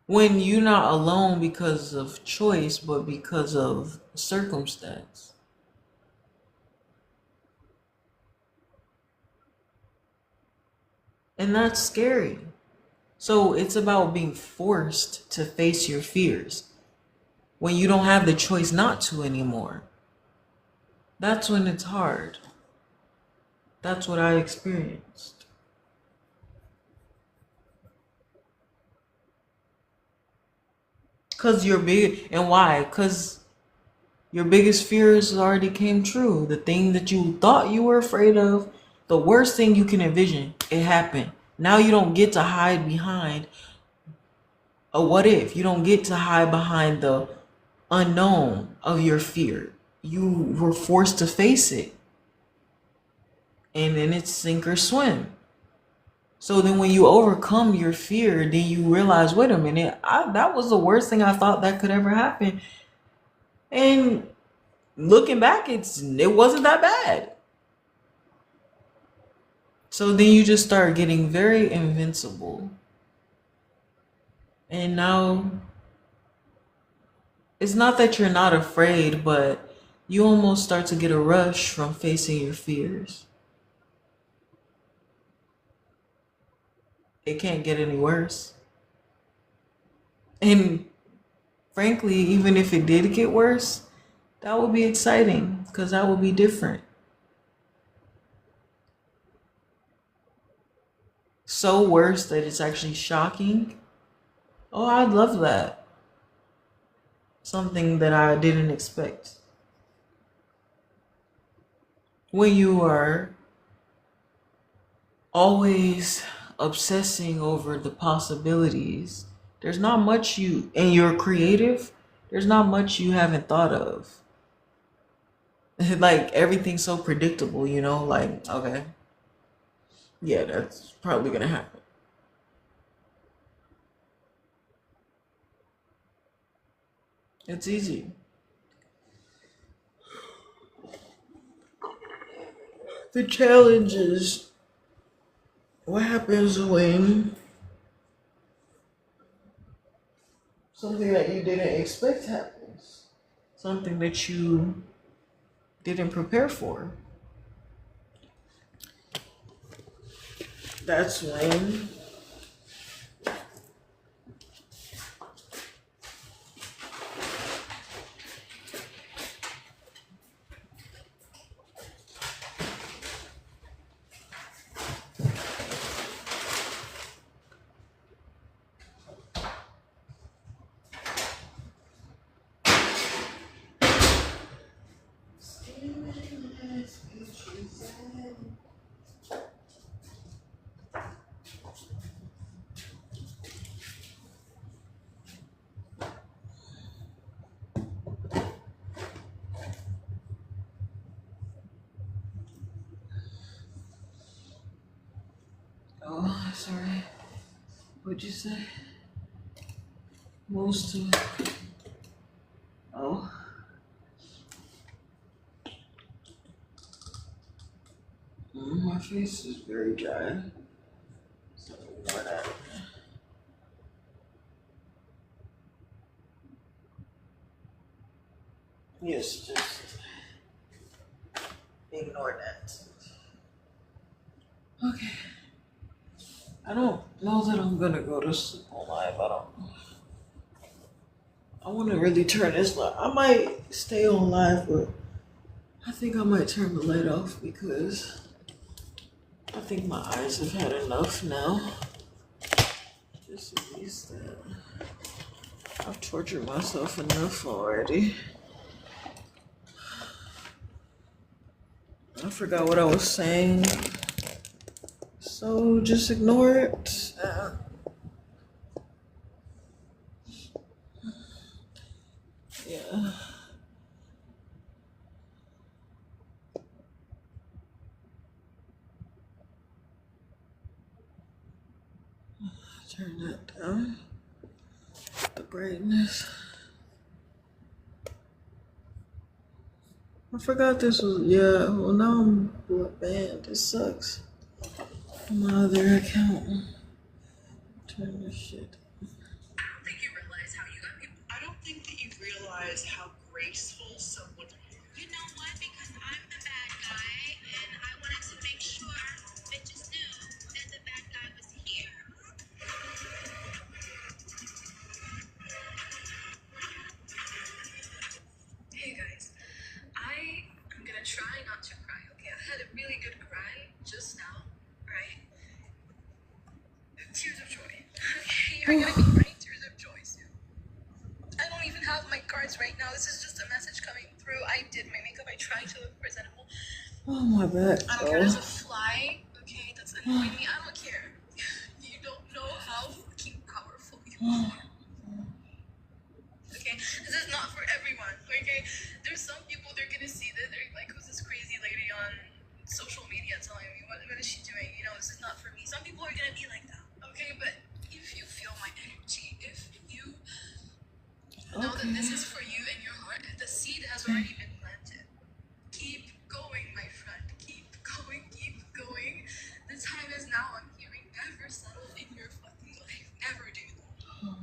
when you're not alone because of choice, but because of circumstance. And that's scary. So it's about being forced to face your fears when you don't have the choice not to anymore. That's when it's hard. That's what I experienced. Cause you're big, and why? Cause your biggest fears already came true. The thing that you thought you were afraid of, the worst thing you can envision, it happened. Now you don't get to hide behind a what if. You don't get to hide behind the unknown of your fear. You were forced to face it. And then it's sink or swim. So then when you overcome your fear, then you realize, wait a minute, that was the worst thing I thought that could ever happen. And looking back, it wasn't that bad. So then you just start getting very invincible. And now it's not that you're not afraid, but you almost start to get a rush from facing your fears. It can't get any worse. And frankly, even if it did get worse, that would be exciting because that would be different. So worse that it's actually shocking. Oh, I'd love that. Something that I didn't expect. When you are always obsessing over the possibilities, there's not much and you're creative, there's not much you haven't thought of. Like everything's so predictable, like, okay, yeah, that's probably gonna happen. It's easy. The challenge is what happens when something that you didn't expect happens, something that you didn't prepare for. That's when oh, sorry. What'd you say? Most of oh. My face is very dry. Ignore that. Okay. I don't know that I'm gonna go to sleep on live. I want to really turn this light. I might stay on live, but I think I might turn the light off because I think my eyes have had enough now. Just at least that. I've tortured myself enough already. I forgot what I was saying. So just ignore it. Yeah. Turn that down. The brightness. I forgot this was, yeah, well now I'm banned. This sucks. My other account. Turn this shit. I don't think you realize how you got people. I don't think that you realize how graceful someone. You know what? Because I'm the bad guy, and I wanted to make sure bitches knew that the bad guy was here. Hey guys, I am gonna try not to cry. Okay, I had a really good cry just now, right? Tears of joy. Okay, you're gonna be crying tears of joy soon. I don't even have my cards right now. This is just a message coming through. I did my makeup. I tried to look presentable. Oh my back. I don't care. There's a fly. Okay, that's annoying me. I don't care. You don't know how fucking powerful you are. Okay, this is not for everyone. Okay, there's some people they're gonna see that they're like, who's this crazy lady on social media telling me what is she doing? You know, this is not for me. Some people are gonna be like that. Okay, but if you feel my energy, if you know that this is for you in your heart, the seed has already been planted. Keep going, my friend. Keep going, keep going. The time is now. I'm hearing never settle in your fucking life. Never do that.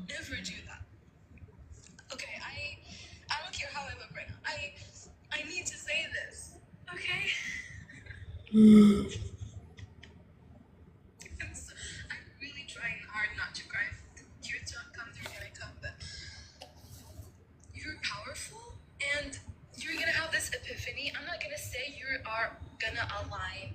Never do that. Okay, I don't care how I look right now. I need to say this. Okay? I'm really trying hard not to cry. Tears don't come, they're gonna come, but you're powerful and you're gonna have this epiphany. I'm not gonna say you are gonna align